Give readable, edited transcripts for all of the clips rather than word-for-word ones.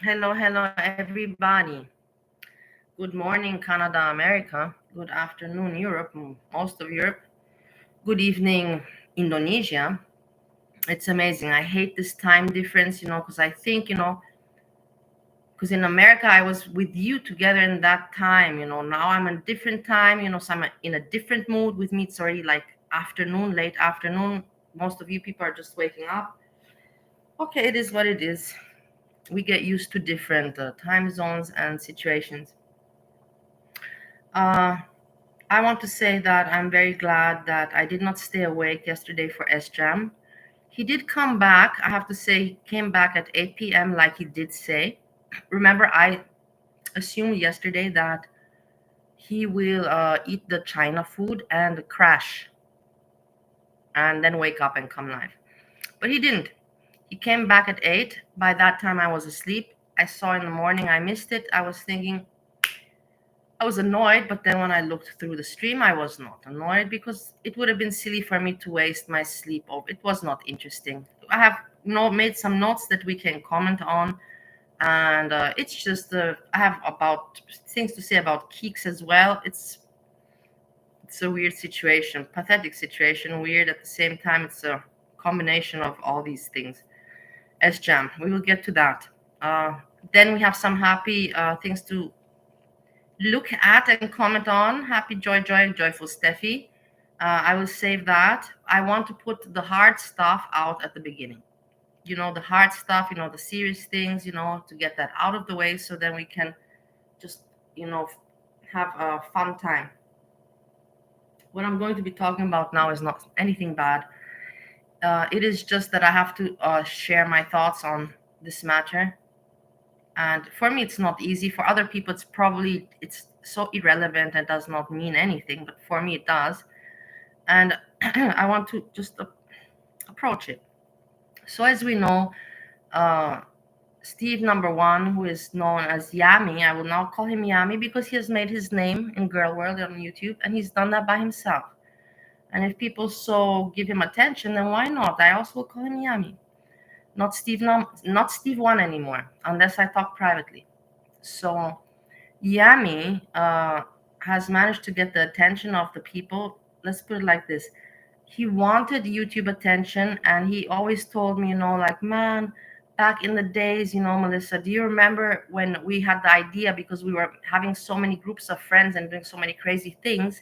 Hello, everybody. Good morning, Canada, America. Good afternoon, Europe, most of Europe. Good evening, Indonesia. It's amazing. I hate this time difference, because I think, because in America, I was with you together in that time, now I'm in a different time, so I'm in a different mood. With me, it's already like afternoon, late afternoon. Most of you people are just waking up. Okay, it is what it is. We get used to different time zones and situations. I want to say that I'm very glad that I did not stay awake yesterday for SJam. He did come back. I have to say, he came back at 8 p.m. like he did say. Remember, I assumed yesterday that he will eat the China food and crash and then wake up and come live. But he didn't. He came back at 8. By that time, I was asleep. I saw in the morning, I missed it. I was thinking, I was annoyed, but then when I looked through the stream, I was not annoyed because it would have been silly for me to waste my sleep. It was not interesting. I have made some notes that we can comment on, and it's just I have about things to say about Keeks as well. It's a weird situation, pathetic situation, weird at the same time. It's a combination of all these things. SJam, we will get to that. Then we have some happy things to look at and comment on. Happy joyful Stephie. I will save that. I want to put the hard stuff out at the beginning. The hard stuff, the serious things, to get that out of the way so then we can just, have a fun time. What I'm going to be talking about now is not anything bad. It is just that I have to share my thoughts on this matter. And for me, it's not easy. For other people, it's so irrelevant and does not mean anything. But for me, it does. And I want to just approach it. So as we know, uh, Steve number one, who is known as Yammie, I will now call him Yammie because he has made his name in girl world on YouTube, and he's done that by himself. And if people so give him attention, then why not? I also will call him Yammie, not not Steve one anymore, unless I talk privately. So Yammie has managed to get the attention of the people. Let's put it like this: he wanted YouTube attention, and he always told me, like, man, back in the days, Melissa, do you remember when we had the idea, because we were having so many groups of friends and doing so many crazy things,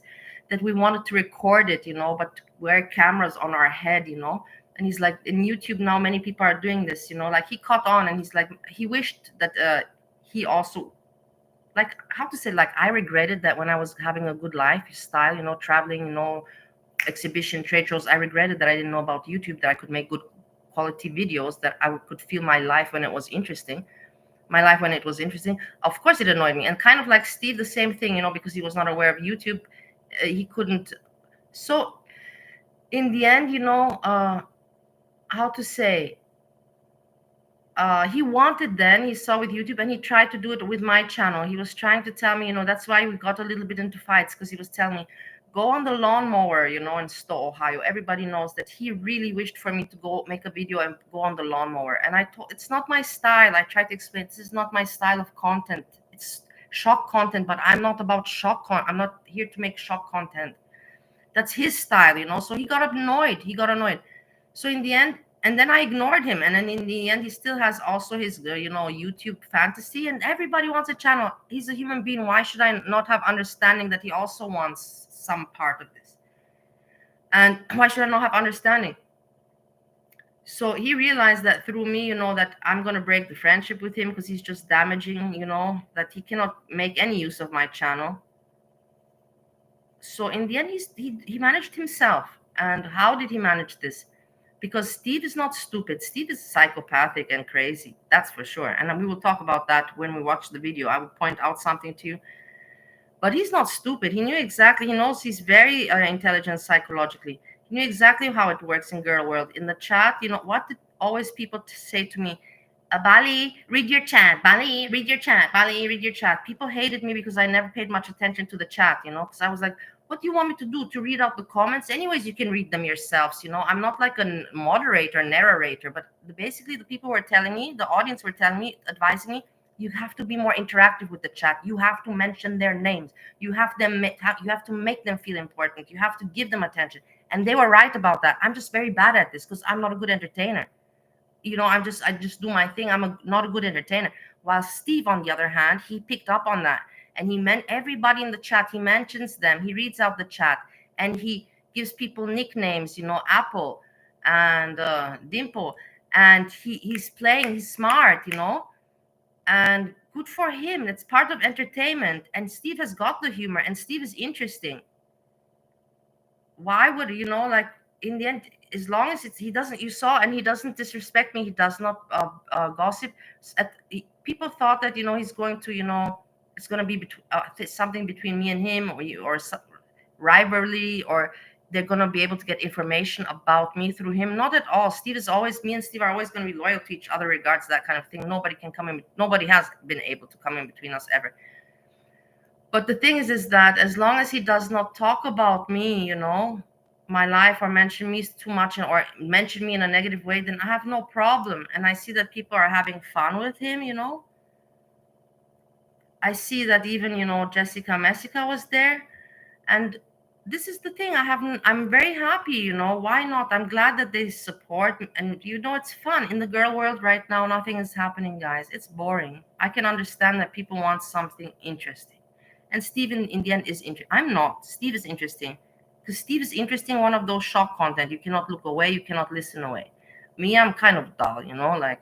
that we wanted to record it, but wear cameras on our head, And he's like, in YouTube now, many people are doing this, like he caught on, and he's like, he wished that he also, like, how to say, like, I regretted that when I was having a good lifestyle, traveling, exhibition, trade shows, I regretted that I didn't know about YouTube, that I could make good quality videos, that I could feel my life when it was interesting. Of course, it annoyed me. And kind of like Steve, the same thing, because he was not aware of YouTube, he couldn't. So in the end, how to say, he wanted, then he saw with YouTube, and he tried to do it with my channel. He was trying to tell me, that's why we got a little bit into fights, because he was telling me, go on the lawnmower, in Stowe, Ohio. Everybody knows that he really wished for me to go make a video and go on the lawnmower. And I told, it's not my style. I tried to explain, this is not my style of content. It's shock content, but I'm not about shock content. I'm not here to make shock content. That's his style, So he got annoyed. So in the end, and then I ignored him. And then in the end, he still has also his, YouTube fantasy. And everybody wants a channel. He's a human being. Why should I not have understanding that he also wants some part of this? And why should I not have understanding? So he realized that through me, that I'm going to break the friendship with him, because he's just damaging, that he cannot make any use of my channel. So in the end, he managed himself. And how did he manage this? Because Steve is not stupid. Steve is psychopathic and crazy. That's for sure. And we will talk about that when we watch the video. I will point out something to you. But he's not stupid. He knows he's very intelligent psychologically. He knew exactly how it works in girl world. In the chat, what did always people say to me? Bali, read your chat. Bali, read your chat. Bali, read your chat. People hated me because I never paid much attention to the chat, because I was like, what do you want me to do? To read out the comments? Anyways, you can read them yourselves, I'm not like a moderator, narrator, but basically the people were telling me, the audience were telling me, advising me, you have to be more interactive with the chat. You have to mention their names. You have to make them feel important. You have to give them attention. And they were right about that. I'm just very bad at this because I'm not a good entertainer. I just do my thing. I'm not a good entertainer. While Steve, on the other hand, he picked up on that. And he meant everybody in the chat. He mentions them. He reads out the chat. And he gives people nicknames, Apple and Dimple. And he's playing. He's smart, And good for him. It's part of entertainment. And Steve has got the humor. And Steve is interesting. Why would, like, in the end, as long as he doesn't, and he doesn't disrespect me, he does not gossip. People thought that, he's going to, it's going to be something between me and him, or rivalry, or they're going to be able to get information about me through him. Not at all. Me and Steve are always going to be loyal to each other regards to that kind of thing. Nobody has been able to come in between us ever. But the thing is that as long as he does not talk about me, my life, or mention me too much, or mention me in a negative way, then I have no problem. And I see that people are having fun with him, I see that even, Jessica Messica was there. And this is the thing. I'm very happy, why not? I'm glad that they support. And, it's fun. In the girl world right now, nothing is happening, guys. It's boring. I can understand that people want something interesting. And Steve, in the end, is interesting. I'm not. Steve is interesting. Because Steve is interesting, one of those shock content. You cannot look away. You cannot listen away. Me, I'm kind of dull, like,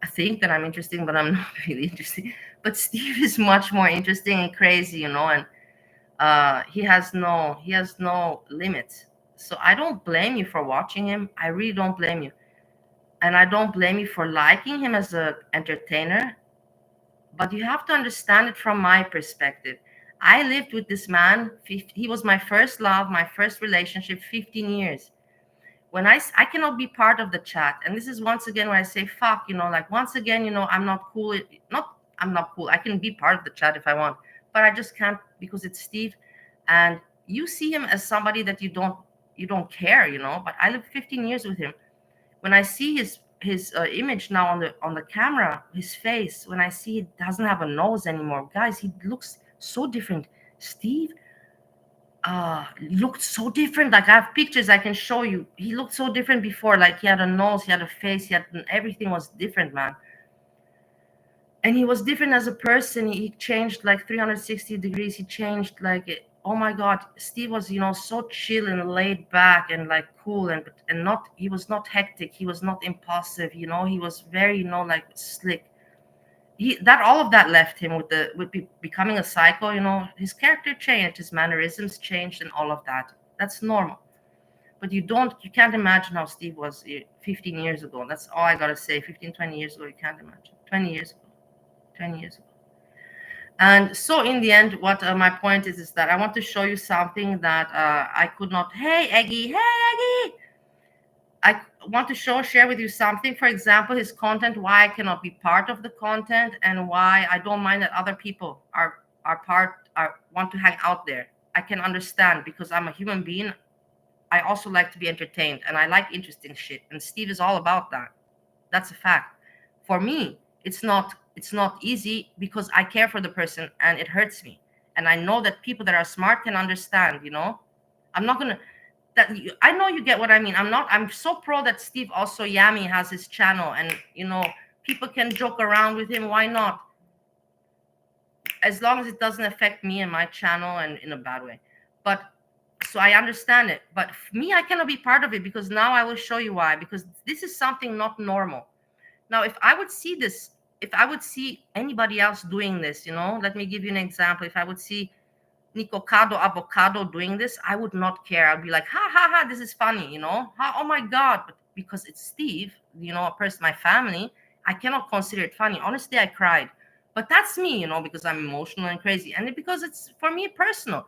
I think that I'm interesting, but I'm not really interesting. But Steve is much more interesting and crazy, and he has no limits. So I don't blame you for watching him. I really don't blame you. And I don't blame you for liking him as an entertainer. But you have to understand it from my perspective. I lived with this man. He was my first love, my first relationship, 15 years. When I cannot be part of the chat, and this is once again where I say fuck, like once again, I'm not cool. Not I'm not cool. I can be part of the chat if I want, but I just can't because it's Steve, and you see him as somebody that you don't care, But I lived 15 years with him. When I see his image now on the camera, his face, when I see he doesn't have a nose anymore, guys, he looks so different. Steve looked so different. Like I have pictures I can show you. He looked so different before. Like he had a nose, he had a face, everything was different, man. And he was different as a person. He changed like 360 degrees. He changed like oh my god. Steve was so chill and laid back and like cool and not, he was not hectic, he was not impulsive, he was very like slick. All of that left him with becoming a psycho. His character changed, his mannerisms changed, and all of that. That's normal. But you can't imagine how Steve was 15 years ago. That's all I gotta say. 15, 20 years ago, you can't imagine. 20 years ago. 20 years ago. And so in the end, what my point is that I want to show you something that I could not. Hey Eggy, I want to share with you something. For example, his content, why I cannot be part of the content, and why I don't mind that other people want to hang out there. I can understand because I'm a human being. I also like to be entertained, and I like interesting shit. And Steve is all about that. That's a fact. For me, it's not easy because I care for the person and it hurts me. And I know that people that are smart can understand. I'm not gonna. I know you get what I mean. I'm so pro that Steve also Yammie has his channel, and people can joke around with him. Why not? As long as it doesn't affect me and my channel and in a bad way. But so I understand it. But me, I cannot be part of it because now I will show you why. Because this is something not normal. Now, if I would see anybody else doing this, let me give you an example. If I would see Nicocado Avocado doing this, I would not care. I'd be like, ha ha ha, this is funny, oh my god. But because it's Steve, a person, my family, I cannot consider it funny. Honestly, I cried. But that's me, because I'm emotional and crazy, and because it's for me personal.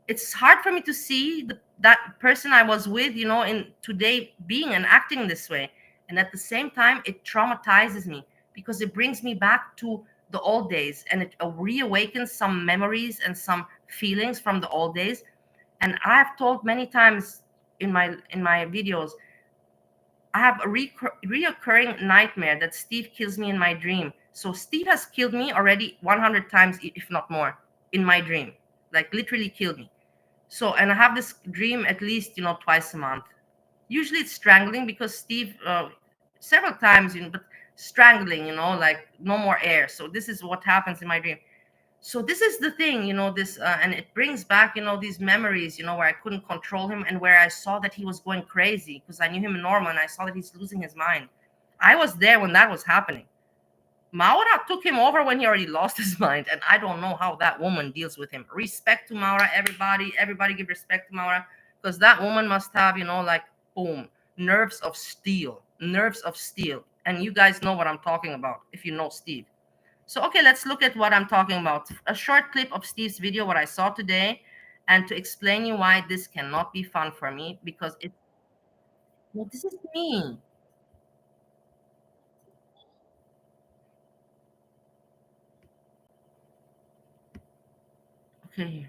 It's hard for me to see that person I was with, in today being and acting this way. And at the same time, it traumatizes me because it brings me back to the old days, and it reawakens some memories and some feelings from the old days. And I've told many times in my videos, I have a reoccurring nightmare that Steve kills me in my dream. So Steve has killed me already 100 times, if not more, in my dream, like literally killed me. So, and I have this dream at least, twice a month. Usually it's strangling because Steve, several times, but strangling, like no more air. So this is what happens in my dream. So this is the thing, this, and it brings back, these memories, where I couldn't control him and where I saw that he was going crazy because I knew him normal and I saw that he's losing his mind. I was there when that was happening. Maura took him over when he already lost his mind, and I don't know how that woman deals with him. Respect to Maura, everybody give respect to Maura, because that woman must have, like, boom, nerves of steel. And you guys know what I'm talking about if you know Steve. So, okay, let's look at what I'm talking about. A short clip of Steve's video, what I saw today, and to explain you why this cannot be fun for me, because well, this is me. Okay.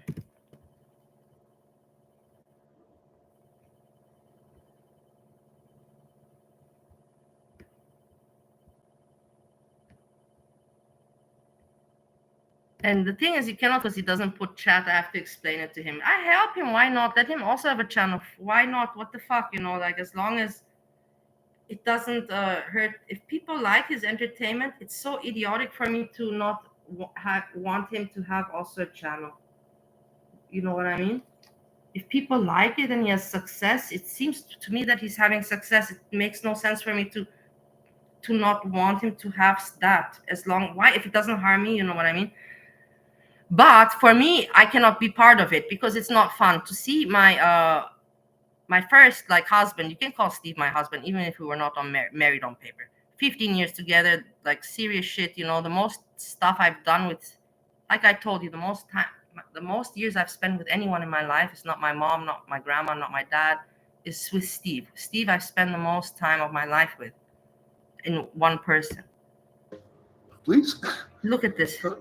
And the thing is, you cannot, because he doesn't put chat. I have to explain it to him. I help him. Why not? Let him also have a channel. Why not? What the fuck? Like, as long as it doesn't hurt. If people like his entertainment, it's so idiotic for me to not want him to have also a channel. You know what I mean? If people like it and he has success, it seems to me that he's having success. It makes no sense for me to not want him to have that. Why? If it doesn't harm me, you know what I mean? But for me, I cannot be part of it because it's not fun to see my My first like husband, you can call Steve my husband, even if we were not on married on paper. 15 years together, like serious shit. The most stuff I've done with, like I told you, the most years I've spent with anyone in my life is not my mom, not my grandma, not my dad, is with Steve. Steve, I've spent the most time of my life with, in one person. Please. Look at this. Look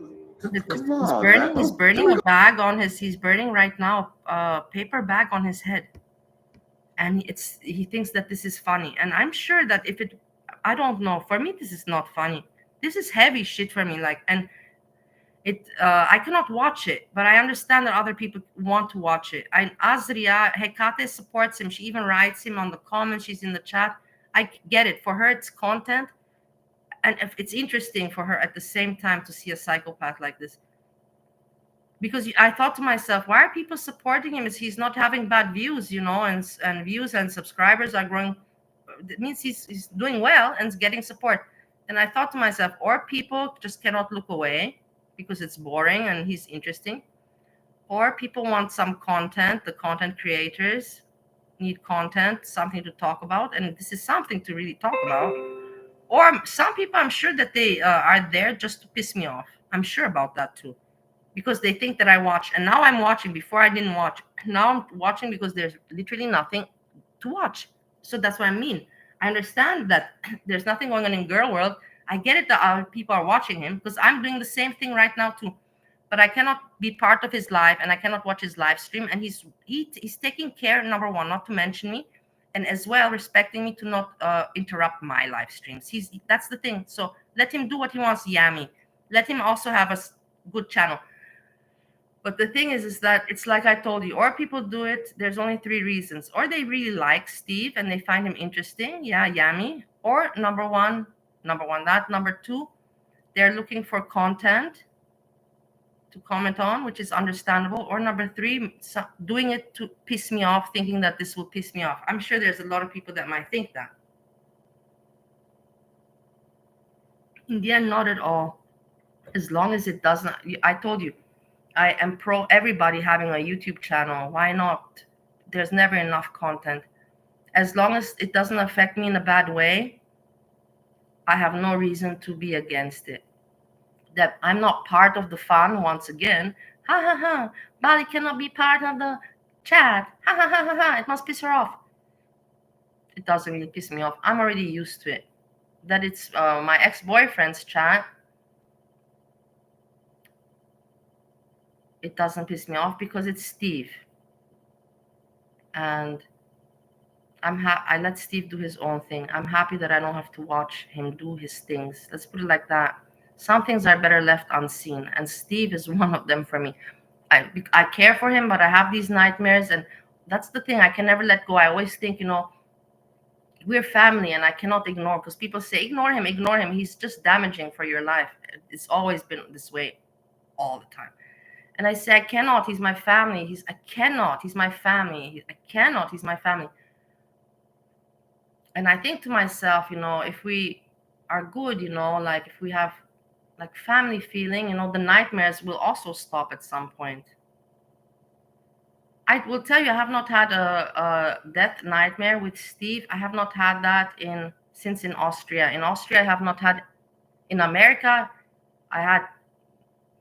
at this. Come He's on, burning. man. He's burning a bag on his. He's burning right now a paper bag on his head, and he thinks that this is funny. And I'm sure that if it, I don't know. For me, this is not funny. This is heavy shit for me. Like, and it. I cannot watch it, but I understand that other people want to watch it. Azria Hekate supports him. She even writes him on the comments. She's in the chat. I get it. For her, it's content, and if it's interesting for her at the same time to see a psychopath like this. Because I thought to myself, why are people supporting him? Is he's not having bad views, and views and subscribers are growing. It means he's doing well and is getting support. And I thought to myself, or people just cannot look away because it's boring and he's interesting, or people want some content. The content creators need content, something to talk about, and this is something to really talk about. Or some people, I'm sure that they are there just to piss me off. I'm sure about that too, because they think that I watch. And now I'm watching. Before I didn't watch. Now I'm watching because there's literally nothing to watch. So that's what I mean. I understand that there's nothing going on in girl world. I get it that people are watching him because I'm doing the same thing right now too. But I cannot be part of his live and I cannot watch his live stream. And he's taking care, number one, not to mention me, and as well respecting me to not interrupt my live streams. That's the thing. So let him do what he wants, Yammie. Let him also have a good channel. But the thing is that it's like I told you, or people do it. There's only three reasons: or they really like Steve and they find him interesting, yeah, Yammie. Or number one, that. Number two, they're looking for content to comment on, which is understandable. Or number three, doing it to piss me off, thinking that this will piss me off. I'm sure there's a lot of people that might think that. In the end, not at all. As long as it does not, I told you, I am pro everybody having a YouTube channel. Why not? There's never enough content. As long as it doesn't affect me in a bad way, I have no reason to be against it. That I'm not part of the fun, once again. Ha ha ha. Bali cannot be part of the chat. Ha ha ha ha ha. It must piss her off. It doesn't really piss me off. I'm already used to it. That it's my ex-boyfriend's chat. It doesn't piss me off because it's Steve. And I let Steve do his own thing. I'm happy that I don't have to watch him do his things. Let's put it like that. Some things are better left unseen, and Steve is one of them for me. I care for him, but I have these nightmares, and that's the thing. I can never let go. I always think, we're family, and I cannot ignore, because people say, ignore him, ignore him. He's just damaging for your life. It's always been this way all the time. And I say, I cannot. He's my family. He's my family. I cannot. He's my family. And I think to myself, if we are good, like if we have like family feeling, the nightmares will also stop at some point. I will tell you, I have not had a death nightmare with Steve. I have not had that since in Austria. In Austria, I have not had. In America, I had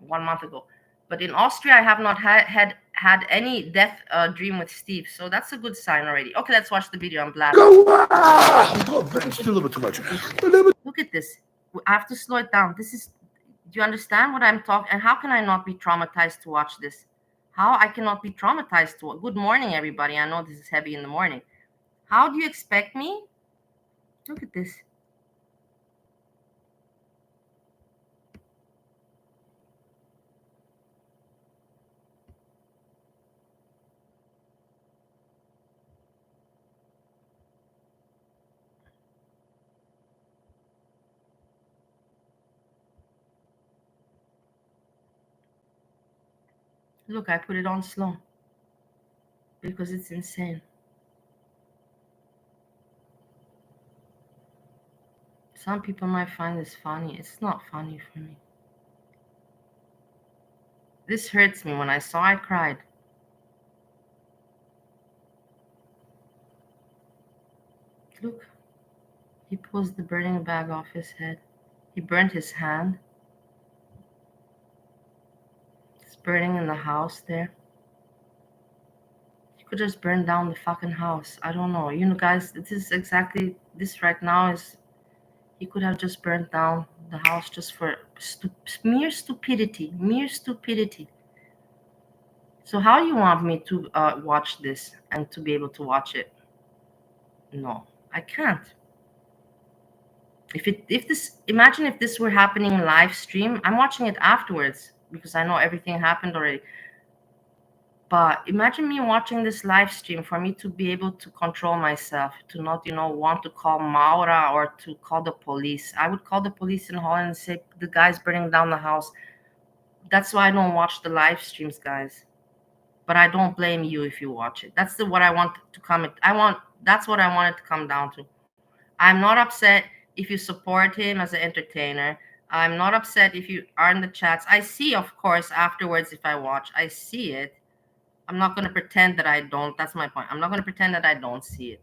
1 month ago. But in Austria, I have not had any death dream with Steve. So that's a good sign already. Okay, let's watch the video. I'm glad. Oh, it's still a little bit too much. Look at this. I have to slow it down. Do you understand what I'm talking? And how can I not be traumatized to watch this? How I cannot be traumatized to. Good morning, everybody. I know this is heavy in the morning. How do you expect me? Look at this. Look, I put it on slow because it's insane. Some people might find this funny. It's not funny for me. This hurts me. When I saw, I cried. Look, he pulls the burning bag off his head. He burned his hand. It's burning in the house there. You could just burn down the fucking house. I don't know. You know, guys, this is exactly this right now is he could have just burned down the house just for mere stupidity. Mere stupidity. So how do you want me to watch this and to be able to watch it? No, I can't. Imagine if this were happening live stream. I'm watching it afterwards because I know everything happened already. But imagine me watching this live stream for me to be able to control myself, to not, want to call Maura or to call the police. I would call the police in Holland and say, the guy's burning down the house. That's why I don't watch the live streams, guys. But I don't blame you if you watch it. That's what I want to come. That's what I wanted to come down to. I'm not upset if you support him as an entertainer. I'm not upset if you are in the chats. I see, of course, afterwards if I watch, I see it. I'm not going to pretend that I don't. That's my point. I'm not going to pretend that I don't see it.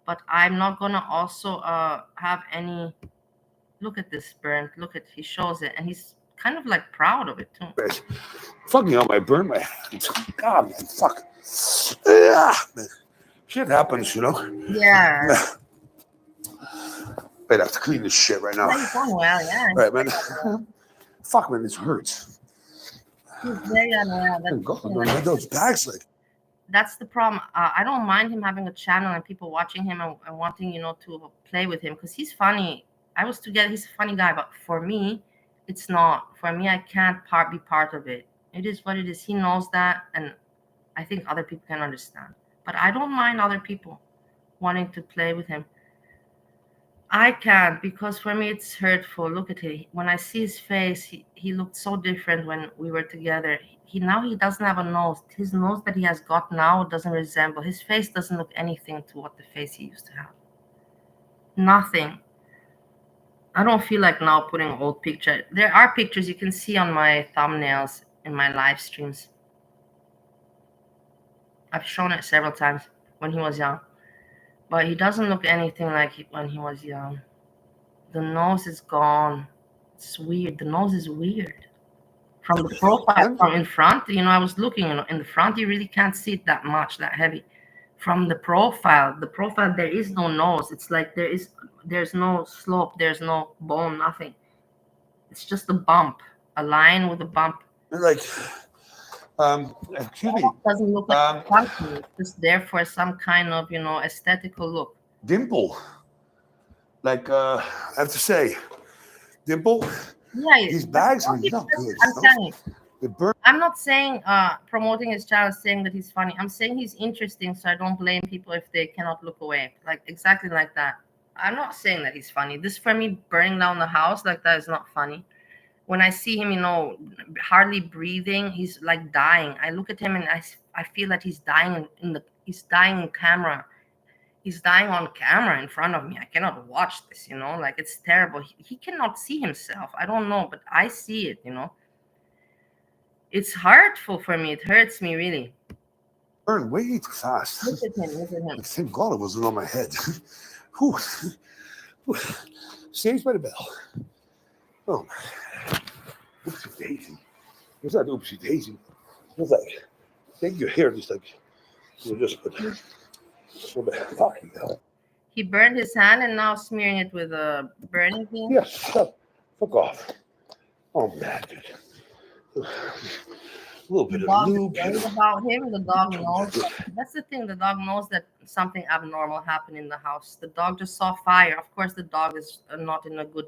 But I'm not going to also have any... Look at this burnt. Look at, he shows it. And he's kind of like proud of it too. Fucking hell, I burned my hands. God, man, fuck. Yeah, man. Shit happens, you know? Yeah. I'd have to clean this shit right now. Yeah, he's done well, yeah. Right, man. Fuck, man, this hurts. He's very unwell. That's those bags, like. That's the problem. I don't mind him having a channel and people watching him and wanting, to play with him because he's funny. He's a funny guy, but for me, it's not. For me, I can't be part of it. It is what it is. He knows that, and I think other people can understand. But I don't mind other people wanting to play with him. I can't, because for me it's hurtful. Look at it. When I see his face, he looked so different when we were together. He doesn't have a nose. His nose that he has got now doesn't resemble. His face doesn't look anything to what the face he used to have. Nothing. I don't feel like now putting old picture. There are pictures you can see on my thumbnails in my live streams. I've shown it several times when he was young. But he doesn't look anything like when he was young. The nose is gone. It's weird. The nose is weird. From the profile, from in front, I was looking, in the front, you really can't see it that much, that heavy. From the profile, there is no nose. It's like there's no slope, there's no bone, nothing. It's just a bump, a line with a bump. Like, excuse me. It doesn't look like something. It's just there for some kind of, aesthetical look. Dimple. Like, I have to say, Dimple. Yeah, these bags are not good. I'm telling you. I'm not saying promoting his channel, saying that he's funny. I'm saying he's interesting, so I don't blame people if they cannot look away. Like exactly like that. I'm not saying that he's funny. This for me, burning down the house like that is not funny. When I see him, hardly breathing, he's like dying. I look at him and I feel that he's dying he's dying in camera. He's dying on camera in front of me. I cannot watch this, like it's terrible. He cannot see himself. I don't know, but I see it, It's hurtful for me. It hurts me, really. Burn way too fast. Look at him. Thank God it wasn't on my head. Saved by the bell. Oh, oopsie daisy. What's that oopsie daisy? It's like, take your hair just like, just put so bad. Fucking hell. He burned his hand and now smearing it with a burning thing. Yes, fuck off. Oh man, dude. A little bit of lube. About him, the dog knows. That's the thing. The dog knows that something abnormal happened in the house. The dog just saw fire. Of course, the dog is not in a good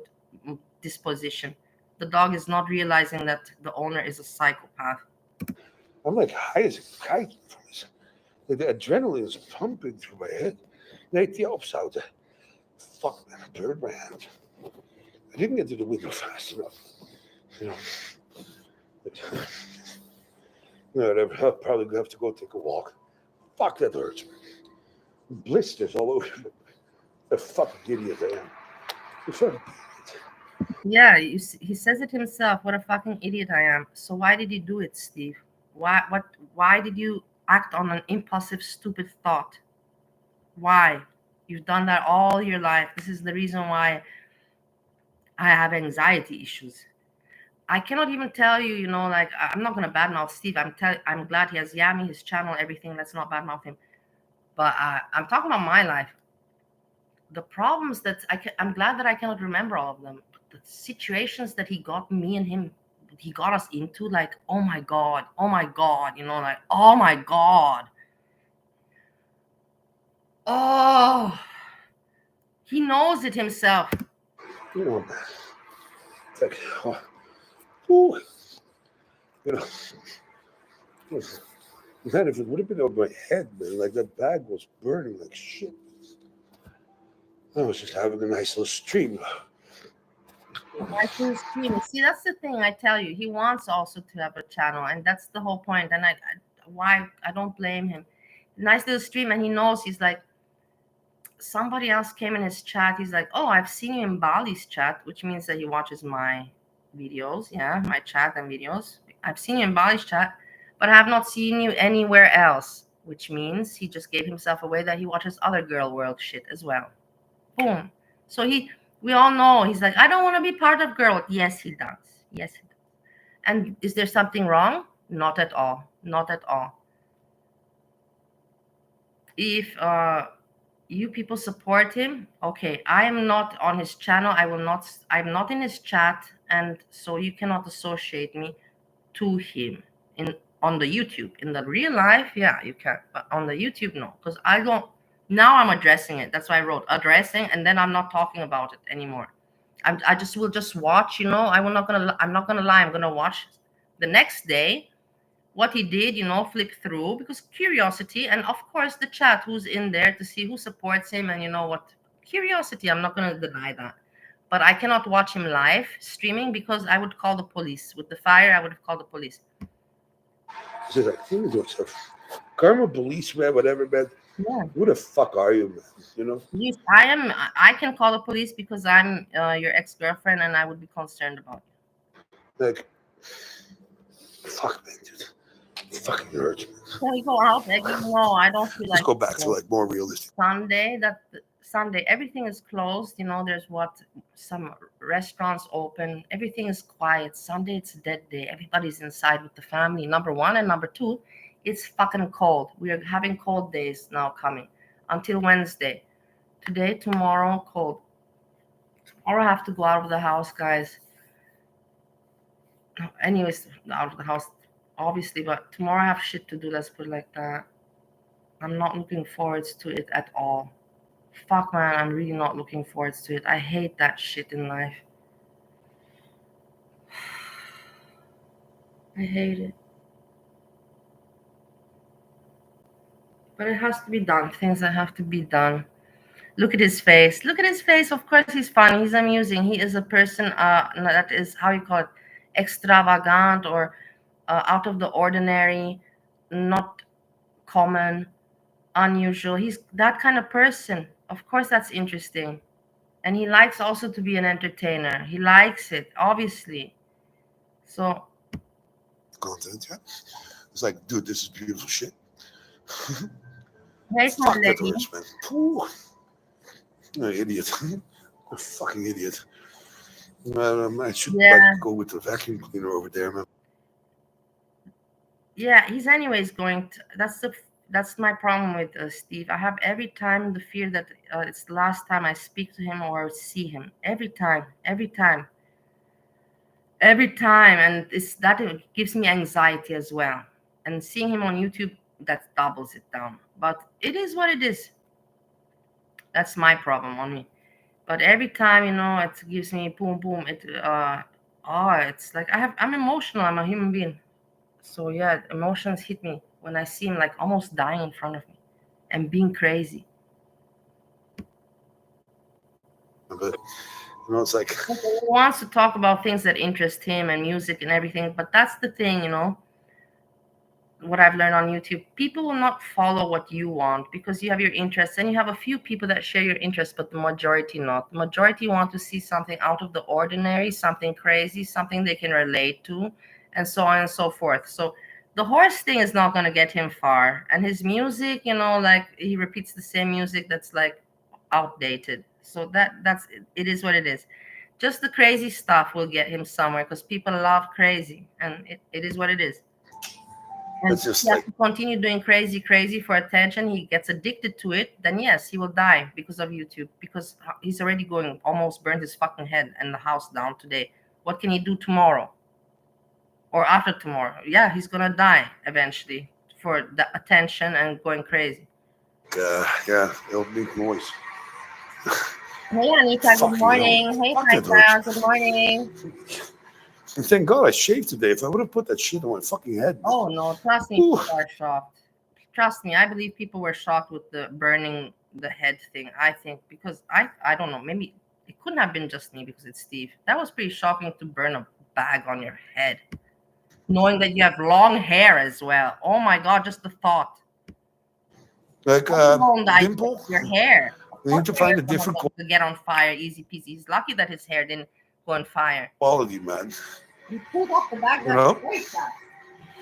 disposition. The dog is not realizing that the owner is a psychopath. I'm like high as a kite from this. The adrenaline is pumping through my head. Like the opzouten. Fuck, man, I burned my hand. I didn't get to the window fast enough. I'll probably have to go take a walk. Fuck, that hurts. Blisters all over. A fucking idiot I am. You're fucking idiot. Yeah, he says it himself. What a fucking idiot I am. So why did you do it, Steve? Why did you act on an impulsive, stupid thought? Why? You've done that all your life. This is the reason why I have anxiety issues. I cannot even tell you, like, I'm not gonna badmouth Steve. I'm glad he has Yammie, his channel, everything. Let's not badmouth him. But I'm talking about my life. The problems that I'm glad that I cannot remember all of them. But the situations that he got us into, like, oh my God, like, oh my God. Oh, he knows it himself. It's like, oh, man, if it would have been on my head, man, like that bag was burning like shit. I was just having a nice little stream. Nice little stream. See, that's the thing. I tell you, he wants also to have a channel, and that's the whole point. And why I don't blame him. Nice little stream, and he knows. He's like, somebody else came in his chat. He's like, oh, I've seen you in Bali's chat, which means that he watches my videos. Yeah, my chat and videos. I've seen you in Bali's chat, but I have not seen you anywhere else, which means he just gave himself away that he watches other girl world shit as well. Boom. So we all know he's like, I don't want to be part of girl. Yes, he does. Yes, he does. And is there something wrong? Not at all. Not at all. If you people support him, okay, I am not on his channel. I'm not in his chat, and so you cannot associate me to him on the YouTube. In the real life, yeah, you can, but on the YouTube, no, because I don't. Now I'm addressing it. That's why I wrote addressing, and then I'm not talking about it anymore. I just will just watch. I'm not gonna lie. I'm gonna watch the next day what he did, flip through, because curiosity, and of course the chat, who's in there to see who supports him, and what curiosity. I'm not going to deny that, but I cannot watch him live streaming because I would call the police. With the fire, I would have called the police. So like, karma, police, man, whatever, man. Yeah. Who the fuck are you, man? Yes, I can call the police because I'm your ex-girlfriend, and I would be concerned about you. Like, fuck, man, dude. It fucking hurts, man. Can we go out? Like, I don't feel like. Let's go back to like more realistic. Sunday, everything is closed. There's some restaurants open. Everything is quiet. Sunday, it's a dead day. Everybody's inside with the family. Number one, and number two, it's fucking cold. We are having cold days now coming until Wednesday. Today, tomorrow, cold. Tomorrow I have to go out of the house, guys. Anyways, out of the house, obviously, but tomorrow I have shit to do. Let's put it like that. I'm not looking forward to it at all. Fuck, man, I'm really not looking forward to it. I hate that shit in life. I hate it. But it has to be done. Things that have to be done. Look at his face. Look at his face. Of course, he's funny. He's amusing. He is a person that is, how you call it, extravagant or out of the ordinary, not common, unusual. He's that kind of person. Of course, that's interesting. And he likes also to be an entertainer. He likes it, obviously. So content, yeah. It's like, dude, this is beautiful shit. Hey, fuck that hurts, man. You're an idiot. A fucking idiot. I should go with the vacuum cleaner over there, man. Yeah, he's anyways going to. That's my problem with Steve. I have every time the fear that it's the last time I speak to him or see him. Every time, and it gives me anxiety as well. And seeing him on YouTube, that doubles it down. But it is what it is. That's my problem on me. But every time, it gives me boom, boom. It's like I'm emotional. I'm a human being. So yeah, emotions hit me when I see him like almost dying in front of me and being crazy. But it's like he wants to talk about things that interest him and music and everything. But that's the thing, what I've learned on YouTube. People will not follow what you want because you have your interests, and you have a few people that share your interests, but the majority not. The majority want to see something out of the ordinary, something crazy, something they can relate to, and so on and so forth. So the horse thing is not going to get him far. And his music, like he repeats the same music that's like outdated. So that's it is what it is. Just the crazy stuff will get him somewhere because people love crazy, and it is what it is. And It's if just he has like, to continue doing crazy for attention, he gets addicted to it, then yes, he will die because of YouTube, because he's already going almost burned his fucking head and the house down today. What can he do tomorrow or after tomorrow? Yeah, he's gonna die eventually for the attention and going crazy. yeah, it'll make noise. Hey Anita, good Fucking hell. morning. Hey Fuck that hurts. Faisal, good morning. And thank God I shaved today. If I would have put that shit on my fucking head, man. Oh no, trust me, Ooh. people are shocked. Trust me, I believe people were shocked with the burning the head thing. I think because I don't know, maybe it couldn't have been just me because it's Steve. That was pretty shocking to burn a bag on your head, knowing that you have long hair as well. Oh my God, just the thought. Like Let alone the idea Dimple, of your hair. Of we course, need to your hair find a is gonna different get on fire, easy peasy. He's lucky that his hair didn't go on fire. quality, man. He pulled off the bag You that know, very fast,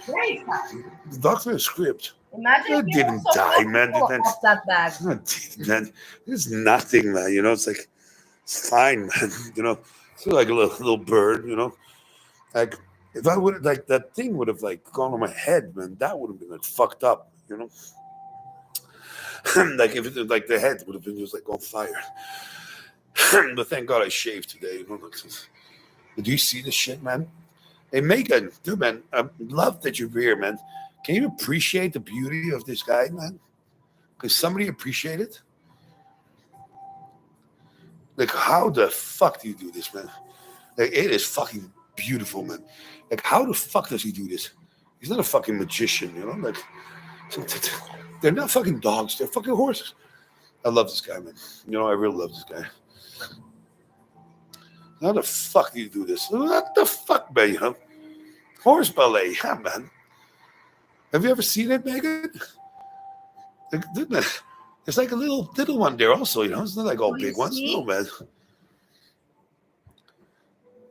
very fast. the doctor script. Imagine if It you were didn't so die, close to man. pull off that bag. Man. It's nothing, man. You know, it's like it's fine, man. You know, it's like a little bird. You know, like if I would like that thing would have like gone on my head, man. That would have been like fucked up. You know, like if it like the head would have been just like on fire. But thank God I shaved today. You know, do you see this shit, man? Hey, Megan, dude, man, I love that you're here, man. Can you appreciate the beauty of this guy, man? Can somebody appreciate it? Like, how the fuck do you do this, man? Like, it is fucking beautiful, man. Like, how the fuck does he do this? He's not a fucking magician, you know? Like, they're not fucking dogs, they're fucking horses. I love this guy, man. You know, I really love this guy. How the fuck do you do this? What the fuck, man? You know? Horse ballet, yeah, man. Have you ever seen it, Megan? Like, there's like a little one there also, you know. It's not like all So you big ones. No, see, man.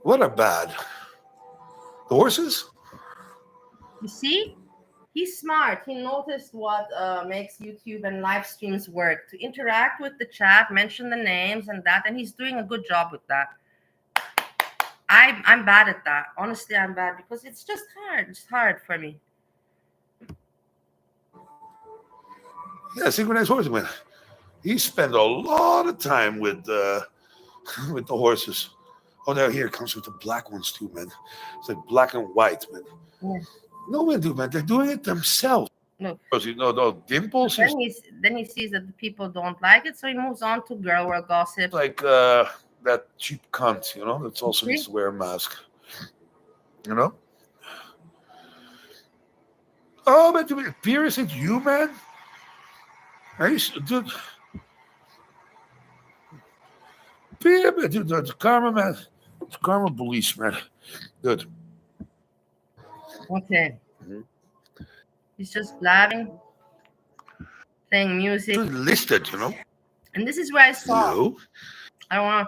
What are bad? The horses? you see, he's smart. He noticed what makes YouTube and live streams work to interact with the chat, mention the names and that, and he's doing a good job with that. I'm bad at that. Honestly, I'm bad because it's just hard. It's hard for me. Yeah, synchronized horses, man. He spent a lot of time with the horses. Oh, now here it comes with the black ones too, man. It's like black and white, man. Yeah. No, man, dude, man. They're doing it themselves. Look. You know, those dimples. Then he sees that the people don't like it, so he moves on to girl world gossip. Like that cheap cunt, you know, that's also needs to wear a mask. You know? Oh, man, dude, Pierre, is it you, man? Dude. Pierre, man, dude, the karma, man. It's karma police, man. Good. Okay. He's just blabbing, playing music. It's listed, you know? And this is where I saw. Hello?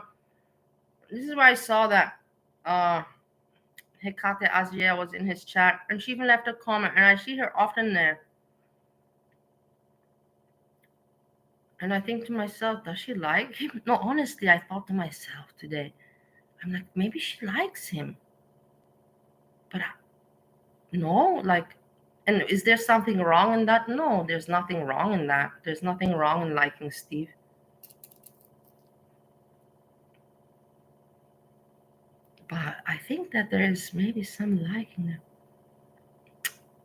This is where I saw that Hekate Azriel was in his chat, and she even left a comment, and I see her often there. And I think to myself, does she like him? No, honestly, I thought to myself today, I'm like, maybe she likes him. But no, like, and is there something wrong in that? No, there's nothing wrong in that. There's nothing wrong in liking Steve. But I think that there is maybe some liking it.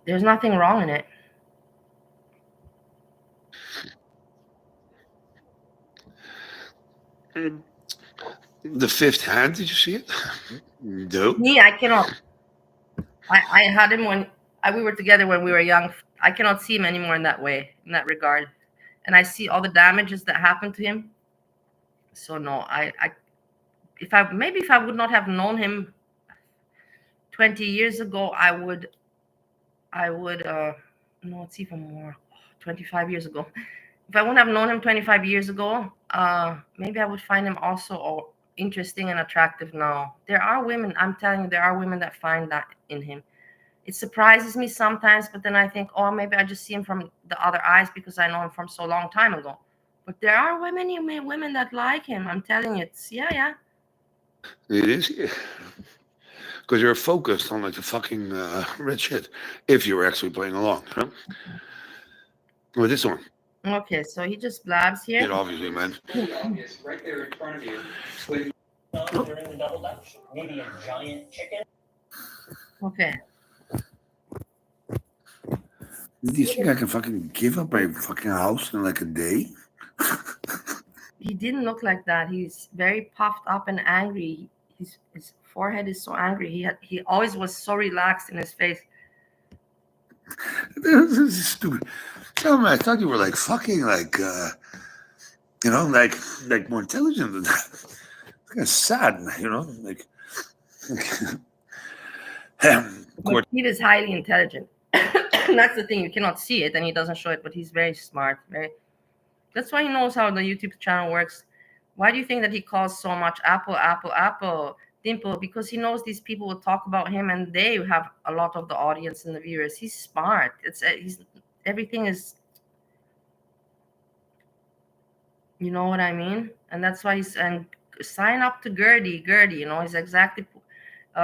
There's nothing wrong in it. The fifth hand, did you see it? No. Me, I cannot. I had him when we were together when we were young. I cannot see him anymore in that way, in that regard. And I see all the damages that happened to him. So no, if I would not have known him 20 years ago, I would no, it's even more, 25 years ago. If I wouldn't have known him 25 years ago, maybe I would find him also interesting and attractive now. There are women, I'm telling you, there are women that find that in him. It surprises me sometimes, but then I think, oh, maybe I just see him from the other eyes because I know him from so long time ago. But there are women that like him. I'm telling you, it's yeah. It is. Because you're focused on like the fucking red shit. If you were actually playing along, you know? With this one, Okay, so he just blabs it here. obviously meant. Obvious, right there in front of you. During the double dutch, maybe a giant chicken. Okay. Do you think I can fucking give up my fucking house in like a day? He didn't look like that. He's very puffed up and angry. His forehead is so angry. He always was so relaxed in his face. This is stupid. Tell me, I thought you were like fucking like you know, like more intelligent than that. It's kind of sad, you know, like. But Steve is highly intelligent. That's the thing. You cannot see it, and he doesn't show it. But he's very smart. That's why he knows how the YouTube channel works. Why do you think that he calls so much Apple, Dimple? Because he knows these people will talk about him, and they have a lot of the audience and the viewers. He's smart. He's everything is. You know what I mean? And that's why he's and sign up to Gertie. You know, he's exactly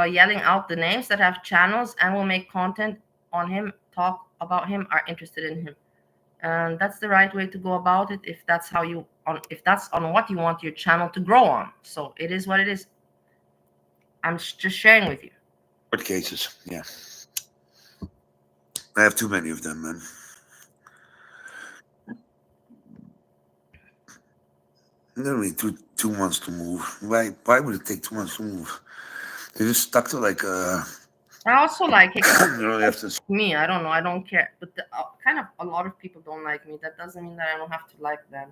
yelling out the names that have channels and will make content on him, talk about him, are interested in him. And that's the right way to go about it if that's how you if that's on what you want your channel to grow on. So it is what it is. I'm just sharing with you. Court cases, yeah. I have too many of them, man. Literally 2 months to move. Why would it take 2 months to move? They just stuck to like I also like it. you know, have to. Me, I don't know. I don't care. But kind of a lot of people don't like me. That doesn't mean that I don't have to like them.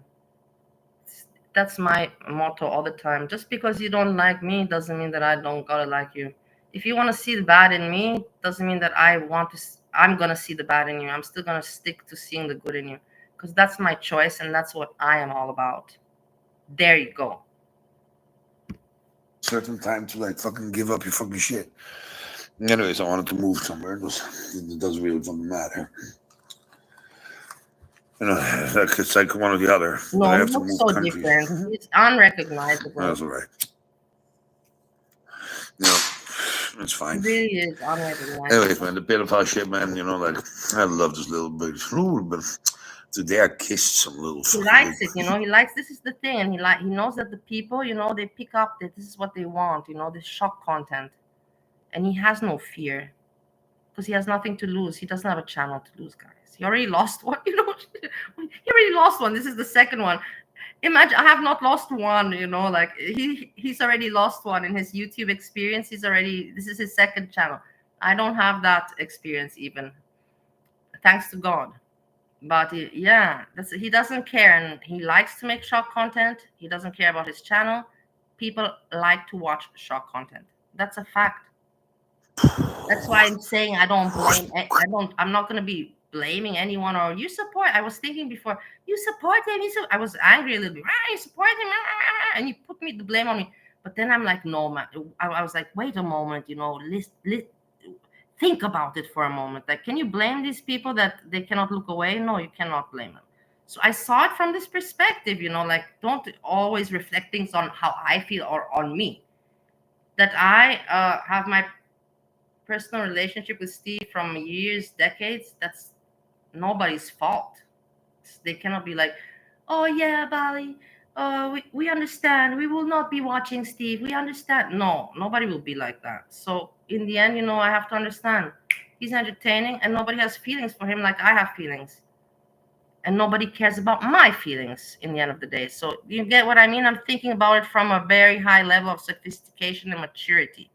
That's my motto all the time. Just because you don't like me doesn't mean that I don't gotta like you. If you want to see the bad in me, doesn't mean that I'm gonna see the bad in you. I'm still gonna stick to seeing the good in you, because that's my choice and that's what I am all about. There you go. Certain time to like fucking give up your fucking shit. Anyways, I wanted to move somewhere. It doesn't really fucking matter. You know, it's like one or the other. No, I he have to looks move so countries. different. It's unrecognizable. That's all right. You know, it's fine. It really is unrecognizable. Anyways, man, the pedophile shit, man. You know, like I love this little bit. But today I kissed some little. He likes it, you know. He likes. This is the thing, and he knows that the people, you know, they pick up that this is what they want, you know, this shock content, and he has no fear because he has nothing to lose. He doesn't have a channel to lose, guys. He already lost one, you know. He already lost one. This is the second one. Imagine I have not lost one, you know, like he's already lost one in his YouTube experience. This is his second channel. I don't have that experience even, thanks to God. But yeah, he doesn't care, and he likes to make shock content. He doesn't care about his channel. People like to watch shock content. That's a fact. That's why I'm saying I'm not going to be blaming anyone or you support. I was thinking before, you support him. I was angry a little bit. You support him, and you put the blame on me. But then I'm like, no, man. I was like, wait a moment, you know, think about it for a moment. Like, can you blame these people that they cannot look away? No, you cannot blame them. So I saw it from this perspective, you know, like don't always reflect things on how I feel or on me. That I have my personal relationship with Steve from years, decades, that's nobody's fault. They cannot be like, oh yeah, Bali, we understand. We will not be watching Steve. We understand. No, nobody will be like that. So in the end, you know, I have to understand. He's entertaining and nobody has feelings for him like I have feelings. And nobody cares about my feelings in the end of the day. So you get what I mean? I'm thinking about it from a very high level of sophistication and maturity.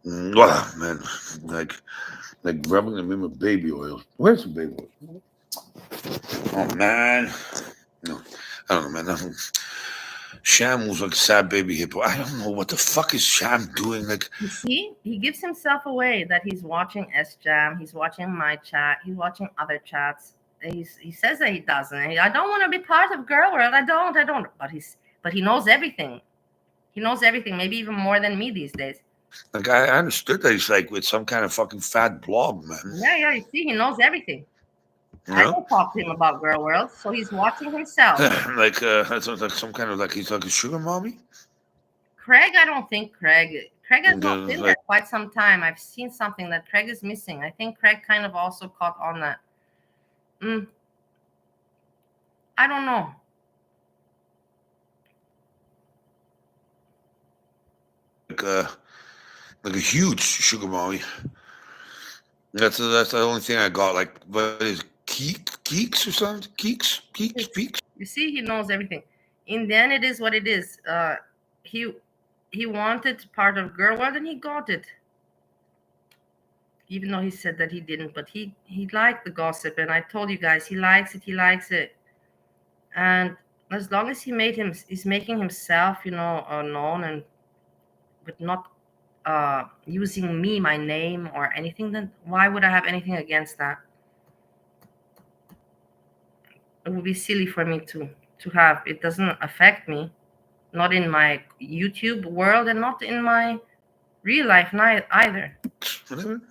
Wow, man, like rubbing them in with baby oil. Where's the baby oil? Oh man, no, I don't know, man. Sham was like a sad baby hippo. I don't know what the fuck is Sham doing. Like, you see, he gives himself away that he's watching SJam, he's watching my chat, he's watching other chats. He says that he doesn't. I don't want to be part of Girl World. I don't. But he knows everything. He knows everything, maybe even more than me these days. Like I understood that he's like with some kind of fucking fat blog, man. Yeah. You see, he knows everything. You I know, don't talk to him about Girl World, so he's watching himself. like that sounds like some kind of like he's like a sugar mommy. Craig, I don't think Craig has not been there Like quite some time. I've seen something that Craig is missing. I think Craig kind of also caught on that. I don't know. like a huge sugar mommy. That's the only thing I got. Like, what is Keeks or something? Peaks. You see, he knows everything. In the end, it is what it is. He he wanted part of Girl World and he got it. Even though he said that he didn't, but he liked the gossip, and I told you guys he likes it. He likes it, and as long as he's making himself, known, and but not using me, my name, or anything, then why would I have anything against that? It would be silly for me to have. It doesn't affect me, not in my YouTube world and not in my real life either. Whatever.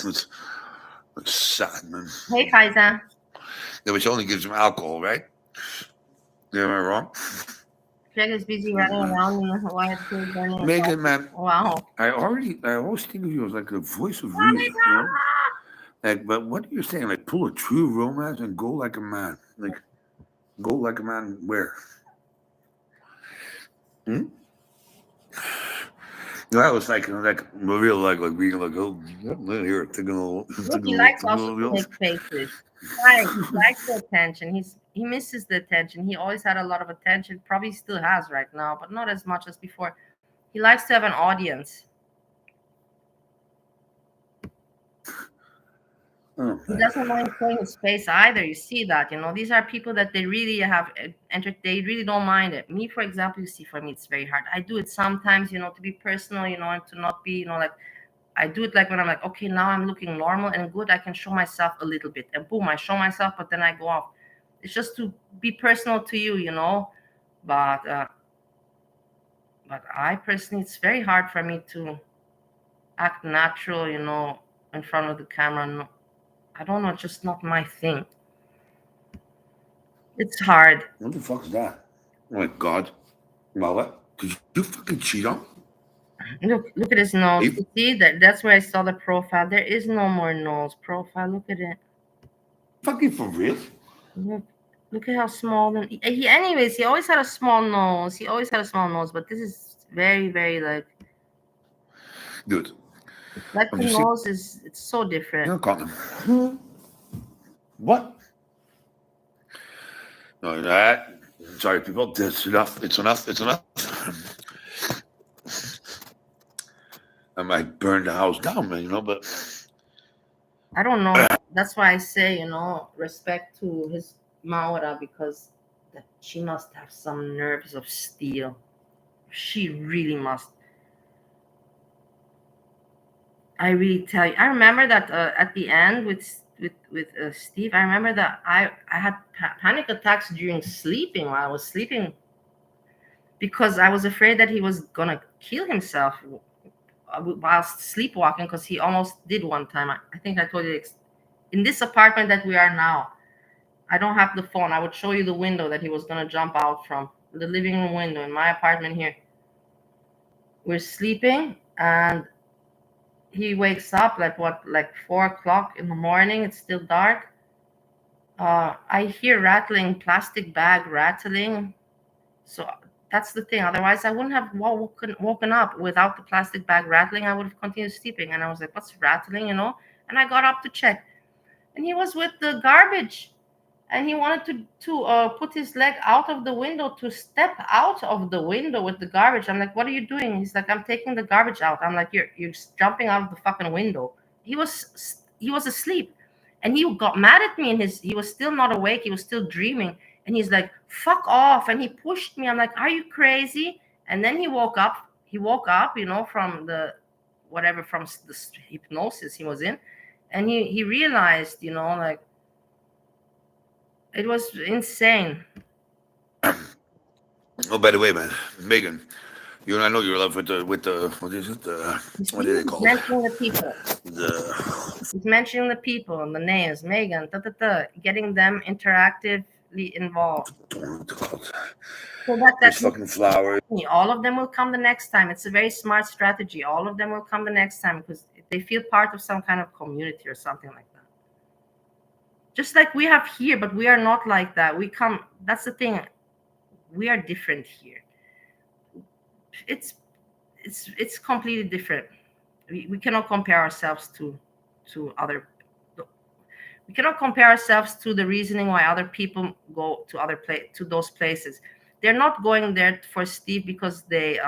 It's sad, man. Hey, Kaiser. Yeah, which only gives him alcohol, right? Yeah, am I wrong? Greg is busy running around in the Hawaiian food burning. Megan, man. Wow. I always think of you as like the voice of reason, you know? Like, but what are you saying? Like, pull a true romance and go like a man. Like, go like a man where? Hmm? That was like real like being like, oh, here taking a little. Look, he likes also to make faces. Right, he likes the attention. He misses the attention. He always had a lot of attention. Probably still has right now, but not as much as before. He likes to have an audience. Oh, he doesn't mind showing his face either. You see that, these are people that they really have entered. They really don't mind it. Me, for example, you see, for me, it's very hard. I do it sometimes, to be personal, and to not be, like, I do it like when I'm like, okay, now I'm looking normal and good. I can show myself a little bit, and boom, I show myself, but then I go off. It's just to be personal to you, But I personally, it's very hard for me to act natural, in front of the camera. I don't know, it's just not my thing. It's hard. what the fuck is that? Oh my god, Mala, did you fucking cheat on? Look at his nose. You see that's where I saw the profile. There is no more nose profile. Look at it. Fucking for real? Look at how small. Anyways, he always had a small nose. But this is very, very like. Dude. Like the nose it's so different. You call him. What? No, that. Sorry, people. That's enough. It's enough. I might burn the house down, man. But I don't know. That's why I say, respect to his Maura, because she must have some nerves of steel. She really must. I really tell you. I remember that at the end with Steve. I remember that I had panic attacks during sleeping, while I was sleeping, because I was afraid that he was gonna kill himself while sleepwalking, because he almost did one time. I think I told you, in this apartment that we are now, I don't have the phone. I would show you the window that he was gonna jump out from, the living room window in my apartment here. We're sleeping and he wakes up like 4 o'clock in the morning. It's still dark. I hear rattling, plastic bag rattling. So that's the thing. Otherwise, I wouldn't have woken up. Without the plastic bag rattling, I would have continued sleeping. And I was like, what's rattling, And I got up to check. And he was with the garbage. And he wanted to put his leg out of the window, to step out of the window with the garbage. I'm like, what are you doing? He's like, I'm taking the garbage out. I'm like, you're jumping out of the fucking window. He was asleep. And he got mad at me, and he was still not awake. He was still dreaming. And he's like, fuck off. And he pushed me. I'm like, are you crazy? And then he woke up. From the hypnosis he was in. And he realized, like, it was insane. Oh, by the way, man, Megan, You I know you're love with the what is it? You What see, are they he's called? mentioning the people. The He's mentioning the people and the names, Megan, getting them interactively involved. what they're called. So There's fucking flowers. all of them will come the next time. It's a very smart strategy. All of them will come the next time because they feel part of some kind of community or something like that. Just like we have here, but we are not like that. We come. That's the thing. We are different here. It's completely different. We cannot compare ourselves to other. We cannot compare ourselves to the reasoning why other people go to those places. They're not going there for Steve because they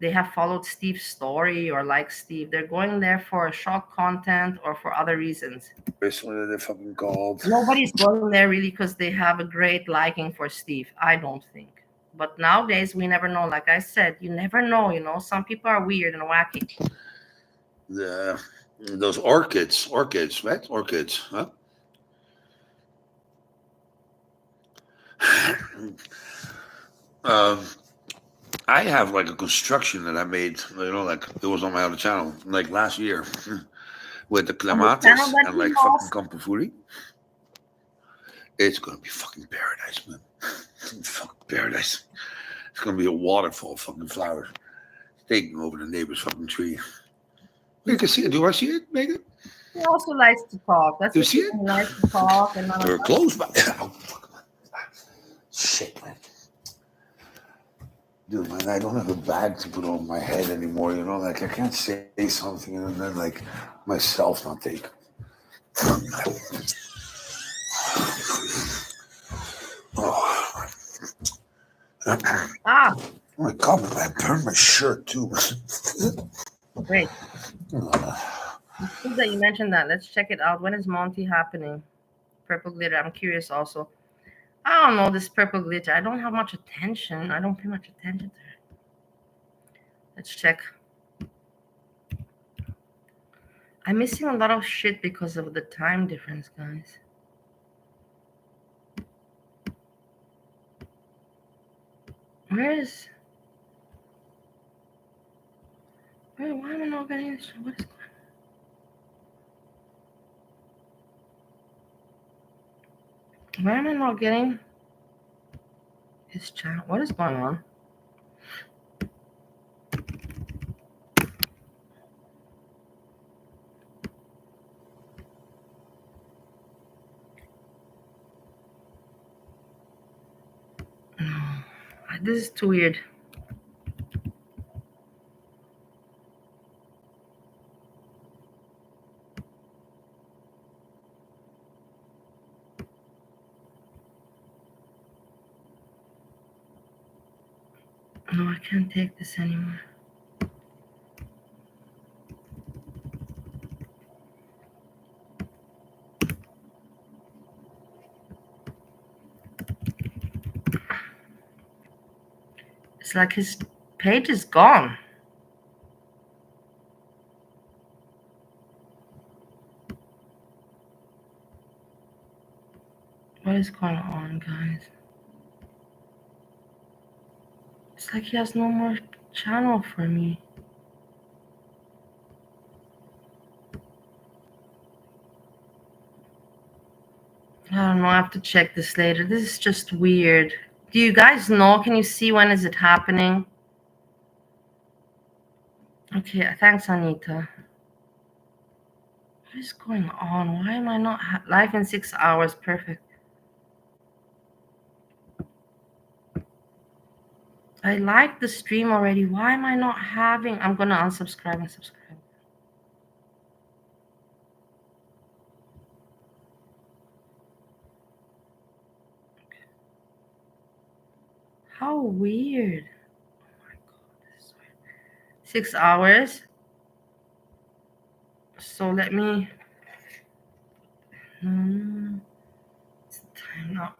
have followed Steve's story or like Steve. They're going there for shock content or for other reasons. What are they fucking called? Nobody's going there really because they have a great liking for Steve. I don't think. But nowadays, we never know. Like I said, you never know. Some people are weird and wacky. Those orchids, right? Orchids, huh? I have like a construction that I made, like it was on my other channel, like last year, with the clematis and like fucking campofuri. It's gonna be fucking paradise, man. Fucking paradise. It's gonna be a waterfall of fucking flowers taking over the neighbor's fucking tree. You can see it. Do I see it, Megan? He also likes to talk. That's Do you see it? He likes to talk. And we're close by. Oh, fuck. Shit, man. Dude, man, I don't have a bag to put on my head anymore. Like I can't say something and then like myself not take. Oh. Oh my god, man, I burned my shirt too. Great. It's good that you mentioned that. Let's check it out. When is Monty happening? Purple glitter. I'm curious also. I don't know this purple glitter. I don't have much attention. I don't pay much attention to it. Let's check. I'm missing a lot of shit because of the time difference, guys. Why am I not getting this? What is going on? Why am I not getting his channel? What is going on? No, this is too weird. No, I can't take this anymore. It's like his page is gone. What is going on, guys? It's like he has no more channel for me. I don't know. I have to check this later. This is just weird. Do you guys know? Can you see when is it happening? Okay, thanks, Anita. What is going on? Why am I not live in 6 hours? Perfect. I like the stream already. Why am I not having? I'm gonna unsubscribe and subscribe. How weird. Oh my god, this is weird. 6 hours. So let me. It's the time now.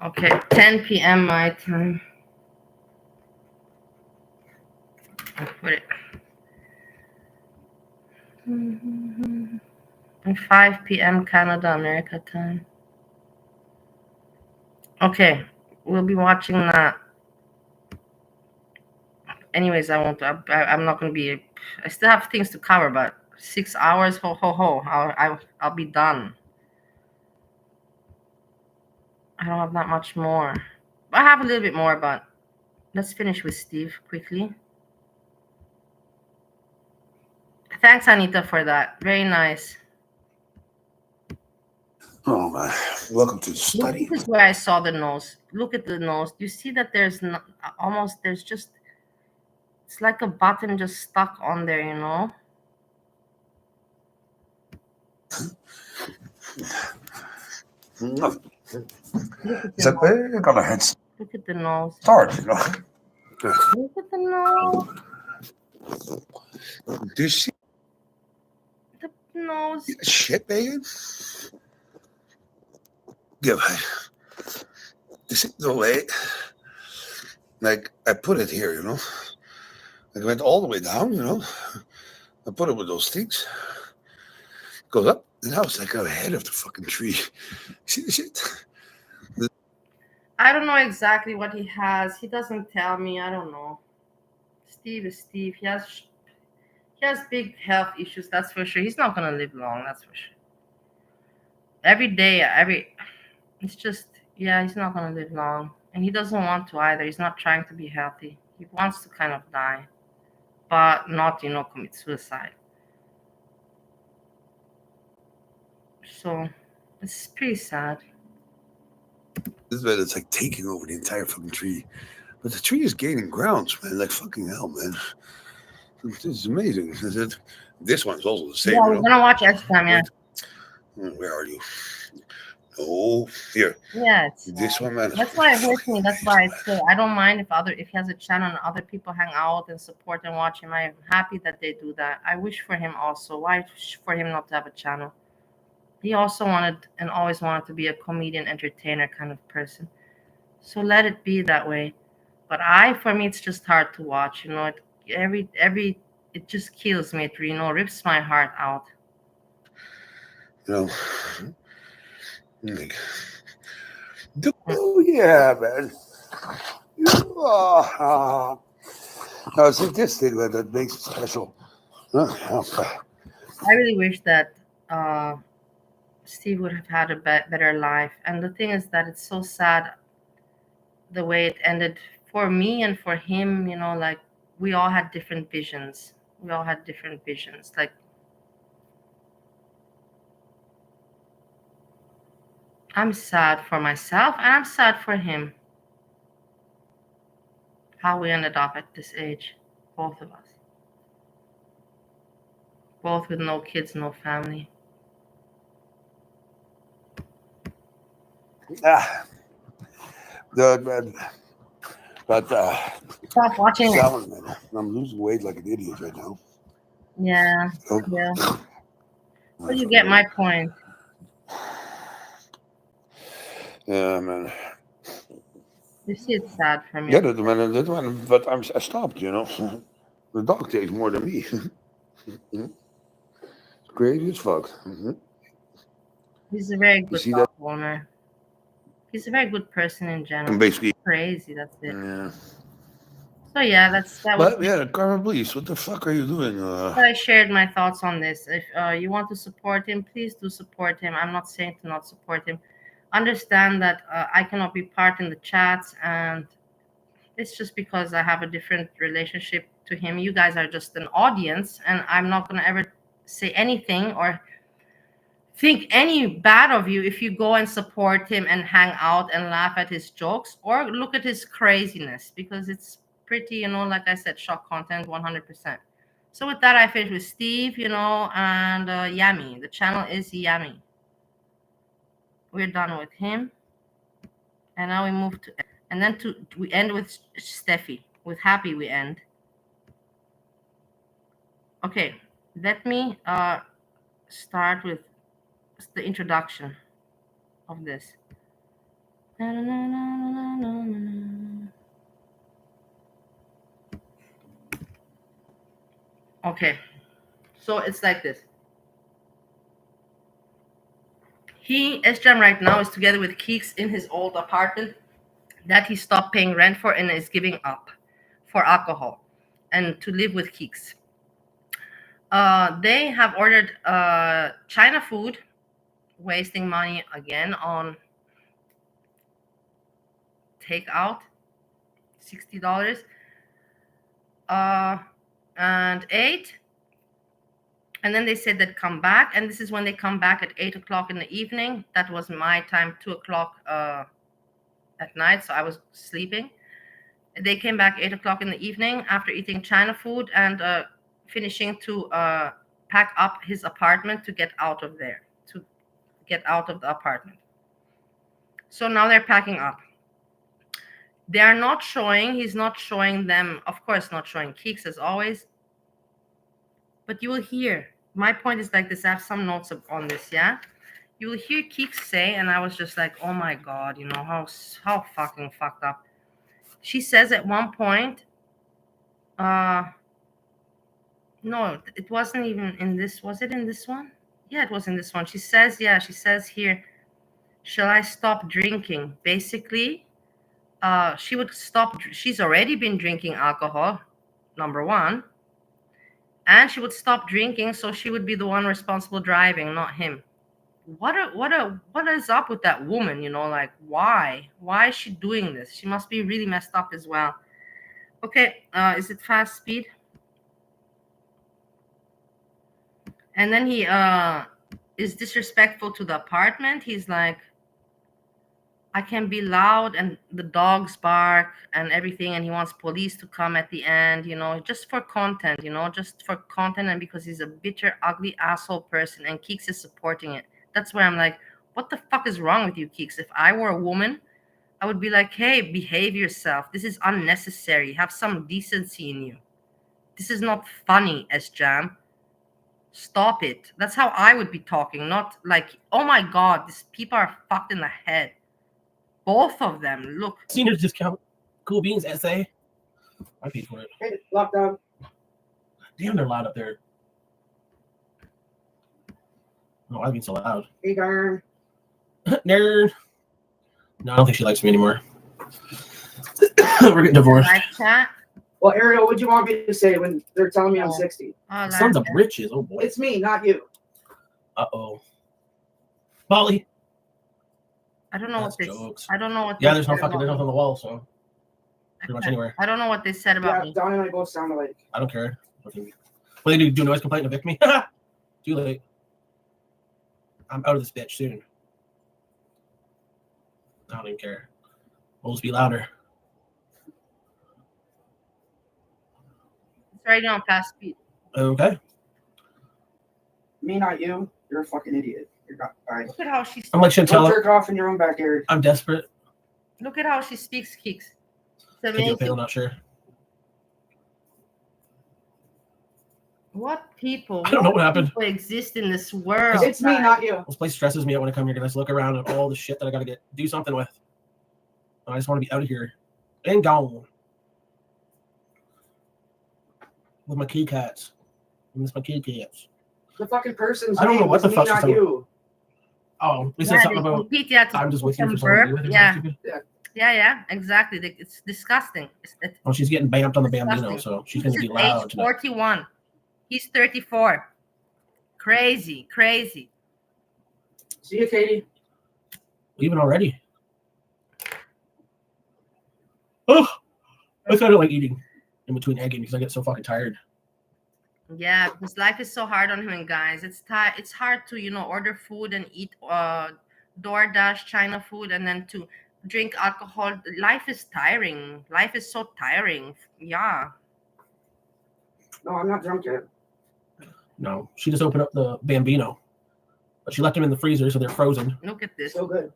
Okay, 10 p.m. my time. Put it. And 5 p.m. Canada, America time. Okay, we'll be watching that. Anyways, I'm not gonna be. I still have things to cover, but 6 hours, ho ho ho. I'll be done. I don't have that much more. I have a little bit more, but let's finish with Steve quickly. Thanks, Anita, for that. Very nice. Oh man, welcome to the study. This is where I saw the nose. Look at the nose. You see that there's there's just, it's like a button just stuck on there, you know? Look at the nose. I got a head Look at the nose. start, you know. Look at the nose. Do you see The nose. shit, man? Yeah, this is the way. Like I put it here, you know. It went all the way down, you know. I put it with those things. Goes up, and now it's like on the head of the fucking tree. See the shit? I don't know exactly what he has. He doesn't tell me. I don't know. Steve is Steve. He has big health issues, that's for sure. He's not gonna live long, that's for sure. Every day, it's just, yeah, he's not gonna live long. And he doesn't want to either. He's not trying to be healthy. He wants to kind of die, but not, commit suicide. So it's pretty sad. This is where it's like taking over the entire fucking tree. But the tree is gaining grounds, man. Like fucking hell, man. This is amazing. This one's also the same. Yeah, we're gonna watch STEVE1, yeah. Where are you? Oh, here. Yeah, This one, man. that's why it hurts me. That's why I say I don't mind if he has a channel and other people hang out and support and watch him. I'm happy that they do that. I wish for him also. Why for him not to have a channel? He also wanted and always wanted to be a comedian, entertainer kind of person. So let it be that way. But for me, it's just hard to watch. It just kills me. It rips my heart out. Oh yeah, man. No, see this thing that makes it special. I really wish that Steve would have had a better life. And the thing is that it's so sad the way it ended for me and for him. Like we all had different visions. Like I'm sad for myself and I'm sad for him. How we ended up at this age, both of us. Both with no kids, no family. Good, man. But Stop watching it. I'm losing weight like an idiot right now. Yeah. Yeah. But you get my point. Yeah, man. You see, it's sad for me. Yeah, that one, but I stopped, The dog takes more than me. Crazy as fuck. He's a very good dog owner. He's a very good person in general. Basically crazy, that's it. Yeah. So yeah, Carmen, please, what the fuck are you doing? I shared my thoughts on this. If you want to support him, please do support him. I'm not saying to not support him. Understand that I cannot be part in the chats, and it's just because I have a different relationship to him. You guys are just an audience, and I'm not going to ever say anything or think any bad of you if you go and support him and hang out and laugh at his jokes or look at his craziness, because it's pretty, like I said, shock content 100%. So with that, I finished with Steve, and Yammie. The channel is Yammie. We're done with him. And now we move to, and then we end with Stephie. With Happy we end. Okay, let me start with the introduction of this. Okay, so it's like this. SJam right now is together with Keeks in his old apartment that he stopped paying rent for and is giving up for alcohol and to live with Keeks. They have ordered China food, wasting money again on takeout, $60, and ate. And then they said they'd come back, and this is when they come back at 8 o'clock in the evening. That was my time, 2 o'clock at night, so I was sleeping. They came back 8 o'clock in the evening after eating China food and finishing to pack up his apartment to get out of there, to get out of the apartment. So now they're packing up. They're not showing, he's not showing them, of course, not showing Keeks as always. But you will hear, my point is like this, I have some notes on this, yeah? You will hear Keeks say, and I was just like, oh my God, you know, how fucking fucked up. She says at one point, no, it wasn't even in this, was it in this one? Yeah, it was in this one. She says here, shall I stop drinking? Basically, she would stop, she's already been drinking alcohol, number one. And she would stop drinking, so she would be the one responsible driving, not him. What is up with that woman? You know, like why is she doing this? She must be really messed up as well. Okay, is it fast speed? And then he is disrespectful to the apartment. He's like, I can be loud and the dogs bark and everything, and he wants police to come at the end, you know, just for content, and because he's a bitter, ugly asshole person, and Keeks is supporting it. That's where I'm like, what the fuck is wrong with you, Keeks? If I were a woman, I would be like, hey, behave yourself. This is unnecessary. Have some decency in you. This is not funny, SJam. Stop it. That's how I would be talking, not like, oh my God, these people are fucked in the head. Both of them. Look. Seniors discount. Cool Beans essay. I paid for it. Hey, locked up. Damn, they're loud up there. Oh, I've been so loud. Hey, darn. Nerd. No, I don't think she likes me anymore. We're getting divorced. Live chat. Well, Ariel, what'd you want me to say when they're telling me I'm 60? Oh, Sons of riches. Oh boy. It's me, not you. Uh-oh. Molly. I don't know That's what they. jokes. I don't know what. Yeah, they there's no said fucking, about there's nothing on me. the wall, so pretty much anywhere. I don't know what they said about Yeah, me. Don and I both sound alike. I don't care. Fucking, well, they do noise complaint and evict me. Too late. I'm out of this bitch soon. I don't even care. We'll just be louder. It's already on fast speed. Okay. Me, not you. You're a fucking idiot. You're not. All right. Look at how she. I'm like Go Chantel. jerk off in your own backyard. I'm desperate. Look at how she speaks, Keeks. It's Take it up, I'm amazing. not sure. What people? I don't know what happened. People exist in this world. It's me, not you. This place stresses me out when I come here because I just look around at all the shit that I gotta do something with. I just want to be out of here and gone with my kitty cats. I miss my kitty cats. The fucking person's I don't know name what the was me, fuck's not with you. Oh, they Yeah, said something they about compete, yeah, to I'm just with you some for someone to be verb. with. Yeah. Yeah. Yeah, exactly. It's disgusting. It's Well, she's getting bamped on the disgusting. bambino, so she's This gonna be is loud age tonight. 41. He's 34. Crazy. See you, Katie. Leaving already. Oh, I kind of like eating in between egging because I get so fucking tired. Yeah, because life is so hard on him, guys. It's hard to, order food and eat DoorDash China food and then to drink alcohol. Life is tiring. Life is so tiring. Yeah. No, I'm not drunk yet. No, she just opened up the bambino, but she left them in the freezer, so they're frozen. Look at this. So good.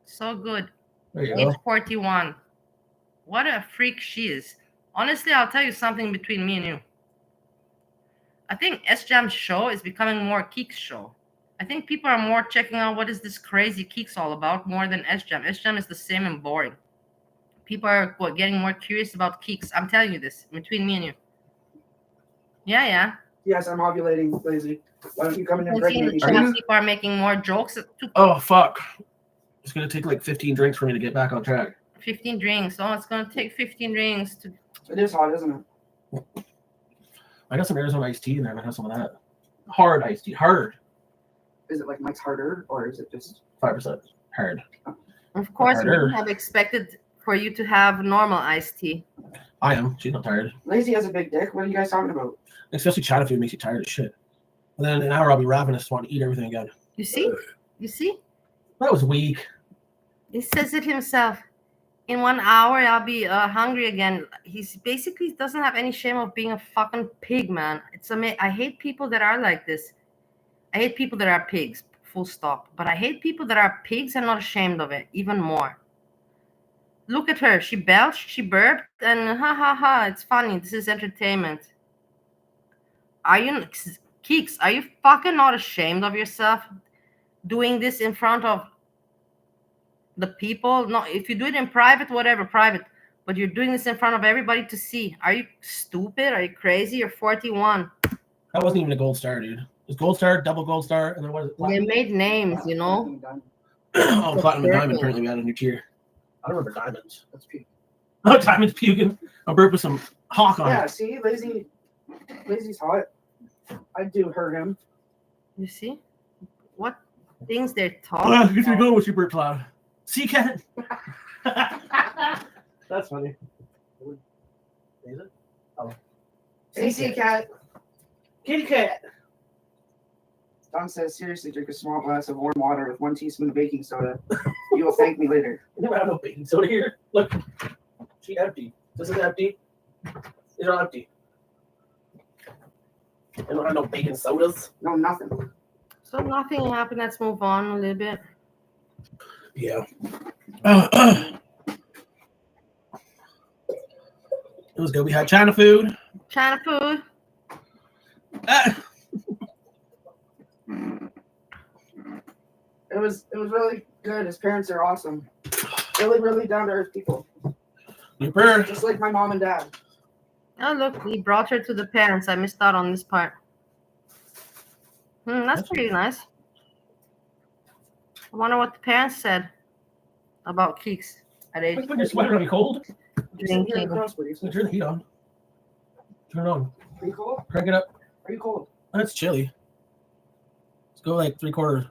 So good. There you Age go. 41. What a freak she is. Honestly, I'll tell you something between me and you. I think SJam's show is becoming more Keeks' show. I think people are more checking out what is this crazy Keeks all about more than SJam. SJam is the same and boring. People are getting more curious about Keeks. I'm telling you this between me and you. Yeah. Yes, I'm ovulating, Lazy. Why don't you come in and I see in impregnate the me? chat people are making more jokes. Oh fuck! It's gonna take like 15 drinks for me to get back on track. 15 drinks. Oh, it's gonna take 15 drinks to. It is hot, isn't it? I got some Arizona iced tea in there. I'm gonna have some of that. Hard iced tea. Hard. Is it like Mike's harder, or is it just 5%. Hard. Of course, we Harder. would have expected for you to have normal iced tea. I am. She's not tired. Lazy has a big dick? What are you guys talking about? Especially China food makes you tired as shit. And then in an hour I'll be ravenous, want to eat everything again. You see? You see? That was weak. He says it himself. In 1 hour, I'll be hungry again. He's basically doesn't have any shame of being a fucking pig, man. It's I hate people that are like this. I hate people that are pigs, full stop. But I hate people that are pigs and not ashamed of it, even more. Look at her. She belched, she burped, and ha ha ha. It's funny. This is entertainment. Are you, Keeks, are you fucking not ashamed of yourself doing this in front of the people? No, if you do it in private, whatever, private. But you're doing this in front of everybody to see. Are you stupid? Are you crazy? You're 41. That wasn't even a gold star, dude. It was gold star, double gold star, and then what is it? They made names, you know? Oh, platinum and diamond. Apparently we got a new tier. I don't remember diamonds. Let's puke. Oh, diamond's puking. I'll burp with some hawk on Yeah, it. see, Lazy's hot. I do hurt him. You see? What things they're talking Here you about. go with your burp cloud. Sea cat. That's funny. Is it? Oh. AC cat. Kitty cat. Don says, seriously, drink a small glass of warm water with 1 teaspoon of baking soda. You will thank me later. We never have no baking soda here. Look. She empty. This is empty. These are empty. I don't have no baking sodas. No, nothing. So nothing happened. Let's move on a little bit. Yeah. It was good. We had China food. China food. It was really good. His parents are awesome. Really, really down to earth people. Super. Just like my mom and dad. Oh, look, he brought her to the parents. I missed out on this part. That's pretty nice. I wonder what the parents said about Keeks at age Put your sweater on. You cold? drinking. Turn the heat on. Turn it on. Are you cold? Crank it up. Are you cold? That's chilly. Let's go like 3/4.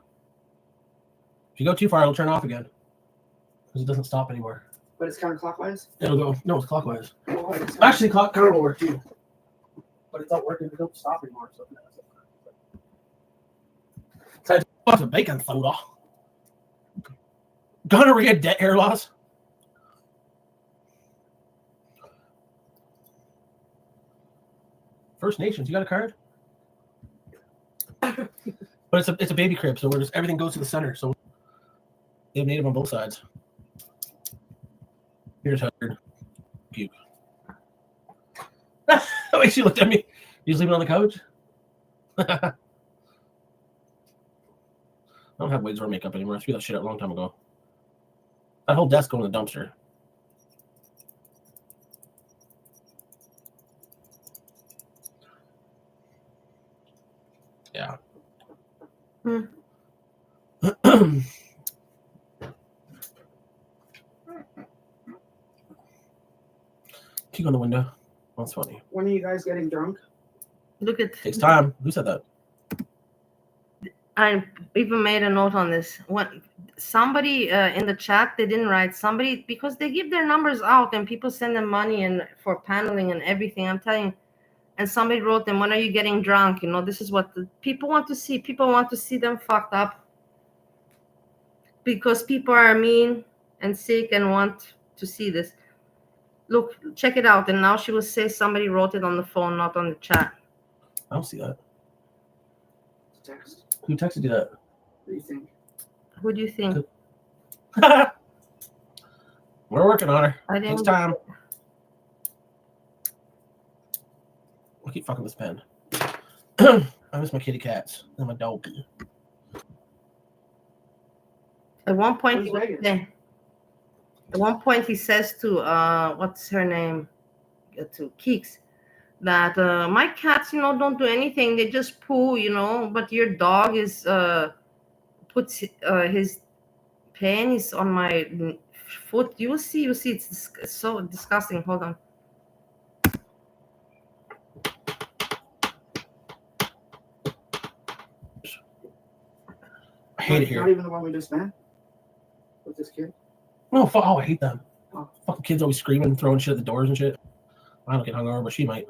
If you go too far, it'll turn off again. Because it doesn't stop anymore. But it's counterclockwise? It'll go. No, it's clockwise. Oh, it's Actually, counter will work too. But it's not working. It don't stop anymore. So it's a bacon soda. Gonorrhea, debt, hair loss. First Nations, you got a card? But it's a baby crib, so everything goes to the center. So they have native on both sides. Here's how puke. The way she looked at me. You just leave it on the couch? I don't have wigs or makeup anymore. I threw that shit out a long time ago. That whole desk going in the dumpster. Yeah. Keep on the window. That's funny. When are you guys getting drunk? Look at. Takes time. Who said that? I even made a note on this. When somebody in the chat, they didn't write somebody because they give their numbers out and people send them money and for paneling and everything. I'm telling you. And somebody wrote them, when are you getting drunk? You know, this is what the people want to see. People want to see them fucked up because people are mean and sick and want to see this. Look, check it out. And now she will say somebody wrote it on the phone, not on the chat. I don't see that. Text. Who texted you that? What do you think? Who do you think? We're working on her. I Takes didn't. time. I keep fucking this pen. I miss my kitty cats and my dog. At one point, Who's Reagan? he says to what's her name, to Keeks, that my cats, don't do anything. They just poo, but your dog is puts his penis on my foot. You will see. It's so disgusting. Hold on. I hate it here. Not even the one we just met with this kid. No, oh, I hate them. Oh. Fucking kids always screaming, throwing shit at the doors and shit. I don't get hungover, but she might.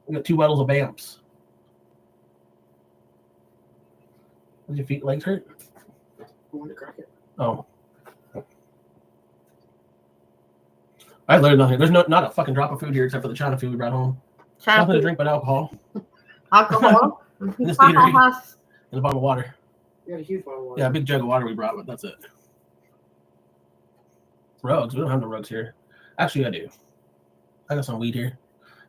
We got 2 bottles of Bamps. Does your legs hurt? I want to crack it. Oh. I learned nothing. There's not a fucking drop of food here except for the China food we brought home. Nothing to drink but alcohol. Alcohol? This Gatorade. And a bottle of water. You got a huge bottle of water. Yeah, a big jug of water we brought, but that's it. Rugs? We don't have no rugs here. Actually, I do. I got some weed here.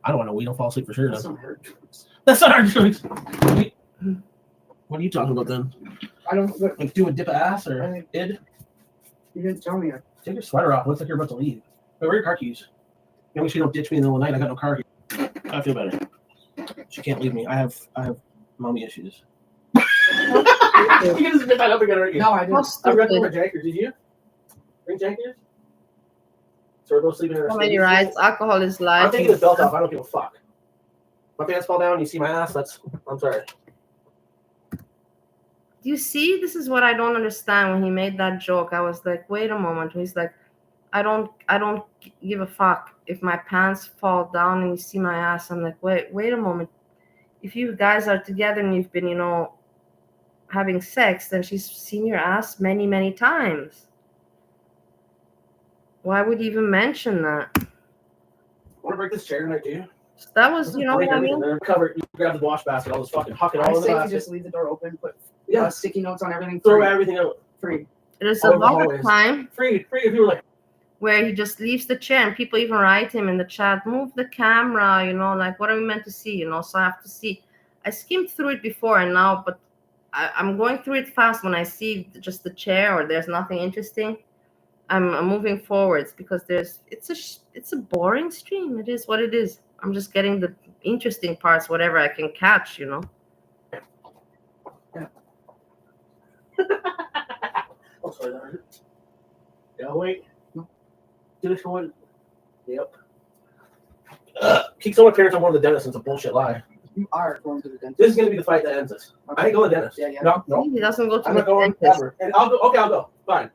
I don't want no weed. I'll fall asleep for sure. That's not hard drugs. That's not our choice. What are you talking about then? I don't. Look, Like do a dip of ass or id? you didn't tell me. Take your sweater off. It looks like you're about to leave. Wait, where are your car keys? Make sure you don't ditch me in the middle of the night. I got no car keys. I feel better. She can't leave me. I have mommy issues. You can just dip that up again, aren't you? No, I didn't. I recommend my jacket. Did you? Bring jacket? So we're both sleeping in our So many sleeves. rides. Alcohol is life. I'm taking this belt off. I don't give a fuck. My pants fall down. You see my ass. I'm sorry. You see, this is what I don't understand. When he made that joke, I was like, wait a moment. He's like, I don't give a fuck if my pants fall down and you see my ass. I'm like, wait a moment. If you guys are together and you've been, having sex, then she's seen your ass many, many times. Why would you even mention that? Want to break this chair tonight, dude? That was, what I mean? Cover. You grab the wash basket. I'll just fucking huck it I all in the say you basket. just leave the door open, put Yeah. sticky notes on everything. Throw Free. everything out. Free. There's All a over the lot of hallways. time Free. If you were like, where he just leaves the chair and people even write him in the chat, move the camera, like what are we meant to see, so I have to see. I skimmed through it before and now, but I'm going through it fast when I see just the chair or there's nothing interesting. I'm moving forwards because it's a boring stream. It is what it is. I'm just getting the interesting parts, whatever I can catch, Yeah. Oh, sorry, that hurt. Yeah, wait. No. Do this one. Yep. Keeks on my parents are one of the dentists. It's a bullshit lie. You are going to the dentist. This is gonna be the fight that ends this. I ain't going to the dentist. Yeah. No. He doesn't go to I'm the not going dentist. ever. And I'll go. Okay, I'll go. Fine.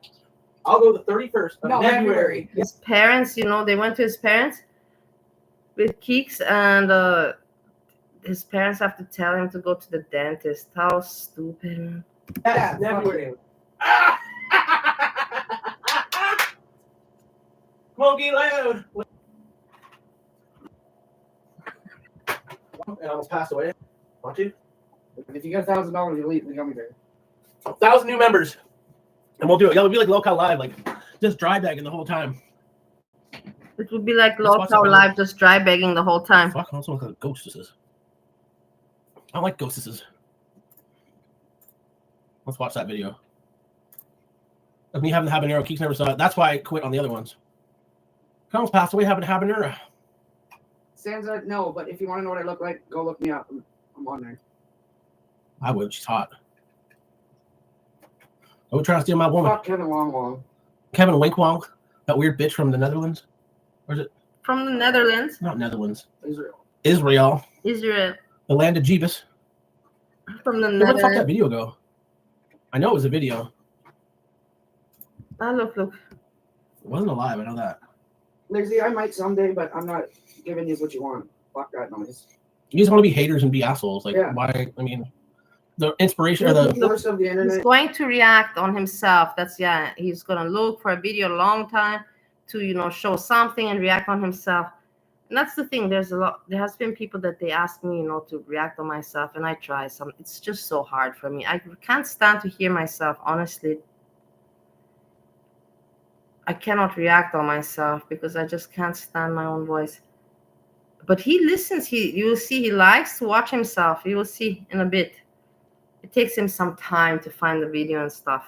I'll go the 31st of No, February. His parents, they went to his parents with Keeks, and his parents have to tell him to go to the dentist. How stupid, man. Yes, Yeah, February. Smokey loud. And I almost passed away. Want to? If you got $1,000, you leave the gummy bear. 1,000 new members. And we'll do it. It'll be like Local Live, like just dry bagging the whole time. It would be like Let's watch Local that Live, just dry begging the whole time. Fuck, I also look like a ghostesses. I don't like ghostesses. Let's watch that video. Of me having the habanero. Keeks never saw it. That's why I quit on the other ones. Comes passed away having a habanero. Stands out, no, but if you want to know what I look like, go look me up. I'm on there. I would. She's hot. Don't try to steal my woman. Fuck Kevin Long. Kevin Winkwong, that weird bitch from the Netherlands. Or is it? From the Netherlands. Not Netherlands. Israel. Israel. The land of Jeebus. From the Where the fuck that Netherlands. video go? I know it was a video. Ah, look. It wasn't alive. I know that. Lizzie, I might someday, but I'm not giving you what you want. Fuck that noise. You just want to be haters and be assholes. Like, Yeah. why? I mean, the inspiration or The the. worst of the He's internet. going to react on himself. He's going to look for a video a long time to, show something and react on himself. And that's the thing. There has been people that they ask me, to react on myself, and I try some. It's just so hard for me. I can't stand to hear myself, honestly. I cannot react on myself because I just can't stand my own voice. But he listens. You will see he likes to watch himself. You will see in a bit. It takes him some time to find the video and stuff.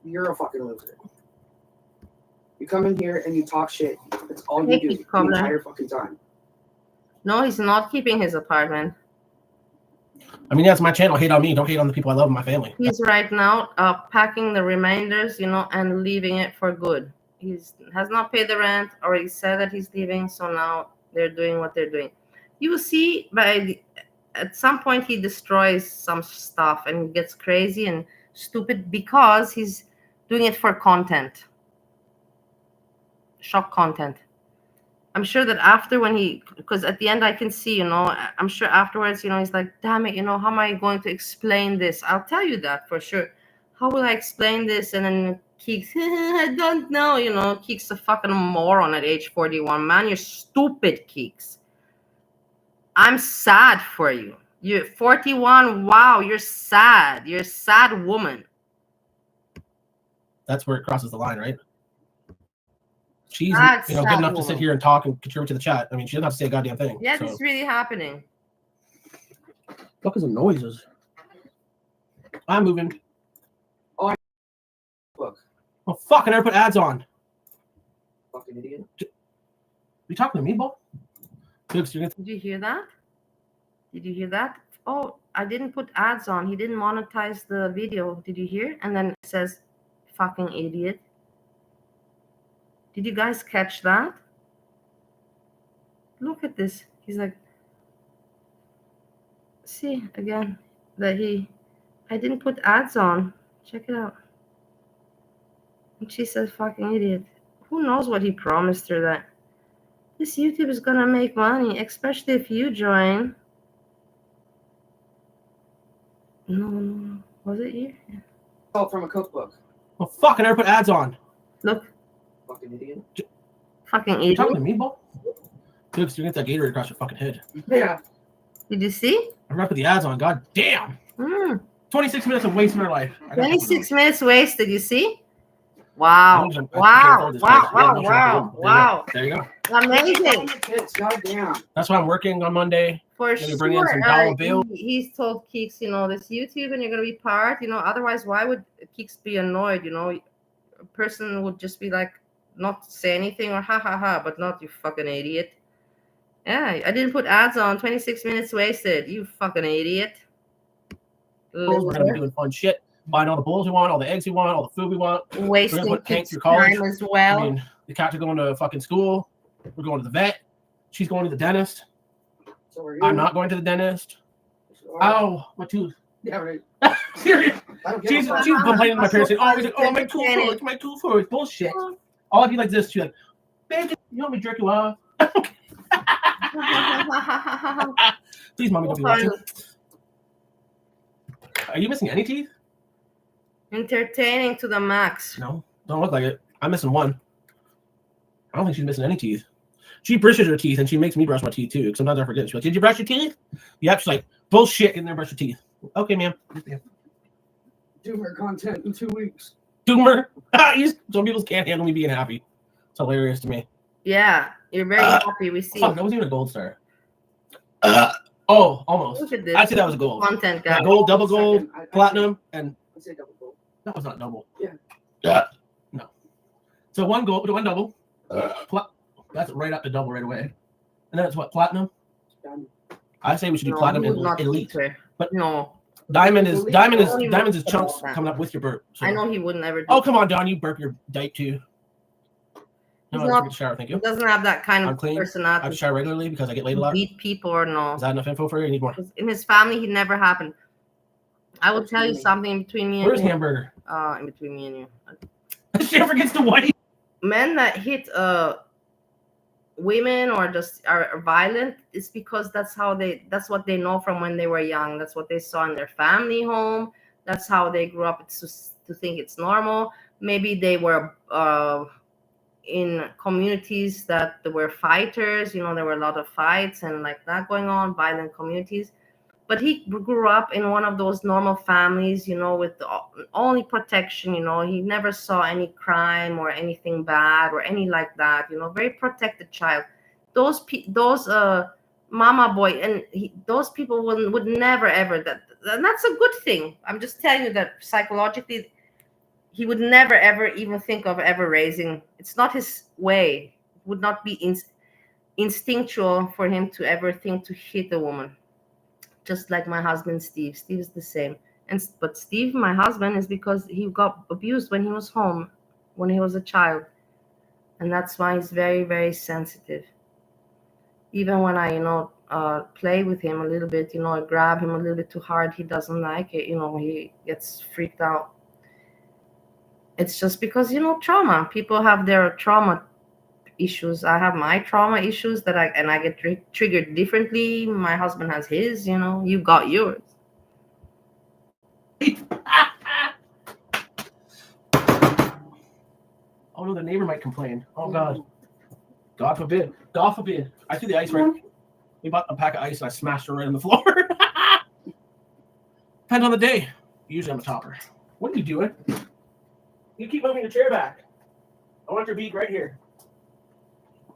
You're a fucking loser. You come in here and you talk shit. That's all you Hey, do Keeks the problem. entire fucking time. No, he's not keeping his apartment. I mean, that's my channel. Hate on me. Don't hate on the people I love in my family. He's right now packing the reminders, and leaving it for good. Has not paid the rent, already said that he's leaving, so now they're doing what they're doing. You will see at some point he destroys some stuff and gets crazy and stupid because he's doing it for content. Shock content. I'm sure that after because at the end I can see, I'm sure afterwards, he's like, damn it, how am I going to explain this? I'll tell you that for sure. How will I explain this? And then Keeks, I don't know, Keeks a fucking moron at age 41. Man, you're stupid, Keeks. I'm sad for you. You're 41. Wow, you're sad. You're a sad woman. That's where it crosses the line, right? She's Sad, good sad enough woman. to sit here and talk and contribute to the chat. I mean, she doesn't have to say a goddamn thing. Yeah, so. this is really happening. Fuck is the noises? I'm moving. Look, Oh fuck! I never put ads on. fucking idiot. You talking to me, Bo? Did you hear that? Did you hear that? Oh, I didn't put ads on. He didn't monetize the video. Did you hear? And then it says, fucking idiot. Did you guys catch that? Look at this. He's like, see, again, that I didn't put ads on. Check it out. And she says, fucking idiot. Who knows what he promised her that this YouTube is gonna make money, especially if you join. No. Was it you? Yeah. Oh, from a cookbook. Oh fuck! I never put ads on. Look. Fucking idiot. Fucking You talking idiot. to me, Bo? Dude, you get that Gatorade across your fucking head. Yeah. Did you see? I forgot to put the ads on. God damn! 26 minutes of wasting our life. 26 minutes wasted, you see? Wow. I can't Wow. afford this Wow. place. Yeah, Wow. no, Wow. sure. Wow. There you go. Amazing. Kids, goddamn. That's why I'm working on Monday. For Maybe bring in some sure. dollar bill. He's told Keeks, this YouTube and you're going to be part, otherwise why would Keeks be annoyed, A person would just be like, not say anything or ha ha ha, but not you fucking idiot. Yeah, I didn't put ads on. 26 minutes wasted. You fucking idiot. We're going to be doing fun shit. Buying all the bowls we want, all the eggs we want, all the food we want. Wasting We're gonna put Hank Keeks' through college. time as well. I mean, the cats are going to fucking school. We're going to the vet. She's going to the dentist. So are you? I'm not going to the dentist. Oh, my tooth. Yeah, right. Serious. I don't give She's a fuck. complaining to my parents saying, oh, my tooth hurts, my tooth hurts. Bullshit. All of you like this, she's like, baby, you want me to jerk you off? Please, mommy, don't be watching. Are you missing any teeth? Entertaining to the max. No, don't look like it. I'm missing one. I don't think she's missing any teeth. She brushes her teeth, and she makes me brush my teeth, too. Sometimes I forget. She's like, did you brush your teeth? Yep. She's like, bullshit, get in there, brush your teeth. Okay, ma'am. Do more content in 2 weeks. Doomer. Some people can't handle me being happy. It's hilarious to me. Yeah, you're very happy. We see. Fuck, that wasn't even a gold star. Oh, almost. Look at this. I'd say that was a gold. Content guy. Gold, double gold, platinum, and I'd say double gold. that was not double. Yeah. No. So one gold, one double. That's right up to double right away. And then it's what, platinum? Done. I say we should do No, platinum he would and not elite. teach her. But no, Diamond is Only diamond is one chunks about that. coming up with your burp. So. I know he would never do. Oh come on, Don, you burp your diape too. No, He's I not- don't shower, thank He you. doesn't have that kind I'm of clean. I personality. shower regularly because I get laid a to lot. beat people or no. Is that enough info for you? You need more. In his family, he never happened. I will tell you something in between me and Where's you. hamburger? In between me and you. She never gets the white. Men that hit women or just are violent is because that's what they know from when they were young. That's what they saw in their family home. That's how they grew up to think it's normal. Maybe they were in communities that there were fighters, there were a lot of fights and like that going on, violent communities. But he grew up in one of those normal families, with only protection, he never saw any crime or anything bad or any like that, very protected child. Those mama boy, and those people would never ever, and that's a good thing. I'm just telling you that psychologically, he would never ever even think of ever raising. It's not his way. It would not be instinctual for him to ever think to hit a woman. Just like my husband Steve. Steve is the same. But Steve, my husband, is because he got abused when he was home, when he was a child, and that's why he's very, very sensitive. Even when I, play with him a little bit, I grab him a little bit too hard, he doesn't like it. He gets freaked out. It's just because trauma. People have their trauma issues. I have my trauma issues that I get triggered differently. My husband has his. You got yours. Oh no, the neighbor might complain. Oh God. God forbid. God forbid. I threw the ice right. We bought a pack of ice and I smashed her right on the floor. Depends on the day. Usually I'm a topper. What are you doing? You keep moving the chair back. I want your beak right here.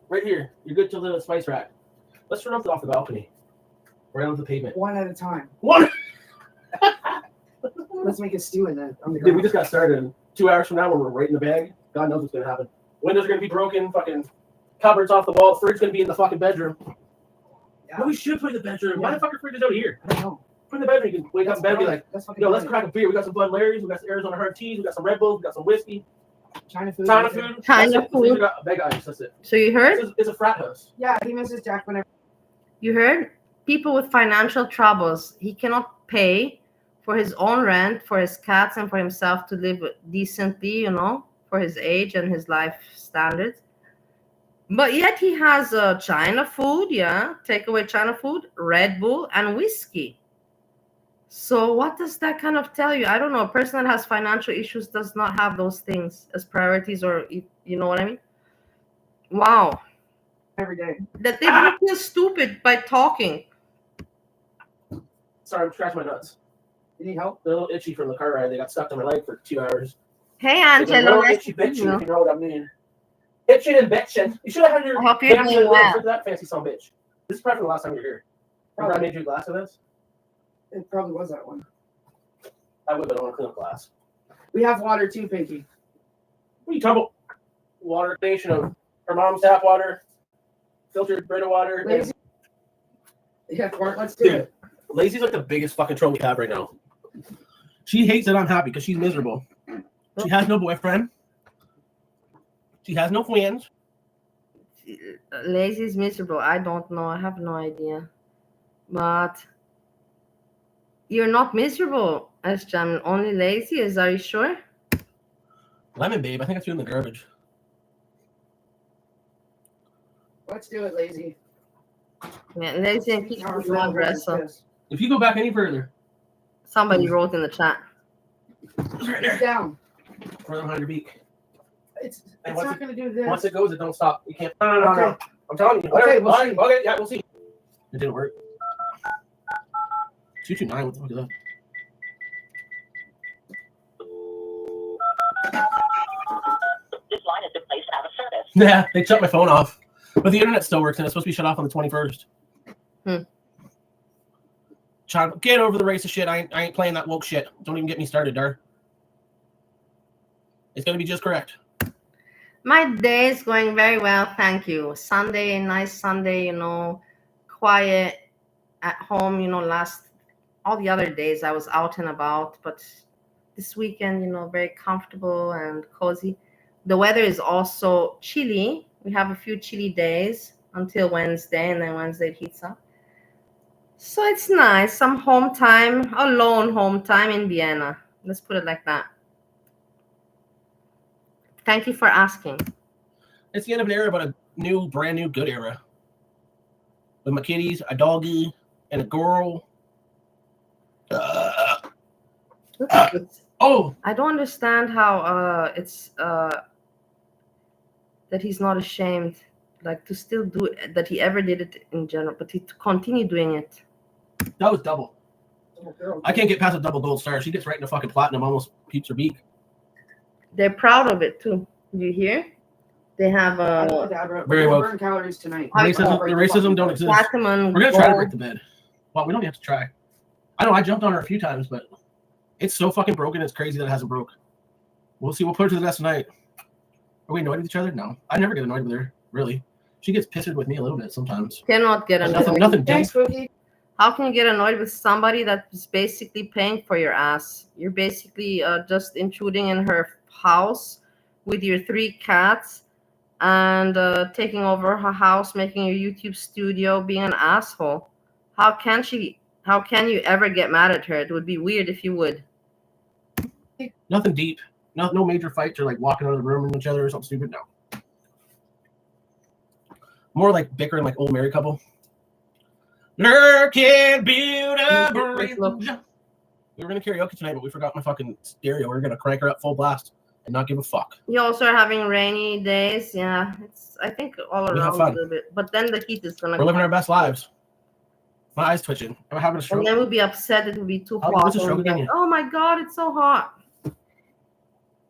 Right here. You're good to the spice rack. Let's run up off the balcony. Right onto the pavement. One at a time. One. Let's make a stew in that. Dude, we just got started. 2 hours from now, we're right in the bag. God knows what's going to happen. Windows are going to be broken. Fucking cupboards off the wall. Fridge going to be in the fucking bedroom. Yeah. No, we should put it in the bedroom. Why the fuck are fridges out here? I don't know. Put it in the bedroom. You can wake up in bed and be like, let's let's crack a beer. We got some Bud Larry's. We got some Arizona hard teas. We got some Red Bulls. We got some whiskey. China food. China food. We got a bag of ice. That's it. So you heard? It's a frat house. Yeah, he misses Jack whenever. You heard? People with financial troubles. He cannot pay for his own rent, for his cats, and for himself to live decently, for his age and his life standards. But yet he has China food, takeaway China food, Red Bull, and whiskey. So what does that kind of tell you? I don't know. A person that has financial issues does not have those things as priorities, or you know what I mean? Wow. Every day. That they don't feel stupid by talking. Sorry, I'm scratching my nuts. You need help? They're a little itchy from the car ride. They got stuck to my leg for 2 hours. Hey, It's a Angelo. little Nice itchy to meet bitchy, you. if you know what I mean. Itching and bitching. You should have had your I hope you're fancy doing glass. well. Look at that fancy son bitch. This is probably the last time you're here. Remember I made you a glass of this? It probably was that one. I would, but I want to clean up glass. We have water too, Pinky. What are you talking about? Water station of her mom's tap water, filtered Brita water. Lazy. Yeah, let's do Dude, it. Lazy's like the biggest fucking trouble we have right now. She hates that I'm happy because she's miserable. She has no boyfriend. She has no friends. Lazy is miserable. I don't know. I have no idea. But you're not miserable, Sjam. Only lazy. Are you sure? Lemon, babe. I think I threw in the garbage. Let's do it, Lazy. Yeah, lazy and keep wrong wrestle. If you go back any further, Somebody wrote in the chat. It's down. run behind your beak. It's And once not going to do this. Once it goes, it don't stop. You can't. No. Okay. I'm telling you. Okay, we'll All right, see. okay, yeah, we'll see. It didn't work. 229. What the fuck is that? This line has been placed out of service. Yeah, they shut my phone off. But the internet still works, and it's supposed to be shut off on the 21st. Child, get over the racist shit. I ain't playing that woke shit. Don't even get me started, Dar. It's going to be just correct. My day is going very well, thank you. Sunday, nice Sunday, quiet at home. All the other days I was out and about, but this weekend, very comfortable and cozy. The weather is also chilly. We have a few chilly days until Wednesday, and then Wednesday it heats up. So it's nice. Some home time, alone home time in Vienna. Let's put it like that. Thank you for asking. It's the end of an era, but a brand new, good era. With my kitties, a doggy, and a girl. Oh! I don't understand how it's that he's not ashamed, to still do it, that he ever did it in general, but to continue doing it. That was double. I can't get past a double gold star. She gets right into fucking platinum, almost peeps her beak. They're proud of it too. Do you hear? They have Very well. Burn calories tonight. Racism don't exist. platinum. We're gonna try to gold. break the bed. Well, we don't have to try. I know I jumped on her a few times, but it's so fucking broken. It's crazy that it hasn't broke. We'll see. We'll put her to the test tonight. Are we annoyed with each other? No. I never get annoyed with her, really. She gets pissed with me a little bit sometimes. Cannot get annoyed. Nothing Thanks, deep. Cookie. How can you get annoyed with somebody that's basically paying for your ass? You're basically just intruding in her house with your 3 cats and taking over her house, making your YouTube studio, being an asshole. How can you ever get mad at her? It would be weird if you would. Nothing deep. No major fights or like walking out of the room with each other or something stupid. No. More like bickering like old married couple. Lurking, build a bridge. We were gonna karaoke tonight, but we forgot my fucking stereo. We were gonna crank her up full blast and not give a fuck. You also are having rainy days. Yeah, it's I think all We have around fun. a little bit. But then the heat is gonna. We're living our best lives. My eyes twitching. I'm having a stroke. And then we'll be upset. It will be too Oh, hot. what's a and stroke we'll be again? like, oh my god, it's so hot.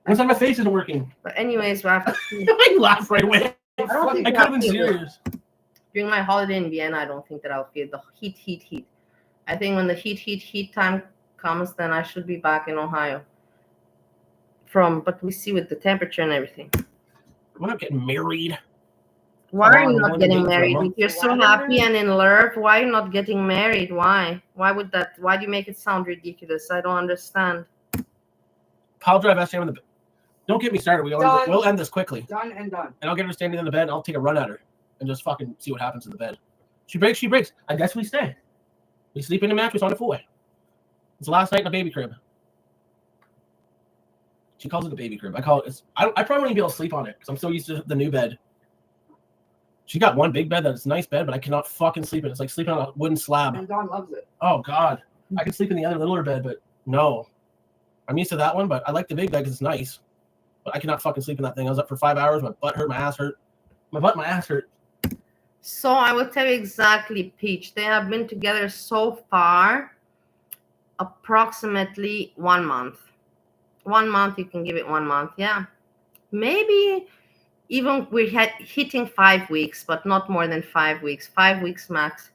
Inside my face isn't working. But anyways, we have to. I laugh right away. I don't think I we could have have been to. serious. During my holiday in Vienna, I don't think that I'll feel the heat. I think when the heat time comes, then I should be back in Ohio. But we see with the temperature and everything. We're not getting married. Why are you we're not only getting dating for a married? month. If you're so happy and in love, why are you not getting married? Why? Why do you make it sound ridiculous? I don't understand. Pile drive STEVE in the bed. Don't get me started. Done. We'll end this quickly. Done and done. And I'll get her standing in the bed and I'll take a run at her and just fucking see what happens in the bed. She breaks. I guess we stay. We sleep in a mattress on a four-way. It's the last night in a baby crib. She calls it a baby crib. I call it. I probably won't even be able to sleep on it because I'm so used to the new bed. She got one big bed that's a nice bed, but I cannot fucking sleep in it. It's like sleeping on a wooden slab. And Don loves it. Oh God, I can sleep in the other littler bed, but no. I'm used to that one, but I like the big bed because it's nice. But I cannot fucking sleep in that thing. I was up for 5 hours. My butt hurt. My ass hurt. My butt, my ass hurt. So I will tell you exactly, Peach. They have been together so far, approximately 1 month. 1 month, you can give it 1 month, yeah. Maybe even we're hitting 5 weeks, but not more than 5 weeks. 5 weeks max.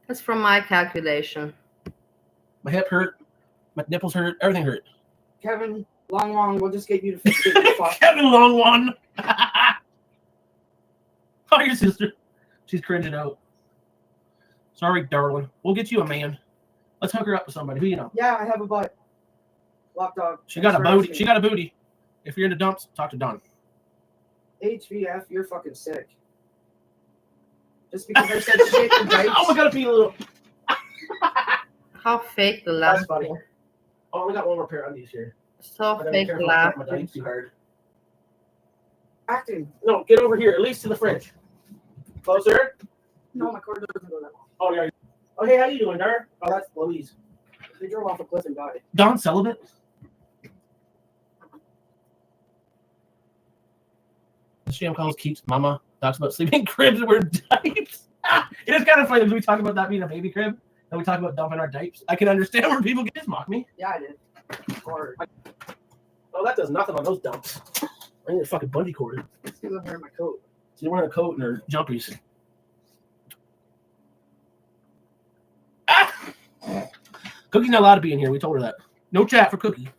That's from my calculation. My hip hurt. My nipples hurt. Everything hurt. Kevin, long, we'll just get you to fix it. Kevin Long one. Oh, your sister. She's cringing out. Sorry, darling. We'll get you a man. Let's hook her up with somebody. Who you know? Yeah, I have a butt. Lock dog. She got a Thanks for booty. asking. She got a booty. If you're into dumps, talk to Don. HVF, you're fucking sick. Just because I said shit and dykes. Oh, we got to be a little. How fake the laugh. That's funny. Oh, we got one more pair of undies here. So I gotta be fake the careful laugh. not my dykes too hard. Acting. No, get over here. At least to the fridge. Closer. No, my cord doesn't go that long. Oh, yeah. Oh, hey, how you doing, Dar? Oh, that's Louise. They drove off a cliff and died. Don celibate? Sham calls keeps mama talks about sleeping cribs and wear diapers. It is kind of funny that we talk about that being a baby crib and we talk about dumping our diapers. I can understand where people can just mock me. Yeah, I did. Hard. Oh, that does nothing on those dumps. I need a fucking bungee cord. It's because I'm wearing my coat. So you're wearing a coat and her jumpies. Ah! Cookie's not allowed to be in here. We told her that. No chat for Cookie.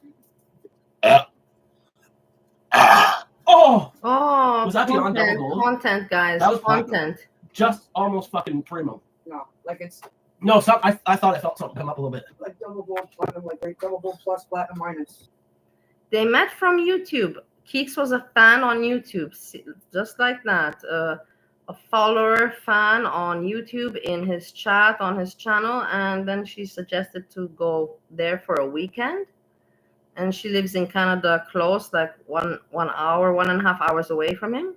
Oh! Oh, Was that beyond double gold? Content, guys. That was Content. Just almost fucking primo. No, like it's No, stop. I thought I felt something come up a little bit. like double gold platinum, like right, double gold plus platinum minus. They met from YouTube. Keeks was a fan on YouTube, just like that. A follower fan on YouTube in his chat on his channel, and then she suggested to go there for a weekend. And she lives in Canada, close, like 1 hour, 1.5 hours away from him.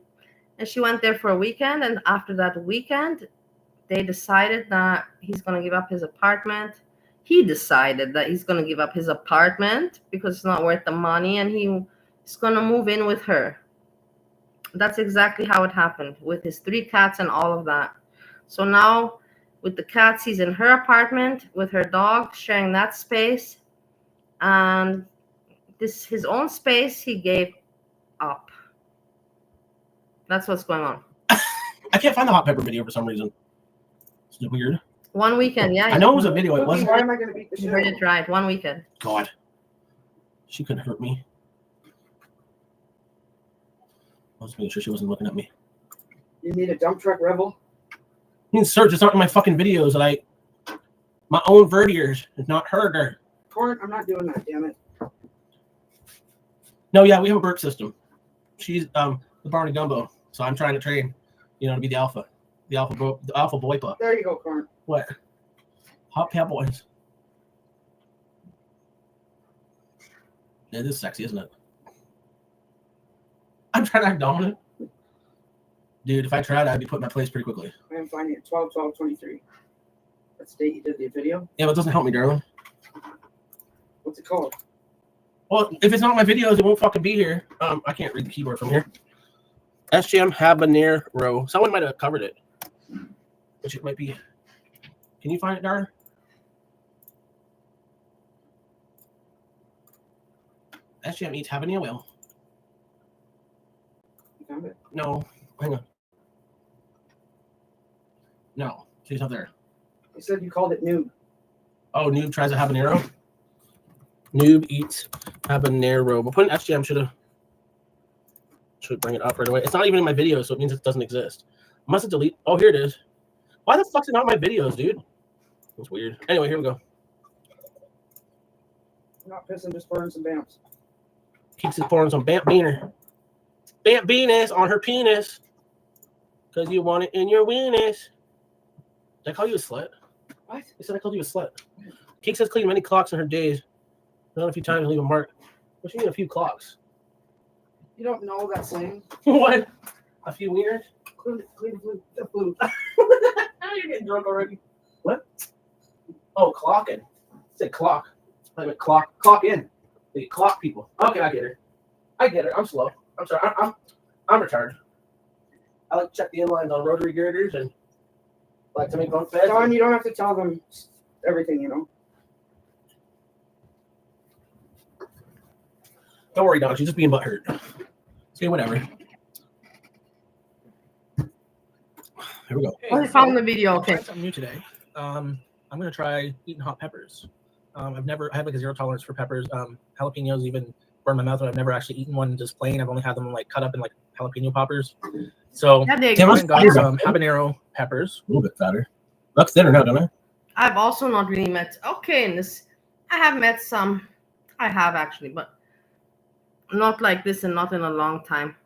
And she went there for a weekend, and after that weekend, they decided that he's going to give up his apartment. He decided that he's going to give up his apartment because it's not worth the money, and he's going to move in with her. That's exactly how it happened with his 3 cats and all of that. So now with the cats, he's in her apartment with her dog, sharing that space. And his own space he gave up. That's what's going on. I can't find the hot pepper video for some reason. It's weird. 1 weekend, yeah. I know it was a video. It Cookie, wasn't. why am I going to beat the You shit heard out of it you? right. 1 weekend. God, she couldn't hurt me. I was making sure she wasn't looking at me. You need a dump truck rebel? You can search. It's not in my fucking videos. Like my own vertiers. It's not her. Corn, I'm not doing that, damn it. No, yeah, we have a burp system. She's the Barney Gumbo, so I'm trying to train, to be the alpha boy pup. There you go, Corn. What? Hot pep boys. It is sexy, isn't it? I'm trying to act dominant. Dude, if I tried, I'd be put in my place pretty quickly. I am finding it 12/12/23. That's the date you did the video. Yeah, but it doesn't help me, darling. What's it called? Well, if it's not my videos, it won't fucking be here. I can't read the keyboard from here. SGM Habanero. Someone might have covered it. Which it might be. Can you find it, Dar? SGM eats habanero oil. You found it? No, hang on. No, she's not there. You said you called it noob. Oh, Noob tries a habanero. Noob eats habanero. But putting SGM should bring it up right away. It's not even in my videos, so it means it doesn't exist. I must have deleted. Oh, here it is. Why the fuck's it not in my videos, dude? That's weird. Anyway, here we go. I'm not pissing, just pouring some bamps. Keeks is pouring some Bamp Beaner. Bamp Beanis on her penis. Because you want it in your weenus. Did I call you a slut? What? They said I called you a slut. Keeks has cleaned many clocks in her days. Not a few times to leave a mark. What you mean a few clocks? You don't know that slang? What? A few wieners? Clean the food. You're getting drunk already. What? Oh, clocking. It said clock. I meant clock in. They clock people. Okay, I get it. I'm slow. I'm sorry. I'm retarded. I like to check the inlines on rotary girders and like to make bunk beds. Don, you don't have to tell them everything, you know. Don't worry, Don. She's just being butthurt. Okay, whatever. Here we go. I found the video. I'm trying Okay. something new today. I'm gonna try eating hot peppers. I have like a zero tolerance for peppers. Jalapenos even burn my mouth, but I've never actually eaten one just plain. I've only had them like cut up in like jalapeno poppers. So Yeah, they Tim go. got some habanero peppers. A little bit fatter. Looks thinner now, don't I? I've also not really met. Okay, in this, I have met some. I have actually, but not like this and not in a long time.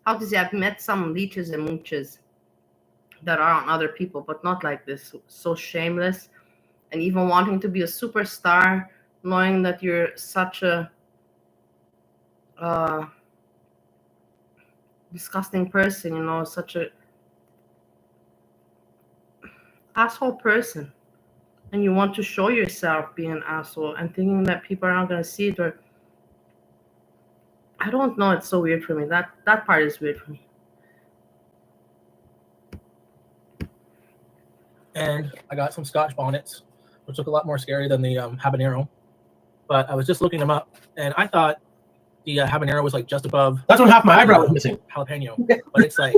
How to say? I've met some leeches and mooches that are on other people, but not like this. So shameless, and even wanting to be a superstar, knowing that you're such a disgusting person. You know, such a asshole person, and you want to show yourself being an asshole and thinking that people are not going to see it, or I don't know. It's so weird for me. That part is weird for me. And I got some Scotch bonnets, which look a lot more scary than the habanero. But I was just looking them up, and I thought the habanero was like just above. That's when half my eyebrow was missing. Jalapeno, but it's like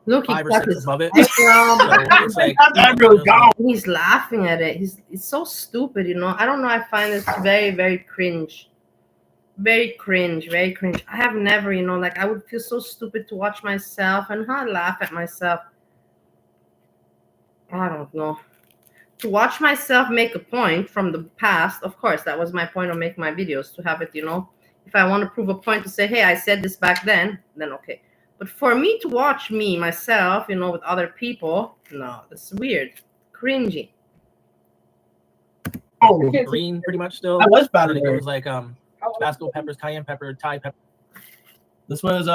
Look, 5 or 6 above it. eyebrow. So it's like He's laughing at it. It's so stupid, you know. I don't know. I find this very, very cringe. Very cringe. I have never, you know, like I would feel so stupid to watch myself and laugh at myself. I don't know. To watch myself make a point from the past, of course, that was my point of making my videos, to have it, you know. If I want to prove a point to say, hey, I said this back then okay. But for me to watch me, myself, you know, with other people, no, that's weird. Cringy. Oh, green pretty much still. I was bad at it. It was like Tabasco peppers, cayenne pepper, Thai pepper. This was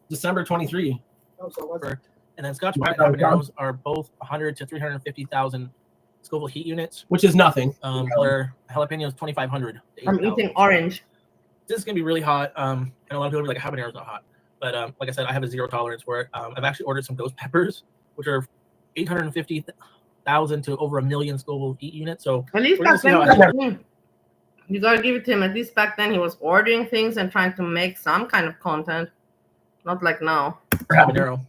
December 23. Oh, so what's it? And then Scotch bonnet habaneros are both 100 to 350,000 Scoville heat units, which is nothing. Where jalapeno is 2,500. I'm eating orange. This is gonna be really hot. And a lot of people will be like, habanero is not hot. But like I said, I have a zero tolerance for it. I've actually ordered some ghost peppers, which are 850,000 to over 1 million Scoville heat units. So At least we're gonna back see how then, you gotta give it to him. At least back then, he was ordering things and trying to make some kind of content. Not like now. habanero.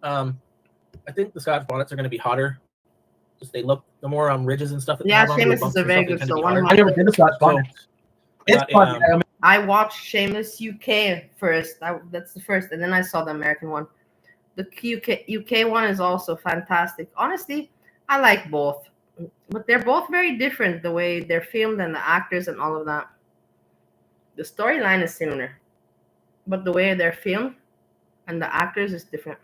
I think the Scotch bonnets are going to be hotter Just they look the more ridges and stuff. That they Yeah, have on them, the Seamus bumps is a and very stuff, they good tend to show. be One of hard. my I never did this watch fun. It's fun. I watched Shameless UK first. That's the first, and then I saw the American one. The UK one is also fantastic. Honestly, I like both, but they're both very different. The way they're filmed and the actors and all of that. The storyline is similar, but the way they're filmed and the actors is different.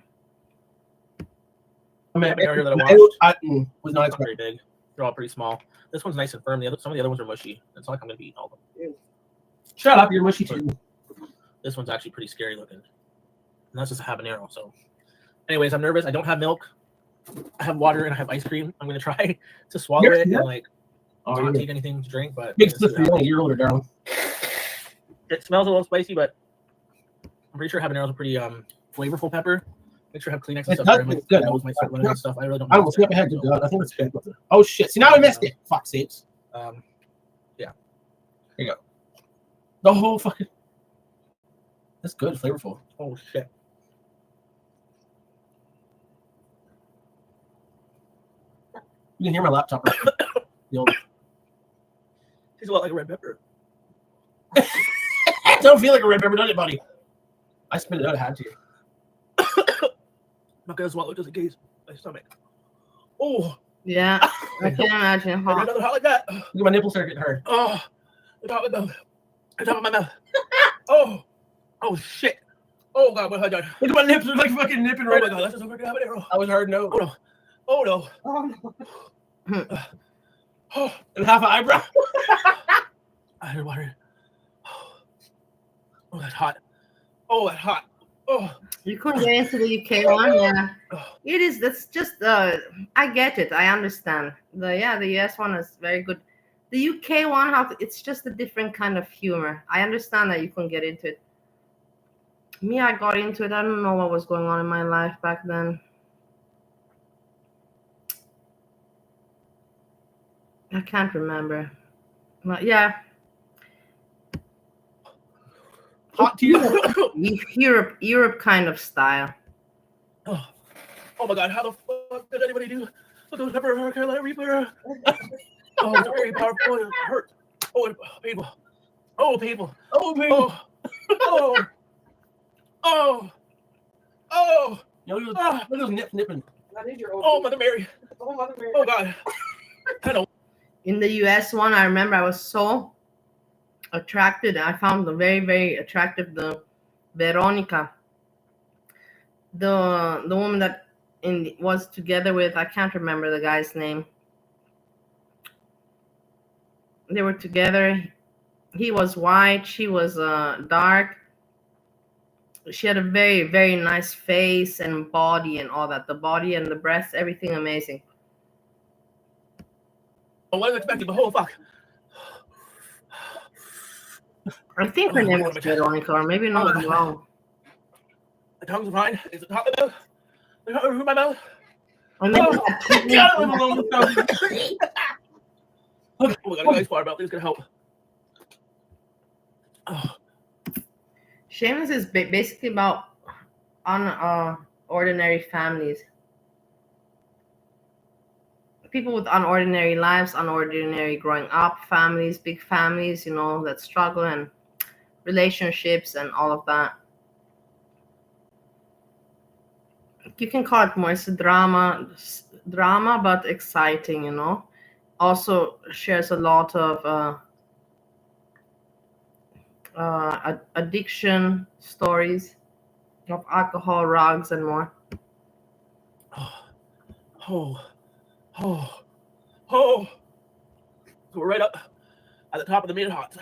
I mean, every area that I watched was not very big. They're all pretty small. This one's nice and firm. Some of the other ones are mushy. It's not like I'm gonna be eating all of them. Shut up, you're mushy too. This one's actually pretty scary looking. And that's just a habanero. So, anyways, I'm nervous. I don't have milk. I have water and I have ice cream. I'm gonna try to swallow it and like not take anything to drink. But Big sister, you're only a year older, darling. It smells a little spicy, but I'm pretty sure habaneros are pretty flavorful pepper. Make sure I have Kleenex and stuff. My nose might start running and stuff. I really don't know. I almost got my head. I think it's good. Oh shit! See, now I missed it. Fuck sakes. Yeah. Here you go. The whole fucking. That's good, flavorful. Oh shit. You can hear my laptop. Right? The old. Tastes a lot like a red pepper. Don't feel like a red pepper, does it, buddy? I spit it out. I had to. I'm not gonna swallow just in case. My stomach. Oh. Yeah, I can imagine. Huh? Another hot like that. Look at my nipples start getting hard. Oh, the top of my mouth. The top of my mouth. Oh shit. Oh god, what have I done? Look at my nips are like fucking nipping right. Oh my god, that's just a freaking habanero. That was hard. No. Oh no. Oh no. Oh no. Oh, and half an eyebrow. I heard water. Oh, that's hot. Oh, that's hot. Oh. You couldn't get into the UK one, yeah. It is. That's just. I get it. I understand. The US one is very good. The UK one, it's just a different kind of humor. I understand that you couldn't get into it. Me, I got into it. I don't know what was going on in my life back then. I can't remember. But yeah. Hot to you. Europe kind of style. Oh my god, how the fuck did anybody do? Look at Pepper, Carolina Reaper. Oh, it's very powerful. It hurt. Oh, people. Oh, people. Oh, people. Oh. Oh. Oh. No, look at those nipping. Oh, Mother Mary. Oh, God. I don't. In the US one, I remember I was so attracted. I found very, very attractive the Veronica, the woman that was together with, I can't remember the guy's name. They were together. He was white, she was dark. She had a very, very nice face and body and all that. The body and the breasts, everything amazing. I wasn't expecting the whole fuck. I think her name was Veronica, or maybe not. I'm wrong. The tongue's fine. Is it top of the mouth? Who my mouth? And then Oh, we got a nice water about this. It's gonna help. Oh. Seamus is basically about ordinary families. People with unordinary lives, unordinary growing up, families, big families, you know, that struggle and relationships and all of that. You can call it more, it's a drama, but exciting, you know. Also shares a lot of addiction stories of alcohol, drugs, and more. So we're right up at the top of the mid hot.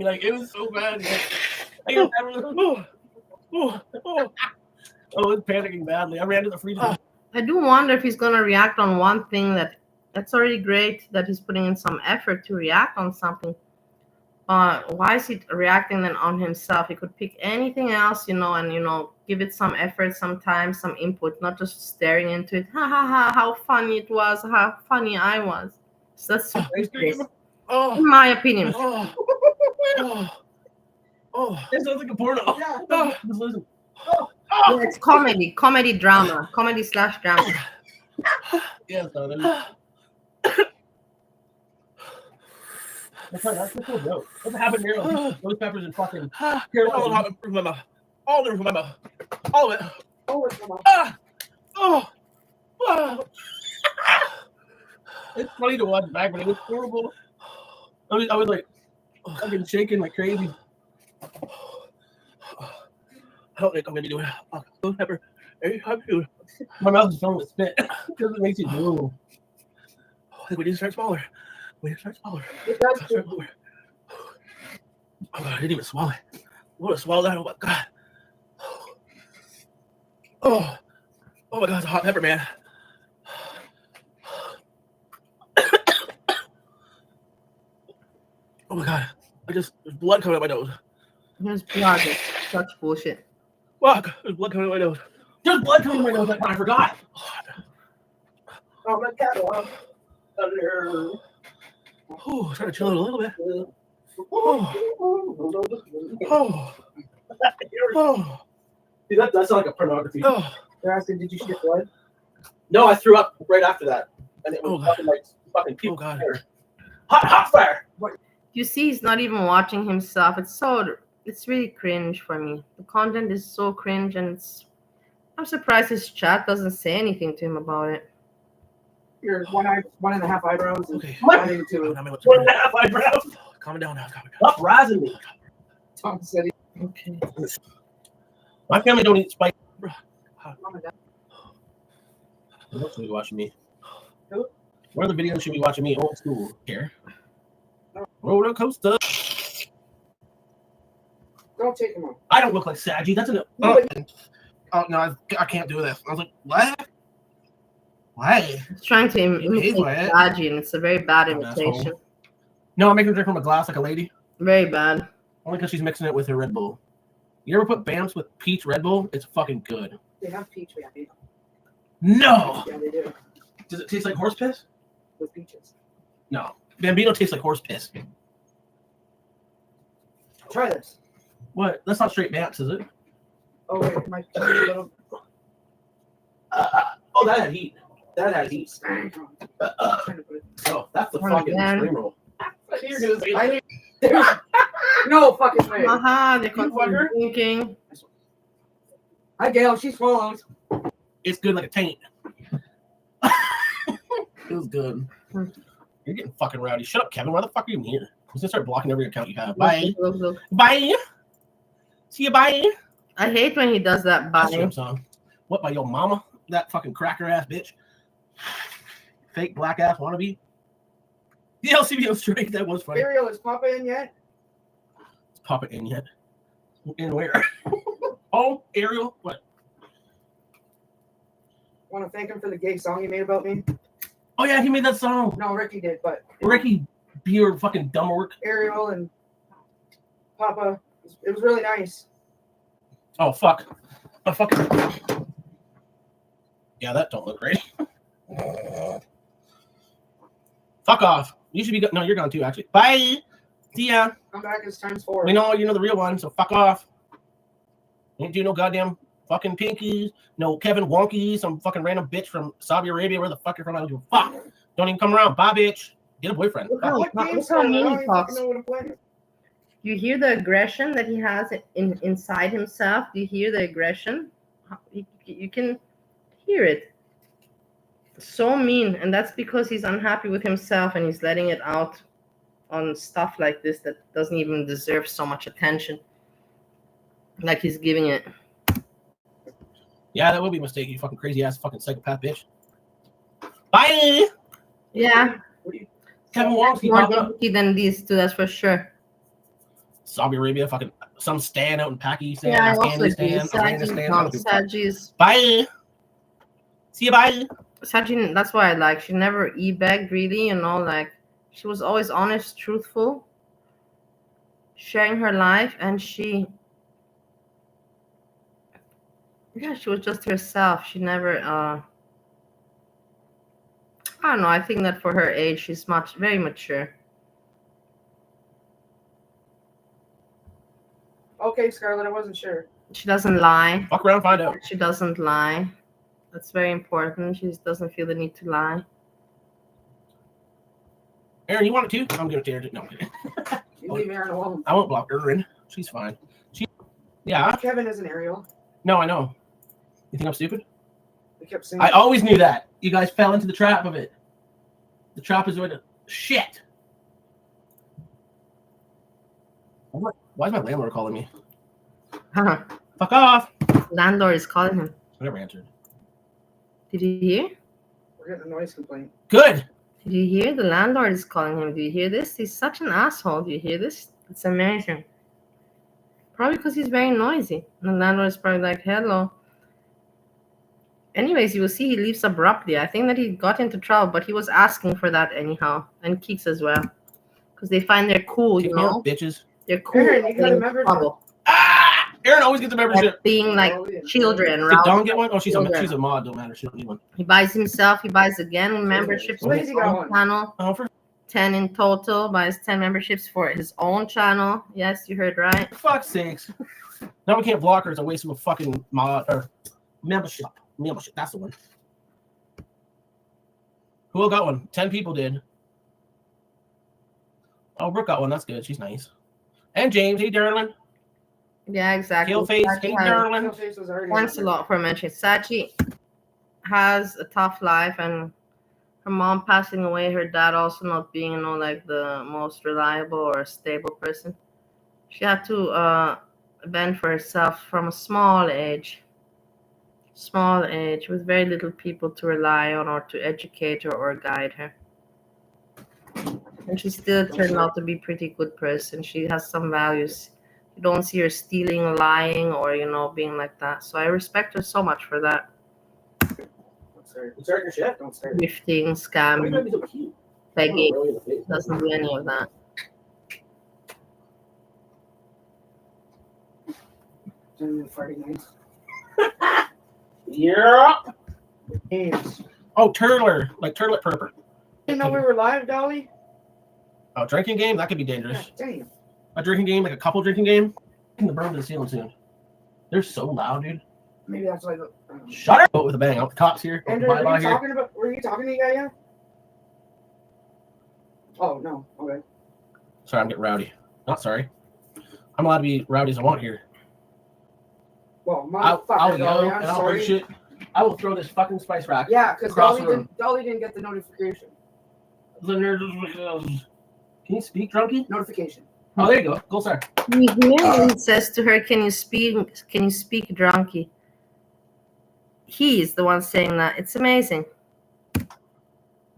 Like, it was so bad. I was panicking badly. I ran to the freezer. I do wonder if he's gonna react on one thing that's already great, that he's putting in some effort to react on something. Why is he reacting then on himself? He could pick anything else, you know, and give it some effort, some time, some input, not just staring into it. Ha ha ha! How funny it was! How funny I was! So that's super Ice cream. nice, Oh, in my opinion. oh, oh. It sounds like a porno. Yeah. Oh, just listen. Yeah, it's comedy drama, comedy/drama. Yeah, so that's the cool joke. What's happened here? Those peppers and fucking Carolina. All over my mouth. All of it. Oh, it's come Ah! Oh! Oh! It's funny to watch back, but it was horrible. I was like fucking shaking like crazy. I don't think I'm gonna be doing those pepper. My mouth is filling with spit because it makes you drool. I think we need to start smaller. It does. Oh, I didn't even swallow it. I want to swallow that. Oh my god. Oh my god, it's a hot pepper, man. Oh my god. There's blood coming out my nose. There's blood. It's such bullshit. Fuck, there's blood coming out my nose. There's blood coming out my nose. I forgot. Oh, my God. Oh, I'm trying to chill out a little bit. Oh. See, that sounds like a pornography. Oh. They're asking, did you shit blood? No, I threw up right after that. And it was fucking people. Oh, God. Hot fire. You see, he's not even watching himself. It's really cringe for me. The content is so cringe, and I'm surprised his chat doesn't say anything to him about it. Your 1.5 eyebrows. Okay. Adding to 1.5 eyebrows. Calm down now. Stop razzing me. Tom said. Okay. My family don't eat spice. Oh my God. What else should we be watching me? What other videos should we be watching me? Old school here. Roller coaster. Don't take him on. I don't look like Saggy. That's an. Oh no, I can't do this. I was like, what? Why? He's trying to imitate Saji, and it's a very bad imitation. No, I'm making her drink from a glass like a lady. Very bad. Only because she's mixing it with her Red Bull. You ever put Bamps with peach Red Bull? It's fucking good. They have peach Bambi. No. Yeah, they do. Does it taste like horse piss? With peaches. No. Bambino tastes like horse piss. Try this. What? That's not straight Bamps, is it? Oh, wait. It might be a little. Oh, that had heat. That had heat. Oh, that's the fucking extreme roll. You're gonna say No fucking way. Haha, they continue drinking. Hi, Gail. She swallows. it's good like a taint. It was good. You're getting fucking rowdy. Shut up, Kevin. Why the fuck are you in here? I'm gonna start blocking every account you have. Bye. Look. Bye. See you. Bye. I hate when he does that. That's Bye. your song. What, by your mama? That fucking cracker ass bitch. Fake black ass wannabe. The LCBO strike. That was funny. Ariel, is Papa in yet? Is Papa in yet? In where? Oh, Ariel. What? Want to thank him for the gay song he made about me? Oh yeah, he made that song. No, Ricky did, but Ricky, be your fucking dumb work. Ariel and Papa, it was really nice. Oh fuck. Oh fucking. Yeah, that don't look right. Fuck off. You should be. No, you're gone too. Actually. Bye. See ya. Come back as times 4. We know you're the real one, so fuck off. Ain't do no goddamn fucking pinkies, no Kevin Wonky, some fucking random bitch from Saudi Arabia. Where the fuck you're from? I don't give a fuck. Don't even come around. Bye, bitch. Get a boyfriend. Look how mean he talks. You hear the aggression that he has inside himself? Do you hear the aggression? You can hear it. So mean, and that's because he's unhappy with himself and he's letting it out on stuff like this that doesn't even deserve so much attention. Like he's giving it. Yeah, that would be a mistake, you fucking crazy ass fucking psychopath bitch. Bye. Yeah. Kevin Wonky More popped up. guilty than these two, that's for sure. Saudi Arabia, fucking some stand out in Pakistan, Yeah, I also Afghanistan, agree. Afghanistan. Saji's. Bye. See you. Bye. Saji, that's why I like. She never e-begged really, like she was always honest, truthful, sharing her life, and she was just herself. She never I don't know. I think that for her age, she's very mature. Okay, Scarlett, I wasn't sure. She doesn't lie. Fuck around, find out. She doesn't lie. That's very important. She doesn't feel the need to lie. Aaron, you want it too? I'm gonna tear it. No, I'm kidding. You leave Aaron alone. I won't block Aaron. She's fine. Yeah. Kevin is an Ariel. No, I know. You think I'm stupid? We kept saying. I always knew that. You guys fell into the trap of it. The trap is with shit. Why is my landlord calling me? Fuck off. Landlord is calling him. I never answered. Did you hear? We're getting a noise complaint. Good. Did you hear? The landlord is calling him. Do you hear this? He's such an asshole. Do you hear this? It's amazing. Probably because he's very noisy. And the landlord is probably like, hello. Anyways, you will see he leaves abruptly. I think that he got into trouble, but he was asking for that anyhow. And Keeks as well. Because they find they're cool, you know? Bitches. They're cool. Aaron, you got a membership. Trouble. Ah! Aaron always gets a membership. Like being like children. Did Dawn get one? Oh, she's Children. a mod. Don't matter. She don't need one. He buys himself. He buys again memberships for his Lazy got own one. channel. Oh, for 10 in total. Buys 10 memberships for his own channel. Yes, you heard right. fuck's sakes. Now we can't block her. It's a waste of a fucking mod or membership. Membership. That's the one. Who all got one? 10 people did. Oh, Brooke got one. That's good. She's nice. And James. Hey, Darlin. Yeah, exactly. Killface. Sachi Hey, has- Darlin. Face was already Thanks a lot for mentioning. Sachi has a tough life, and her mom passing away, her dad also not being, you know, like the most reliable or stable person. She had to bend for herself from a small age with very little people to rely on or to educate her or guide her. And she still turned out to be a pretty good person. She has some values. You don't see her stealing, lying, or, you know, being like that. So I respect her so much for that. Don't start your shit. Don't start. Gifting, Why you scamming, gotta be so cute? begging. Really in the face. Doesn't do any of that. Friday nights. Yeah. Games. Oh, Turtler. Like Turtlet Purper. Didn't know we were live, Dolly. Oh, drinking game? That could be dangerous. Damn. A drinking game, like a couple drinking game? I'm gonna burn to the ceiling soon. They're so loud, dude. Maybe that's why. Shut up! With a bang. Out the cops here. Andrew, Bye-bye here. were you talking to the guy yet? Oh no. Okay. Sorry, I'm getting rowdy. Not sorry. I'm allowed to be rowdy as I want here. Well, I'll motherfucker, go Dolly, and I'm I'll sorry. break shit. I will throw this fucking spice rack. Yeah, because Across the room. Dolly didn't get the notification. Can you speak, drunkie? Notification. Oh, there you go. Go, sir. You hear when he says to her, can you speak, drunkie? He's the one saying that. It's amazing.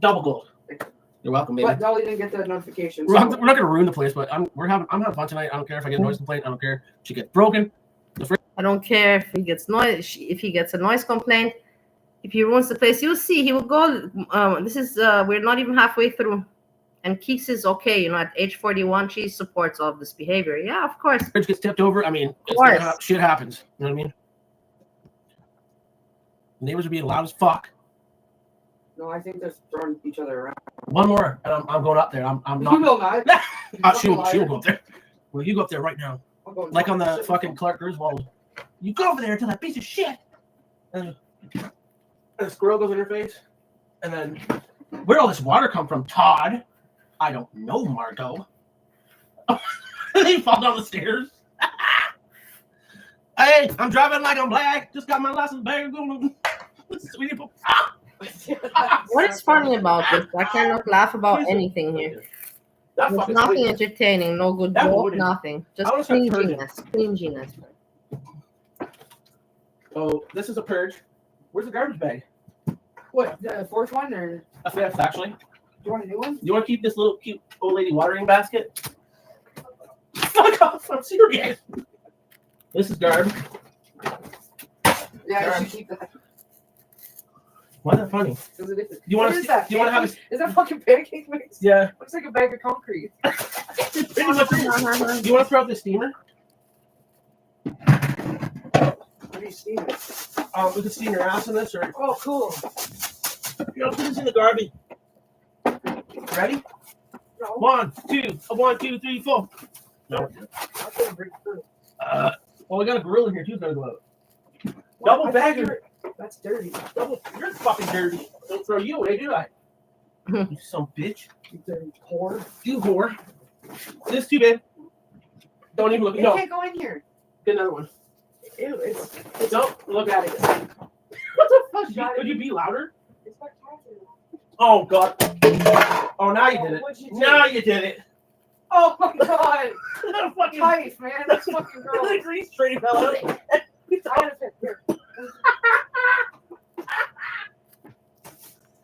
Double gold. You're welcome, baby. But Dolly didn't get the notification. We're So not gonna ruin the place, but I'm having fun tonight. I don't care if I get a noise complaint. I don't care. She gets broken. I don't care if he gets a noise complaint. If he ruins the place, you'll see. He will go. We're not even halfway through. And Keeks is okay, you know, at age 41, she supports all of this behavior. Yeah, of course. Bridge gets tipped over. I mean, shit happens. You know what I mean? Neighbors are being loud as fuck. no, I think they're throwing each other around. One more, and I'm going up there. I'm You not. will not. She will go up there. Well, you go up there right now. I'll go Like on the shit. fucking Clark Griswold. You go over there and tell that piece of shit. And a squirrel goes in her face. And then, where'd all this water come from, Todd? I don't know, Margot. They fall down the stairs. Hey, I'm driving like I'm black. Just got my license back. What is funny about this? I cannot laugh about anything here. That There's fucking nothing sweet. entertaining, no good That joke, wouldn't. nothing. Just I was gonna purge it. cringiness. Oh, this is a purge. Where's the garbage bag? What, the fourth one, or do A fifth, actually. you want a new one? You want to keep this little cute old lady watering basket? Fuck off! I'm serious. This is garbage. Yeah, I Garbage. should keep that. Why is that funny? You want What to? is that? Do you want to have a? Is that fucking pancake mix? Yeah. Looks like a bag of concrete. Pretty much. Do you want to throw out the steamer? What do you steam it? We can steam your ass in this, or Oh, cool. put this in the garbage. Ready? No. 1, 2, 1, 2, 3, 4. No. I couldn't break through. Well, we got a grill in here too. Gotta go out. Double I thought bagger. you were- That's dirty. You're fucking dirty. Don't throw you away, do I? You some bitch. You dirty whore. You whore. This too, babe. Don't even look. You No. can't go in here. Get another one. Ew, it's Don't look at it. what the fuck? Could you be louder? It's got cats in it. Oh God. Oh, now you did it. What'd you do? Now you did it. Oh my god. Fucking Life, man. That's fucking gross. the grease train fell out. I had a fit here.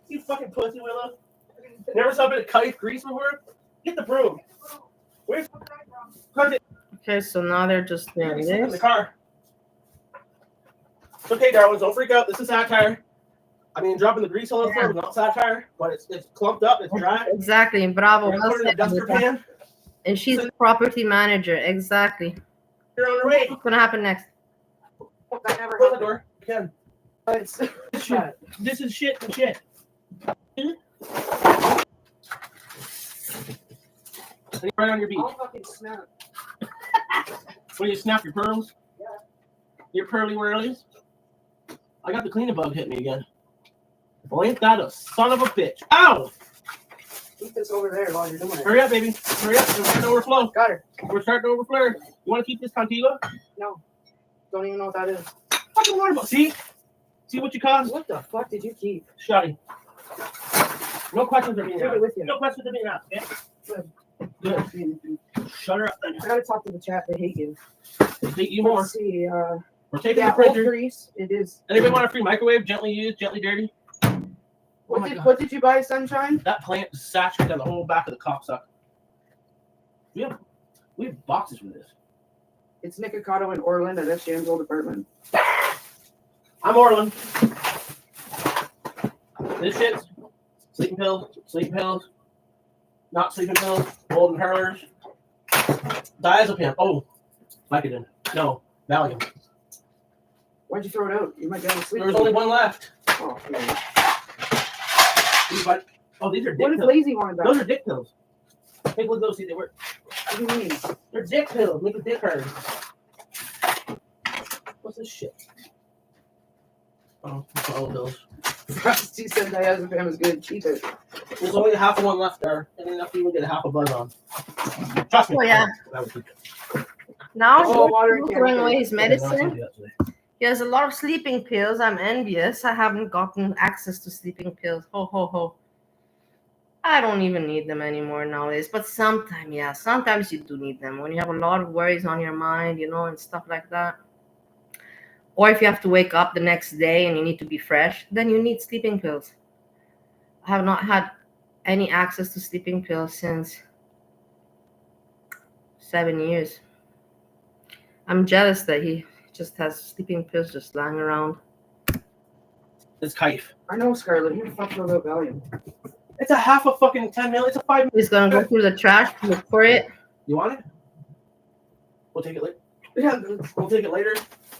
You fucking pussy, Willow. Never saw a bit of kite grease before? Get the broom. Where's Okay, so now they're just doing in the this. car? It's okay, darlings. Don't freak out. This is satire. I mean, dropping the grease all the time is not satire, but it's clumped up. It's dry. Exactly, bravo. We're gonna well put it in a duster said. pan. And she's a property manager. Exactly. You're on your way. What's gonna happen next? That never Close the happened. door. You can. It's shut. This is shit and shit. Right on your beach. I'll fucking snap. When you snap your pearls? Yeah. Your pearly whirlies? I got the cleaning bug hit me again. Well, ain't that a son of a bitch? Ow! Keep this over there while you're doing it. Hurry up, baby. Hurry up. We're starting to overflow. Got her. We're starting to overflow. You want to keep this contigo? No. Don't even know what that is. Fucking water bottle. See? See what you caused? What the fuck did you keep? Shotty. No questions are being Take it asked. with you. No questions are being asked, okay? Good. Shut her up then. I gotta talk to the chat. They hate you. They hate you more. Let's see. We're taking Yeah, the old printer. grease. It is. Anybody want a free microwave? Gently used, gently dirty? What my did God. What did you buy, Sunshine? That plant is saturated down the whole back of the cocksucker. We have boxes for this. It's Nicocado in Orland at SJM's old apartment. I'm Orland. This shit's sleeping pills, not sleeping pills, golden hurlers, diazepam. Oh, Vicodin. No, Valium. Why'd you throw it out? You might get to sleep. There was only one left. Oh, yeah. These are dick What if pills. Lazy wanted that? Those are dick pills. Take a look at those, see if they work. What do you mean? They're dick pills. Make a dick hard. What's this shit? Oh, it's all those. Rusty said diazepam is good. Keep it. There's only half of one left there, and enough to even get a half a buzz on. Trust me. Oh, yeah. That was good. Now Oh, water he's and throwing candle. away his Okay, now I can medicine. do that today. He has a lot of sleeping pills. I'm envious. I haven't gotten access to sleeping pills. Ho, ho, ho. I don't even need them anymore nowadays. But sometimes you do need them. When you have a lot of worries on your mind, and stuff like that. Or if you have to wake up the next day and you need to be fresh, then you need sleeping pills. I have not had any access to sleeping pills since 7 years. I'm jealous that he just has sleeping pills just lying around. It's Kaif. I know, Scarlett. Who the fuck throws out Valium? It's a half a fucking 10 mil. It's a 5 mil. He's gonna go through the trash to look for it. You want it? We'll take it later. Yeah. We'll take it later.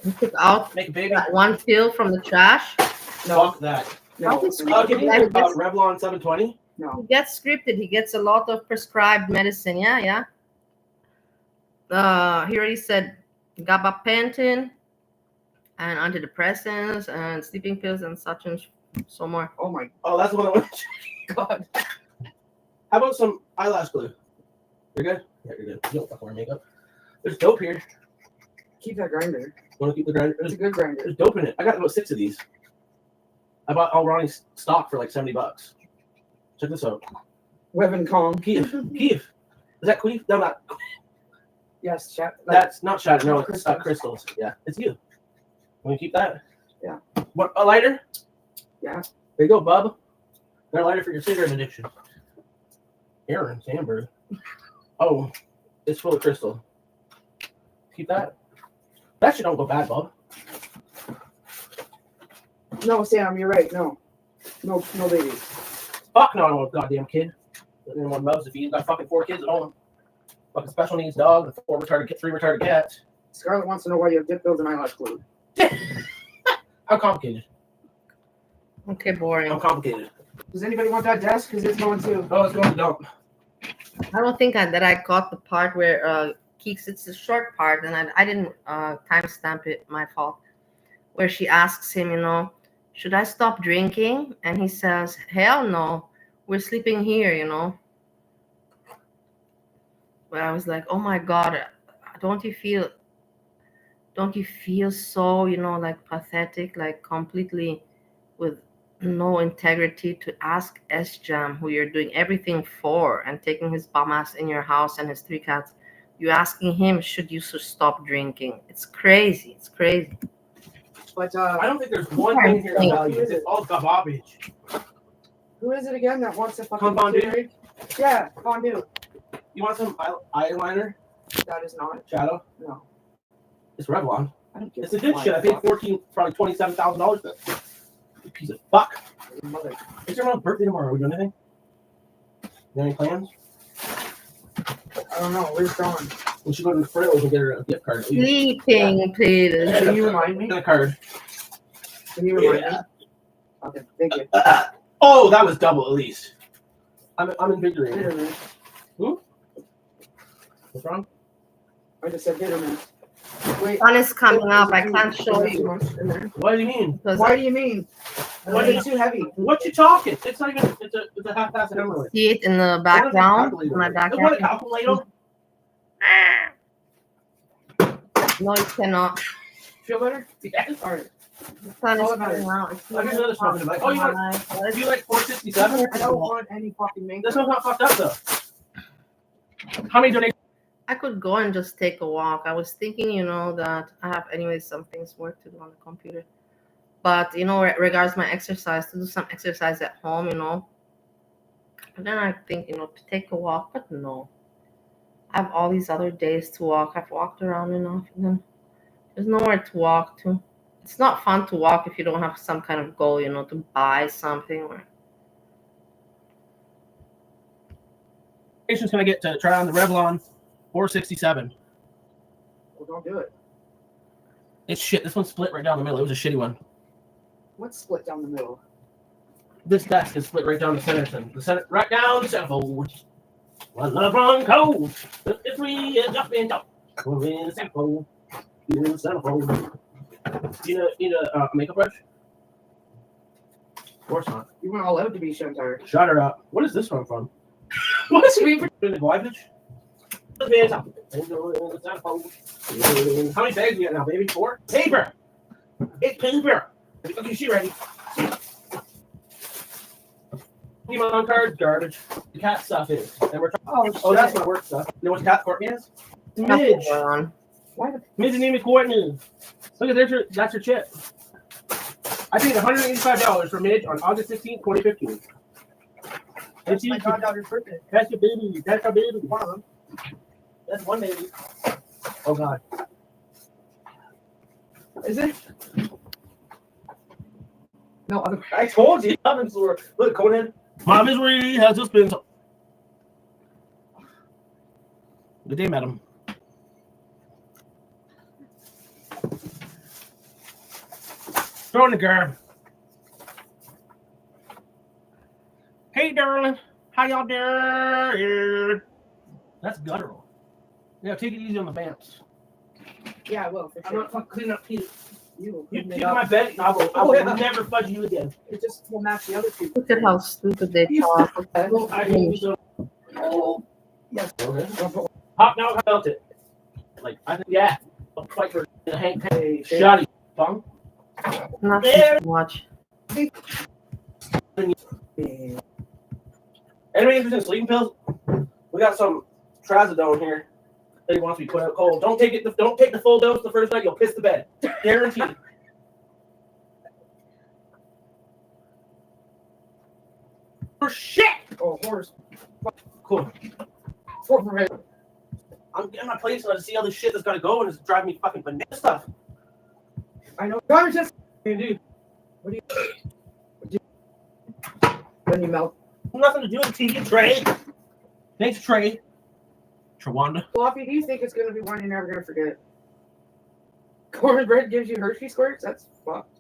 He took out Make a baby. that one pill from the trash. Fuck that. How No. is- I'll give you Like this. Revlon 720. No. He gets scripted. He gets a lot of prescribed medicine. Yeah. He already said gabapentin and antidepressants and sleeping pills and such and so more. Oh my Oh, that's the one I want. god. How about some eyelash glue? You're good? Yeah, you're good. You don't fucking wear makeup. There's dope here. Keep that grinder. Want to keep the grinder? It's a good grinder. There's dope in it. I got about 6 of these. I bought all Ronnie's stock for like $70. Check this out. Weapon Kong. Kiev. Is that Queef? No, not. Yes, chat. That's not shatter. No, it's Crystals. crystals. Yeah, it's you. Want to keep that? Yeah. What, a lighter? Yeah. There you go, bub. Got a lighter for your cigarette addiction. Aaron Sandberg. Oh, it's full of crystal. Keep that. That shit don't go bad, bub. No, Sam, you're right. No, babies. Fuck no, I don't want a goddamn kid. Anyone loves if he's got fucking 4 kids at home. Fucking special needs dog and 3 retarded cats. Scarlett wants to know why you have dip pills and eyelash glue. I'm complicated. Okay, boring. I'm complicated. Does anybody want that desk? Because it's going too. Oh, it's going to dump. I don't think that I caught the part where Keeks. It's a short part, and I didn't timestamp it. My fault. Where she asks him, should I stop drinking? And he says, hell no, we're sleeping here. But I was like, oh my God, don't you feel so, like pathetic, like completely with no integrity to ask Sjam, who you're doing everything for and taking his bum ass in your house and his 3 cats, you asking him, should you stop drinking? It's crazy. It's crazy. But I don't think there's one thing here of value. It's all garbage. who is it again that wants a fucking Fondue? Yeah, fondue. You want some eyeliner? That is not. Shadow? No. It's Revlon. I don't give It's a good shit. I paid probably $27,000 for it. You piece of fuck. Mother. It's your mom's birthday tomorrow. Are we doing anything? You have any plans? I don't know. Where's Dawn? We should go to the Frills and get her a gift card. Sleeping, please. Can you remind me? Get a card. Can you remind me? Okay, thank you. Oh, that was double at least. I'm invigorated. Bitterman. What's wrong? I just said Bitterman. Wait. Sun is coming up. I can't show Too you. much in there. What do you mean? Because Why do you mean? What It's too heavy. What you talking? It's not even. It's a half-assed I hammer. see it in the background. My What a background. calculator? No, you cannot. Feel better? Yes. All right. The sun is All about coming it. out. It's Here's another song in the back. Oh, you want? Do you like 467? I don't want any fucking makeup. This one's not fucked up though. How many donations? I could go and just take a walk. I was thinking, that I have anyways some things work to do on the computer. But, regards my exercise, to do some exercise at home, And then I think, to take a walk, but no. I have all these other days to walk. I've walked around enough, and then there's nowhere to walk to. It's not fun to walk if you don't have some kind of goal, to buy something. Can I get to try on the Revlon 467? Well, don't do it. It's shit. This one's split right down the middle. It was a shitty one. What's split down the middle? This desk is split right down the center. The center, right down the centerfold. One love run cold. It's me and jump and jump. We're in the centerfold. In the centerfold. You need a makeup brush? Of course not. You went all out to be Shantar. Shut her up. What is this one from? What is we in the garbage? How many bags you got now, baby? 4? Paper! It's paper! Okay, she ready. Pokemon cards, garbage. The cat stuff is. And we're oh, that's my work stuff. You know what cat Courtney is? Midge. Why the Midge's name is Courtney. Look at that's her chip. I paid $185 for Midge on August 16, 2015. That's my goddaughter's birthday. That's your baby. That's our baby. One of them. That's one baby. Oh God. Is it? No, other. I told you. Look, Conan. Mom is really has just been. Good day, madam. Throw in the garb. Hey, darling. How y'all doing? That's guttural. Yeah, take it easy on the vamps. Yeah, I will. For I'm sure. not cleaning up Peter. You You do my bed. I will never fudge you again. It just will match the other two. Look at how stupid they talk. I hate you so. Oh, yes. Okay. Hot now, I felt it. Like, I think, yeah. I'll fight for a Hank Shotty. Bum. Not too much. Anybody interested in sleeping pills? We got some trazodone here. That he wants to be put out cold. Don't take the full dose the first night. You'll piss the bed. Guaranteed. For shit. Oh, horse. Cool. Four for red. I'm getting my place to see all this shit that's got to go, and it's driving me fucking banana stuff. I know. Garbage just. Dude, When you melt. nothing to do with TV, Trey. Thanks, Trey. Trawanda. Floppy, do you think it's going to be one you're never going to forget? Cornbread gives you Hershey squirts? That's fucked.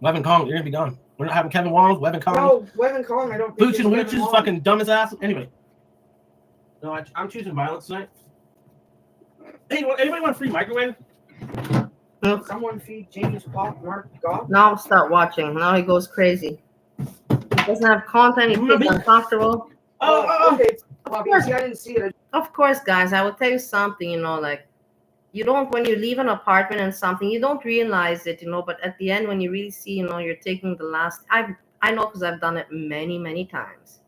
Levin Kong, you're gonna be gone. We're not having Kevin Wong, Webin Kong. No, Webin Kong, I don't think Booch it's and Kevin Wooch is Wong. fucking dumb as ass. Anyway. No, I'm choosing violence tonight. Hey, anybody want a free microwave? Someone feed James Pop Mark Goff. Now start watching. Now he goes crazy. He doesn't have content. He feels uncomfortable. Okay. Bobby, see, I didn't see it. Of course, guys, I will tell you something, like you don't, when you leave an apartment and something, you don't realize it, but at the end, when you really see, you're taking the last, I know because I've done it many, many times,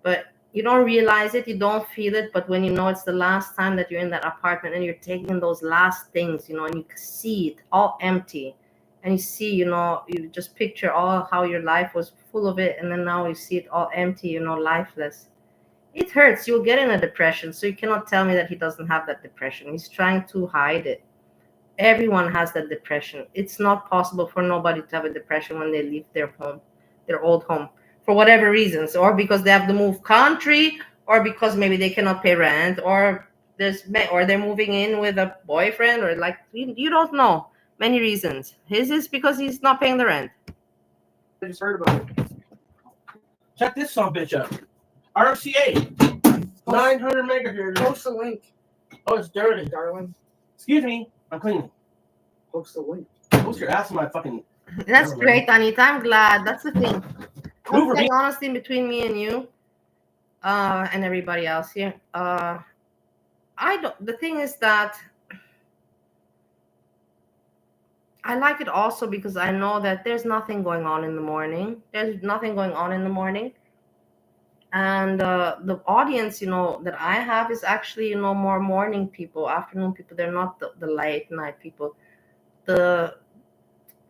but you don't realize it, you don't feel it, but when you know it's the last time that you're in that apartment and you're taking those last things, and you see it all empty, and you see, you just picture all how your life was full of it, and then now you see it all empty, lifeless. It hurts. You'll get in a depression. So you cannot tell me that he doesn't have that depression. He's trying to hide it. Everyone has that depression. It's not possible for nobody to have a depression when they leave their home, their old home, for whatever reasons, or because they have to move country, or because maybe they cannot pay rent, or they're moving in with a boyfriend, or you don't know. Many reasons. His is because he's not paying the rent. I just heard about it. Check this son bitch out. RCA, 900 megahertz. Post the link. Oh, it's dirty. Darling. Excuse me, I'm cleaning. Post the link. Post your ass in my fucking. That's great, Anita. I'm glad. That's the thing. Over me. Honestly, between me and you, and everybody else here, I don't. The thing is that I like it also because I know that there's nothing going on in the morning. There's nothing going on in the morning. And the audience, that I have is actually, more morning people, afternoon people. They're not the late night people. They're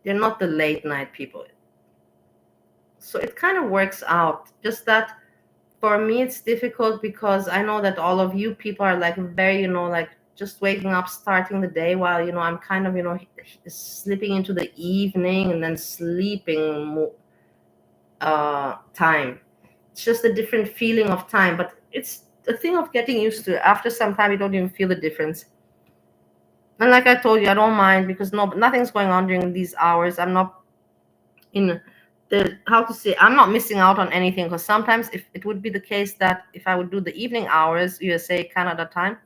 not the late night people. So it kind of works out. Just that for me, it's difficult because I know that all of you people are very, just waking up, starting the day while, I'm kind of, slipping into the evening and then sleeping time. It's just a different feeling of time, but it's a thing of getting used to it. After some time, you don't even feel the difference. And like I told you, I don't mind because nothing's going on during these hours. I'm not I'm not missing out on anything, because sometimes if it would be the case that if I would do the evening hours, USA, Canada time,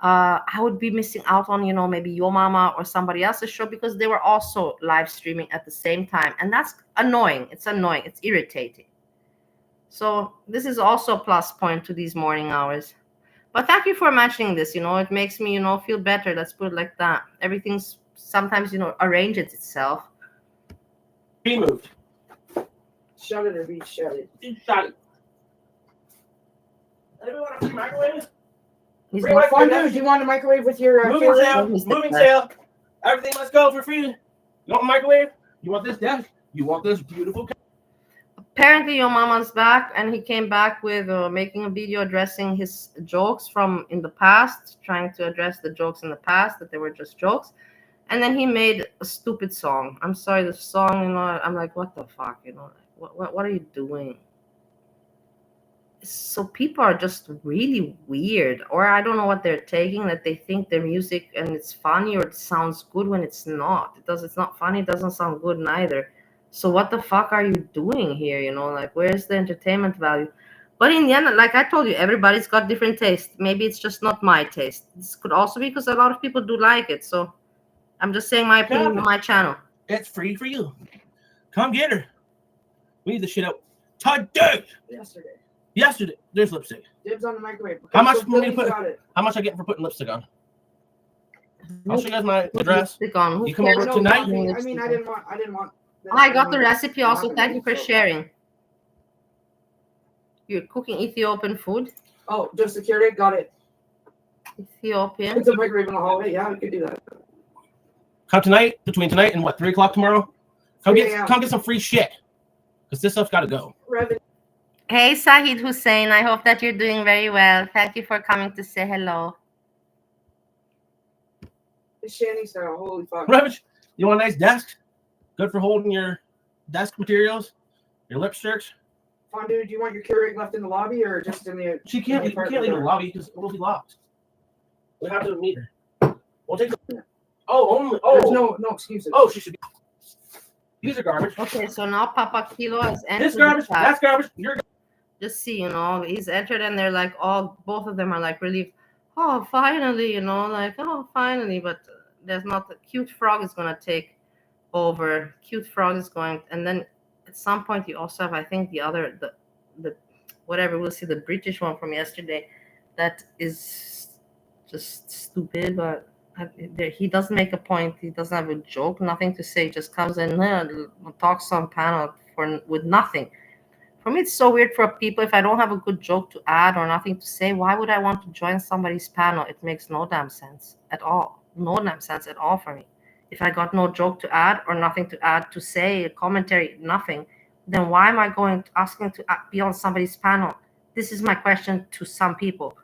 I would be missing out on, maybe Your Mama or somebody else's show because they were also live streaming at the same time. And that's annoying. It's annoying. It's irritating. So this is also a plus point to these morning hours. But thank you for mentioning this. It makes me, feel better. Let's put it like that. Everything's sometimes, arranges itself. Be moved. Shut it or be shut it. Shut it. Anyone want a free microwave? He's Free not- microwave. Do you want a microwave with your Moving carrot? sale. Moving sale. Everything, let's go for free. You want a microwave? You want this desk? You want this beautiful? Apparently, Your Mama's back, and he came back with making a video addressing his jokes from in the past, trying to address the jokes in the past, that they were just jokes. And then he made a stupid song. I'm sorry, the song, I'm like, what the fuck, what are you doing? So people are just really weird, or I don't know what they're taking, that they think their music and it's funny or it sounds good when it's not. It's not funny, it doesn't sound good neither. So what the fuck are you doing here? Where's the entertainment value? But in the end, like I told you, everybody's got different taste. Maybe it's just not my taste. This could also be because a lot of people do like it. So I'm just saying my opinion on my channel. It's free for you. Come get her. We need the shit out today. Yesterday. There's lipstick. Dibs on the microwave. Okay, How much so for me to Billy's put? got it. How much I get for putting lipstick on? I'll show you guys my address. Stick on. Who You come cares? over No, tonight? I mean, I didn't want. I got the recipe also. Thank you for sharing. You're cooking Ethiopian food. Oh, just the carrot. Got it. Ethiopian. It's a microwave in the hallway. Yeah, we could do that. Come tonight, between tonight and 3 o'clock tomorrow. Come 3 get a.m. come get some free shit. Because this stuff's gotta go. Revenue. Hey, Sahid Hussein. I hope that you're doing very well. Thank you for coming to say hello. It's Shanny style. Holy fuck. Ravage, you want a nice desk? Good for holding your desk materials, your lipsticks. Fondue, do you want your carrot left in the lobby or just in the? You can't leave the lobby because it will be locked. We have to meet her. We'll take the. Oh, only. There's Oh, no excuses. oh, she should be. These are garbage. Okay, so now Papa Kilo has entered This garbage. the chat. That's garbage. You're Just see, he's entered and they're like, both of them are like relieved. Oh, finally, like, oh, finally. But there's not, the cute frog is going to take over. Cute frog is going, and then at some point you also have, I think, the whatever, we'll see, the British one from yesterday that is just stupid, but he doesn't make a point. He doesn't have a joke, nothing to say. Just comes in there, talks on panel with nothing. For me, it's so weird for people. If I don't have a good joke to add or nothing to say, why would I want to join somebody's panel? It makes no damn sense at all. No damn sense at all for me. If I got no joke to add or nothing to add to say, a commentary, nothing, then why am I asking to be on somebody's panel? This is my question to some people.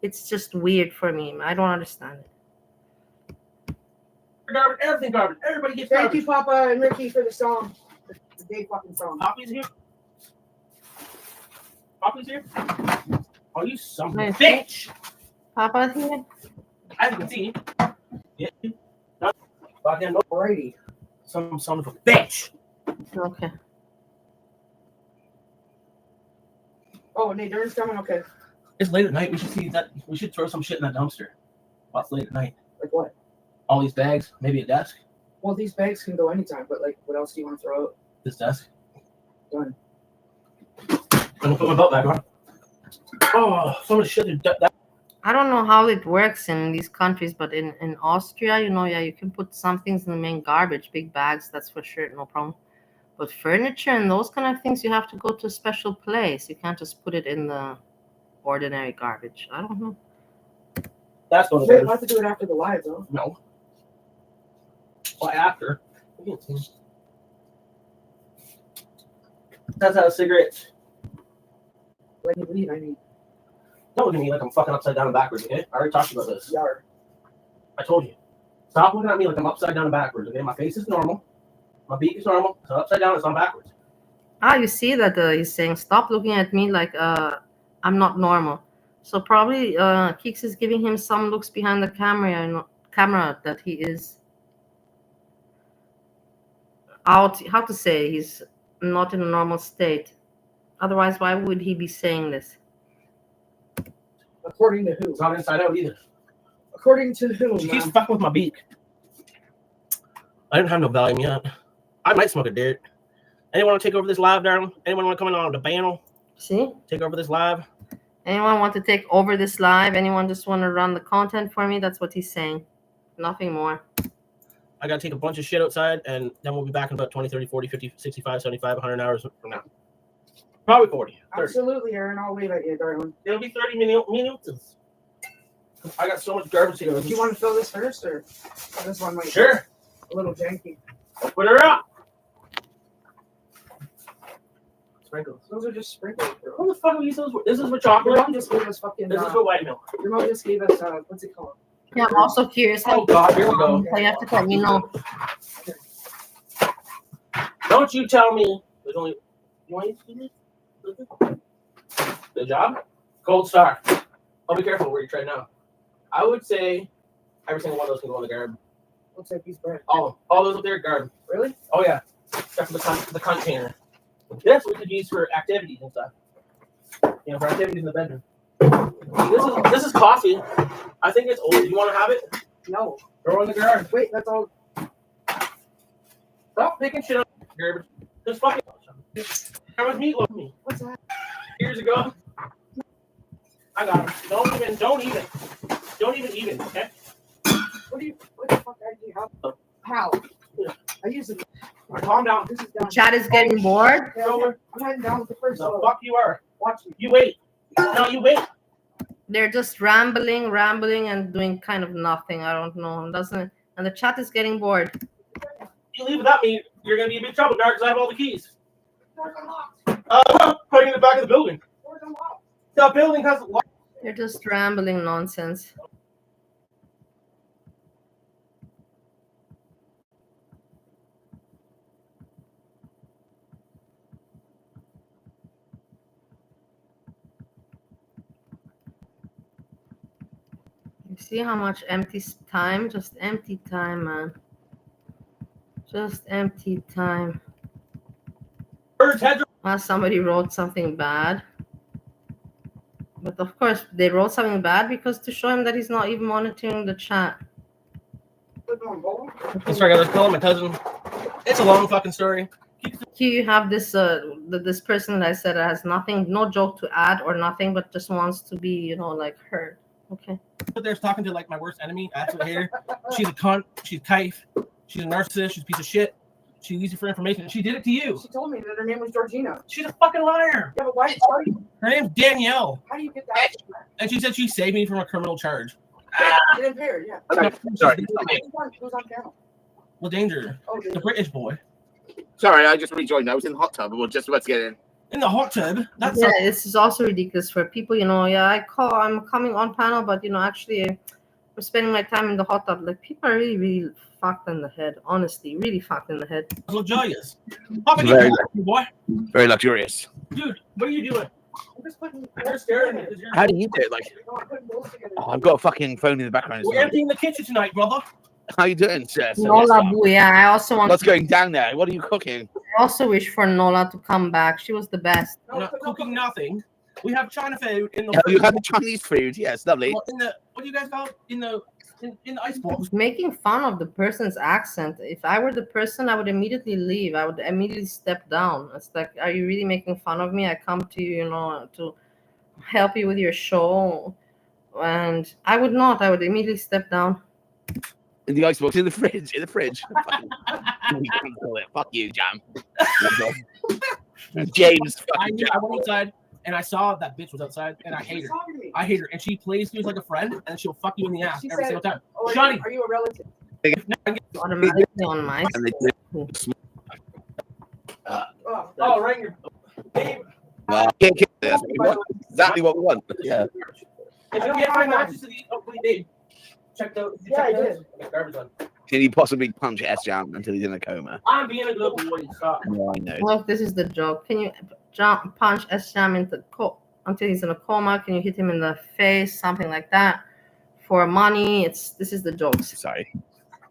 It's just weird for me. I don't understand it. garbage. Everything garbage. Everybody gets Thank garbage. you, Papa and Ricky, for the song. The big fucking song. Poppy's here. Poppy's here. Oh, you son of a Nice. bitch! Papa here? As you can see, yeah, not goddamn no Alrighty. some son of a bitch. Okay. Oh, Nate, Darren's coming? Okay. It's late at night. We should see that. We should throw some shit in that dumpster. Well, it's late at night. Like what? All these bags, maybe a desk. Well, these bags can go anytime, but like, what else do you want to throw out? This desk. Done. I'm gonna put my belt back on. Oh, so much shit. That I don't know how it works in these countries, but in Austria, you can put some things in the main garbage, big bags, that's for sure, no problem. But furniture and those kind of things, you have to go to a special place. You can't just put it in the ordinary garbage. I don't know. that's going Wait, to we'll have to do it after the live, though. no. Well, after. That's how cigarettes. When you leave, I mean, Don't look at me like I'm fucking upside down and backwards, okay? I already talked about this. yar. I told you. Stop looking at me like I'm upside down and backwards, okay? My face is normal. My beak is normal. It's not upside down, it's not backwards. You see that he's saying, stop looking at me like I'm not normal. So probably Keeks is giving him some looks behind the camera that he is out, how to say, he's not in a normal state. Otherwise, why would he be saying this? According to who? It's not inside out either. According to who, She keeps man? fucking with my beak. I didn't have no volume yet. I might smoke a dirt. Anyone want to take over this live, Darren? Anyone want to come in on the panel? See? Take over this live? Anyone want to take over this live? Anyone just want to run the content for me? That's what he's saying. Nothing more. I got to take a bunch of shit outside, and then we'll be back in about 20, 30, 40, 50, 65, 75, 100 hours from now. Probably 40. 30. Absolutely, Aaron. I'll wave at you, darling. It'll be 30 minutes. I got so much garbage to go. Do you want to fill this first, or this one might be Sure. a little janky? Put her up. Sprinkles. Those are just sprinkles, bro. What the fuck are these? This is with Your chocolate. mom just gave us fucking. This is with white milk. Your mom just gave us what's it called? Yeah, I'm also curious how Oh God, here we go. so you have to let me know. Don't you tell me. There's only. You want to see this? Good job. Gold star. Oh, be careful where you try now. I would say every single one of those can go in the garb. Looks like he's bread. All those up there, garb. Really? Oh yeah, except for the container. That's what we could use for activities and stuff. You know, for activities in the bedroom. This is coffee. I think it's old. You want to have it? No. Throw it in the garb. Wait, that's all. Stop picking shit up, garbage. Just fucking. There was meat with me What's that? years ago. I got him. Don't even. Okay. What the fuck do you have? How? I use it. Calm down. This is The done. chat is getting bored. Okay, okay. I'm heading down with the first The one. fuck you are. Watch me. You wait. No, you wait. They're just rambling and doing kind of nothing. I don't know. And the chat is getting bored. You leave without me, you're gonna be in big trouble, Dark, because I have all the keys. Doors unlocked. Putting in the back of the building. Doors unlocked. The building has locked. They're just rambling nonsense. You see how much empty time? Just empty time, man. Just empty time. Birds heads. Somebody wrote something bad. But of course, they wrote something bad because to show him that he's not even monitoring the chat. I'm sorry, guys. I was calling my cousin. It's a long fucking story. You have this this person that I said has nothing, no joke to add or nothing, but just wants to be, you know, like heard. Okay. There's talking to like my worst enemy, absolute hater. She's a cunt. She's kaif. She's a narcissist. She's a piece of shit. She used it for information. She did it to you. She told me that her name was Georgina. She's a fucking liar. Yeah, but why? Her name's Danielle. How do you get that? And she said she saved me from a criminal charge. Get impaired, yeah. Sorry. Who's on camera? Well, danger. Oh, The British boy. Sorry, I just rejoined. I was in the hot tub and we're just about to get in. In the hot tub. That's Yeah, this is also ridiculous for people, you know. Yeah, I'm coming on panel, but you know, actually, we're spending my time in the hot tub. Like, people are really, really fucked in the head. Honestly, really fucked in the head. luxurious. Pop in Very your boy. Very luxurious. Dude, what are you doing? I'm just putting. You're staring at me. How do you do it? Like, I'm putting those together. oh, I've got a fucking phone in the background. We're emptying the kitchen tonight, brother. How you doing, sir? Nola Booya. I also want. What's going down there? What are you cooking? I also wish for Nola to come back. She was the best. We're not cooking nothing. We have China food in the. Oh, you had the Chinese food. Yes, lovely. Well, in the what do you guys call it? In the icebox. Making fun of the person's accent. If I were the person, I would immediately leave. I would immediately step down. It's like, are you really making fun of me? I come to you, you know, to help you with your show, and I would not. I would immediately step down. In the icebox, in the fridge, Fuck you, Jam. James. I went outside and I saw that bitch was outside, and I hate her. I hate her, and she plays you like a friend, and she'll fuck you in the ass every single time. Oh, Johnny, are you a relative? Automatically on my. oh, right here. Babe, That's exactly what we want. Yeah. if you get my matches to the Dave, check out. Yeah, I did. Garbage on. Can he possibly punch S-Jam until he's in a coma? I'm being a good boy. Stop. No, I know. Well, this is the joke. Can you punch Sjam into until he's in a coma? Can you hit him in the face, something like that, for money? This is the jokes. Sorry.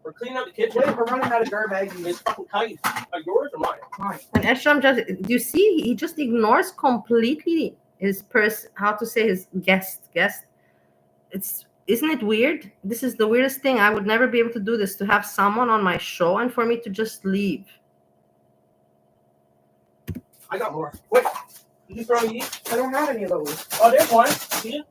We're cleaning up the kitchen. Wait, we're running out of garbage. It's fucking tight. Are yours or mine? Mine. And Sjam just, do you see? He just ignores completely his how to say his guest. Isn't it weird? This is the weirdest thing. I would never be able to do this, to have someone on my show and for me to just leave. I got more. Wait, did you throw these? I don't have any of those. Oh, there's one. See it?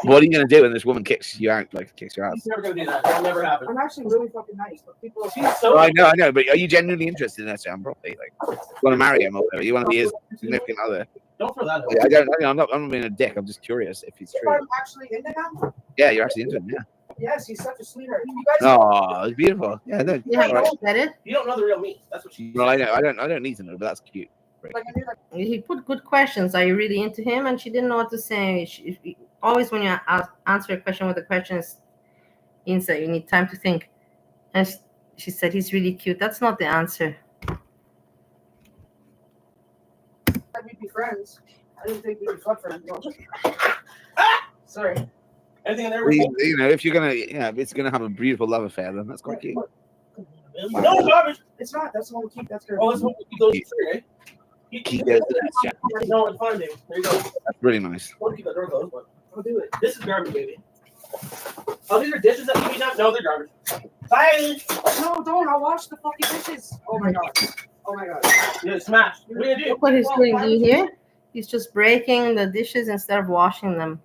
What are you going to do when this woman kicks you out, like kicks your ass? He's never gonna do that. That'll never happen. I'm actually really fucking nice, but people. She's so. I know, but are you genuinely interested in S-Jam? Probably. Like, you want to marry him or whatever? You want to be his significant other? Don't throw that. I'm not being a dick. I'm just curious if he's If true. I'm actually into him, Yeah, you're actually into him. Yeah. yes, he's such a sweetheart. You guys. Oh, it's beautiful. Yeah, no, Yeah, all right. get it? You don't know the real me. That's what she. Well, I know. I don't need to know, but that's cute. Right. Like, I knew that. He put good questions. Are you really into him? And she didn't know what to say. Always when you answer a question with a question, it's inside. You need time to think. And she said, he's really cute. That's not the answer. We'd be friends. I didn't think we'd be fuck friends. No. Sorry. Anything in there? You know, if you're gonna, if it's gonna have a beautiful love affair, then that's quite cute. No garbage. It's not. That's the one we keep. That's good. Oh, let's hope we go straight, eh? Keep those to that, yeah. No, it's fine, Dave. There you go. That's really nice. We'll keep that door closed, but I'll do it. This is garbage, baby. Oh, these are dishes that you not? No, they're garbage. Bye. No, don't. I'll wash the fucking dishes. Oh my god. Oh my god. Yeah, smashed. What are you gonna do? Look what he's doing. Do you hear? He's just breaking the dishes instead of washing them.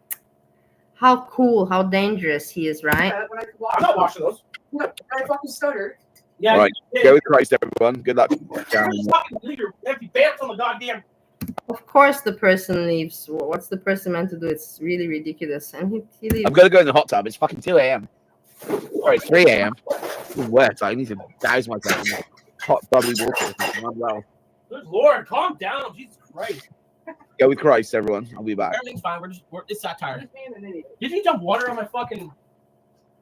How cool, how dangerous he is, right? When I I'm not washing those. No, I fucking stutter. Yeah. Right. Yeah. Go with Christ, everyone. Good luck. Just fucking leave your empty pants on the goddamn. Of course the person leaves. What's the person meant to do? It's really ridiculous. And he leaves. I'm gonna go in the hot tub. It's fucking 2 a.m. Sorry, 3 a.m. It's wet. I need to douse myself in hot bubbly water. I'm well. Good Lord, calm down. Jesus Christ. Go with Christ, everyone. I'll be back. Everything's fine. It's satire. Just being an idiot. Did you dump water on my fucking?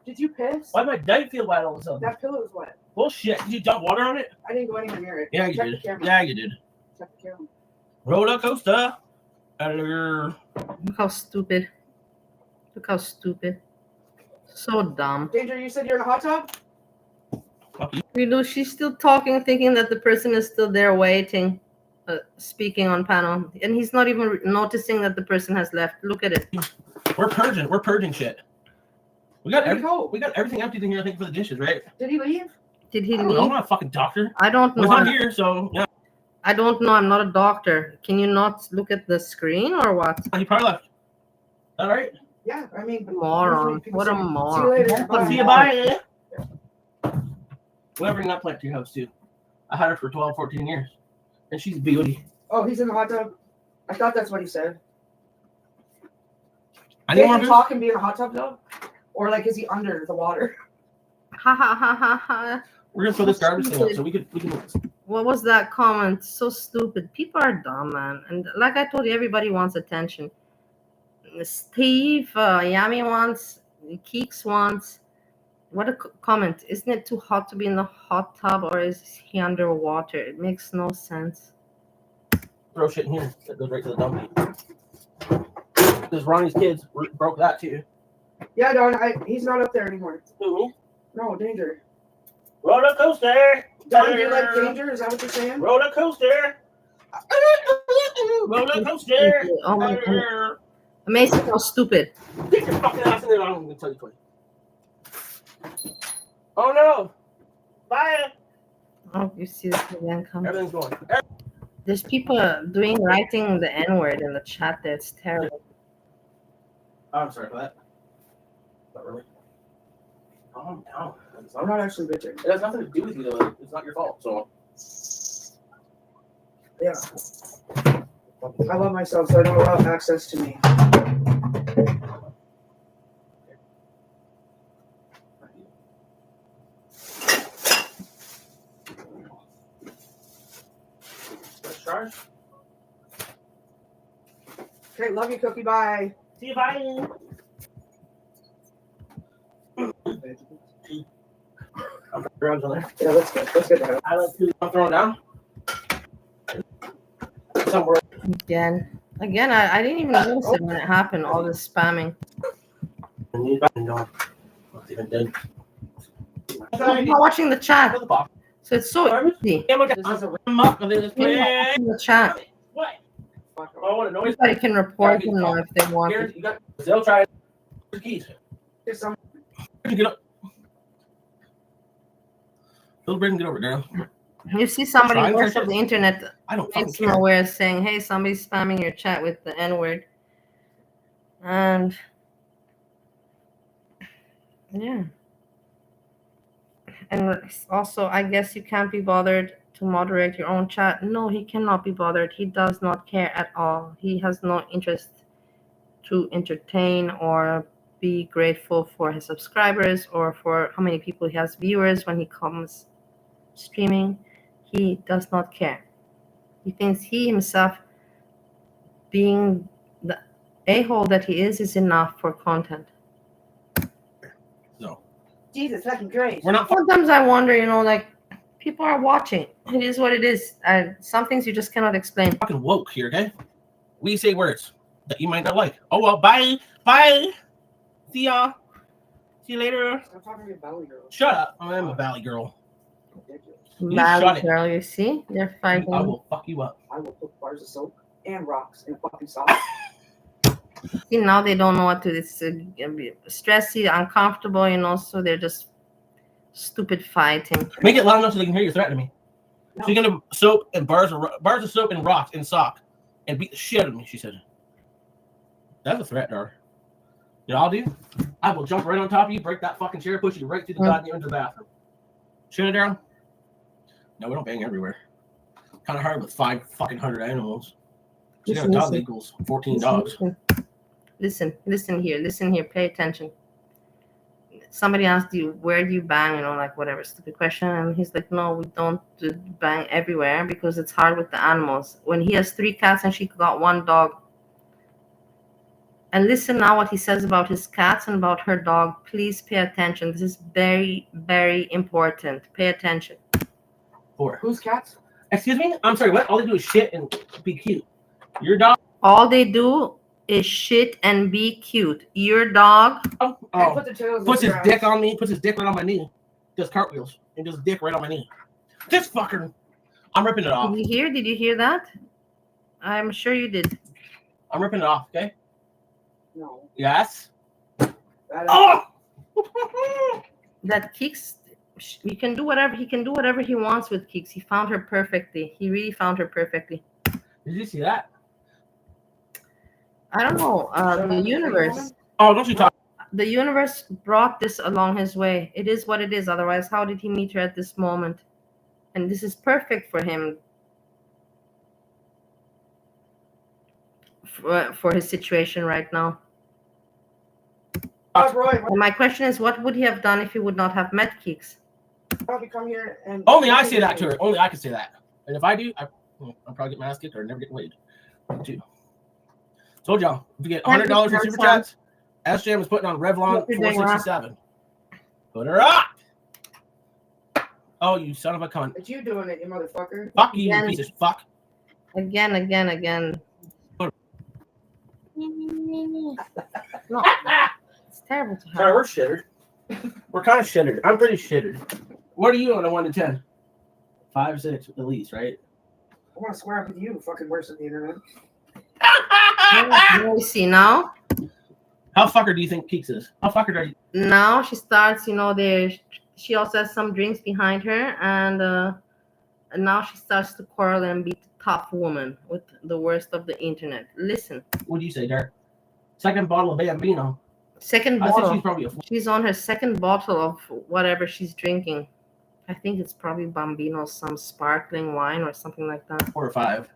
Did you piss? Why my diet feel wet all of a sudden? That pillow is wet. Bullshit. Did you dump water on it? I didn't go anywhere near it. Yeah, you Check did. the camera. Yeah, you did. Check the camera. Roller coaster. Editor. Look how stupid. Look how stupid. So dumb. Danger, you said you're in a hot tub? You know, she's still talking, thinking that the person is still there waiting, speaking on panel, and he's not even noticing that the person has left. Look at it. We're purging shit. We got everything emptied in here, I think, for the dishes, right? Did he leave? Did he I don't know, I'm leave? not a fucking doctor. I don't Well, know. he's not here, so yeah. I don't know. I'm not a doctor. Can you not look at the screen or what? He probably left. All right. Yeah, I mean, Moron. people What a say, moron. See you later. What a Bye. See you, bye. We'll bring that plant to your house too. I had her for 12, 14 years, and she's beauty. Oh, he's in the hot tub. I thought that's what he said. I Can need more he booze. talk and be in a hot tub though, or like is he under the water? Ha ha ha ha ha. We're gonna throw this garbage thing out so we can. What was that comment? So stupid. People are dumb, man. And like I told you, everybody wants attention. Steve, Yammie wants, Keeks wants. What a comment. Isn't it too hot to be in the hot tub, or is he underwater? It makes no sense. Throw shit in here that goes right to the dump. Because Ronnie's kids broke that too. Yeah, Don. He's not up there anymore. Who? No, danger. Roller coaster. Don, do you like danger? Is that what you're saying? Roller coaster. Roller coaster. Oh my God. Amazing how stupid. Get your fucking ass in there. I'm gonna tell you twice. Oh no. Bye. Oh, you see this again come. Everything's going. There's people writing the N-word in the chat there. It's terrible. I'm sorry for that. Not really. Calm down. I'm not actually bitching. It has nothing to do with you though. It's not your fault. So Yeah. I love myself, so I don't allow access to me. charge. Okay, love you, Cookie. Bye. See you, bye. Drugs on there. Yeah, let's go. Let's get that. I like to throw it down. Somewhere. Again, I didn't even notice it when it happened. All this spamming. No, even dead. I'm not watching the chat, so it's so easy. The The chat. What? I want to know. Everybody can report them now if they want. Here, you got. They'll try. Keys. There's some. Get up. Little Britain, get over, girl. You see somebody Try works to- on the internet I don't fucking makes care. them aware saying, hey, somebody's spamming your chat with the N-word. And yeah. And also, I guess you can't be bothered to moderate your own chat. No, he cannot be bothered. He does not care at all. He has no interest to entertain or be grateful for his subscribers or for how many people he has viewers when he comes streaming. He does not care. He thinks he himself, being the a-hole that he is enough for content. No. Jesus fucking Christ. We're not. Sometimes I wonder, like, people are watching. It is what it is. Some things you just cannot explain. Fucking woke here, okay? We say words that you might not like. Oh well, bye, bye. See ya. See you later. I'm talking to your valley girl. Shut up. I am a valley girl. You Valley shut it. girl, you see? They're fighting. I will fuck you up. I will put bars of soap and rocks in a fucking sock. See, now they don't know what to do. It's stressy, uncomfortable, so they're just stupid fighting. Make it loud enough so they can hear you threatening me. No. So you're gonna soap and bars of soap and rocks and sock and beat the shit out of me. She said, "That's a threat, Dar. You know what I'll do? I will jump right on top of you, break that fucking chair, push you right through the goddamn into the bathroom. Shut it down. No, we don't bang everywhere. Kind of hard with 500 animals. She got a dog that equals 14 dogs. Listen here, pay attention. Somebody asked you, where do you bang, like whatever stupid question, and he's like, no, we don't bang everywhere because it's hard with the animals. When he has 3 cats and she got 1 dog. And listen now what he says about his cats and about her dog. Please pay attention. This is very, very important. Pay attention. Whose cats? Excuse me? I'm sorry, what? All they do is shit and be cute. Your dog? All they do is shit and be cute. Your dog, And put the tails Puts in his your dick ass. on me, puts his dick right on my knee. does cartwheels and does dick right on my knee. This fucker, I'm ripping it off. Did you hear? Did you hear that? I'm sure you did. I'm ripping it off. Okay. No. Yes. That Oh. That Keeks, he can do whatever he wants with Keeks. He found her perfectly. He really found her perfectly. Did you see that? I don't know. The universe. Oh, don't you talk. The universe brought this along his way. It is what it is. Otherwise, how did he meet her at this moment? And this is perfect for him. For his situation right now. Roy, And my question is, what would he have done if he would not have met Keeks? probably come here and Only I say that to her. Only I can say that. And if I do, I'll probably get my ass kicked or never get laid. Too. Told y'all, if you get $100 in super chats, SJM is putting on Revlon 467. Put her up. Oh, you son of a cunt. It's you doing it, you motherfucker. Fuck you, Again. you piece of fuck. Again. No, it's terrible to Sorry, have. we're shittered. We're kind of shittered. I'm pretty shittered. What are you on a 1 to 10? 5, 6 at least, right? I want to square up with you, fucking worse than the internet. You see now? How fucker do you think Keeks is? How fucker are you? Now she starts, she also has some drinks behind her, and now she starts to quarrel and be the tough woman with the worst of the internet. Listen. What do you say, Derek? Second bottle of Bambino. Second I said bottle. she's probably a She's on her second bottle of whatever she's drinking. I think it's probably Bambino, some sparkling wine or something like that. 4 or 5.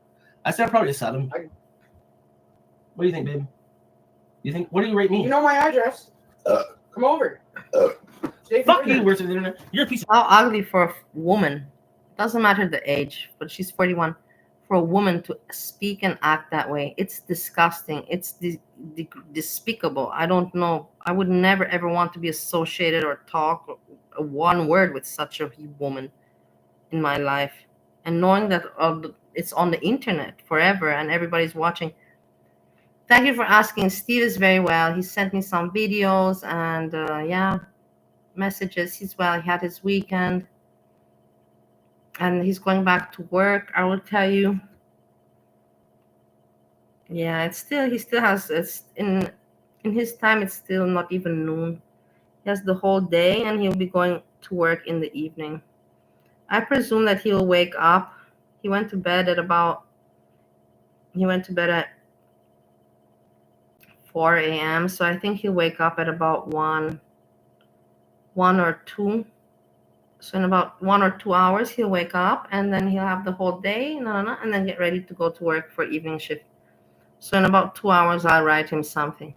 I said probably a 7. What do you think, babe? You think? What do you rate me? You know my address. Come over. Stay Fuck you, worse than the internet. You're a piece of. How ugly for a woman. Doesn't matter the age, but she's 41. For a woman to speak and act that way, it's disgusting. It's despicable. I don't know. I would never ever want to be associated or talk one word with such a woman in my life. And knowing that it's on the internet forever and everybody's watching. Thank you for asking. Steve is very well. He sent me some videos and messages. He's well. He had his weekend. And he's going back to work, I will tell you. Yeah, he still has, it's in his time, it's still not even noon. He has the whole day and he'll be going to work in the evening. I presume that he'll wake up. He went to bed at 4 a.m. So I think he'll wake up at about 1 or 2. So in about 1 or 2 hours, he'll wake up and then he'll have the whole day, and then get ready to go to work for evening shift. So in about 2 hours, I'll write him something.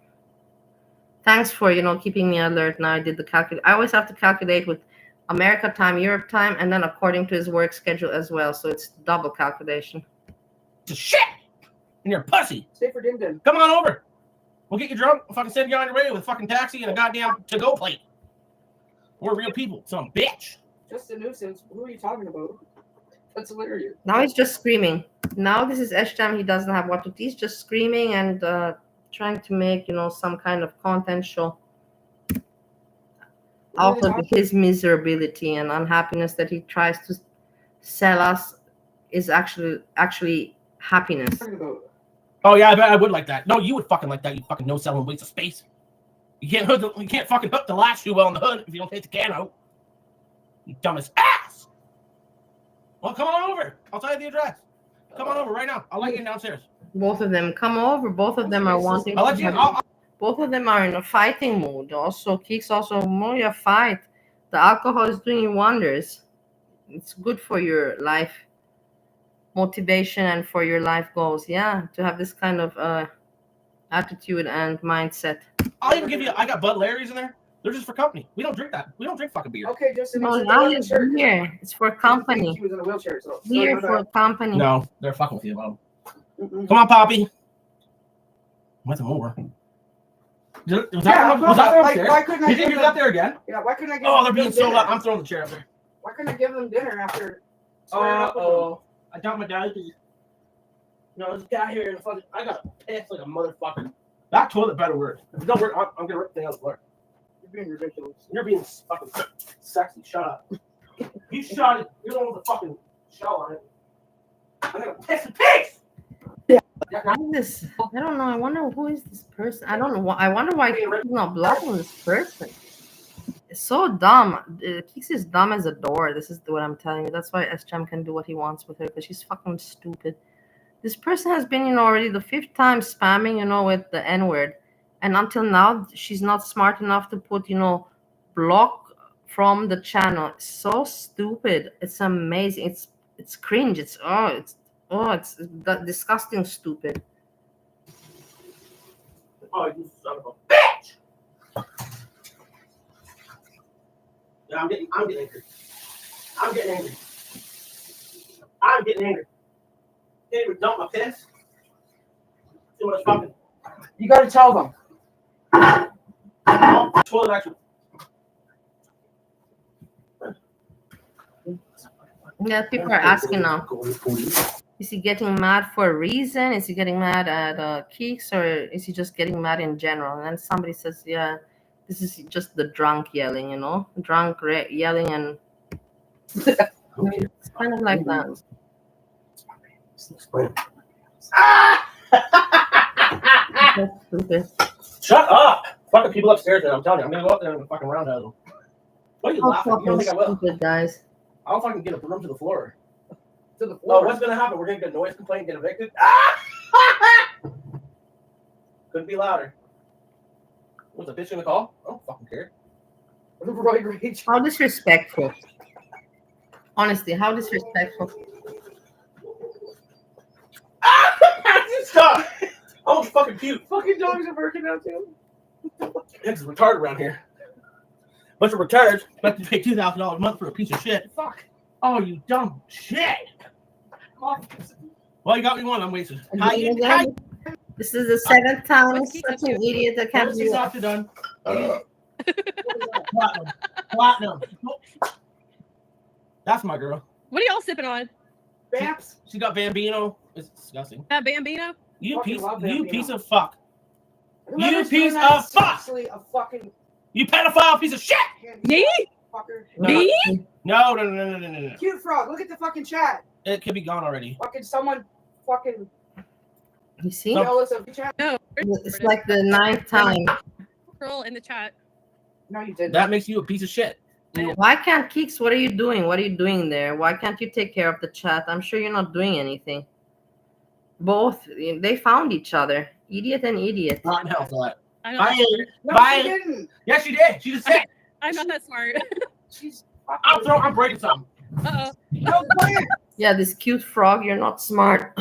Thanks for, keeping me alert. Now I did the calculate. I always have to calculate with America time, Europe time, and then according to his work schedule as well. So it's double calculation. Shit! And you're a pussy. Stay for Dim Dim. Come on over. We'll get you drunk. We'll fucking send you on your way with a fucking taxi and a goddamn to-go plate. We're real people. Some bitch. Just a nuisance. Who are you talking about? That's hilarious. Now he's just screaming. Now this is Sjam. He doesn't have what to do. He's just screaming and trying to make, some kind of content show out of his miserability and unhappiness that he tries to sell us is actually happiness. Oh yeah, I bet I would like that. No, you would fucking like that. You fucking no-selling waste of space. You can't fucking hook the latch too well on the hood if you don't take the can out. You dumbest ass. Well, come on over. I'll tell you the address. Come on over right now. I'll let you in downstairs. Both of them come over. Both of them are wanting. I'll let you in. Both of them are in a fighting mood. Also, Keeks also more your fight. The alcohol is doing you wonders. It's good for your life motivation and for your life goals. Yeah, to have this kind of attitude and mindset. I'll even give you. I got Bud Larry's in there. They're just for company. We don't drink that. We don't drink fucking beer. Okay, just No, now he's here. It's for company. He was in a wheelchair, so Here for company. No, they're fucking with you, Bob. Come on, Poppy. What's more? Was that why couldn't I? Did you give it up there again? Yeah, why couldn't I give? Oh, they're being them so dinner? loud. I'm throwing the chair up there. Why couldn't I give them dinner after? squaring up with them? I got my dad. No, there's a guy here in the fucking. I got pissed like a motherfucker. That toilet better work. If it don't work, I'm gonna rip the thing out of the floor. being ridiculous. You're being fucking sexy. Shut up. You shot it. You're the one with the fucking shell on it. I'm gonna piss and pigs. Who is this? I don't know. I wonder who is this person. I don't know. I wonder why he's not blocking this person. It's so dumb. Keeks is dumb as a door. This is what I'm telling you. That's why SJam can do what he wants with her, because she's fucking stupid. This person has been, already the 5th time spamming, with the N-word. And until now, she's not smart enough to put, block from the channel. It's so stupid. It's amazing. It's cringe. It's disgusting stupid. Oh, you son of a bitch! Yeah, I'm getting angry. I'm getting angry. Can't even dump my piss. Too much fucking. You gotta tell them. Toilet action. Yeah, people are asking now. Is he getting mad for a reason? Is he getting mad at Keeks, or is he just getting mad in general? And then somebody says, yeah, this is just the drunk yelling, drunk yelling, and it's kind of like that. That's stupid. Shut up! Fucking people upstairs there, I'm telling you. I'm gonna go up there and fucking roundhouse them. What are you Oh, laughing? You don't think I will? stupid, guys. I'll fucking get a room to the floor. To the floor. Oh, what's gonna happen? We're gonna get a noise complaint, get evicted? Couldn't be louder. What's the bitch gonna call? I don't fucking care. Roid rage. How disrespectful. Honestly, how disrespectful. Stop! I want fucking puke. Fucking dogs are working out too. It's retarded around here. Bunch of retards about to pay $2,000 a month for a piece of shit. Fuck. Oh, you dumb shit! Well, you got me one. I'm wasted. This is the 7th time. Such an idiot that can't do After done. Platinum. That's my girl. What are y'all sipping on? Bamps. She got Bambino. It's disgusting. Bambino? You Fucking love Bambino. piece of fuck. Whoever's You doing piece that of is fuck. seriously a fucking You pedophile piece of shit. Me? fucker. Me? No. Cute frog. Look at the fucking chat. It could be gone already. Fucking someone. Fucking You see? jealous of the chat. No. It's like the 9th time. Girl in the chat. No, you didn't. That makes you a piece of shit. Why can't Keeks? What are you doing? What are you doing there? Why can't you take care of the chat? I'm sure you're not doing anything. Both, they found each other. Idiot and idiot. Not in hell for that. I'm Bye. not that smart. No, Bye. she didn't. Yes, she did. She just said. I'm not that smart. She's I'm breaking something. Uh-oh. No, quiet. Yeah, this cute frog, you're not smart.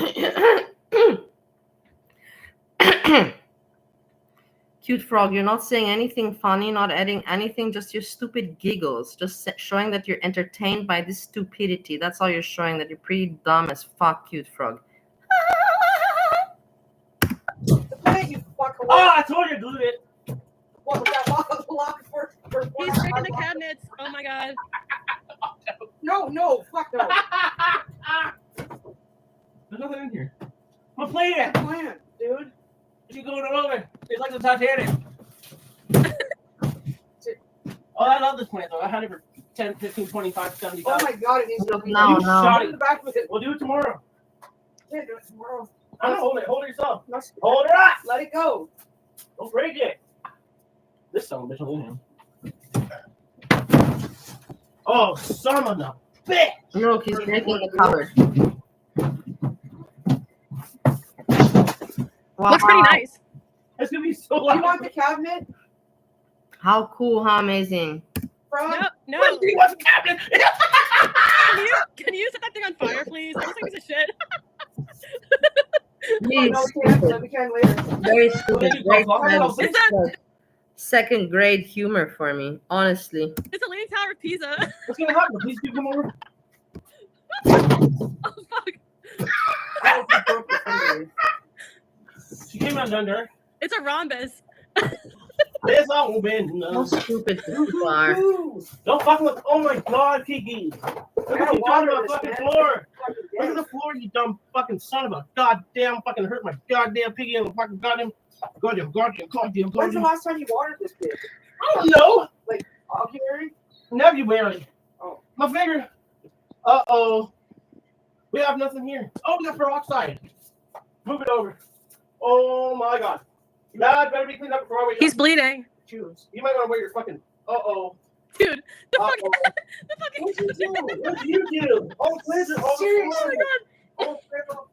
Cute frog, you're not saying anything funny, not adding anything, just your stupid giggles. Just showing that you're entertained by this stupidity. That's all you're showing, that you're pretty dumb as fuck, cute frog. Quiet, you fucker. Oh, I told you to do it. What was that lock for He's breaking the cabinets. Oh my god. No, fuck no. There's nothing in here. I'm playing it. Plan, dude. You go over. It's like the Titanic. Oh, I love this plant though. I had it for 10, 15, 25, 75. Oh my god, it needs to be. No. You shot it back with it. We'll do it tomorrow. Can't do it tomorrow. I don't hold it. Hold it yourself. No, Hold it up. let it go. Don't break it. This son of a bitch will him. Oh, son of a bitch. Look, he's breaking the cupboard. Wow. Looks pretty nice. It's going to be so You loud. want the cabinet? How cool, how amazing. Frog? No. He wants a cabinet. Can you set that thing on fire, please? That looks like a piece of shit. Really No, we can't. stupid. We can later. Very stupid. Very Is stupid. Second grade humor for me, honestly. It's a Leaning Tower of Pisa. What's going to happen? Please do come over. Oh fuck. She came out under. It's a rhombus. There's all been. How stupid people are. Don't fucking look. Oh my god, Kiki. Look what you done to my fucking floor. Look at the floor, you dumb fucking son of a goddamn fucking hurt my goddamn piggy and fucking goddamn. When's the last time you watered this bitch? I don't know. Like ocular? Nebulary. Oh. My finger. Uh-oh. We have nothing here. Oh, we got peroxide. Move it over. Oh my god. That better be cleaned up before we He's bleeding. Choose. You might want to wear your fucking uh-oh. Dude, the fuck Uh-oh. What did you do? What did you do? Oh, Blizzard. Oh, Seriously? Oh my god. Oh,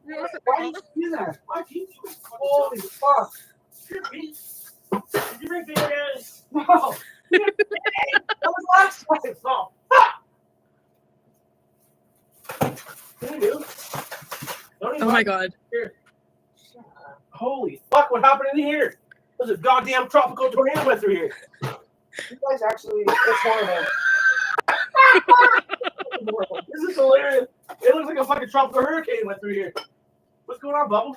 Why did you do that? why did you do it? Holy fuck. Did you bring bananas? No. That was last time. No. What do you do? Don't even Oh my god. Holy fuck, what happened in here? There's a goddamn tropical tornado went through here. You guys actually, it's horrible. This is hilarious. It looks like a fucking tropical hurricane went through here. What's going on, Bubbles?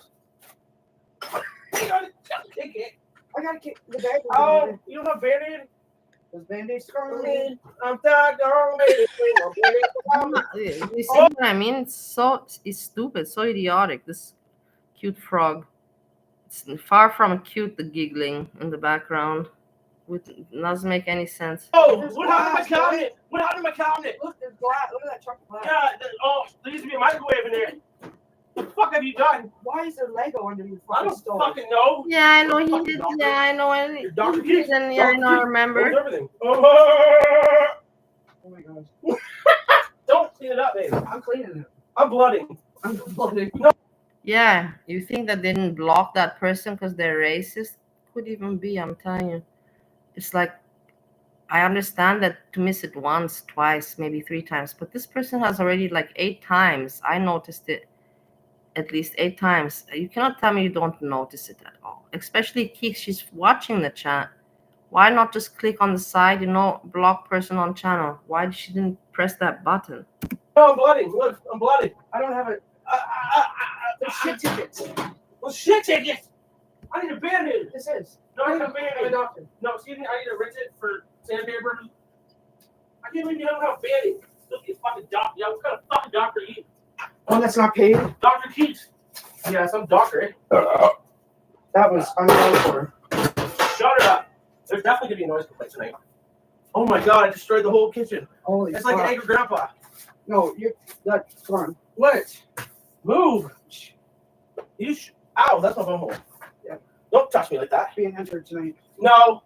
You gotta take it. I gotta kick the bag. Oh, you don't have Band-Aid? Those band-aids strong. I'm tired, girl, baby. You see what I mean? It's stupid, so idiotic. This cute frog. It's far from cute. The giggling in the background, doesn't make any sense. Oh, what happened to my cabinet? What happened to my cabinet? Look, there's glass. Look at that chocolate glass. Yeah, there used to be a microwave in there. What the fuck have you done? Why is there Lego under your I fucking don't stove? fucking know. Yeah, I know he did. Yeah, I know. And Dr. he did, Keeks. and yeah, I know. I remember. Close everything. Oh my gosh. Don't clean it up, baby. I'm cleaning it. I'm blooding. I'm blooding. Yeah, you think that they didn't block that person because they're racist? Could even be. I'm telling you. It's like, I understand that to miss it once, twice, maybe 3 times, but this person has already like 8 times. I noticed it at least 8 times. You cannot tell me you don't notice it at all. Especially Keeks, she's watching the chat. Why not just click on the side, block person on channel? Why she didn't press that button? No, I'm blooding. Look, I'm blooding. I don't have a. There's shit tickets. Well, shit tickets. I need a Band-Aid. This is. No, I need a I'm a Band-Aid. doctor. No, excuse me. I need to rinse it for sandpaper. I can't believe you don't have a Band-Aid. Look, you fucking doctor. Yeah, what kind of fucking doctor are you? One that's not paid. Dr. Keeks. Yeah, some doctor. That was uncalled for. Shut it up. There's definitely gonna be a noise complaint tonight. Oh my god, I destroyed the whole kitchen. Holy It's fuck. like an angry grandpa. No, that's gone. What? Move. Ow, that's my bumhole. Yeah. Don't touch me like that. Being entered tonight. No.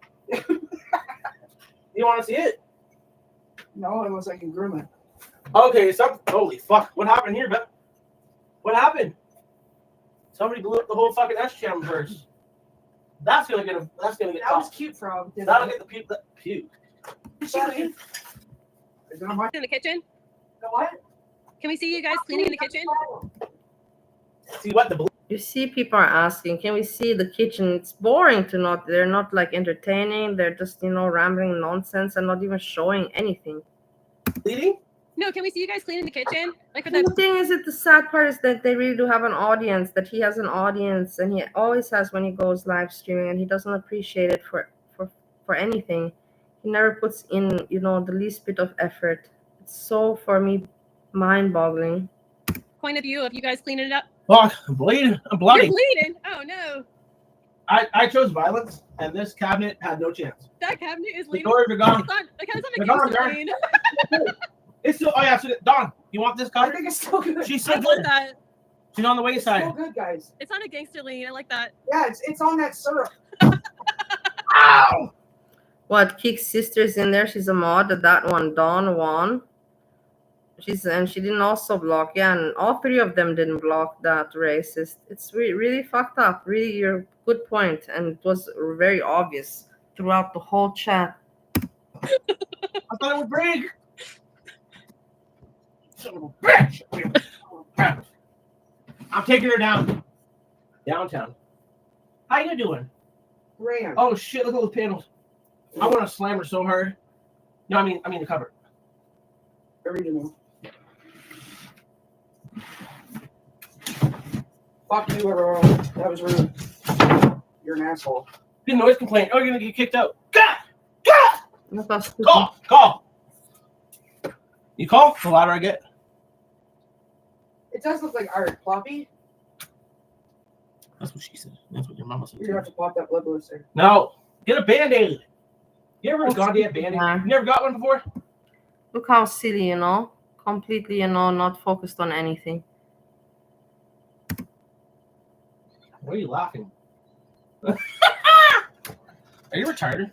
You want to see it? No, unless I can groom it. Okay, holy fuck. What happened here, Beth? What happened? Somebody blew up the whole fucking S-Cham verse. That's gonna get That was cute, Frog. That'll get the puke. Is that my? In the kitchen? The what? Can we see you guys cleaning in the kitchen? See what the You see, people are asking, can we see the kitchen? It's boring to not. They're not like entertaining. They're just rambling nonsense and not even showing anything. bleeding? No, can we see you guys cleaning the kitchen? Like with The that. thing is, the sad part is that they really do have an audience, that he has an audience, and he always has when he goes live streaming, and he doesn't appreciate it for anything. He never puts in, the least bit of effort. It's so, for me, mind-boggling. Point of view of you guys cleaning it up. Fuck, I'm bleeding. I'm bloody. You're bleeding. Oh no. I chose violence, and this cabinet had no chance. That cabinet is The leaning. doors are gone. It's on, like, it's They're on gone, a they're- clean. It's still. Oh yeah, so Don, you want this I cover? think it's still good. She's I so love good. that. She's on the It's still wayside. good, guys. It's on a gangster lean. I like that. Yeah, it's on that syrup. Ow! What, Keek's sister's in there? She's a mod. That one, Dawn Wan. She didn't also block. Yeah, and all 3 of them didn't block that racist. It's really fucked up. Really, your good point, and it was very obvious throughout the whole chat. I thought it would break. Son of a bitch! I'm taking her down. Downtown. How you doing? Ran. Oh shit! Look at those panels. I want to slam her so hard. No, I mean the cover. Original. Fuck you, everyone. That was rude. You're an asshole. Get a noise complaint. Oh, you're gonna get kicked out. God! God! That's how stupid. Call! You call? The louder I get. It does look like art. Floppy, That's what she said. That's what your mama said. you're gonna have to pop that blood blister. No. Get a Band-Aid. You ever got a bandy? Yeah. You never got one before? Look how silly, completely, not focused on anything. Why are you laughing? Are you retarded?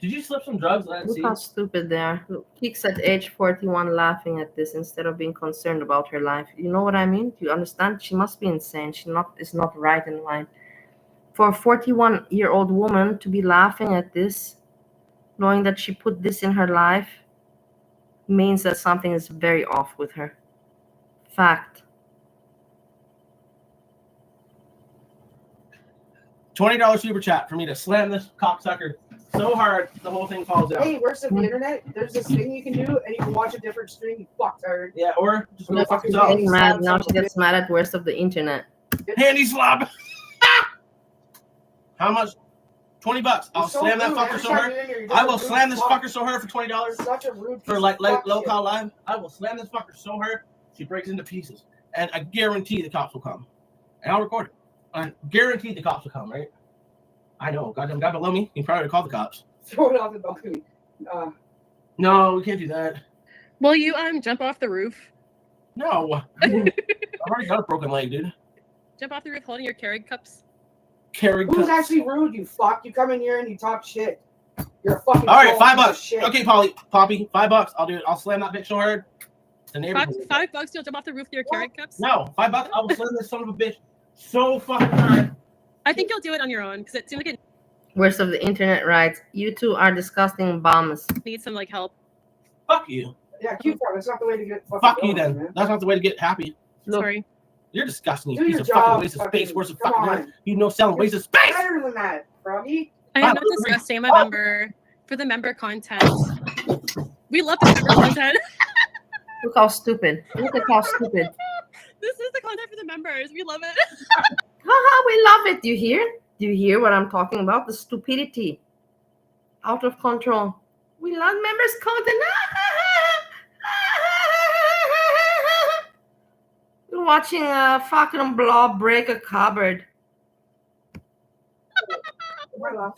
Did you slip some drugs? Let's Look see. how stupid they are. Look, Keeks at age 41 laughing at this instead of being concerned about her life. You know what I mean? Do you understand? She must be insane. She is not right in line. For a 41-year-old woman to be laughing at this, knowing that she put this in her life, means that something is very off with her. Fact. $20 super chat for me to slam this cocksucker so hard the whole thing falls out. Hey, worse than the internet, there's this thing you can do, and you can watch a different stream. You fucktard. Yeah, or just go fuck She's yourself. getting mad. Now she gets mad at worst of the internet. Handy slob. How much? $20. I'll slam that fucker so hard. I will slam this fucker so hard for $20 Such a rude for like low call live. I will slam this fucker so hard she breaks into pieces, and I guarantee the cops will come, and I'll record it. I guarantee the cops will come. Right? I know. Goddamn guy below me. He probably called the cops. Throw it off the balcony. No, we can't do that. Will you jump off the roof? No. I've already got a broken leg, dude. Jump off the roof holding your Keurig cups. Keurig Who's cups. actually rude, you fuck? You come in here and you talk shit. You're a fucking. All right, troll, $5. shit. Okay, Poppy, $5. I'll do it. I'll slam that bitch so hard. The neighborhood. $5, you'll jump off the roof with your Keurig cups? No, $5. I will slam this son of a bitch so fucking hard. I think you'll do it on your own because it seems like it Worst of the internet writes, you two are disgusting bums. needs some help. Fuck you. Yeah, cute part. That's not the way to get. Fucking Fuck you going, then. man. That's not the way to get happy. Look, Sorry. You're disgusting. You Do piece your of fucking job, waste of fucking- space. Where's the come fucking on. money? You know selling waste of space. Better than that, Froggy. I am not disgusting. I'm a member for the member content. We love the member content. look how stupid. Look at how stupid. This is the content for the members. We love it. Haha, we love it. Do you hear? Do you hear what I'm talking about? The stupidity. Out of control. We love members content. You're watching a fucking blob break a cupboard.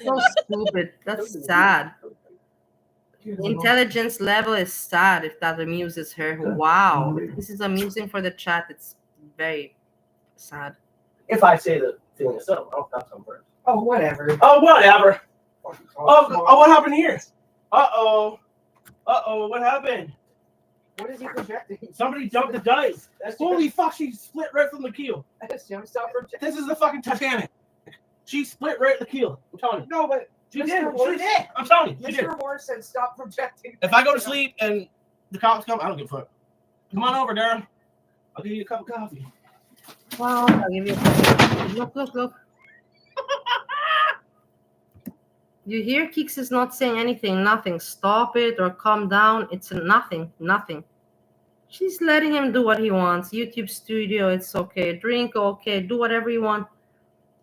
So stupid. That's sad. Intelligence level is sad if that amuses her. Wow. If this is amusing for the chat, it's very sad. If I say the thing itself, I'll stop some first. Oh, whatever. Oh, whatever. Oh, what happened here? Uh-oh, what happened? What is he projecting? Somebody jumped the dice. Holy fuck, she split right from the keel. Jim, stop projecting. This is the fucking Titanic. She split right at the keel. I'm telling you. No, but She Mr. did. Horse- She did. I'm telling you. She did. Mr. Ward said stop projecting. If I go to sleep and the cops come, I don't give a fuck. Come on over, Darren. I'll give you a cup of coffee. Wow, I'll give you a second. Look. You hear Keeks is not saying anything, nothing. Stop it or calm down. It's nothing. She's letting him do what he wants. YouTube studio, it's okay. Drink, okay. Do whatever you want.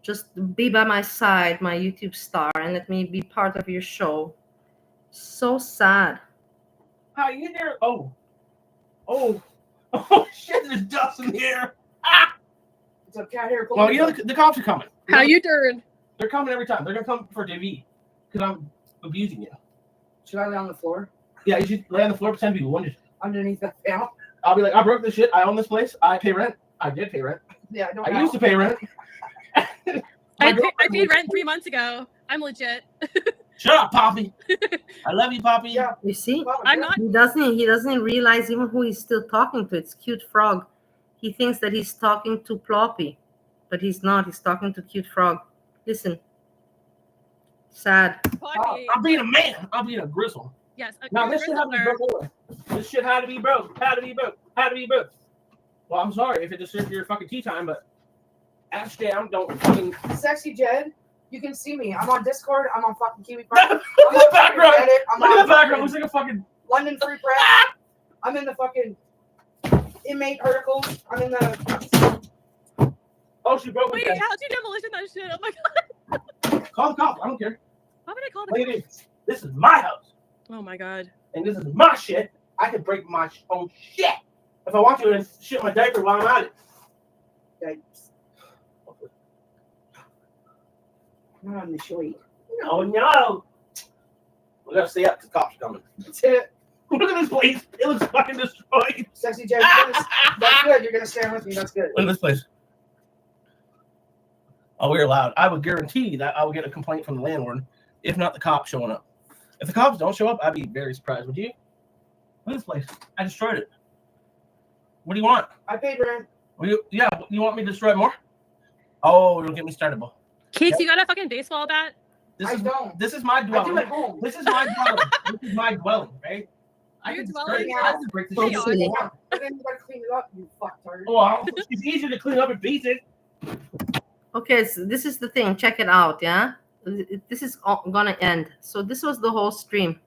Just be by my side, my YouTube star, and let me be part of your show. So sad. How you there? Oh, shit, there's dust in the air. It's a cat hair. Well, you know, the cops are coming. How you doing? They're coming every time. They're going to come for DV because I'm abusing you. Should I lay on the floor? Yeah, you should lay on the floor, pretend to be wounded. Underneath the panel? I'll be like, I broke this shit. I own this place. I pay rent. I did pay rent. Yeah, I don't I know. used to pay rent. I paid rent 3 months ago. I'm legit. Shut up, Poppy. I love you, Poppy. Yeah. You see? I'm not. He doesn't realize even who he's still talking to. It's Cute Frog. He thinks that he's talking to Ploppy, but he's not. He's talking to Cute Frog. Listen. Sad. Poppy. I'm being a man. I'm being a grizzle. Yes. Now, this shit had to be broke. This shit had to be broke. Had to be broke. Well, I'm sorry if it disturbed your fucking tea time, but ash down, don't fucking. Sexy Jed, you can see me. I'm on Discord. I'm on fucking Kiwi Look Press. at the background. I'm Look at on the background. Looks like a fucking. London Free Press. I'm in the fucking inmate articles. I'm in the. Oh, she broke Wait, it. how'd you demolition that shit? Oh my god. Call the cops. I don't care. Why would I call Look at the this. This is my house, Oh my god. and this is my shit. I can break my own shit if I want to, and shit my diaper while I'm at it. Yikes. Not on the show. No. We gotta stay up. The cops are coming. That's it. Look at this place. It looks fucking destroyed. Sexy Jen, that's good. You're gonna stand with me. That's good. Look at this place. Oh, we're allowed. I would guarantee that I will get a complaint from the landlord, if not the cops showing up. If the cops don't show up, I'd be very surprised. Would you? Look at this place. I destroyed it. What do you want? I paid rent. Yeah, you want me to destroy it more? Oh, don't get me started, Bo. Keeks, you got a fucking baseball bat? This I is don't. This is my I do dwelling. at home. This is my dwelling. This is my dwelling, right? I Your can dwelling? I can break the Hey, shit. Audie. But then you gotta clean it up, you fucktard. Well, it's easier to clean up in pieces. Okay, so this is the thing. Check it out, yeah? This is gonna end. So this was the whole stream.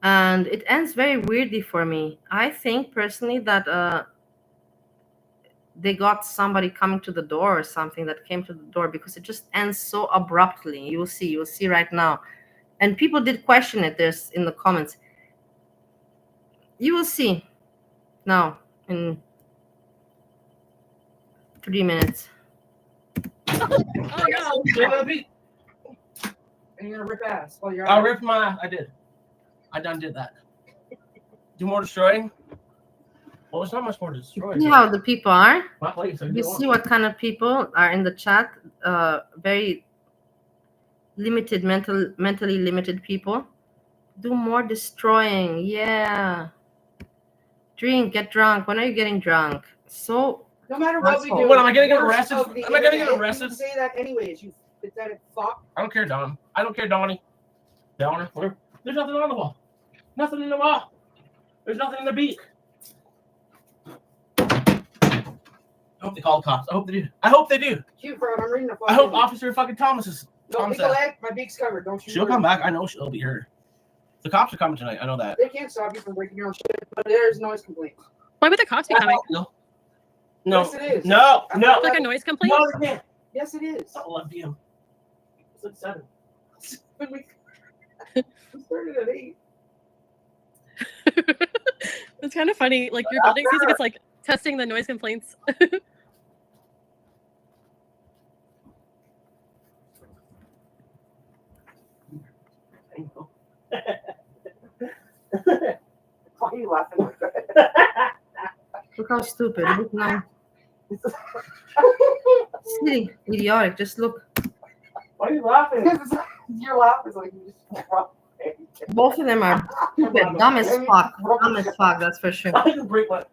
And it ends very weirdly for me. I think personally that they got somebody coming to the door or something that came to the door, because it just ends so abruptly. You will see right now. And people did question it. There's in the comments. You will see now in 3 minutes. Oh no. And you're gonna rip ass while you're I out. ripped my. I done did that. Do more destroying? Well, there's not much more to destroy. See how the people are? My place. I You do see want. what kind of people are in the chat? Very limited, mentally limited people. Do more destroying. Yeah. Drink, get drunk. When are you getting drunk? So No matter what we Asshole. do. What, am I gonna get worst arrested? of the Am I gonna get internet. arrested? You say that anyways, you pathetic fuck. I don't care, Don. I don't care, Donnie. Downer. Whatever. There's nothing on the wall. Nothing in the wall. There's nothing in the beak. I hope they call the cops. I hope they do. I hope they do. Cute, bro. I'm reading the I hope Officer fucking Thomas is. No, Thomas Nicolette, my beak's covered. Don't you she'll worry. come back. I know she'll be heard. The cops are coming tonight. I know that. They can't stop you from breaking your own shit, but there's noise complaints. Why would the cops be coming? No. No. Yes, it is. No. No. Like a noise complaint? No, they can't. Yes, it is. It's not 11 p.m. It's like 7. We started at 8. It's kind of funny. Like your building seems like it's like testing the noise complaints. Why are you laughing like that? look how stupid. Look now. Silly, idiotic. Just look. Why are you laughing? Your laugh is like you just Both of them are stupid. Dumb as fuck. Dumb as fuck, that's for sure. I can break my.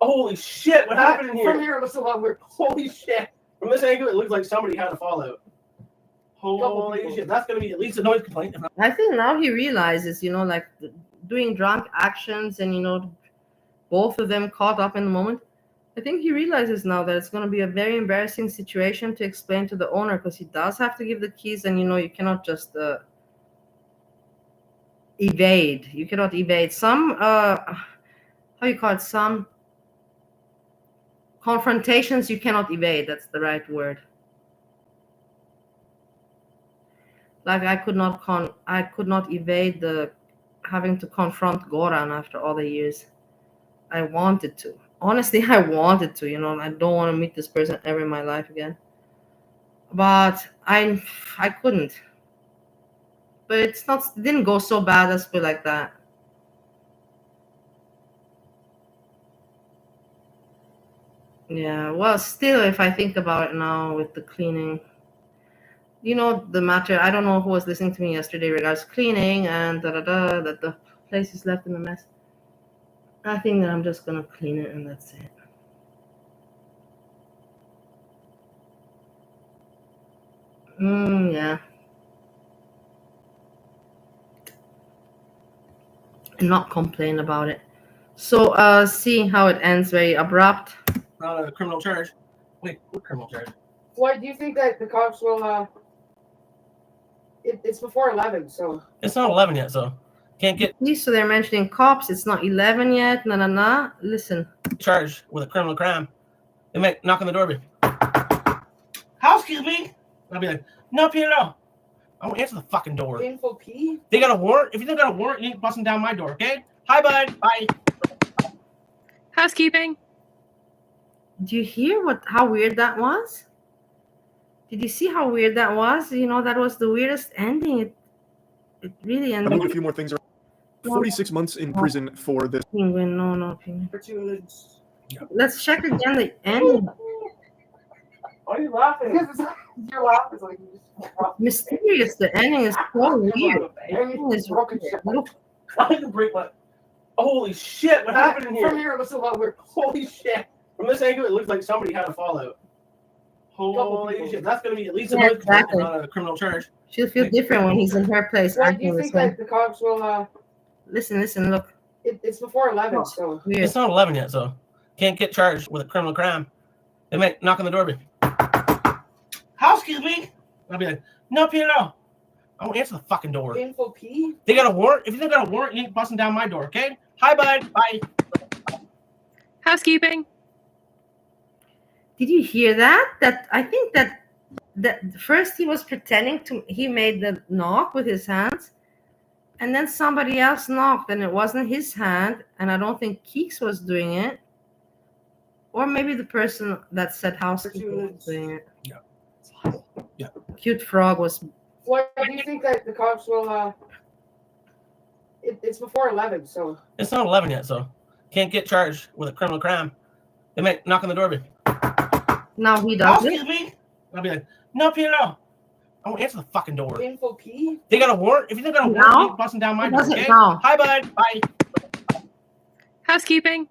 Holy shit! What happened in From here? here, it looks a lot weird. Holy shit. From this angle, it looks like somebody had a fallout. Holy shit! That's gonna be at least a noise complaint. If not, I think now he realizes, like doing drunk actions and, both of them caught up in the moment. I think he realizes now that it's going to be a very embarrassing situation to explain to the owner, because he does have to give the keys, and, you cannot just evade. You cannot evade. Some, how you call it? Some confrontations you cannot evade. That's the right word. Like I could not evade the having to confront Goran after all the years. I wanted to. Honestly, I wanted to, I don't want to meet this person ever in my life again. But I couldn't. But it didn't go so bad, let's put it like that. Yeah, well, still, if I think about it now with the cleaning, the matter, I don't know who was listening to me yesterday regards cleaning and that the place is left in a mess. I think that I'm just gonna clean it and that's it. Yeah. And not complain about it. So, see how it ends, very abrupt. not a criminal charge. Wait, what criminal charge? Why do you think that the cops will? It's before 11, so It's not 11 yet, so can't get So they're mentioning cops. It's not 11 yet. Nah. Listen. charged with a criminal crime. They might knock on the door, be housekeeping. I'll be like, no, Peter, no. I won't answer the fucking door. info P. They got a warrant. If you don't got a warrant, you ain't busting down my door, okay? Hi, bud. Bye. Housekeeping. Do you hear how weird that was? Did you see how weird that was? That was the weirdest ending. It really I ended. moved a few more things around. 46 months in prison for this. Penguin, no, no penguin. For 2 minutes. Let's check again the ending. Why are you laughing? Because your laugh is like you just Mysterious. The ending is so weird. Everything is broken weird. shit. Look, I can break my. Holy shit! What happened in From here? here it looks a lot weird. Holy shit! From this angle, it looks like somebody had a fallout. Holy people. shit! That's gonna be at least a Yeah, month exactly. not a criminal charge. she'll feel different when he's in her place. Why do acting you this think way. that the cops will? Listen, look. It's before 11, so Weird. It's not 11 yet, so can't get charged with a criminal crime. They might knock on the door. Housekeeping. I'll be like, no, Peter, no. I won't answer the fucking door. info P. They got a warrant. If you got a warrant, you ain't busting down my door, okay? Hi, bud. Bye. Housekeeping. Did you hear that? I think that first he was pretending to. He made the knock with his hands, and then somebody else knocked, and it wasn't his hand. And I don't think Keeks was doing it, or maybe the person that said housekeeping was doing it. Yeah. Cute frog was. Why do you think that the cops will? It's before 11, so It's not 11 yet, so can't get charged with a criminal crime. They might knock on the door. Now he does it. Housekeeping. I'll be like, no, Peter, no. I won't answer the fucking door. info P. They got a warrant. If you got a warrant, Now? you ain't busting down my He door, does it okay? now. Hi, bud. Bye. Housekeeping.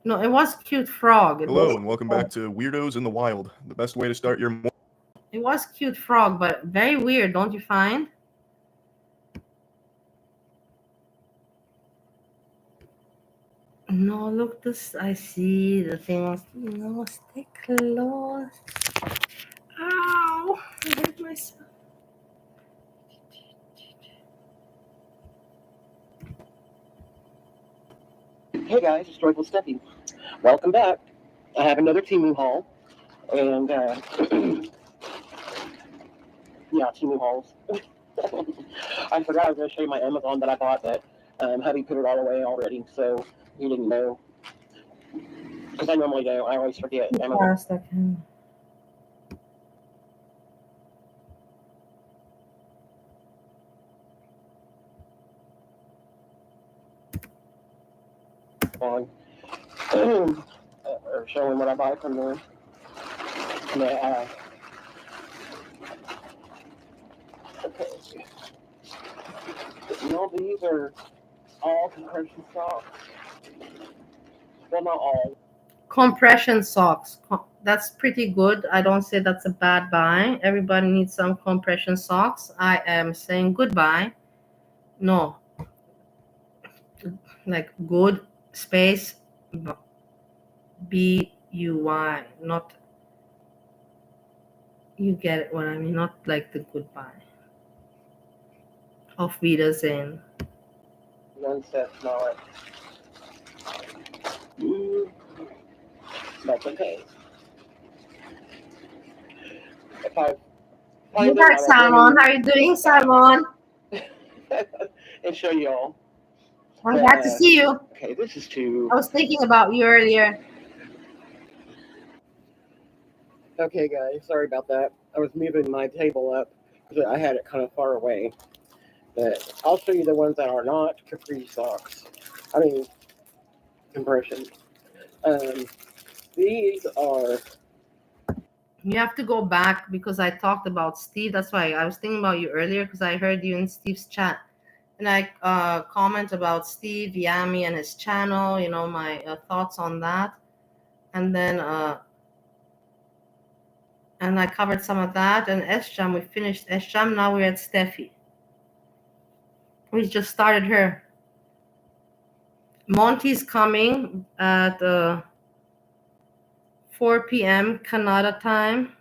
No, it was cute frog. Hello and welcome back to Weirdos in the Wild. The best way to start your morning. It was cute frog, but very weird, don't you find? No, look this. I see the thing was. No, stay close. Ow! I hurt myself. Hey guys, it's Joyful Stephie. Welcome back. I have another Temu haul, and yeah, Temu hauls. I forgot I was going to show you my Amazon that I bought that hubby put it all away already, so he didn't know. Because I normally do. I always forget. Amazon. Fast I can. On or showing what I buy from there. Yeah. Okay. You know, these are all compression socks. Well, not all. Compression socks. That's pretty good. I don't say that's a bad buy. Everybody needs some compression socks. I am saying goodbye. No. Like good space B-U-Y. Not. You get it what I mean. Not like the goodbye. Auf Wiedersehen. One set smaller. That's okay. If I You got Simon. How are you doing, Simon? and show you all. I'm glad to see you. Okay, this is too. I was thinking about you earlier. Okay, guys, sorry about that. I was moving my table up because I had it kind of far away. But I'll show you the ones that are not capri socks. I mean, compression. These are. You have to go back because I talked about Steve. That's why I was thinking about you earlier because I heard you in Steve's chat. And I comment about Steve, Yammie, and his channel, you know, my thoughts on that. And then, and I covered some of that. And SJam, we finished SJam. Now we're at Stephie. We just started her. Monty's coming at 4 p.m. Canada time.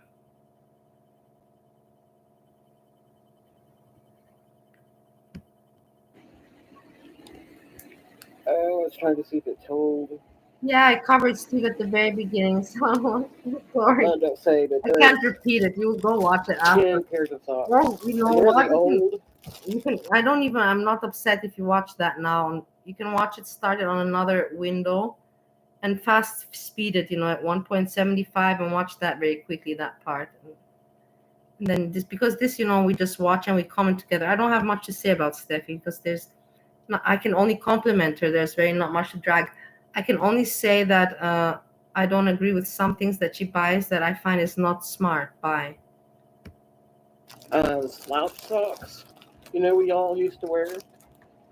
I was trying to see if it told. Yeah, I covered Steve at the very beginning, so sorry. No, don't say, but I can't repeat it. You go watch it after. 10 pairs of socks. Well, you know They're what? the old. You can. I'm not upset if you watch that now. You can watch it started on another window, and fast speed it. You know, at 1.75, and watch that very quickly. That part. And then this, because this, we just watch and we comment together. I don't have much to say about Stephie because I can only compliment her. There's very not much to drag. I can only say that I don't agree with some things that she buys that I find is not smart buy. Slouch socks. We all used to wear.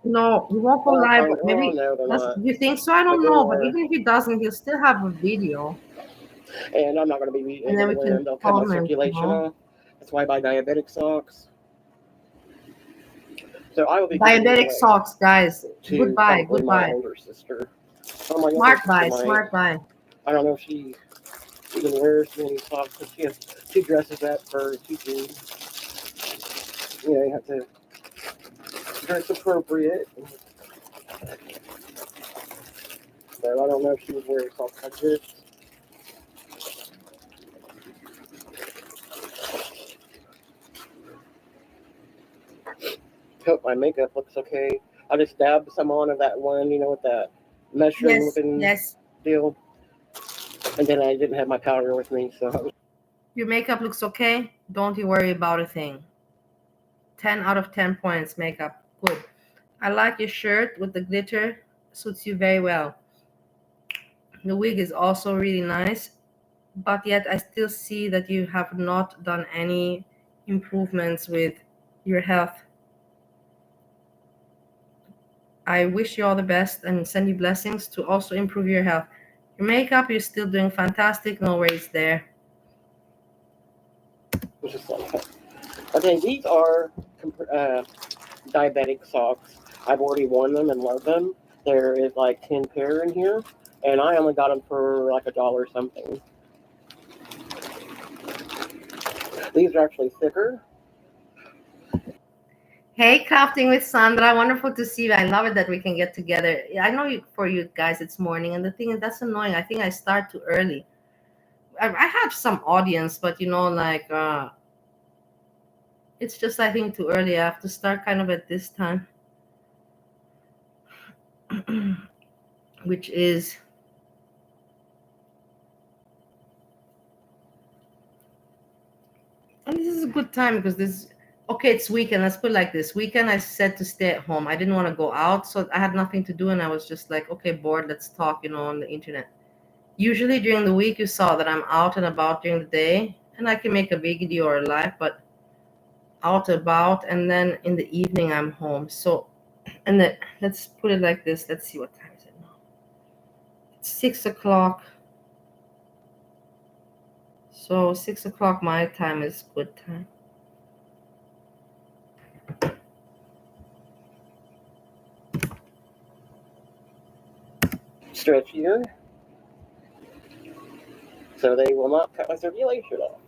No, he won't go live, but maybe. No, they're not. You think so? I don't But they know. But are. even if he doesn't, he'll still have a video. And I'm not going to be And then able we to wear can them. They'll cut my comment, circulation off. That's why I buy diabetic socks. So I will be Diabetic socks, guys. to Goodbye, probably goodbye. my older sister. Or my Smart younger buy, sister might. smart buy. I don't know if she even wears many socks, but she dresses up for teaching. You have to dress appropriate. So I don't know if she was wearing socks like this. Hope my makeup looks okay. I just dabbed some on of that one, with that mushroom looking deal. And then I didn't have my powder with me, so. Your makeup looks okay. Don't you worry about a thing. 10 out of 10 points makeup. Good. I like your shirt with the glitter. Suits you very well. The wig is also really nice. But yet I still see that you have not done any improvements with your health. I wish you all the best and send you blessings to also improve your health. Your makeup, you're still doing fantastic. No worries there. Okay, these are diabetic socks. I've already worn them and love them. There is like 10 pair in here, and I only got them for like $1 something. These are actually thicker. Hey, Crafting with Sandra. Wonderful to see you. I love it that we can get together. I know for you guys it's morning, and the thing is, that's annoying. I think I start too early. I have some audience, but it's just, I think, too early. I have to start kind of at this time, which is and this is a good time because it's weekend. Let's put it like this. Weekend, I said to stay at home. I didn't want to go out, so I had nothing to do, and I was just like, okay, bored. Let's talk, on the internet. Usually during the week, you saw that I'm out and about during the day, and I can make a video or a live, but out about, and then in the evening, I'm home. So, and then let's put it like this. Let's see what time is it now. It's 6 o'clock. So 6 o'clock my time is good time. Stretch here. So they will not cut my circulation off.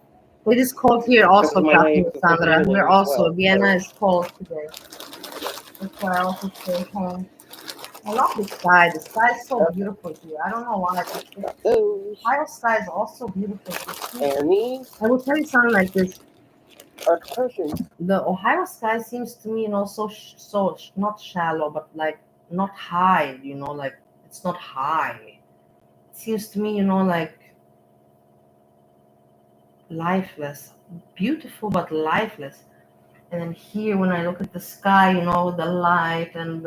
It is cold here also, Sandra. We're also, Vienna is cold today. That's why I also stay home. I love the sky. The sky is so beautiful here. I don't know why. The Ohio sky is also beautiful. And these? I will tell you something like this. Are questions. The Ohio sky seems to me, so not shallow, but like not high. Like it's not high. It seems to me, like lifeless, beautiful but lifeless. And then here, when I look at the sky, the light and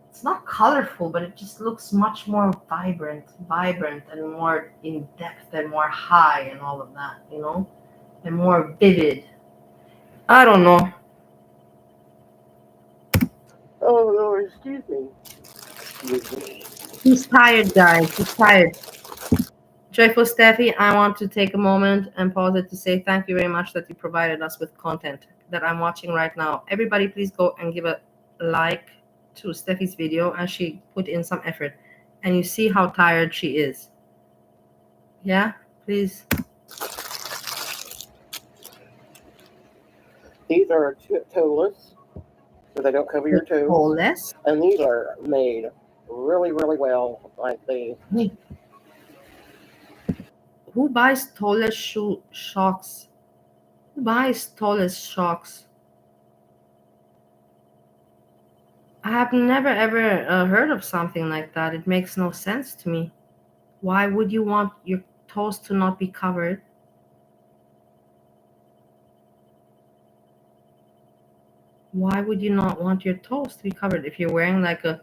it's not colorful, but it just looks much more vibrant and more in depth and more high and all of that, and more vivid. I don't know. Oh, no, excuse me. He's tired, guys. He's tired. Joyful Stephie, I want to take a moment and pause it to say thank you very much that you provided us with content that I'm watching right now. Everybody, please go and give a like to Stephie's video, and she put in some effort. And you see how tired she is. Yeah, please. These are toeless, so they don't cover your toes. Toeless? And these are made really, really well. Like they. Who buys toeless socks? Who buys toeless socks? I have never ever heard of something like that. It makes no sense to me. Why would you want your toes to not be covered? Why would you not want your toes to be covered if you're wearing like a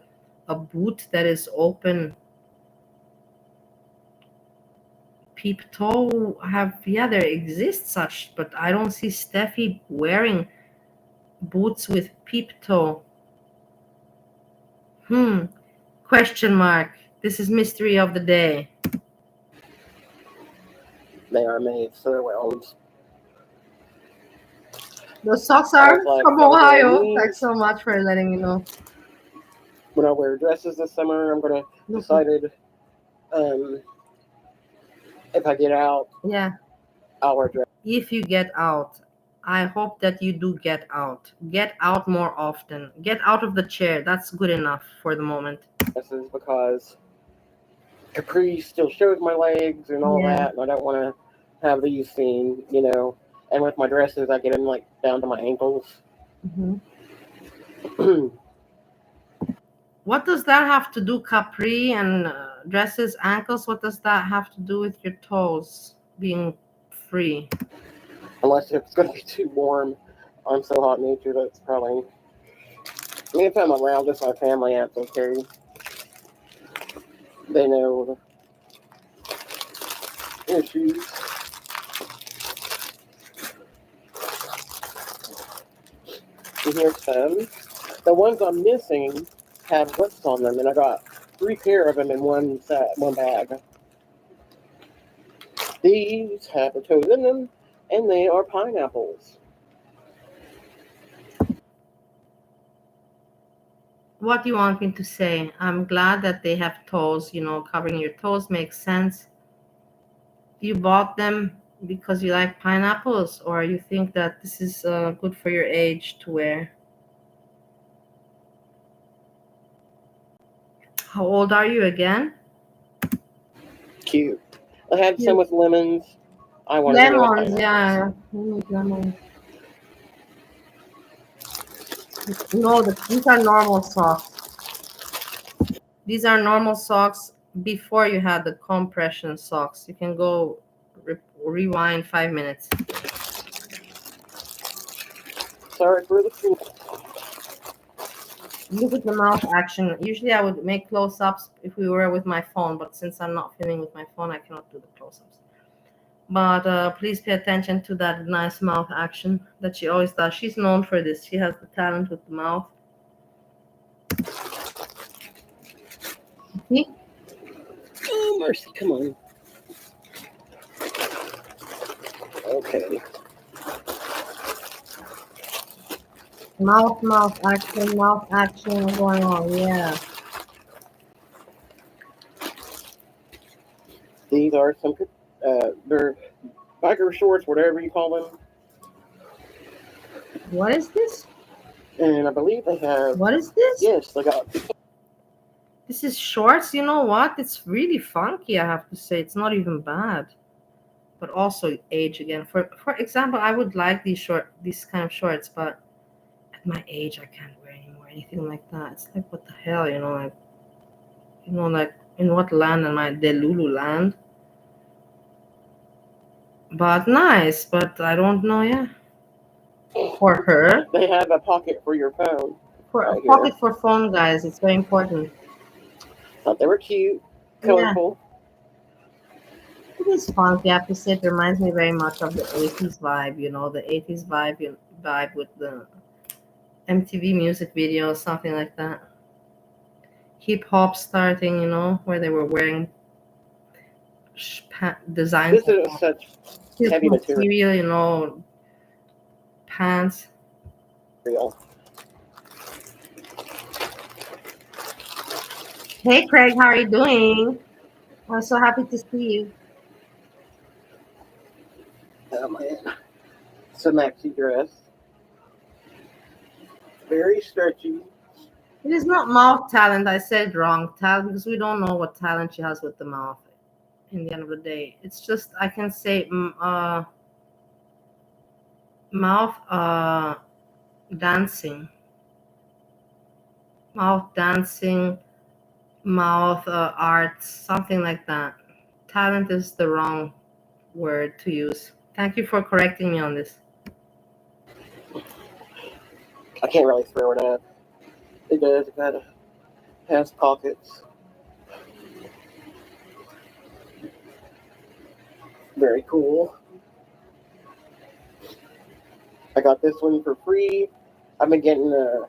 boot that is open? Peep toe there exists such, but I don't see Steffi wearing boots with peep toe. Question mark. This is mystery of the day. They are made so well. Those socks I are was like, from I'm gonna Ohio. use- Thanks so much for letting me know. When I wear dresses this summer, I'm gonna decided if I get out, Yeah. I'll wear dresses. If you get out, I hope that you do get out. Get out more often. Get out of the chair. That's good enough for the moment. Because capri still shows my legs and all that, and I don't want to have these seen, you know. And with my dresses, I get them like down to my ankles. What does that have to do, capri and dresses, ankles? What does that have to do with your toes being free? Unless it's going to be too warm. I'm so hot natured that it's probably. I mean, if I'm around just my family, it's okay. They know the issues. And here's some. The ones I'm missing have lips on them, and I got 3 pair of them in one bag. These have the toes in them, and they are pineapples. What do you want me to say? I'm glad that they have toes. You know, covering your toes makes sense. You bought them because you like pineapples, or you think that this is good for your age to wear? How old are you again? Cute. I had some with lemons. I wanted lemons, yeah. Lemons. No, these are normal socks. These are normal socks before you had the compression socks. You can go rewind 5 minutes. Sorry for the food. Look at the mouth action. Usually I would make close-ups if we were with my phone, but since I'm not filming with my phone, I cannot do the close-ups. But please pay attention to that nice mouth action that she always does. She's known for this. She has the talent with the mouth. See? Oh, mercy, come on. Okay. Mouth action going on, yeah. These are some, they're biker shorts, whatever you call them. What is this? And I believe they have. What is this? Yes, they got. This is shorts. You know what? It's really funky, I have to say. It's not even bad. But also age again. For example, I would like these kind of shorts, but at my age I can't wear anymore anything like that. It's like, what the hell, like in what land am I? Delulu land? But nice, but I don't know, yeah. For her. They have a pocket for your phone. For a pocket for phone, guys. It's very important. Thought they were cute, colorful. Yeah. It is funky, I have to say. It reminds me very much of the 80s vibe, the 80s vibe with the MTV music videos, something like that. Hip hop starting, where they were wearing design. This is such heavy material, pants. Real. Hey Craig, how are you doing? I'm so happy to see you. Oh man. It's a maxi dress. Very stretchy. It is not mouth talent. I said wrong talent because we don't know what talent she has with the mouth. In the end of the day, it's just I can say mouth dancing, mouth arts, something like that. Talent is the wrong word to use. Thank you for correcting me on this. I can't really throw it up. It does. It kind of has pockets. Very cool. I got this one for free. I've been getting a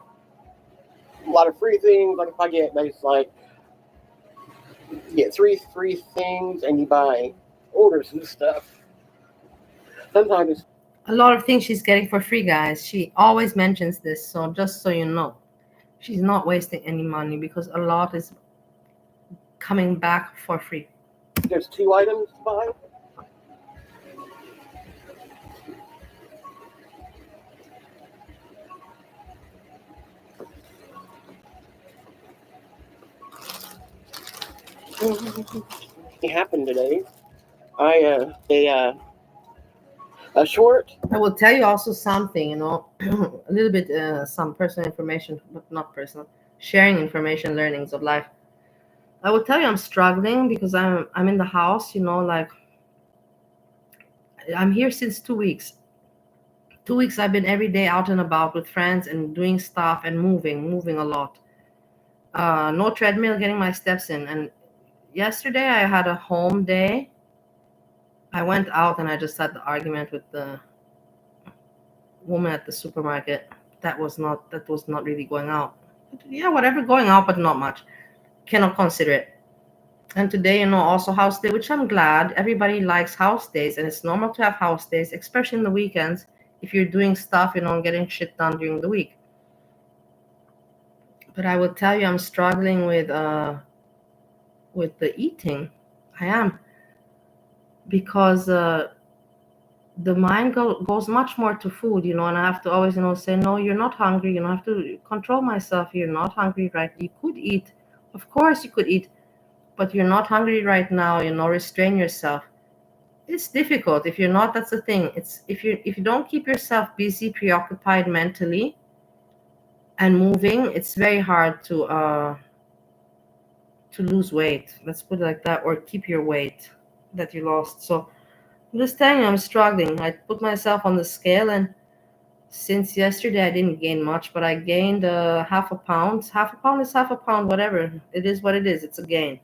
lot of free things. Like if I get get three free things and you buy orders and stuff. Sometimes it's A lot of things she's getting for free, guys. She always mentions this, so just so you know, she's not wasting any money because a lot is coming back for free. there's 2 items to buy. It happened today. A short. I will tell you also something, you know, a little bit some personal information, but not personal, sharing information, learnings of life. I will tell you I'm struggling because I'm in the house, you know, like I'm here since 2 weeks. 2 weeks I've been every day out and about with friends and doing stuff and moving a lot. No treadmill, getting my steps in. And yesterday I had a home day. I went out and I just had the argument with the woman at the supermarket. That was not really going out. Yeah, whatever, going out, but not much. Cannot consider it. And today, you know, also house day, which I'm glad. Everybody likes house days, and it's normal to have house days, especially in the weekends if you're doing stuff, you know, and getting shit done during the week. But I will tell you, I'm struggling with the eating. I am, because the mind goes much more to food, you know, and I have to always, you know, say, no, you're not hungry. You know, I have to control myself. You're not hungry, right? You could eat. Of course you could eat, but you're not hungry right now, you know, restrain yourself. It's difficult. If you're not, that's the thing. It's if you don't keep yourself busy, preoccupied mentally and moving, it's very hard to lose weight. Let's put it like that, or keep your weight that you lost. So I'm just telling you, I'm struggling. I put myself on the scale, and since yesterday, I didn't gain much, but I gained half a pound. Half a pound is half a pound, whatever. It is what it is. It's a gain.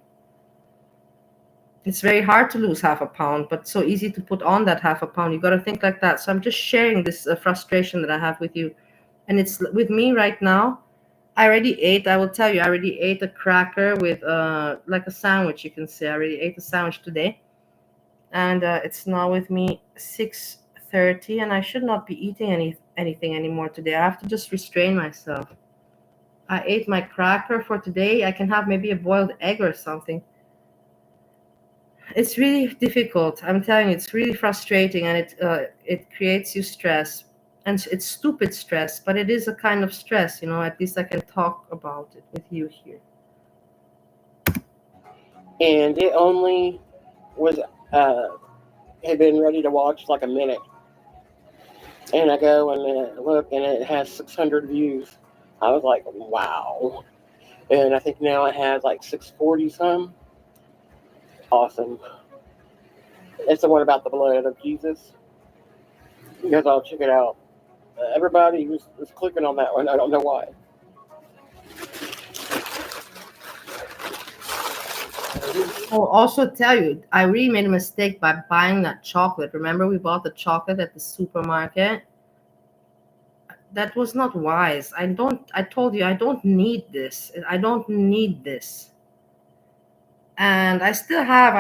It's very hard to lose half a pound, but so easy to put on that half a pound. You got to think like that. So I'm just sharing this frustration that I have with you. And it's with me right now. I already ate, I will tell you, I already ate a cracker with like a sandwich, you can say. I already ate a sandwich today. And it's now with me 6:30, and I should not be eating anything anymore today. I have to just restrain myself. I ate my cracker for today. I can have maybe a boiled egg or something. It's really difficult. I'm telling you, it's really frustrating, and it creates you stress. And it's stupid stress, but it is a kind of stress, you know. At least I can talk about it with you here. And it only was had been ready to watch like a minute, and I go and look, and it has 600 views. I was like, wow. And I think now it has like 640 some. Awesome. It's the one about the blood of Jesus. You guys all check it out. Everybody was clicking on that one. I don't know why. I'll also tell you, I really made a mistake by buying that chocolate. Remember, we bought the chocolate at the supermarket? That was not wise. I told you, I don't need this. I don't need this. And I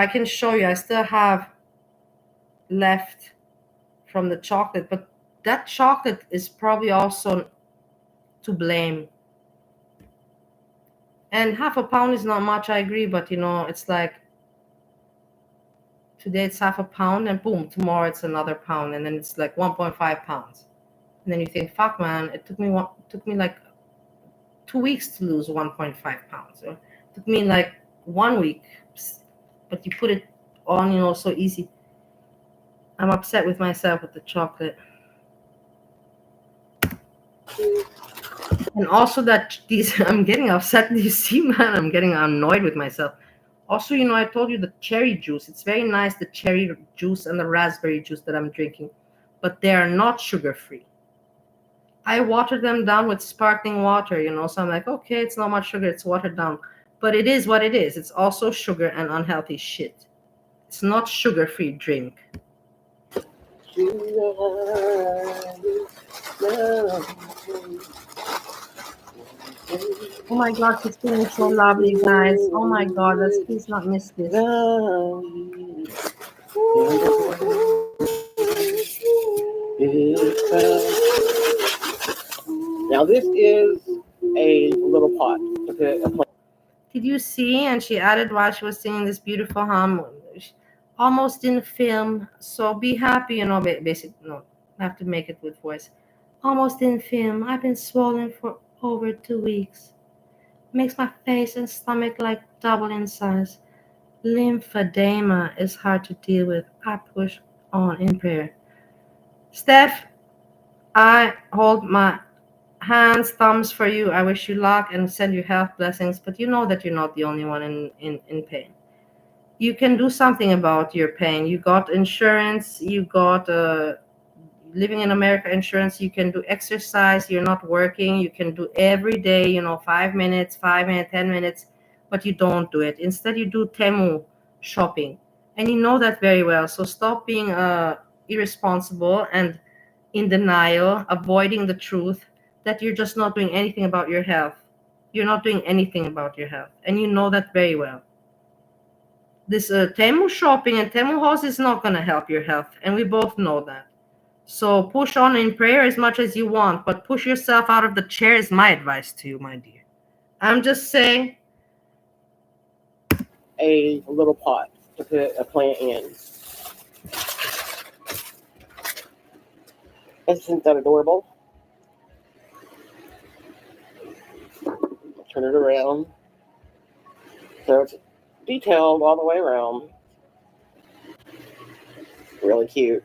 can show you, I still have left from the chocolate, but that chocolate is probably also to blame. And half a pound is not much, I agree, but you know, it's like today it's half a pound, and boom, tomorrow it's another pound, and then it's like 1.5 pounds. And then you think, fuck, man, it took me like 2 weeks to lose 1.5 pounds. Or it took me like 1 week, but you put it on, you know, so easy. I'm upset with myself with the chocolate. And also I'm getting upset. You see, man, I'm getting annoyed with myself. Also, you know, I told you the cherry juice. It's very nice, the cherry juice and the raspberry juice that I'm drinking, but they are not sugar-free. I water them down with sparkling water, you know. So I'm like, okay, it's not much sugar, it's watered down. But it is what it is. It's also sugar and unhealthy shit. It's not sugar-free drink. Oh my God, she's feeling so lovely, guys. Oh my God, let's please not miss this. Now this is a little pot. Did you see? And she added while she was singing this beautiful hum, almost in film. So be happy, you know. Basic, no, I have to make it with voice. Almost in film. I've been swollen for over 2 weeks. Makes my face and stomach like double in size. Lymphedema is hard to deal with. I push on in prayer. Steph, I hold my hands, thumbs for you. I wish you luck and send you health blessings, but you know that you're not the only one in pain. You can do something about your pain. You got insurance, you got living in America insurance, you can do exercise, you're not working, you can do every day, you know, 5 minutes, 10 minutes, but you don't do it. Instead, you do Temu shopping. And you know that very well. So stop being irresponsible and in denial, avoiding the truth that you're just not doing anything about your health. You're not doing anything about your health. And you know that very well. This Temu shopping and Temu house is not going to help your health. And we both know that. So push on in prayer as much as you want, but push yourself out of the chair is my advice to you, my dear. I'm just saying. A little pot to put a plant in. Isn't that adorable? Turn it around. So it's detailed all the way around. Really cute.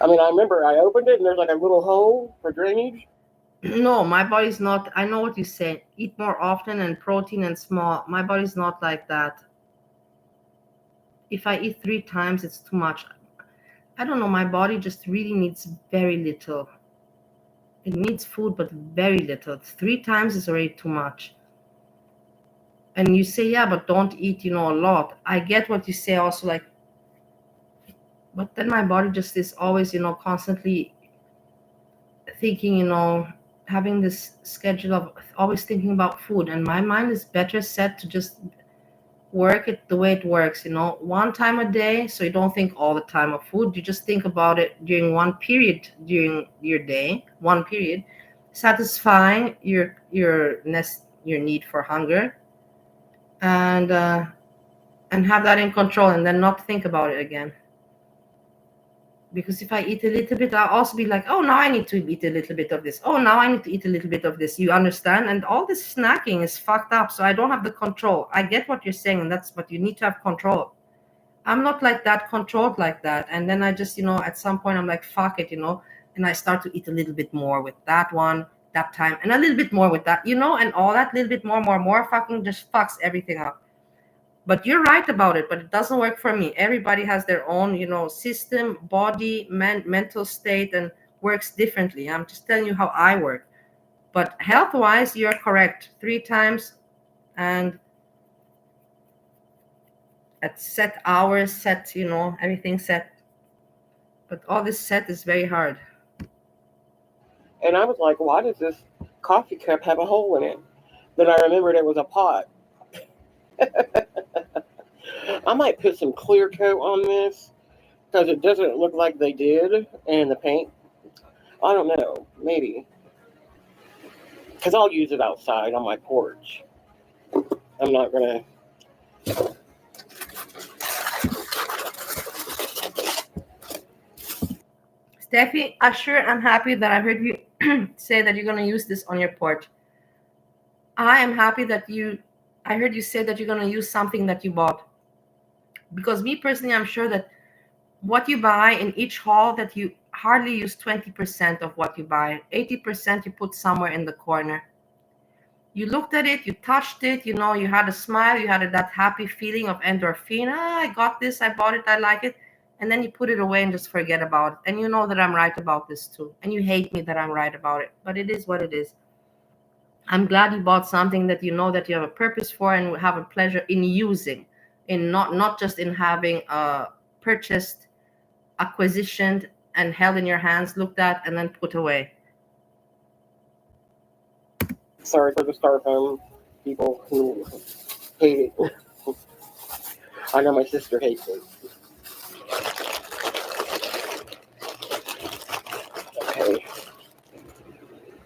I mean, I remember I opened it and there's like a little hole for drainage. No, my body's not. I know what you say. Eat more often and protein and small. My body's not like that. If I eat 3 times, it's too much. I don't know. My body just really needs very little. It needs food, but very little. 3 times is already too much. And you say, yeah, but don't eat, you know, a lot. I get what you say also, like, but then my body just is always, you know, constantly thinking, you know, having this schedule of always thinking about food. And my mind is better set to just work it the way it works, you know, 1 time a day. So you don't think all the time of food. You just think about it during one period during your day, one period, satisfying your need for hunger, and have that in control, and then not think about it again. Because if I eat a little bit, I'll also be like, oh, now I need to eat a little bit of this. Oh, now I need to eat a little bit of this. You understand? And all this snacking is fucked up. So I don't have the control. I get what you're saying, and that's what you need to have control. I'm not like that, controlled like that. And then I just, you know, at some point I'm like, fuck it, you know, and I start to eat a little bit more with that one, that time, and a little bit more with that, you know, and all that little bit more fucking just fucks everything up. But you're right about it, but it doesn't work for me. Everybody has their own, you know, system, body, mental state, and works differently. I'm just telling you how I work. But health-wise, you're correct. 3 times and at set hours, set, you know, everything set. But all this set is very hard. And I was like, why does this coffee cup have a hole in it? Then I remembered it was a pot. I might put some clear coat on this because it doesn't look like they did in the paint. I don't know, maybe. Because I'll use it outside on my porch. I'm not going to. Stephie, I'm happy that I heard you say that you're going to use this on your porch. I am happy that I heard you say that you're going to use something that you bought. Because me personally, I'm sure that what you buy in each haul, that you hardly use 20% of what you buy. 80% you put somewhere in the corner. You looked at it, you touched it, you know, you had a smile, you had that happy feeling of endorphin. I got this, I bought it, I like it. and then you put it away and just forget about it. And you know that I'm right about this too. And you hate me that I'm right about it. But it is what it is. I'm glad you bought something that you know that you have a purpose for and have a pleasure in using, in not just in having purchased, acquisitioned, and held in your hands, looked at, and then put away. Sorry for the styrofoam people who hate it. I know my sister hates it. Okay.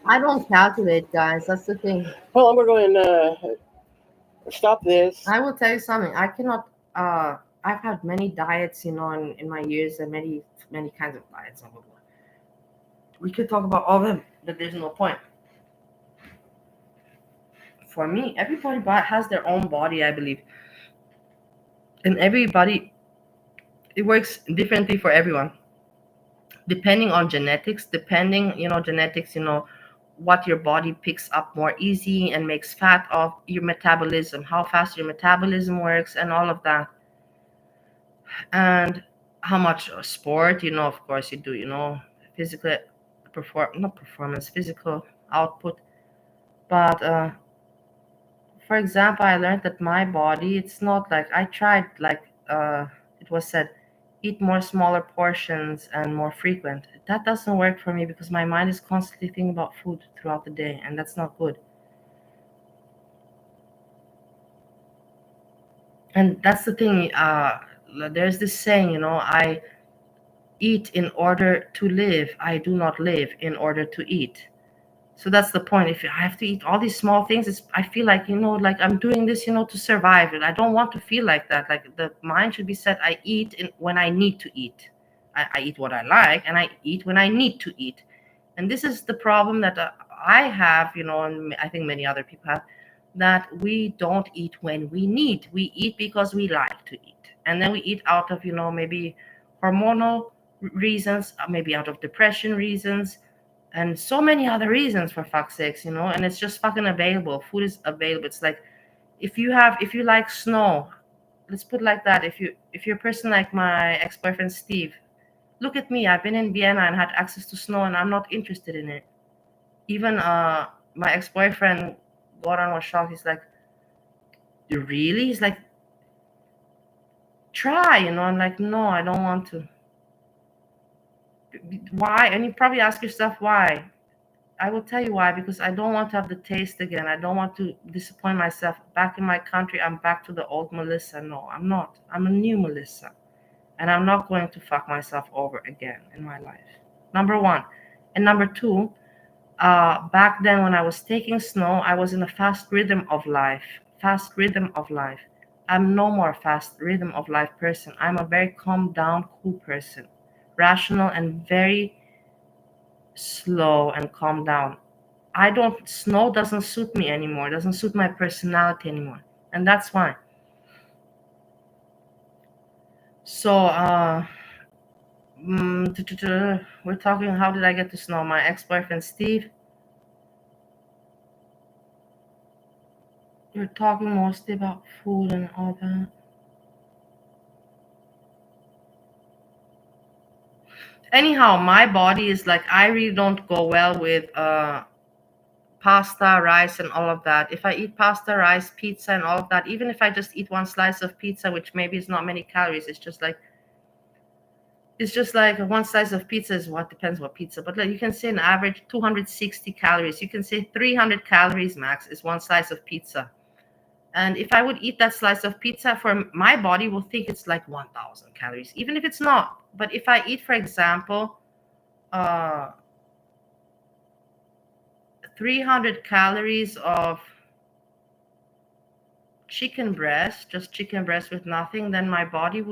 I don't calculate, guys. That's the thing. Well, I'm going to stop this. I will tell you something. I cannot. I've had many diets, in my years, and many kinds of diets. We could talk about all of them, but there's no point. For me, everybody has their own body, I believe, and everybody, it works differently for everyone, depending on genetics. What your body picks up more easy and makes fat off, your metabolism, how fast your metabolism works, and all of that, and how much sport, of course you do, physical not performance, physical output. But for example, I learned that my body, it's not like I tried, like it was said, eat more smaller portions and more frequent. That doesn't work for me because my mind is constantly thinking about food throughout the day, and that's not good. And that's the thing. There's this saying, I eat in order to live. I do not live in order to eat. So that's the point. If I have to eat all these small things, I feel like, like I'm doing this, to survive. And I don't want to feel like that. Like the mind should be set. I eat when I need to eat. I eat what I like, and I eat when I need to eat. And this is the problem that I have, and I think many other people have, that we don't eat when we need. We eat because we like to eat. And then we eat out of, maybe hormonal reasons, maybe out of depression reasons, and so many other reasons, for fuck's sakes, and it's just fucking available. Food is available. It's like, if you like snow, let's put it like that. If you're a person like my ex-boyfriend Steve, look at me. I've been in Vienna and had access to snow, and I'm not interested in it. Even my ex-boyfriend Goran was shocked. He's like, you really? He's like, try, I'm like, no, I don't want to. Why? And you probably ask yourself why. I will tell you why. Because I don't want to have the taste again. I don't want to disappoint myself. Back in my country, I'm back to the old Melissa. No, I'm not. I'm a new Melissa. And I'm not going to fuck myself over again in my life. Number one. And number two, back then when I was taking snow, I was in a fast rhythm of life. I'm no more fast rhythm of life person. I'm a very calm down, cool person. Rational and very slow and calm down. Snow doesn't suit me anymore. It doesn't suit my personality anymore. And that's why. So, we're talking, how did I get to snow? My ex-boyfriend, Steve. We're talking mostly about food and all that. Anyhow, my body is like, I really don't go well with pasta, rice, and all of that. If I eat pasta, rice, pizza, and all of that, even if I just eat one slice of pizza, which maybe is not many calories, it's just like one slice of pizza is depends what pizza, but like you can say an average 260 calories. You can say 300 calories max is one slice of pizza. And if I would eat that slice of pizza, for my body will think it's like 1,000 calories, even if it's not. But if I eat, for example, 300 calories of chicken breast, just chicken breast with nothing, then my body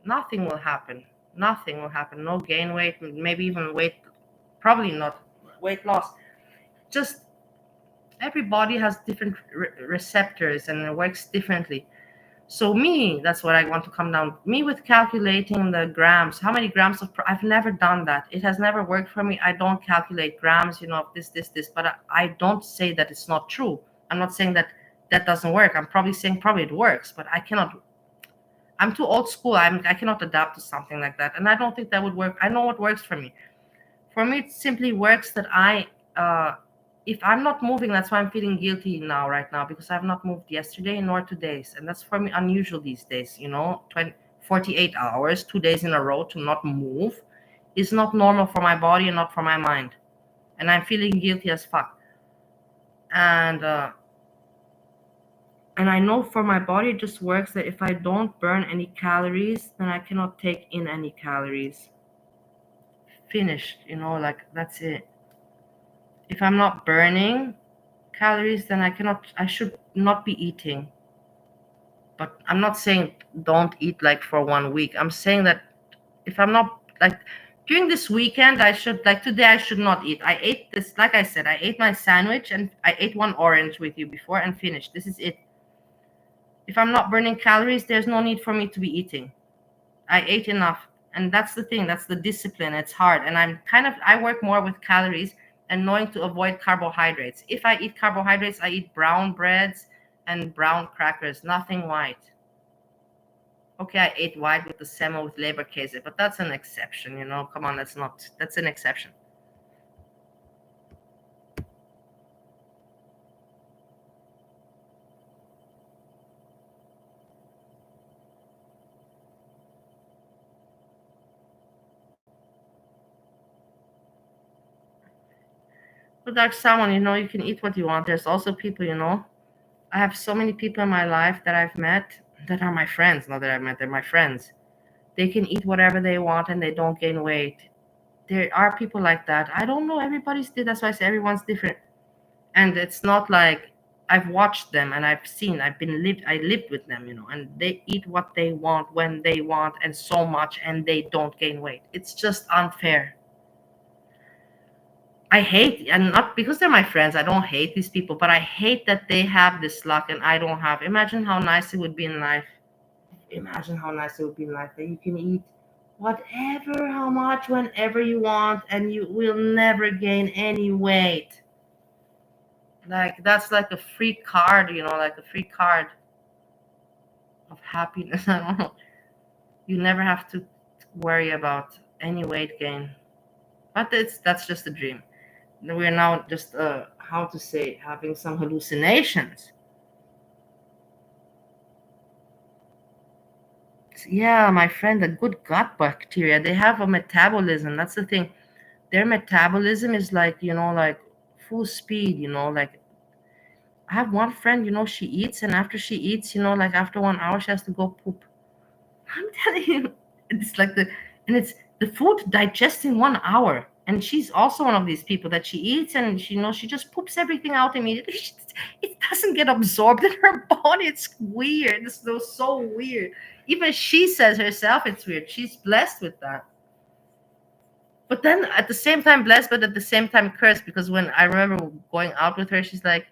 nothing will happen. Nothing will happen. No gain weight, maybe even probably not weight loss. Just everybody has different receptors and it works differently. So that's what I want to come down. Me with calculating the grams, how many grams I've never done that. It has never worked for me. I don't calculate grams, this, but I don't say that it's not true. I'm not saying that doesn't work. I'm probably saying it works, but I cannot I'm too old school. I cannot adapt to something like that, and I don't think that would work. I know what works for me. For me, it simply works that if I'm not moving, that's why I'm feeling guilty now, right now, because I've not moved yesterday nor 2 days, and that's for me unusual these days. 48 hours, 2 days in a row to not move, is not normal for my body and not for my mind, and I'm feeling guilty as fuck. And I know for my body it just works that if I don't burn any calories, then I cannot take in any calories. Finished, like that's it. If I'm not burning calories, then I should not be eating. But I'm not saying don't eat like for 1 week. I'm saying that if I'm not like during this weekend, I should, like today, I should not eat. I ate this, like I said, I ate my sandwich and I ate one orange with you before and finished. This is it. If I'm not burning calories, there's no need for me to be eating. I ate enough. And that's the thing. That's the discipline. It's hard. And I work more with calories and knowing to avoid carbohydrates. If I eat carbohydrates, I eat brown breads and brown crackers, nothing white. Okay, I ate white with the semo with leberkäse, but that's an exception, Come on, that's an exception. But like someone, you can eat what you want. There's also people, I have so many people in my life that I've met that are my friends. Not that I've met, they're my friends. They can eat whatever they want and they don't gain weight. There are people like that. I don't know. Everybody's different. That's why I say everyone's different. And it's not like I've watched them and I lived with them, and they eat what they want when they want and so much and they don't gain weight. It's just unfair. I hate, and not because they're my friends, I don't hate these people, but I hate that they have this luck and I don't have. Imagine how nice it would be in life. Imagine how nice it would be in life that you can eat whatever, how much, whenever you want, and you will never gain any weight. Like that's like a free card, like a free card of happiness. I don't know. You never have to worry about any weight gain. But that's just a dream. We're now just having some hallucinations. Yeah, my friend, the good gut bacteria, they have a metabolism. That's the thing. Their metabolism is like, like full speed, like I have one friend, she eats, and after she eats, like after 1 hour, she has to go poop. I'm telling you, it's like it's the food digests in 1 hour. And she's also one of these people that she eats and she just poops everything out immediately. It doesn't get absorbed in her body. It's weird. It's so weird. Even she says herself it's weird. She's blessed with that. But then at the same time blessed, but at the same time cursed, because when I remember going out with her, she's like,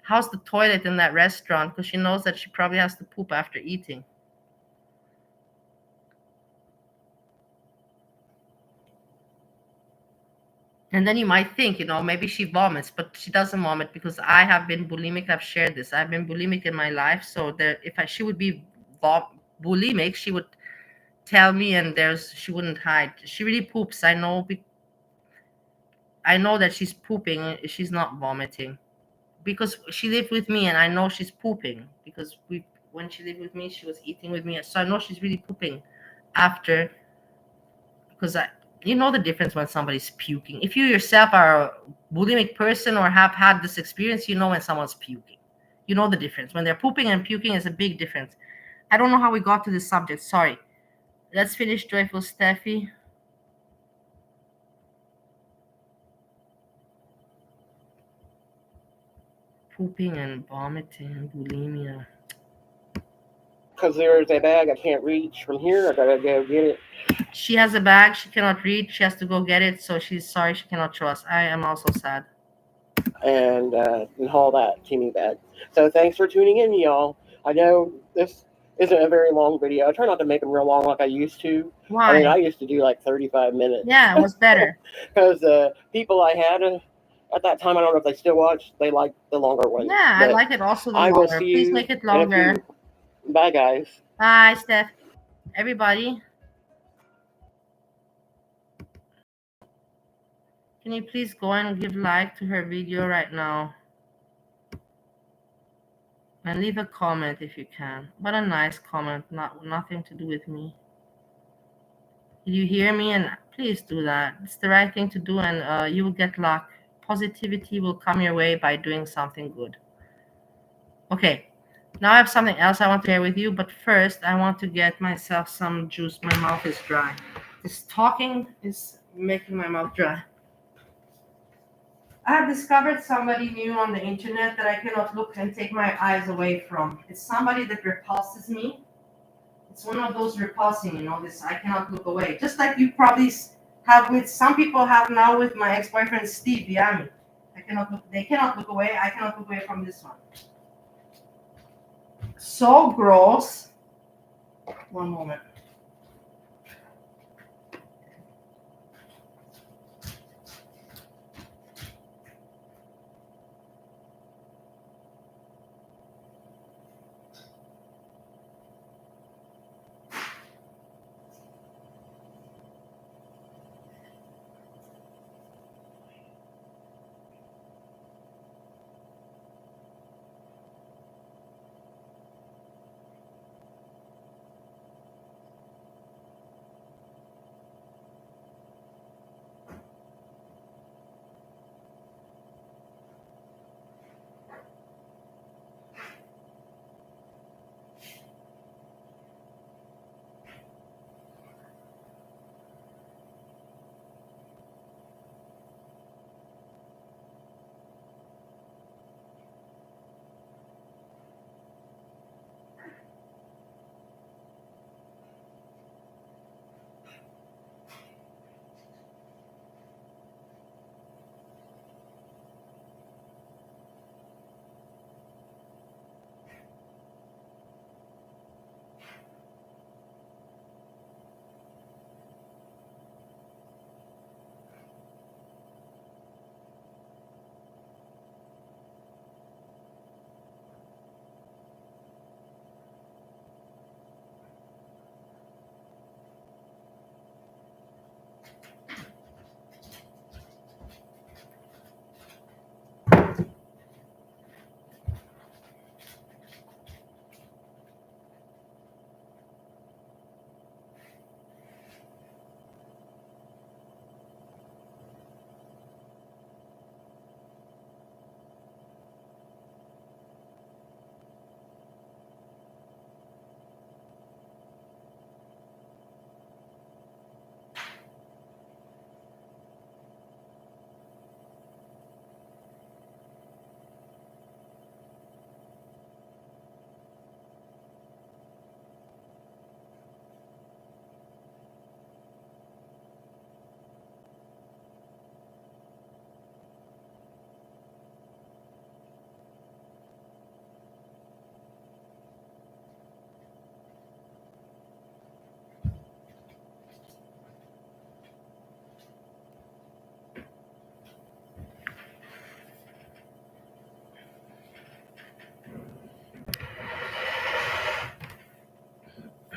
how's the toilet in that restaurant? Because she knows that she probably has to poop after eating. And then you might think, maybe she vomits, but she doesn't vomit because I have been bulimic. I've shared this. I've been bulimic in my life. So she would be bulimic, she would tell me, and she wouldn't hide. She really poops. I know that she's pooping. She's not vomiting because she lived with me, and I know she's pooping because when she lived with me, she was eating with me. So I know she's really pooping after, because you know the difference when somebody's puking. If you yourself are a bulimic person or have had this experience, you know when someone's puking. You know the difference. When they're pooping and puking is a big difference. I don't know how we got to this subject. Sorry. Let's finish Joyful Stephie. Pooping and vomiting and bulimia. Because there's a bag I can't reach from here. I gotta go get it. She has a bag she cannot reach. She has to go get it. So she's sorry she cannot show us. I am also sad. And haul that teeny bag. So thanks for tuning in, y'all. I know this isn't a very long video. I try not to make them real long like I used to. Why? I mean, I used to do like 35 minutes. Yeah, it was better. Because the people I had at that time, I don't know if they still watch, they like the longer ones. Yeah, I like it also the longer. Please make it longer. Bye, guys. Hi, Steph. Everybody, can you please go and give like to her video right now? And leave a comment if you can. But a nice comment, nothing to do with me. Did you hear me? And please do that. It's the right thing to do, and you will get luck. Positivity will come your way by doing something good. Okay, now I have something else I want to share with you, but first I want to get myself some juice. My mouth is dry. This talking is making my mouth dry. I have discovered somebody new on the internet that I cannot look and take my eyes away from. It's somebody that repulses me. It's one of those repulsing, this I cannot look away. Just like you probably have with some people have now with my ex-boyfriend Steve, Yammie. They cannot look away. I cannot look away from this one. So gross. One moment.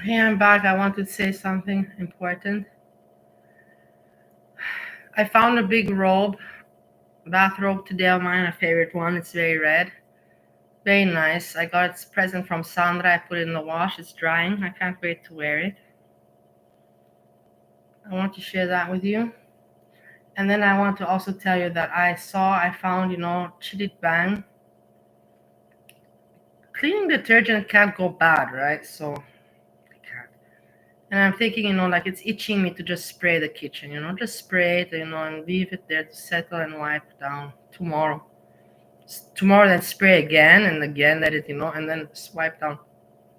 Hey, I'm back. I want to say something important. I found a big bathrobe today of mine, a favorite one. It's very red. Very nice. I got its present from Sandra. I put it in the wash. It's drying. I can't wait to wear it. I want to share that with you. And then I want to also tell you that I found, Chili Bang. Cleaning detergent can't go bad, right? So I can't. And I'm thinking, like it's itching me to just spray the kitchen, just spray it, and leave it there to settle and wipe down tomorrow. Tomorrow, then spray again and again, let it, and then wipe down.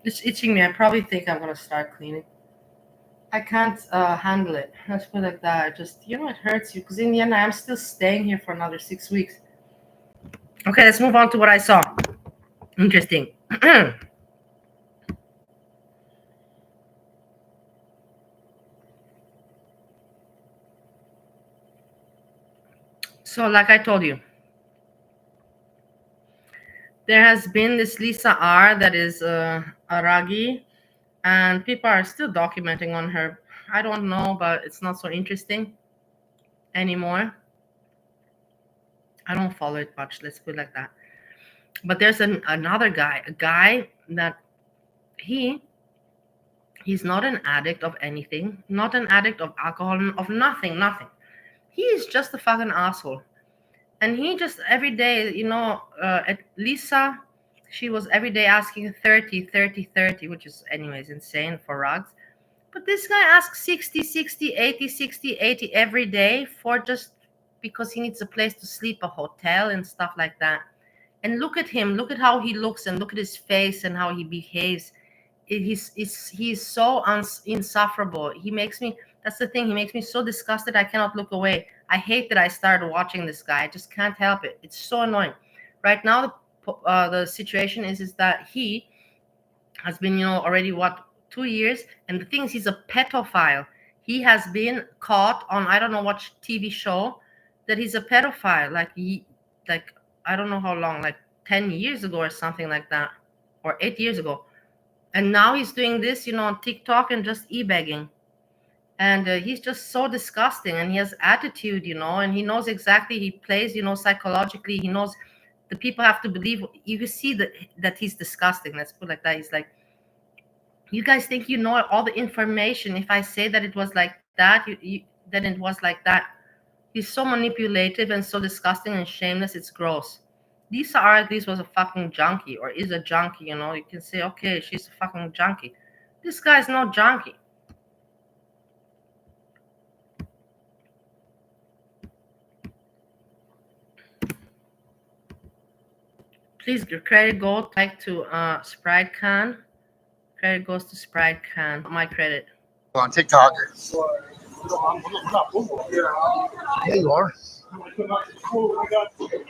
It's itching me. I probably think I'm gonna start cleaning. I can't handle it. Let's put it like that. Just it hurts you because in the end, I'm still staying here for another 6 weeks. Okay, let's move on to what I saw. Interesting. So, like I told you, there has been this Lisa R. that is a Ragi and people are still documenting on her. I don't know, but it's not so interesting anymore. I don't follow it much, let's put it like that. But there's another guy, a guy that he's not an addict of anything, not an addict of alcohol, of nothing. He is just a fucking asshole. And he just every day, at Lisa, she was every day asking 30, 30, 30, which is anyways insane for rugs. But this guy asks 60, 60, 80, 60, 80 every day for just because he needs a place to sleep, a hotel and stuff like that. And look at him, look at how he looks and look at his face and how he behaves. He's so insufferable. That's the thing, he makes me so disgusted I cannot look away. I hate that I started watching this guy. I just can't help it. It's so annoying. Right now, the situation is that he has been, already 2 years, and the thing is, he's a pedophile. He has been caught on I don't know what TV show that he's a pedophile. Like I don't know how long, like 10 years ago or something like that, or 8 years ago. And now he's doing this, on TikTok and just e-begging. And he's just so disgusting, and he has attitude, and he knows exactly, he plays, psychologically. He knows the people have to believe. You can see that he's disgusting. Let's put it like that. He's like, you guys think you know all the information. If I say that it was like that, then it was like that. He's so manipulative and so disgusting and shameless. It's gross. Lisa R at least was a fucking junkie, or is a junkie, You can say, okay, she's a fucking junkie. This guy's no junkie. Please, your credit go back to Sprite Can. Credit goes to Sprite Can. My credit. On TikTok. There you are.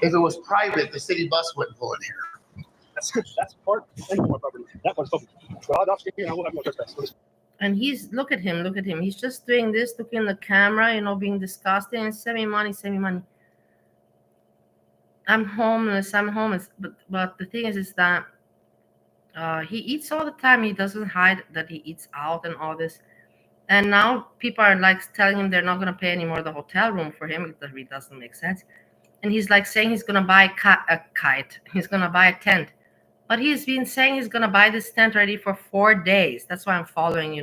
If it was private, the city bus wouldn't pull in here. That's part of my property. That one's open. God, I'm scared. I will have no trespass. And look at him. He's just doing this, looking in the camera, being disgusting, and send me money. I'm homeless. But the thing is that he eats all the time. He doesn't hide that he eats out and all this. And now people are like telling him they're not going to pay anymore the hotel room for him. It really doesn't make sense. And he's like saying he's going to buy a kite. He's going to buy a tent. But he's been saying he's going to buy this tent already for 4 days. That's why I'm following,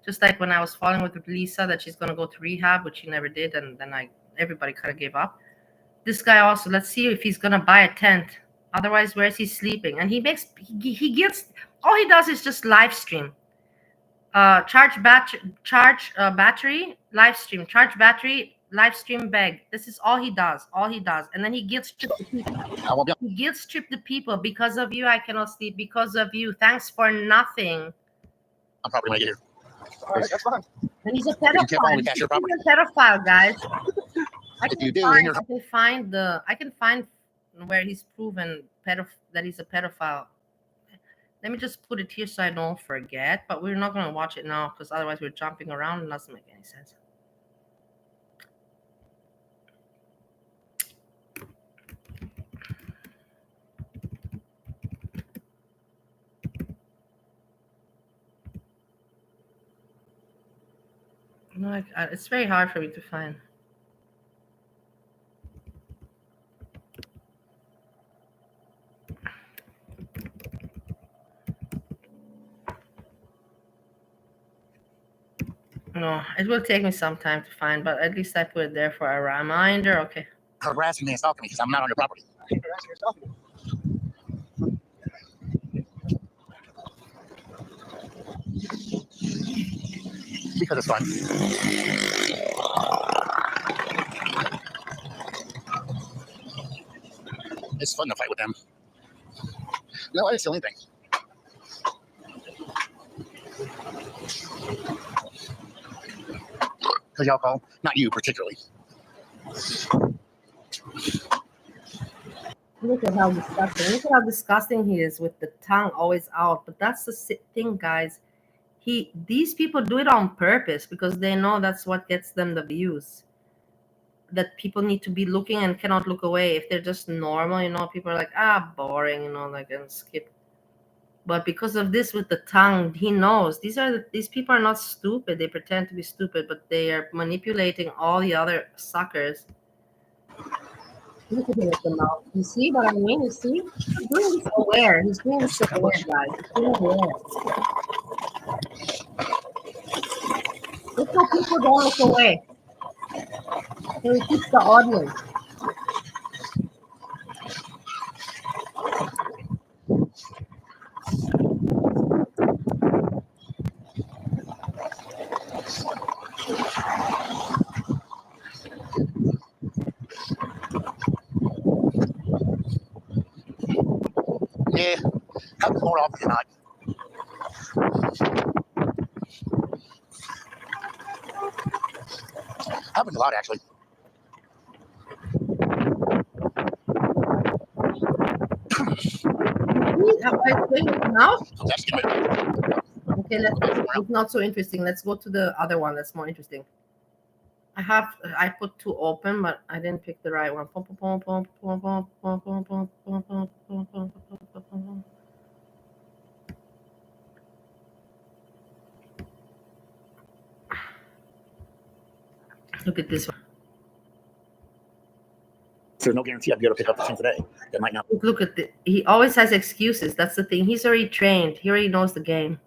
Just like when I was following with Lisa that she's going to go to rehab, which she never did. And then everybody kind of gave up. This guy also, let's see if he's going to buy a tent. Otherwise, where's he sleeping? And he gets, all he does is just live stream. Charge battery, live stream. Charge battery, live stream, beg. This is all he does. And then he guilt stripped the people. He guilt stripped the people. Because of you, I cannot sleep. Because of you. Thanks for nothing. I'm probably going to get here. All right, that's fine. And he's a pedophile. He's a pedophile, guys. I can find where he's proven that he's a pedophile. Let me just put it here so I don't forget. But we're not going to watch it now because otherwise we're jumping around and it doesn't make any sense. No, it's very hard for me to find. No, it will take me some time to find, but at least I put it there for a reminder. Okay. Harassing me and stalking me because I'm not on your property. Because it's fun. It's fun to fight with them. No, I didn't steal anything. Because y'all call, not you particularly. Look at how disgusting. Look at how disgusting he is with the tongue always out. But that's the thing, guys. These people do it on purpose because they know that's what gets them the views. That people need to be looking and cannot look away. If they're just normal, people are like, boring, like, and skip. But because of this with the tongue, he knows these people are not stupid. They pretend to be stupid, but they are manipulating all the other suckers. Look at him with the mouth. You see what I mean? You see? He's doing this aware. He's doing this aware, guys. He's doing aware. Look how people don't look away. So he keeps the audience. Yeah, happens more often than not. Happens a lot, actually. Okay, it's not so interesting. Let's go to the other one that's more interesting. I put two open, but I didn't pick the right one. Look at this one. There's no guarantee I'll be able to pick up the 10 today. That might not. Look at the. He always has excuses. That's the thing. He's already trained. He already knows the game,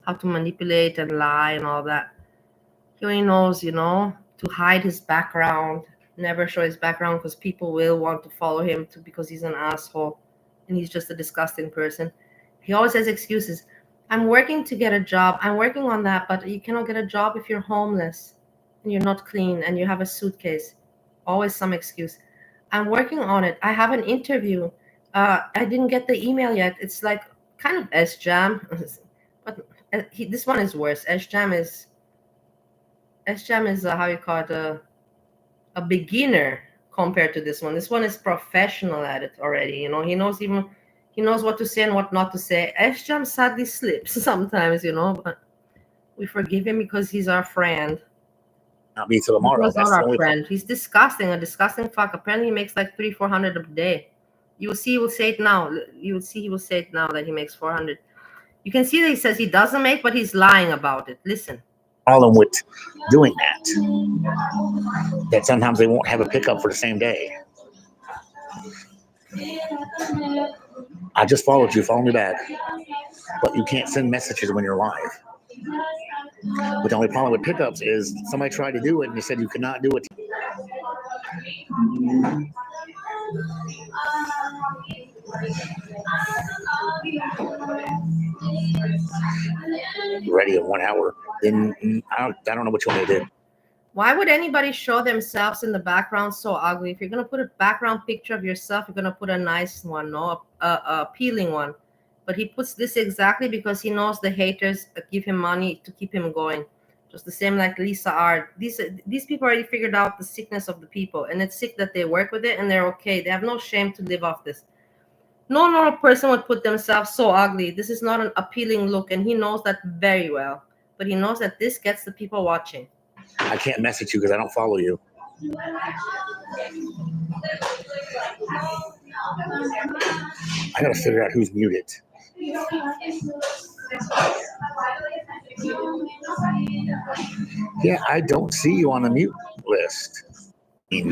how to manipulate and lie and all that. He already knows, to hide his background, never show his background because people will want to follow him because he's an asshole and he's just a disgusting person. He always has excuses. I'm working to get a job. I'm working on that, but you cannot get a job if you're homeless and you're not clean and you have a suitcase. Always some excuse. I'm working on it. I have an interview. I didn't get the email yet. It's like kind of SJam, but this one is worse. SJam is how you call it, a beginner compared to this one. This one is professional at it already. He knows what to say and what not to say. SJam sadly slips sometimes, but we forgive him because he's our friend. Not me till tomorrow. He's not our friend. He's disgusting, a disgusting fuck. Apparently he makes like $300-400 a day. You will see he will say it now. You will see he will say it now that he makes 400. You can see that he says he doesn't make, but he's lying about it. Listen. Problem with doing that sometimes they won't have a pickup for the same day. I just followed you. Follow me back. But you can't send messages when you're live. But the only problem with pickups is somebody tried to do it and they said you cannot do it. Ready in 1 hour. Then I don't know what you want me to do. Why would anybody show themselves in the background so ugly? If you're going to put a background picture of yourself, you're going to put a nice one, no, a appealing one. But he puts this exactly because he knows the haters give him money to keep him going. Just the same like Lisa R. These people already figured out the sickness of the people, and it's sick that they work with it and they're okay. They have no shame to live off this. No normal person would put themselves so ugly. This is not an appealing look, and he knows that very well. But he knows that this gets the people watching. I can't message you because I don't follow you. I gotta figure out who's muted. Yeah, I don't see you on the mute list. I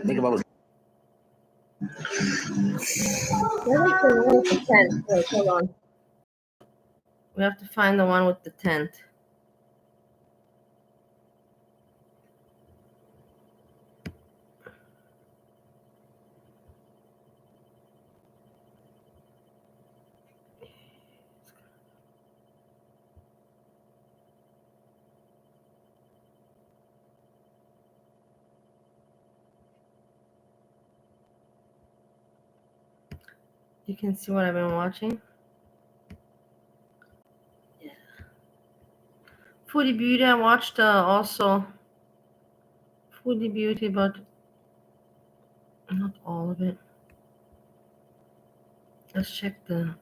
think about Wait, hold on. We have to find the one with the tent. You can see what I've been watching. Yeah. Foodie Beauty, I watched also Foodie Beauty, but not all of it. Let's check the...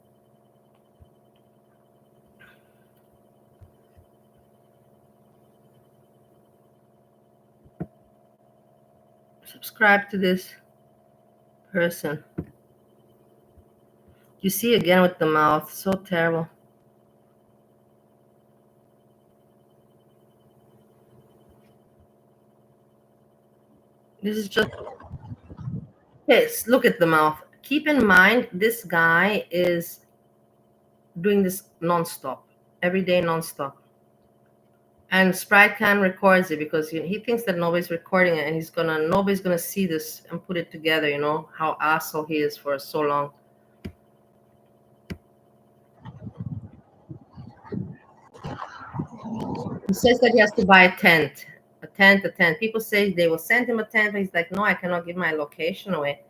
Subscribe to this. person. You see again with the mouth. So terrible. This is just... Yes, look at the mouth. Keep in mind, this guy is doing this nonstop, every day nonstop. And Sprite Cam records it because he thinks that nobody's recording it, and nobody's gonna see this and put it together. You know how asshole he is for so long. He says that he has to buy a tent. People say they will send him a tent, but he's like, no, I cannot give my location away.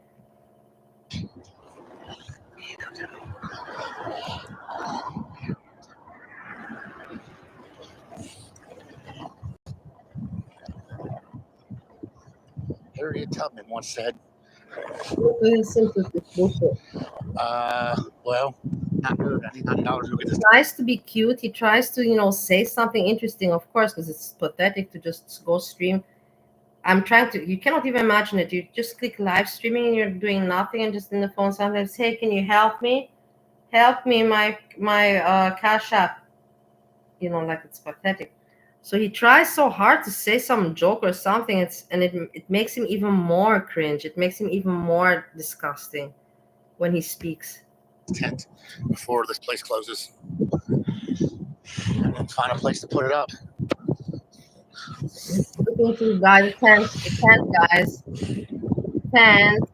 Harriet Tubman once said, well, not good. I need $90 to get this. He tries to be cute. He tries to, say something interesting, of course, because it's pathetic to just go stream. You cannot even imagine it. You just click live streaming and you're doing nothing and just in the phone sometimes, hey, can you help me? Help me, my Cash App. Like it's pathetic. So he tries so hard to say some joke or something, it makes him even more cringe. It makes him even more disgusting when he speaks. Tent before this place closes. And then find a place to put it up. Looking to guys, the tent, guys. Tent.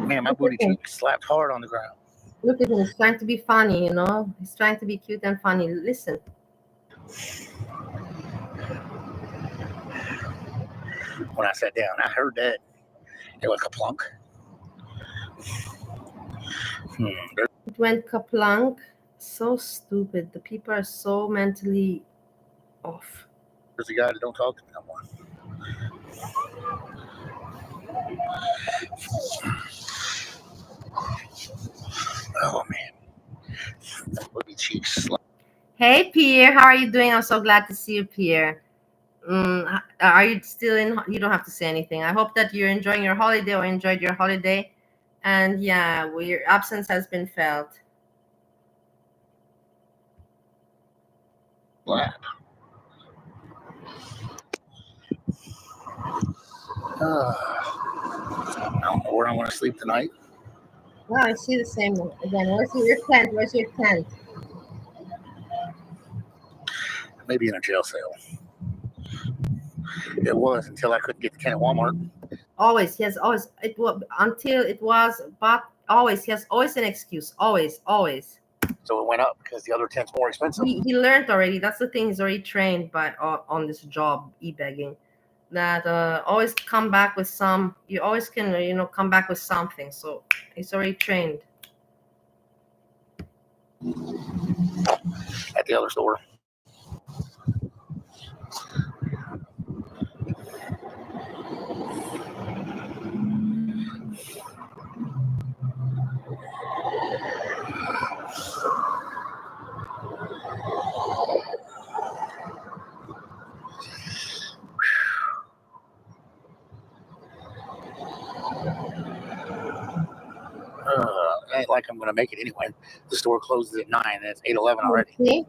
Man, my booty cheek slapped hard on the ground. Look at him. He's trying to be funny, He's trying to be cute and funny. Listen. When I sat down, I heard that. It went kaplunk. It went kaplunk. So stupid. The people are so mentally off. There's a guy that don't talk to me no more. Oh man, booty cheeks. Hey Pierre, how are you doing? I'm so glad to see you, Pierre. Are you still in? You don't have to say anything. I hope that you're enjoying your holiday or enjoyed your holiday. And yeah, your absence has been felt. I don't know where I want to sleep tonight. Well, I see the same one again. Where's your tent? Where's your tent? Maybe in a jail cell. It was until I couldn't get the tent at Walmart. Always, yes, always. It was until it was, but always, he has always an excuse. Always. So it went up because the other tent's more expensive. He learned already. That's the thing. He's already trained on this job, e-begging. That always come back with some. You always can, come back with something. So he's already trained. At the other store. Ain't like I'm gonna make it anyway. The store closes at 9 and it's 8:11 already. See?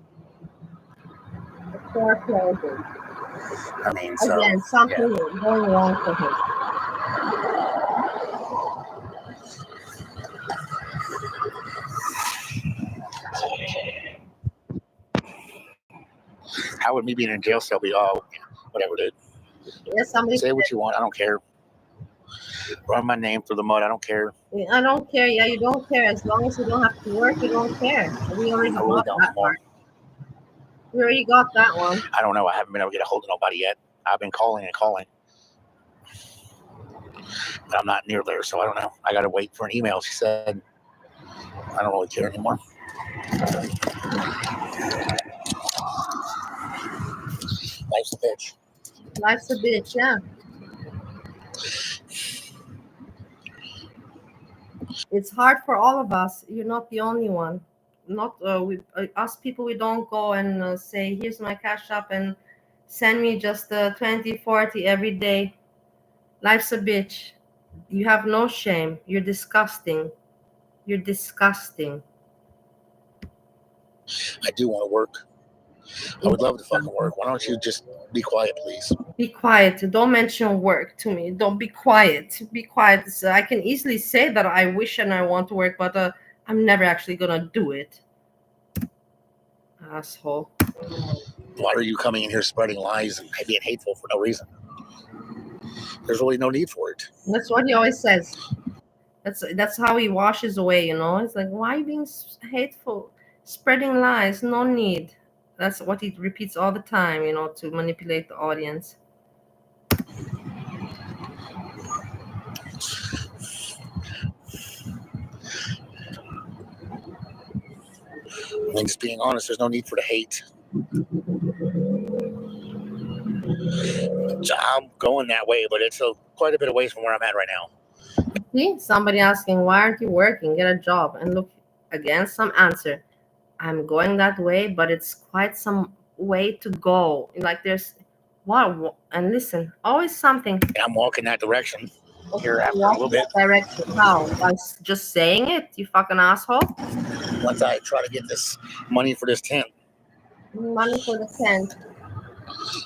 The store closes. I mean, so again, something going wrong for him. How would me being in jail cell be all whatever, dude? Yes, somebody say what you want. I don't care. Run my name through the mud. I don't care. I don't care. Yeah, you don't care. As long as you don't have to work, you don't care. We already got that part. We already got that one. I don't know. I haven't been able to get a hold of nobody yet. I've been calling and calling. But I'm not near there, so I don't know. I got to wait for an email. She said, I don't really care anymore. Life's a bitch. Life's a bitch, yeah. It's hard for all of us. You're not the only one. Not us people. We don't go and say, "Here's my Cash App," and Send me just 20, 40 every day. Life's a bitch. You have no shame. You're disgusting. You're disgusting. I do want to work. I would love to fucking work. Why don't you just be quiet, please? Be quiet. Don't mention work to me. Don't be quiet. Be quiet. So I can easily say that I wish and I want to work, but I'm never actually gonna do it. Asshole. Why are you coming in here spreading lies and being hateful for no reason? There's really no need for it. That's what he always says. That's how he washes away, you know. It's like, why are you being hateful, spreading lies? No need. That's what he repeats all the time, you know, to manipulate the audience. I mean, just being honest, there's no need for the hate. I'm going that way, but it's quite a bit away from where I'm at right now. See, somebody asking, why aren't you working? Get a job. And look, again, some answer. I'm going that way, but it's quite some way to go. Like there's, wow, and listen, always something. I'm walking that direction here after a little bit. Direction. How? By just saying it, you fucking asshole? Once I try to get this money for this tent. Money for the tent.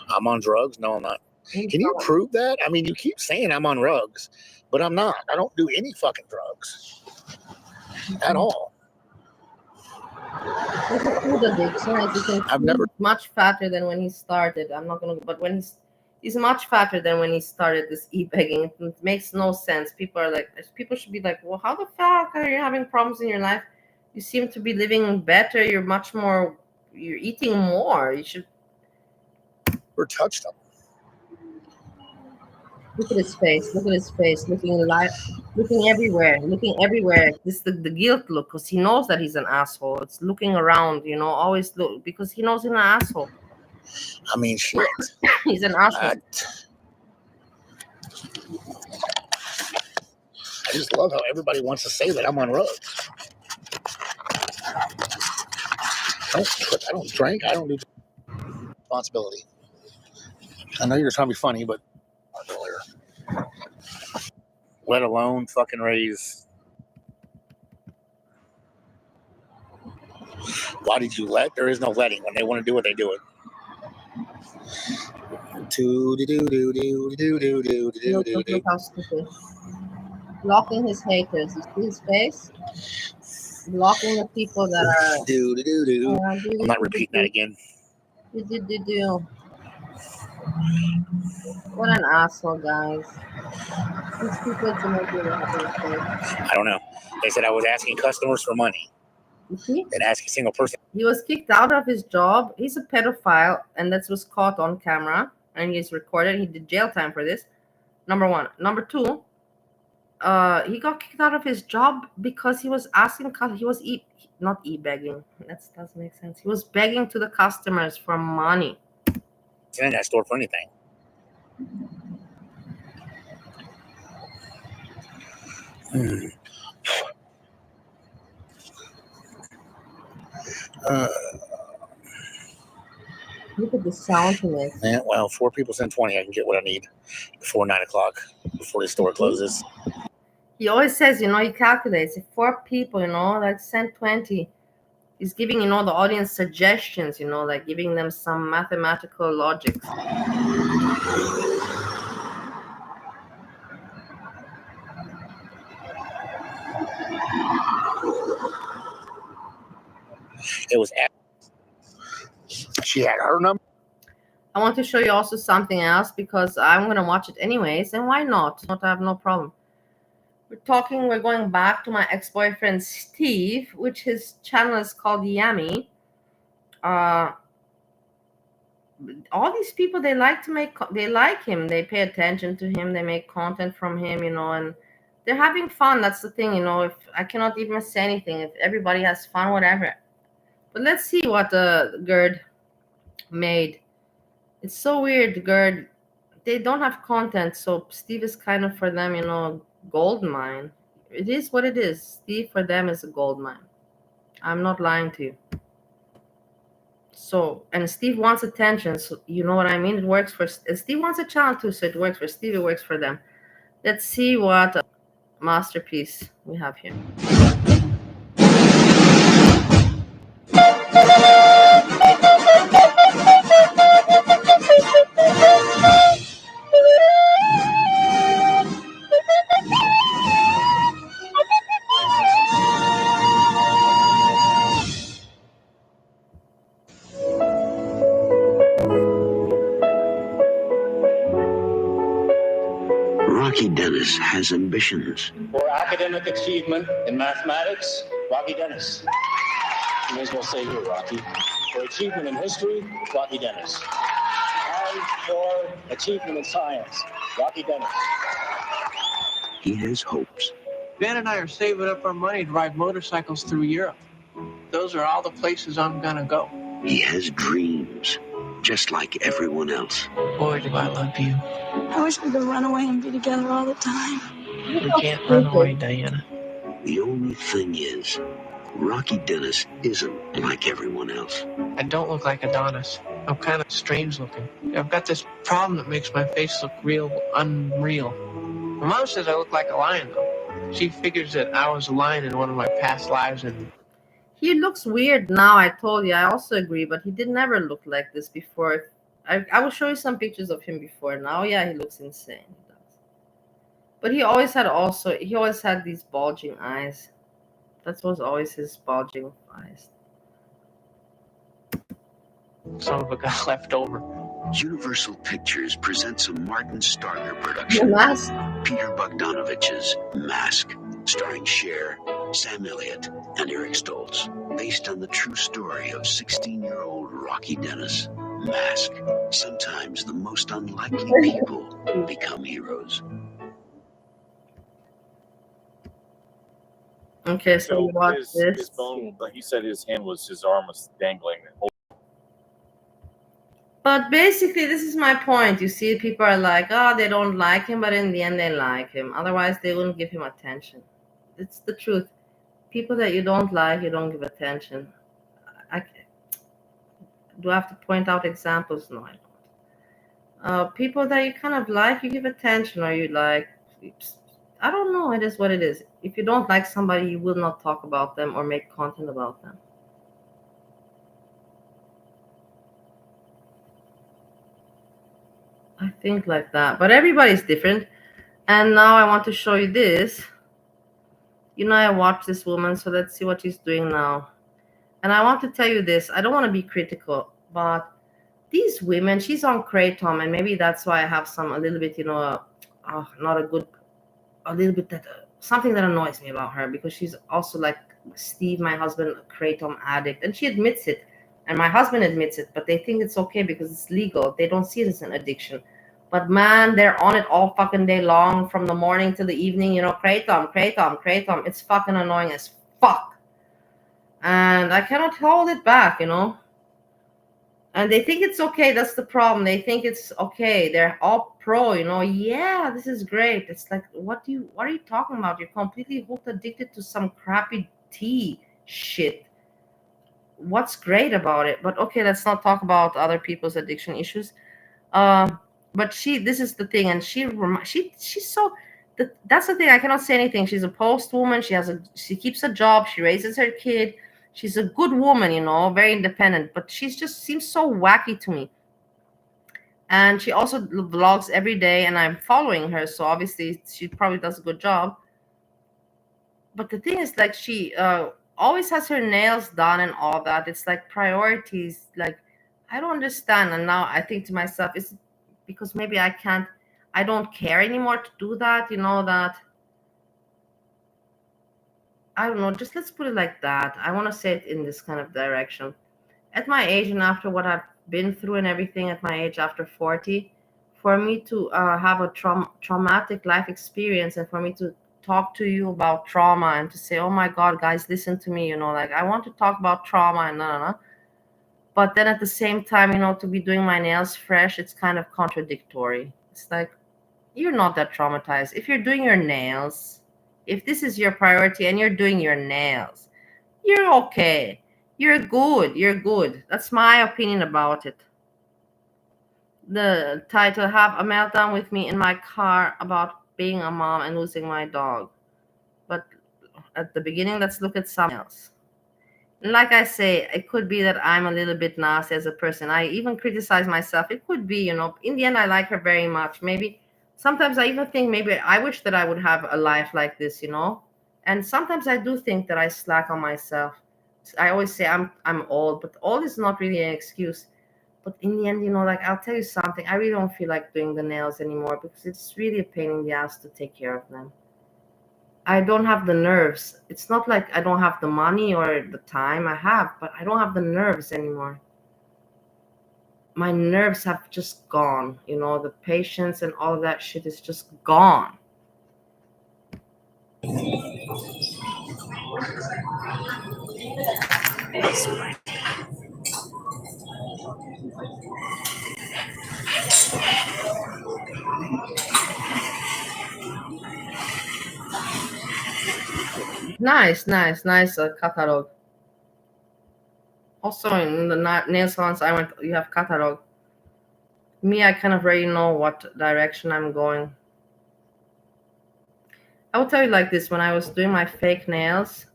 I'm on drugs? No, I'm not. Can you prove that? I mean, you keep saying I'm on drugs, but I'm not. I don't do any fucking drugs at all. I've never much fatter than when he started. I'm not gonna, but when he's much fatter than when he started this e-begging. It makes no sense. People should be like, well, how the fuck are you having problems in your life? You seem to be living better. You're eating more. You should. Or touched him. Look at his face. Look at his face. Looking everywhere. Looking everywhere. This is the guilt look, because he knows that he's an asshole. It's looking around, you know, always look, because he knows he's an asshole. I mean, shit. He's an asshole. I just love how everybody wants to say that I'm on drugs. I don't drink. I don't do responsibility. I know you're trying to be funny, but let alone fucking raise. Why did you let? There is no letting. When they want to do it, they do it. Look how stupid. Blocking his haters. You see his face? Blocking the people that are. I'm not repeating that again. What an asshole, guys. These people to make you I don't know. They said I was asking customers for money. You see? And ask a single person. He was kicked out of his job. He's a pedophile, and that was caught on camera, and he's recorded. He did jail time for this. Number one. Number two, he got kicked out of his job because he was asking. He was not e-begging. That doesn't make sense. He was begging to the customers for money. It's in that store for anything. Look at the sound he makes. Yeah, well, 4 people send 20. I can get what I need before 9 o'clock, before the store closes. He always says, you know, he calculates. If 4 people, you know, like send 20, he's giving, you know, the audience suggestions, you know, like giving them some mathematical logic. It was she had her number. I want to show you also something else because I'm going to watch it anyways. And why not? I have no problem. We're going back to my ex-boyfriend, Steve, which his channel is called Yammie. All these people, they like him. They pay attention to him. They make content from him, you know, and they're having fun. That's the thing, you know, if I cannot even say anything. If everybody has fun, whatever. But let's see what Gerd made. It's so weird, Gerd. They don't have content, so Steve is kind of for them, you know, gold mine. It is what it is. Steve for them is a gold mine. I'm not lying to you. So, and Steve wants attention. So, you know what I mean? It works for Steve wants a child too. So it works for Steve. It works for them. Let's see what masterpiece we have here. Rocky Dennis has ambitions. For academic achievement in mathematics, Rocky Dennis. You may as well say here, Rocky. For achievement in history, Rocky Dennis. And for achievement in science, Rocky Dennis. He has hopes. Ben and I are saving up our money to ride motorcycles through Europe. Those are all the places I'm gonna go. He has dreams, just like everyone else. Boy, do I love you. I wish we could run away and be together all the time. We can't run away, Diana. The only thing is, Rocky Dennis isn't like everyone else. I don't look like Adonis. I'm kind of strange looking. I've got this problem that makes my face look real unreal. My mom says I look like a lion, though. She figures that I was a lion in one of my past lives, and He looks weird now. I told you. I also agree, but he did never look like this before. I will show you some pictures of him before. Now, yeah, he looks insane. He does. But he always had these bulging eyes. That was always his bulging eyes. some of it got left over. Universal Pictures presents a Martin Starger production. Mask? Peter Bogdanovich's Mask, starring Cher, Sam Elliott, and Eric Stoltz. Based on the true story of 16-year-old Rocky Dennis. Mask. Sometimes the most unlikely people become heroes. Okay, so you watch this. His bone, like you said, his arm was dangling. But basically, this is my point. You see, people are like, oh, they don't like him, but in the end, they like him. Otherwise, they wouldn't give him attention. It's the truth. People that you don't like, you don't give attention. Do I have to point out examples? No, I don't. People that you kind of like, you give attention, or you like. I don't know. It is what it is. If you don't like somebody, you will not talk about them or make content about them. I think like that. But everybody's different. And now I want to show you this. You know, I watched this woman, so let's see what she's doing now. And I want to tell you this. I don't want to be critical, but these women, she's on Kratom, and maybe that's why I have a little bit, something that annoys me about her, because she's also like Steve, my husband, a Kratom addict, and she admits it. And my husband admits it, but they think it's okay because it's legal. They don't see it as an addiction. But man, they're on it all fucking day long, from the morning to the evening, Kratom. It's fucking annoying as fuck. And I cannot hold it back, And they think it's okay. That's the problem. They think it's okay. They're all pro, Yeah, this is great. It's like, what are you talking about? You're completely hooked, addicted to some crappy tea shit. What's great about it? But okay, let's not talk about other people's addiction issues. But this is the thing, and she's so. That's the thing. I cannot say anything. She's a post woman. She keeps a job. She raises her kid. She's a good woman, very independent. But she just seems so wacky to me. And she also vlogs every day, and I'm following her, so obviously she probably does a good job. But the thing is, like, she always has her nails done and all that. It's like priorities. Like, I don't understand. And now I think to myself, it's because maybe I don't care anymore to do that, that. I don't know, just let's put it like that. I want to say it in this kind of direction. At my age, and after what I've been through and everything at my age after 40, for me to have a traumatic life experience, and for me to talk to you about trauma and to say, oh my God, guys, listen to me, like, I want to talk about trauma and no. But then at the same time, to be doing my nails fresh, it's kind of contradictory. It's like, you're not that traumatized. If you're doing your nails, if this is your priority and you're doing your nails, you're okay. You're good. You're good. That's my opinion about it. The title, Have a Meltdown with Me in My Car About Being a Mom and Losing My Dog. But at the beginning, let's look at something else. Like I say, it could be that I'm a little bit nasty as a person. I even criticize myself. It could be, in the end, I like her very much. Maybe sometimes I even think maybe I wish that I would have a life like this, And sometimes I do think that I slack on myself. I always say I'm old, but old is not really an excuse. But in the end, like I'll tell you something, I really don't feel like doing the nails anymore because it's really a pain in the ass to take care of them. I don't have the nerves. It's not like I don't have the money or the time. I have, but I don't have the nerves anymore. My nerves have just gone. The patience and all of that shit is just gone. Nice catalog. Also, in the nail salons I went, you have catalog. Me, I kind of already know what direction I'm going. I will tell you like this: when I was doing my fake nails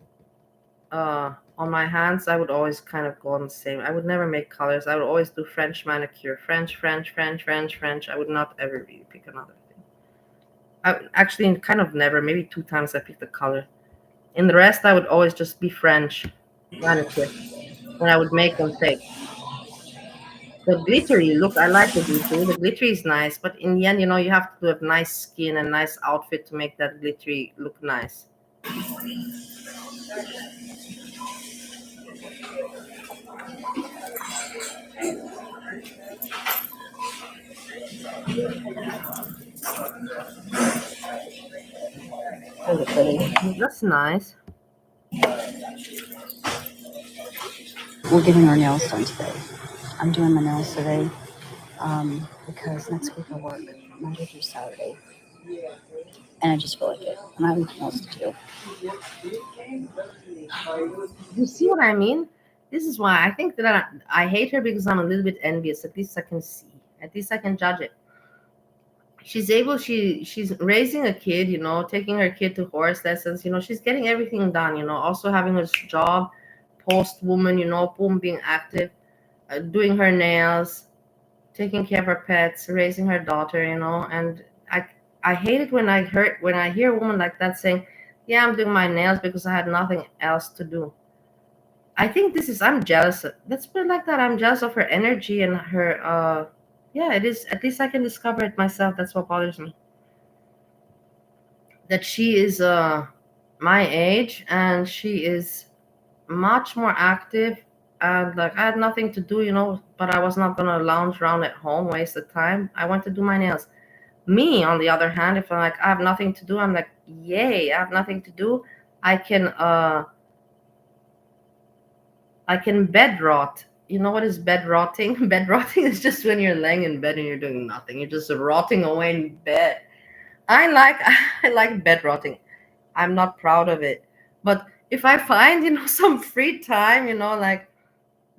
on my hands, I would always kind of go on the same. I would never make colors. I would always do French manicure, French. I would not ever really pick another thing. I actually kind of never. Maybe 2 times I picked a color. In the rest, I would always just be French manicure when I would make them fake. The glittery look, I like the glittery. The glittery is nice, but in the end, you have to have nice skin and nice outfit to make that glittery look nice. That's nice. We're getting our nails done today. I'm doing my nails today because next week I work Monday through Saturday. And I just feel like it. And I have nothing else to do. You see what I mean? This is why I think that I hate her, because I'm a little bit envious. At least I can see. At least I can judge it. She's raising a kid, taking her kid to horse lessons. She's getting everything done, also having a job, post woman, boom, being active, doing her nails, taking care of her pets, raising her daughter, and I hate it when I hear a woman like that saying, yeah, I'm doing my nails because I had nothing else to do. I think I'm jealous. Let's put it like that. I'm jealous of her energy and her, yeah, it is. At least I can discover it myself. That's what bothers me. That she is my age and she is much more active, and like I had nothing to do, but I was not gonna lounge around at home, waste the time. I went to do my nails. Me, on the other hand, if I'm like I have nothing to do, I'm like, yay, I have nothing to do. I can bed rot. You know what is bed rotting? Bed rotting is just when you're laying in bed and you're doing nothing. You're just rotting away in bed. I like bed rotting. I'm not proud of it. But if I find, some free time, like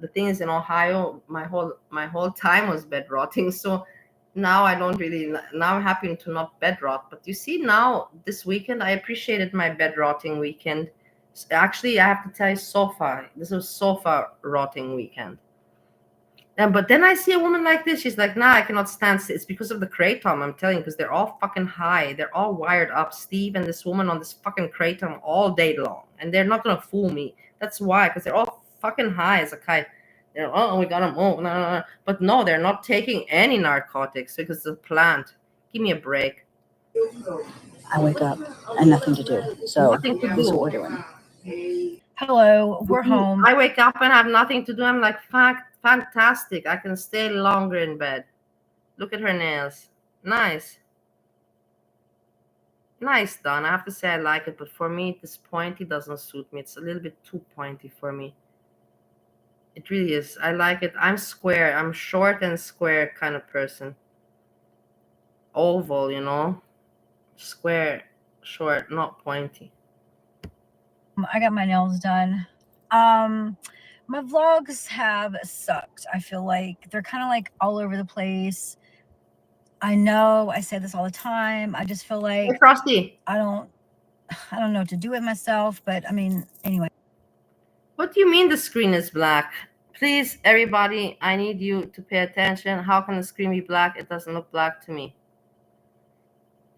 the thing is in Ohio, my whole time was bed rotting. So now I don't really, now I'm happy to not bed rot. But you see, now this weekend, I appreciated my bed rotting weekend. Actually, I have to tell you, this was sofa rotting weekend. But then I see a woman like this. She's like, nah, I cannot stand it. It's because of the kratom, I'm telling you, because they're all fucking high. They're all wired up. Steve and this woman on this fucking kratom all day long. And they're not going to fool me. That's why, because they're all fucking high as a kite. Oh, we got them. Oh, no. But no, they're not taking any narcotics because it's a plant. Give me a break. I wake up and nothing to do. So nothing to do. That's what we're doing. Hello, we're home. I wake up and have nothing to do. I'm like, fantastic. I can stay longer in bed. Look at her nails. Nice done. I have to say I like it, but for me, this pointy doesn't suit me. It's a little bit too pointy for me. It really is. I like it. I'm square. I'm short and square kind of person. Oval, square, short, not pointy. I got my nails done. my vlogs have sucked. I feel like they're kind of like all over the place. I know I say this all the time. I just feel like Hey, Frosty. I don't know what to do with myself. But I mean, anyway. What do you mean the screen is black? Please, everybody, I need you to pay attention. How can the screen be black? It doesn't look black to me.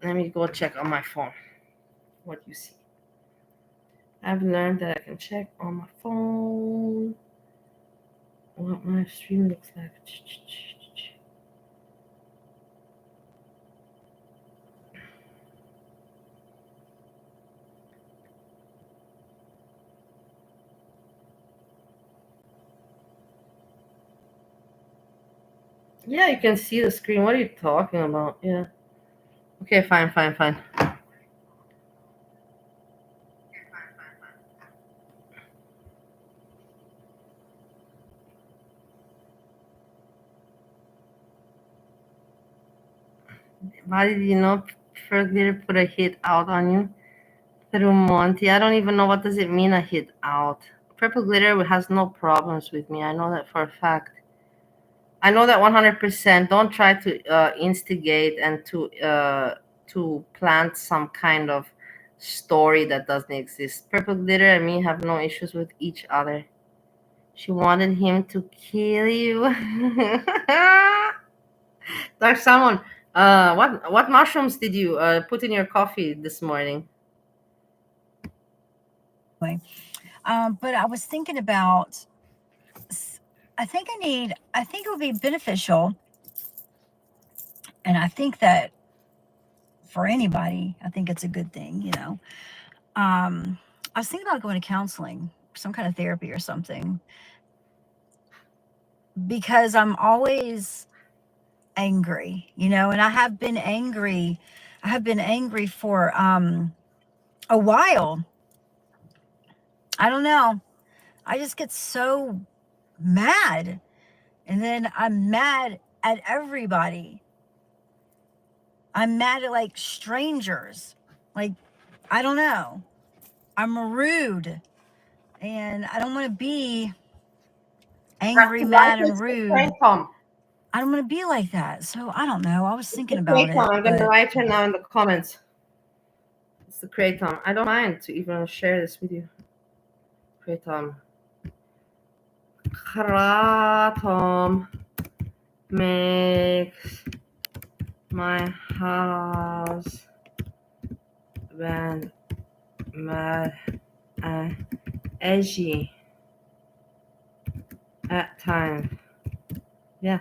Let me go check on my phone what you see. I've learned that I can check on my phone what my stream looks like. Yeah, you can see the screen. What are you talking about? Yeah. Okay, fine. Why did you know Ferglitter put a hit out on you? Through Monty. I don't even know what does it mean a hit out. Purple Glitter has no problems with me. I know that for a fact. I know that 100%. Don't try to instigate and to plant some kind of story that doesn't exist. Purple Glitter and me have no issues with each other. She wanted him to kill you. Dark Salmon, what mushrooms did you put in your coffee this morning? But I was thinking about, I think it would be beneficial. And I think that for anybody, I think it's a good thing, you know. I was thinking about going to counseling, some kind of therapy or something, because I'm always angry, you know, and I have been angry for a while. I don't know. I just get so mad, and then I'm mad at everybody. I'm mad at like strangers. Like, I don't know. I'm rude, and I don't want to be angry, mad, and rude. I don't want to be like that. So I don't know. I was thinking about it. I'm going to write her now in the comments. It's the Kratom. I don't mind to even share this with you. Kratom. Kratom makes my house mad and edgy at times. Yeah.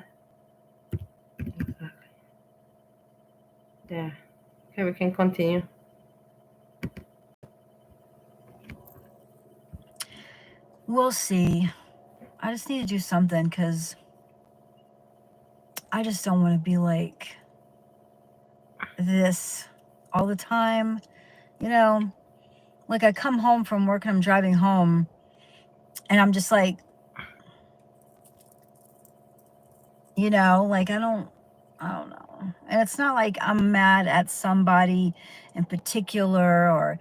Exactly. There. Okay, we can continue. We'll see. I just need to do something because I just don't want to be like this all the time. You know, like I come home from work and I'm driving home and I'm just like, you know, like I don't know. And it's not like I'm mad at somebody in particular or,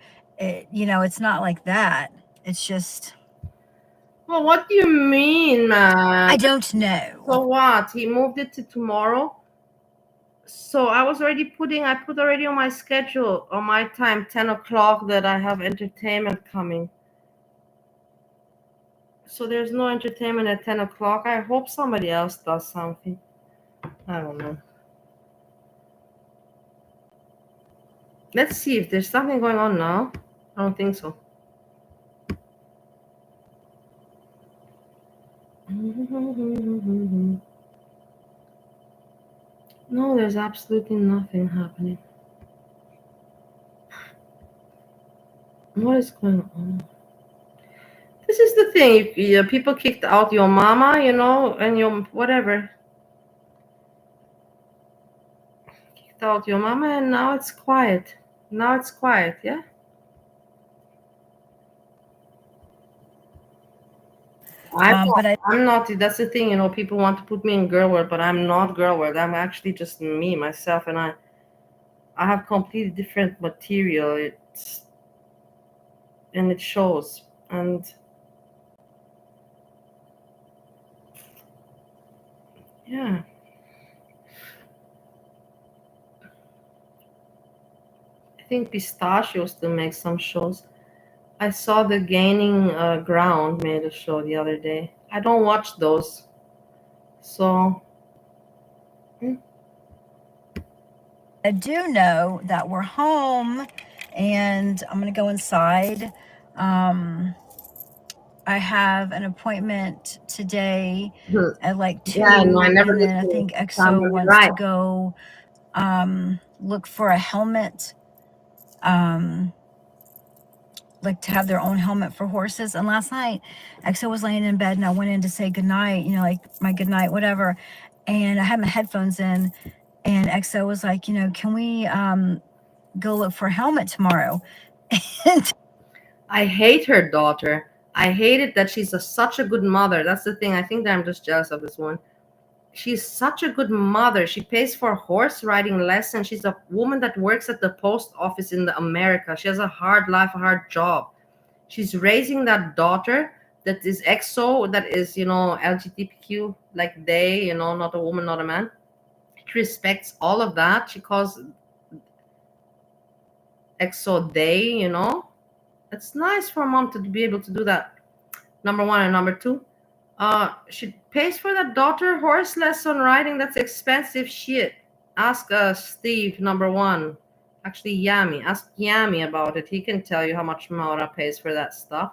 you know, it's not like that. It's just. Well, what do you mean, man? I don't know. So what? He moved it to tomorrow? So I put already on my schedule, on my time, 10 o'clock, that I have entertainment coming. So there's no entertainment at 10 o'clock. I hope somebody else does something. I don't know. Let's see if there's something going on now. I don't think so. No, there's absolutely nothing happening. What is going on? This is the thing. People kicked out your mama, you know, and your whatever. Kicked out your mama, and now it's quiet. Yeah? I'm not. That's the thing, you know. People want to put me in girl world, but I'm not girl world. I'm actually just me, myself, and I have completely different material. It shows, and Yeah. I think Pistachio still makes some shows. I saw the Gaining Ground made a show the other day. I don't watch those. So I do know that we're home and I'm going to go inside. I have an appointment today at like 2, yeah, no, I never and then I listened. think Sounds EXO like wants right. to go look for a helmet, like to have their own helmet for horses. And last night, EXO was laying in bed and I went in to say goodnight, you know, like my goodnight, whatever. And I had my headphones in and EXO was like, you know, can we go look for a helmet tomorrow? I hate her daughter. I hate it that she's such a good mother. That's the thing. I think that I'm just jealous of this one. She's such a good mother. She pays for horse riding lessons. She's a woman that works at the post office in America. She has a hard life, a hard job. She's raising that daughter that is EXO, that is, you know, LGBTQ, like they, you know, not a woman, not a man. She respects all of that. She calls EXO they, you know. It's nice for a mom to be able to do that. Number one. And number two, she pays for that daughter horse lesson riding. That's expensive shit. Ask Steve, number one. Actually, Yammie. Ask Yammie about it. He can tell you how much Maura pays for that stuff.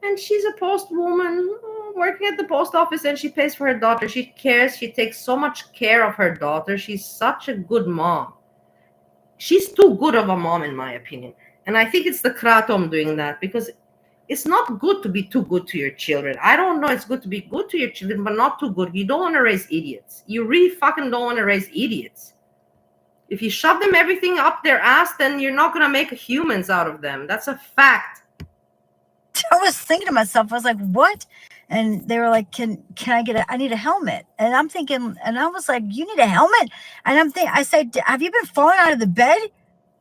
And she's a post woman working at the post office, and she pays for her daughter. She cares. She takes so much care of her daughter. She's such a good mom. She's too good of a mom, in my opinion. And I think it's the Kratom doing that, because it's not good to be too good to your children. I don't know. It's good to be good to your children, but not too good. You don't want to raise idiots. You really fucking don't want to raise idiots. If you shove them everything up their ass, then you're not going to make humans out of them. That's a fact. I was thinking to myself, I was like, what? And they were like, can I need a helmet? And I'm thinking, and I was like, you need a helmet? And I said, have you been falling out of the bed?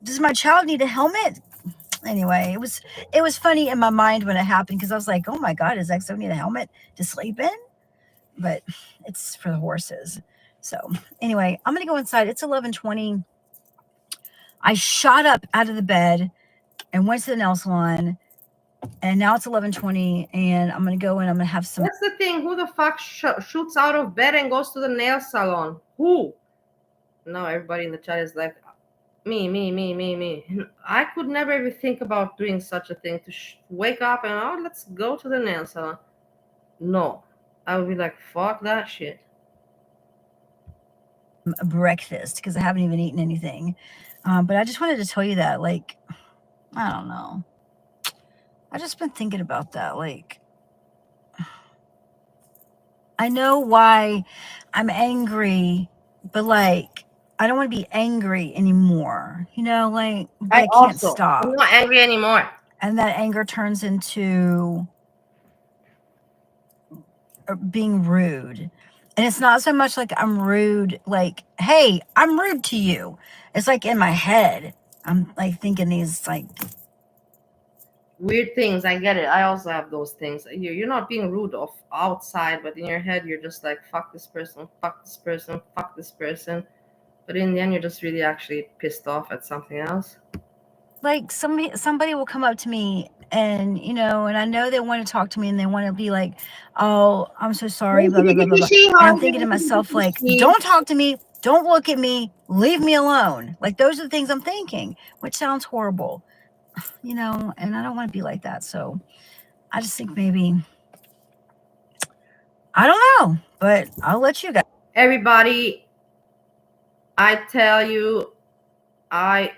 Does my child need a helmet? Anyway, it was funny in my mind when it happened, because I was like, oh my God, does EXO need a helmet to sleep in? But it's for the horses. So anyway, I'm going to go inside. It's 11:20. I shot up out of the bed and went to the nail salon. And now it's 11:20, and I'm going to go and I'm going to have some. That's the thing. Who the fuck shoots out of bed and goes to the nail salon? Who? Now everybody in the chat is like, me. I could never even think about doing such a thing, to wake up and, let's go to the nail salon. No. I would be like, fuck that shit. Breakfast, because I haven't even eaten anything. But I just wanted to tell you that, like, I don't know. I've just been thinking about that. Like, I know why I'm angry, but like, I don't want to be angry anymore. You know, like, but I can't stop. I'm not angry anymore. And that anger turns into being rude. And it's not so much like I'm rude, like, hey, I'm rude to you. It's like in my head, I'm like thinking these like weird things. I get it. I also have those things. You're not being rude off outside, but in your head, you're just like, fuck this person, fuck this person, fuck this person. But in the end, you're just really actually pissed off at something else. Like somebody will come up to me and, you know, and I know they want to talk to me and they want to be like, oh, I'm so sorry, blah, blah, blah, blah, blah. And I'm thinking to myself, like, don't talk to me. Don't look at me. Leave me alone. Like, those are the things I'm thinking, which sounds horrible, you know, and I don't want to be like that. So I just think maybe, I don't know, but I'll let you guys. Everybody, I tell you, I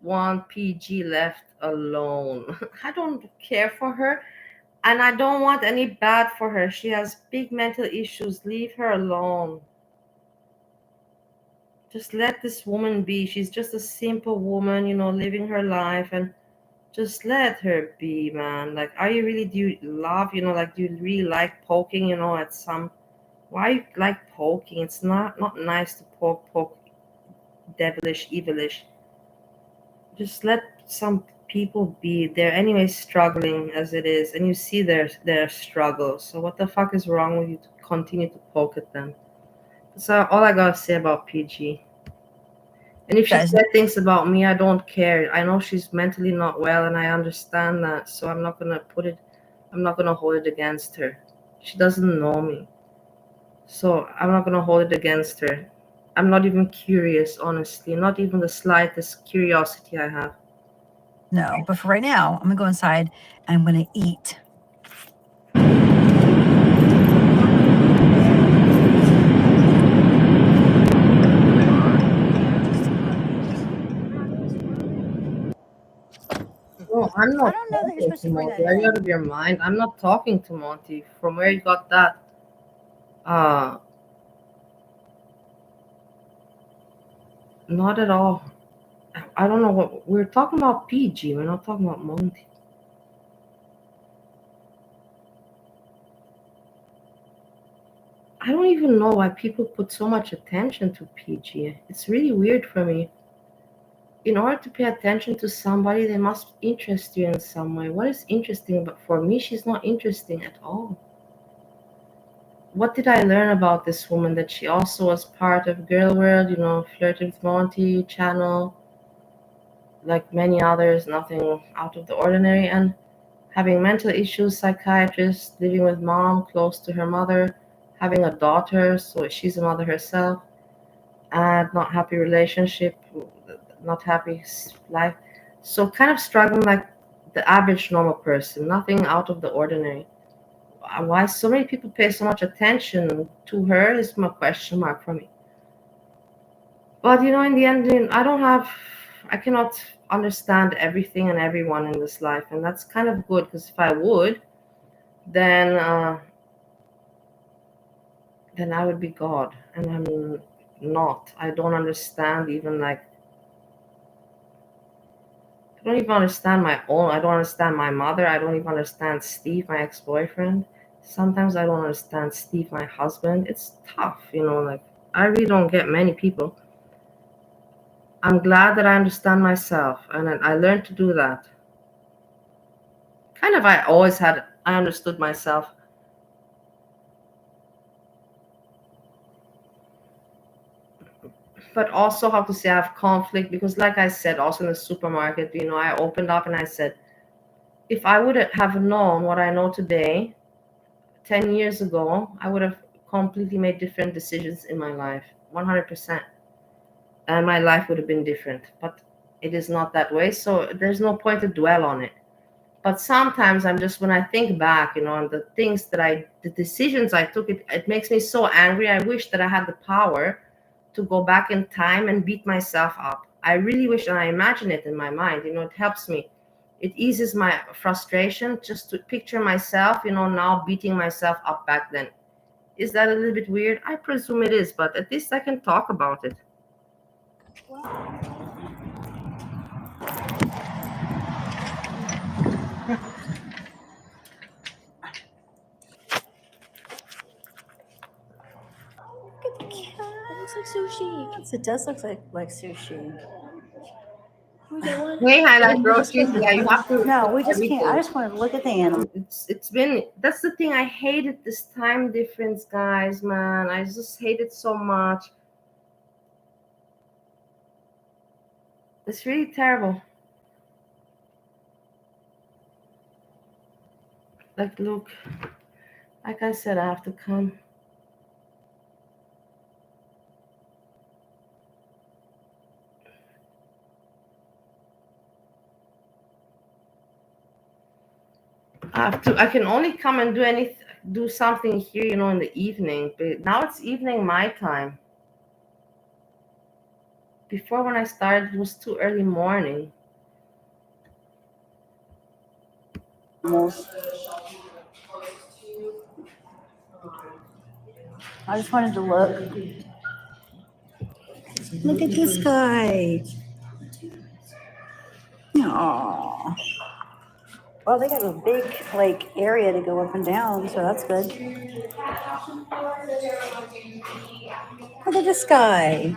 want PG left alone. I don't care for her, and I don't want any bad for her. She has big mental issues. Leave her alone. Just let this woman be. She's just a simple woman, you know, living her life, and just let her be, man. Like, do you love, you know, like, do you really like poking, you know, at some, why you like poking? It's not nice to poke, devilish, evilish. Just let some people be. They're anyway struggling as it is, and you see their struggle. So what the fuck is wrong with you to continue to poke at them? So all I gotta say about PG. And if she Guys, said things about me, I don't care. I know she's mentally not well, and I understand that. So I'm not gonna hold it against her. She doesn't know me, so I'm not gonna hold it against her. I'm not even curious, honestly. Not even the slightest curiosity I have. no, but for right now, I'm gonna go inside and I'm gonna eat. No, I'm I not don't know that you're talking supposed to to bring Monty. that Are you out in. of your mind? I'm not talking to Monty. From where you got that? Not at all. I don't know what we're talking about. PG. We're not talking about Monty. I don't even know why people put so much attention to PG. It's really weird for me. In order to pay attention to somebody, they must interest you in some way. What is interesting? But for me, she's not interesting at all. What did I learn about this woman? That she also was part of Girl World, flirting with Monty channel, like many others, nothing out of the ordinary, and having mental issues, psychiatrist, living with mom, close to her mother, having a daughter, so she's a mother herself, and not happy relationship, not happy life. So kind of struggling like the average normal person, nothing out of the ordinary. Why so many people pay so much attention to her is my question mark for me. But in the end, I cannot understand everything and everyone in this life, and that's kind of good because if I would, then I would be God, and I'm not. I don't understand even like I don't even understand my own. I don't understand my mother. I don't even understand Steve, my ex-boyfriend. Sometimes I don't understand Steve, my husband. It's tough, like I really don't get many people. I'm glad that I understand myself, and I learned to do that. Kind of, I understood myself. But also, how to say, I have conflict because, like I said, also in the supermarket, I opened up and I said, if I would have known what I know today, 10 years ago, I would have completely made different decisions in my life, 100%. And my life would have been different. But it is not that way, so there's no point to dwell on it. But sometimes when I think back, on the things the decisions I took, it makes me so angry. I wish that I had the power to go back in time and beat myself up. I really wish, and I imagine it in my mind. It helps me. It eases my frustration just to picture myself, now beating myself up back then. Is that a little bit weird? I presume it is, but at least I can talk about it. Look at the cat. It looks like sushi. Yes, it does look like sushi. Hey, highlight groceries. Yeah, you have to. No, we just everything. can't. I just want to look at the animal. It's been. That's the thing. I hated this time difference, guys. Man, I just hate it so much. It's really terrible. Like, look. Like I said, I have to come. I can only come and do something here, in the evening. But now it's evening my time. Before when I started, it was too early morning. I just wanted to look. Look at this guy. Aww. Well, they got a big area to go up and down, so that's good. Look at this guy.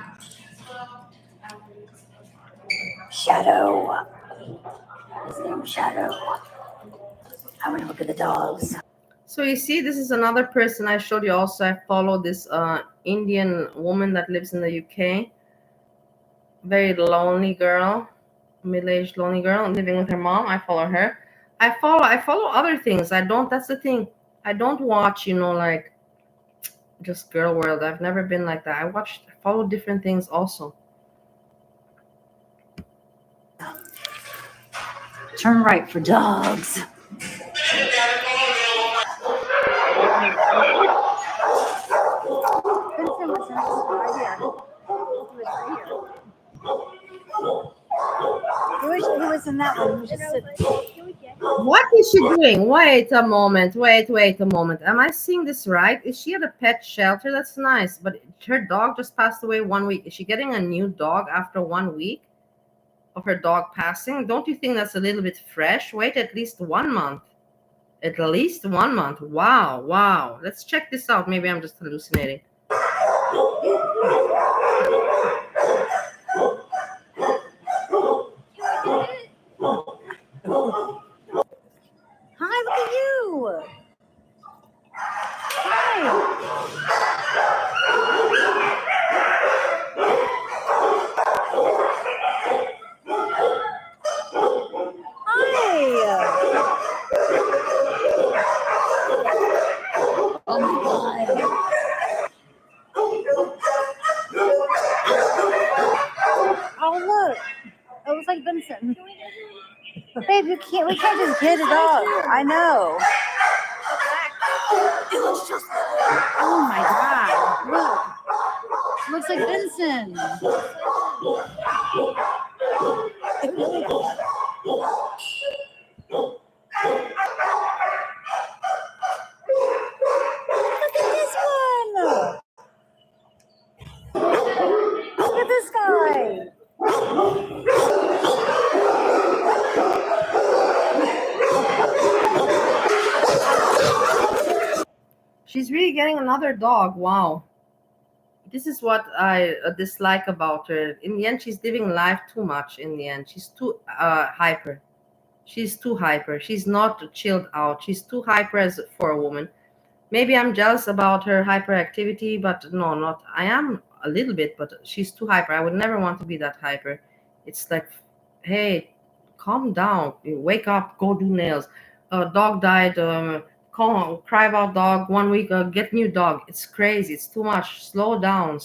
Shadow. His name's Shadow. I want to look at the dogs. So you see, this is another person I showed you also. I follow this Indian woman that lives in the UK. Very lonely girl, middle-aged lonely girl living with her mom. I follow her. I follow other things. I don't, that's the thing. I don't watch, like just girl world. I've never been like that. I follow different things also. Turn right for dogs. Vincent was right here. He was in that one. He was just sitting. What is she doing? Wait a moment. Wait a moment. Am I seeing this right? Is she at a pet shelter? That's nice. But her dog just passed away 1 week. Is she getting a new dog after 1 week of her dog passing? Don't you think that's a little bit fresh? Wait at least 1 month. At least 1 month. Wow. Let's check this out. Maybe I'm just hallucinating. Hi, look at you. Oh my God. Oh look. It looks like Vincent. Babe, we can't just get a dog. I know. Oh my God. Look. Looks like Vincent. Look at this guy. She's really getting another dog. Wow. This is what I dislike about her. In the end, she's living life too much. In the end, she's too hyper. She's too hyper. She's not chilled out. She's too hyper as for a woman. Maybe I'm jealous about her hyperactivity, but no, not. I am a little bit, but she's too hyper. I would never want to be that hyper. It's like, hey, calm down. Wake up. Go do nails. Dog died. Cry about dog 1 week. Get new dog. It's crazy. It's too much. Slow down.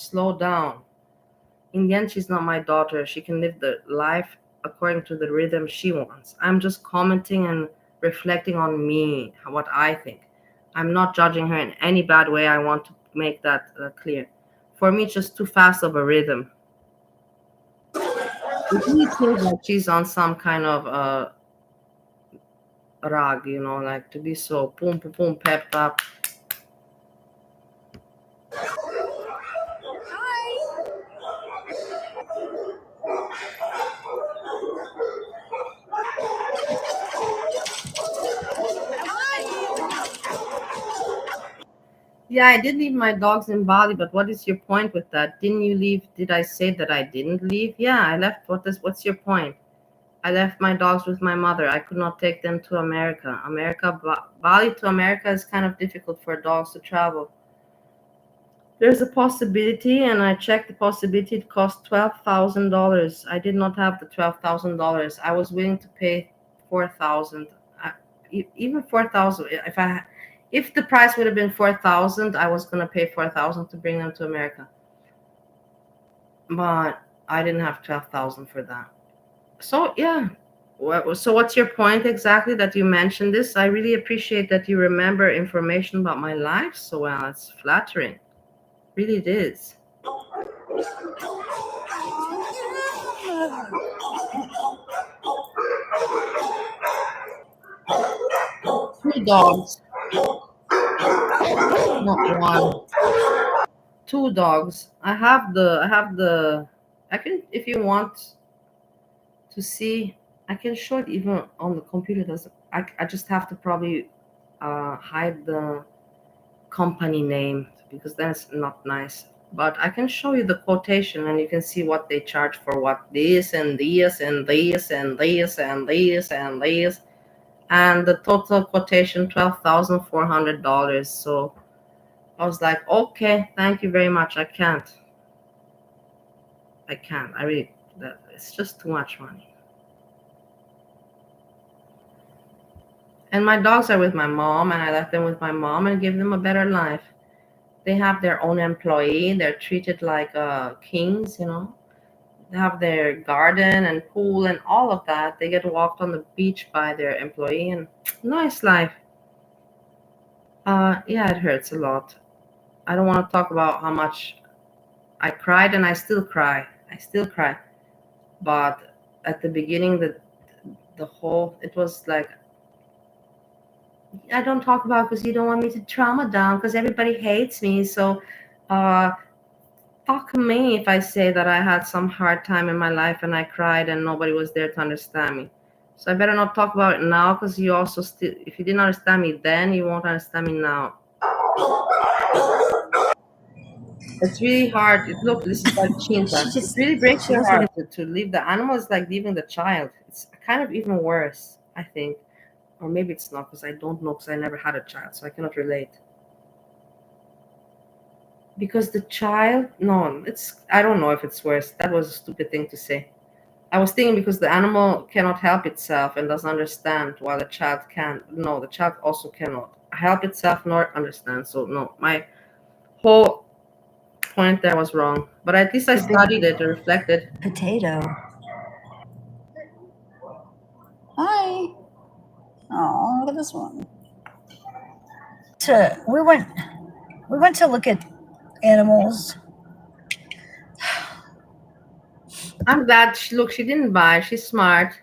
In the end, she's not my daughter. She can live the life according to the rhythm she wants. I'm just commenting and reflecting on me, what I think. I'm not judging her in any bad way. I want to make that clear. For me, it's just too fast of a rhythm. It really feels like she's on some kind of rag, like to be so boom, boom, boom, pepped up. Yeah, I did leave my dogs in Bali, but what is your point with that? Didn't you leave? Did I say that I didn't leave? Yeah, I left. What's your point? I left my dogs with my mother. I could not take them to America. Bali to America is kind of difficult for dogs to travel. There's a possibility, and I checked the possibility. It cost $12,000. I did not have the $12,000. I was willing to pay $4,000. Even $4,000. If the price would have been $4,000, I was gonna pay $4,000 to bring them to America. But I didn't have $12,000 for that. So yeah. So what's your point exactly that you mentioned this? I really appreciate that you remember information about my life so well. It's flattering. Really it is. 2 dogs. Not 1. 2 dogs. I can, if you want to see, I can show it even on the computer. I just have to probably hide the company name because that's not nice. But I can show you the quotation and you can see what they charge for what this and this and this and this and this and this. and the total quotation $12,400. So I was like, okay, thank you very much. I can't. I really, it's just too much money. And my dogs are with my mom, and I left them with my mom and give them a better life. They have their own employee. They're treated like kings, you know. They have their garden and pool and all of that. They get walked on the beach by their employee, and nice life. Yeah, it hurts a lot. I don't want to talk about how much I cried, and I still cry. But at the beginning, the whole, it was like, I don't talk about because you don't want me to trauma down because everybody hates me. So fuck me if I say that I had some hard time in my life and I cried and nobody was there to understand me. So I better not talk about it now, because you also still, if you didn't understand me then, you won't understand me now. It's really hard. Look, this is like chinta. It really breaks your heart to leave the animal. Is like leaving the child. It's kind of even worse, I think. Or maybe it's not, because I don't know, because I never had a child, so I cannot relate. Because the child, no, I don't know if it's worse. That was a stupid thing to say. I was thinking because the animal cannot help itself and doesn't understand, while the child can. No, the child also cannot help itself nor understand. So no, my whole point there was wrong. But at least I studied it and reflected. Potato. Hi. Oh, look at this one. We went to look at animals. I'm glad. Look, she didn't buy. She's smart.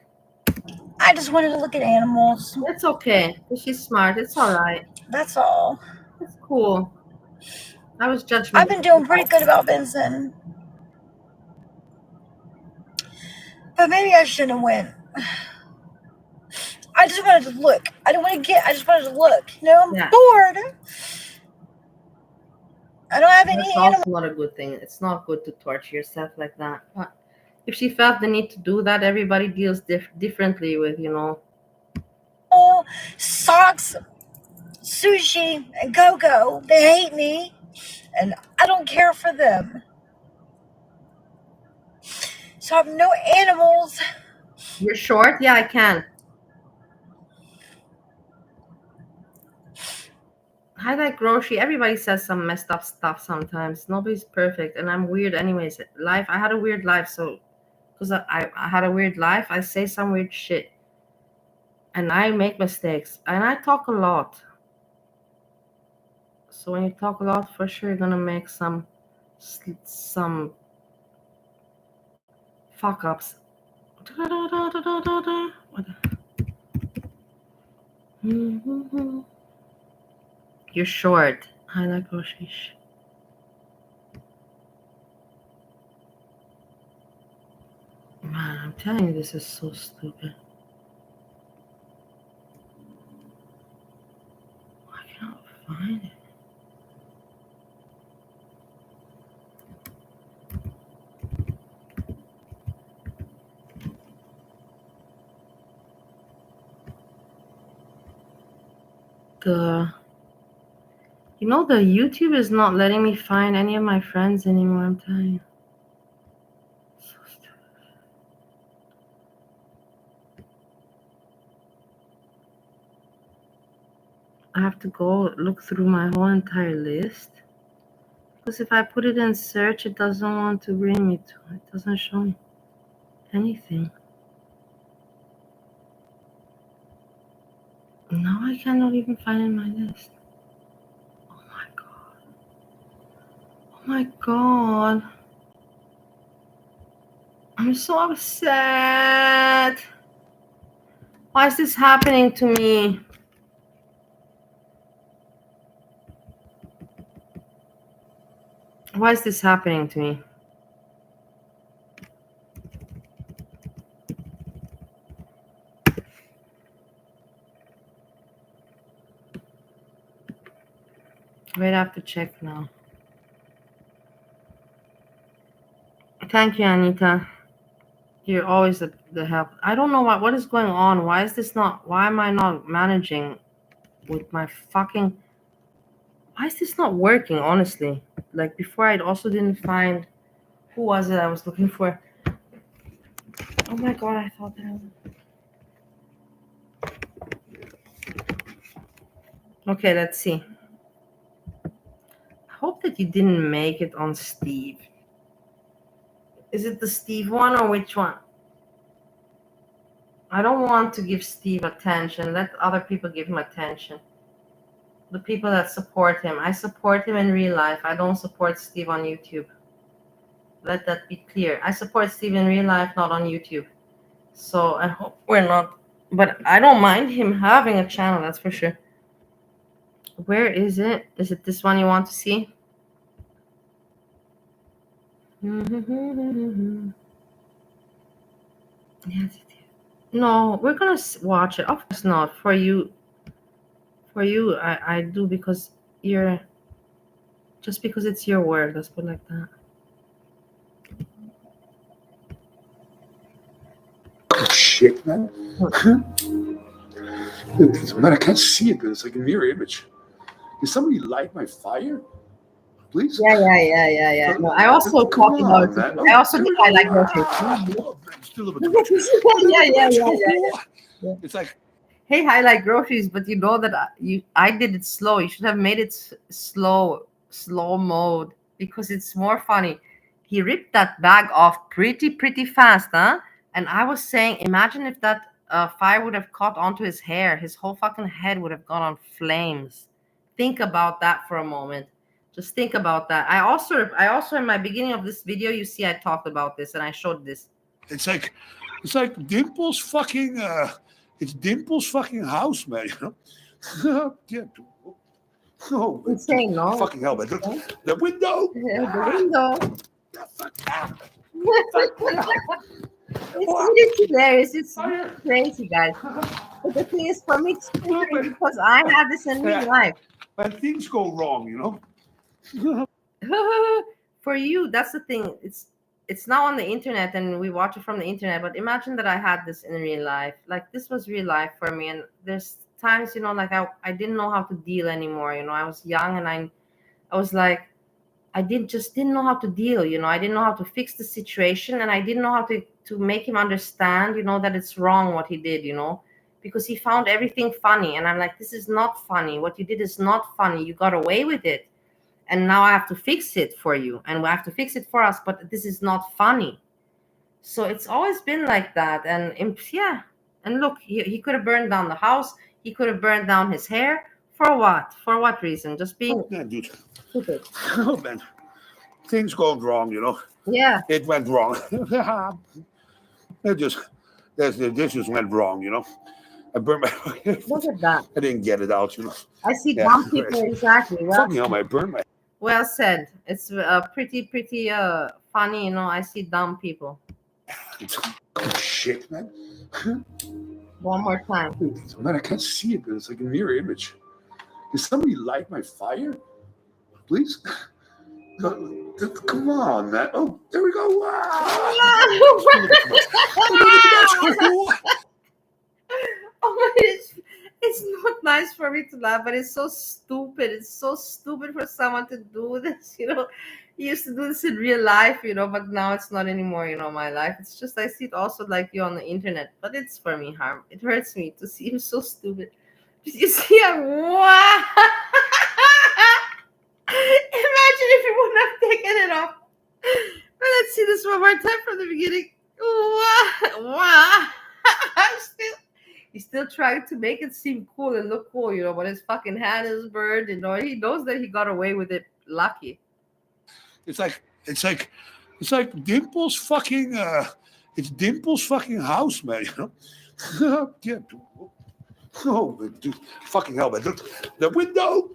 I just wanted to look at animals. It's okay. She's smart. It's all right. That's all. It's cool. I was judgmental. I've been doing pretty good about Benson. But maybe I shouldn't have went. I just wanted to look. I just wanted to look. You know, I'm bored. I don't have any That's also not a good thing. It's not good to torture yourself like that. But if she felt the need to do that, everybody deals differently with, you know. Socks, Sushi, and Coco. They hate me, and I don't care for them. So I have no animals. You're short? Yeah, I can. I like grocery. Everybody says some messed up stuff sometimes. Nobody's perfect, and I'm weird anyways. I had a weird life, so because I had a weird life, I say some weird shit. And I make mistakes, and I talk a lot. So when you talk a lot, for sure you're gonna make some fuck ups. You're short. I like groceries. Man, I'm telling you, this is so stupid. I can't find it. You know, the YouTube is not letting me find any of my friends anymore, I'm telling you. So stupid. I have to go look through my whole entire list. Because if I put it in search, it doesn't want to bring me to it. It doesn't show me anything. Now I cannot even find it in my list. Oh my god. Oh my god. I'm so upset. Why is this happening to me? Why is this happening to me? Wait, I have to check now. Thank you, Anita. You're always the help. I don't know what is going on. Why is this not? Why am I not managing with my fucking? Why is this not working? Honestly, like before, I also didn't find who was it I was looking for. Oh my god! I thought that. Okay, let's see. I hope that you didn't make it on Steve. Is it the Steve one or which one? I don't want to give Steve attention. Let other people give him attention. The people that support him. I support him in real life. I don't support Steve on YouTube. Let that be clear. I support Steve in real life, not on YouTube. So I hope we're not. But I don't mind him having a channel, that's for sure. Where is it? Is it this one you want to see? Yes. No, we're gonna watch it. Of course not. For you, I do because you're just because it's your word. Let's put it like that. Shit, man. Man, I can't see it, but it's like a mirror image. Can somebody light my fire? Please? Yeah. No, I also talk about it. I also think I like groceries. Yeah. It's like, hey, I like groceries, but you know that I did it slow. You should have made it slow mode because it's more funny. He ripped that bag off pretty fast, huh? And I was saying, imagine if that fire would have caught onto his hair. His whole fucking head would have gone on flames. Think about that for a moment. Just think about that. I also in my beginning of this video, you see I talked about this and I showed this. it's like Dimple's fucking it's Dimple's fucking house, man, you know? Yeah. Oh, insane, no? Fucking hell, man. The window. The window. It's hilarious. It's crazy, guys. But the thing is, for me, it's crazy because I had this in real life. When things go wrong, you know? For you, that's the thing. It's now on the internet and we watch it from the internet. But imagine that I had this in real life. Like this was real life for me. And there's times, you know, like I didn't know how to deal anymore. You know, I was young and I was like, I didn't know how to deal. You know, I didn't know how to fix the situation and I didn't know how to make him understand, you know, that it's wrong what he did, you know, because he found everything funny. And I'm like, this is not funny. What you did is not funny. You got away with it. And now I have to fix it for you and we have to fix it for us. But this is not funny. So it's always been like that. And yeah. And look, he could have burned down the house. He could have burned down his hair. For what? For what reason? Just being dude. stupid. Oh, man. Things going wrong, you know? Yeah. It went wrong. This just went wrong, you know? I burned my... Look at that. I didn't get it out, you know? I see dumb people, exactly. Well, fucking hell, I burned my... Well said. It's pretty funny, you know. I see dumb people. Shit, man. One more time. Man, I can't see it, but it's like a mirror image. Can somebody light my fire? Please? Come on, man. Oh, there we go. Oh, it's not nice for me to laugh, but it's so stupid. It's so stupid for someone to do this, you know. He used to do this in real life, you know, but now it's not anymore, you know, my life. It's just I see it also like you on the internet, but it's for me harm. It hurts me to see him so stupid. You see him? Wow. Imagine if he wouldn't have taken it off. But let's see this one more time from the beginning. Wow. He's still trying to make it seem cool and look cool, you know, but his fucking hand is burned, you know. He knows that he got away with it. Lucky. It's like Dimple's fucking it's Dimple's fucking house, man, you know? Yeah. Oh, dude, fucking hell, man. The window.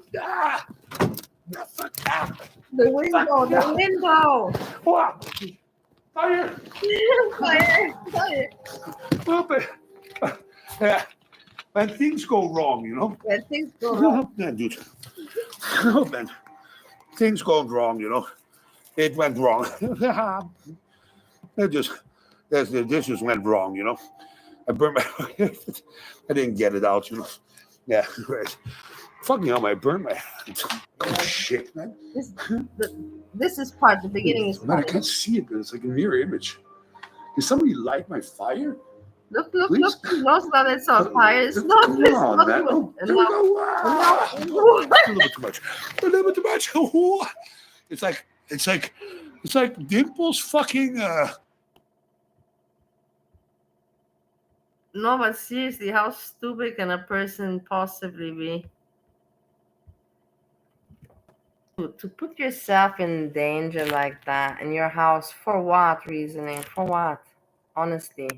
The window. What? Fire. Yeah. When things go wrong, you know? When things go wrong. Yeah, dude. Oh, man. Things going wrong, you know? It went wrong. This the dishes went wrong, you know. I burned my. I didn't get it out, you know. Yeah, right. Fucking hell, I burned my hand. Oh, shit, man. This is part. The beginning is Man, I part. can't see it, but it's like a mirror image. Did somebody light my fire? Look, Please? he knows that it's on fire. It's not. Come It's on, not man. good. Oh, here we go. Ah! A little bit too much. A little bit too much. It's like Dimple's fucking. No, but seriously, how stupid can a person possibly be? To put yourself in danger like that in your house, for what reasoning? For what? Honestly.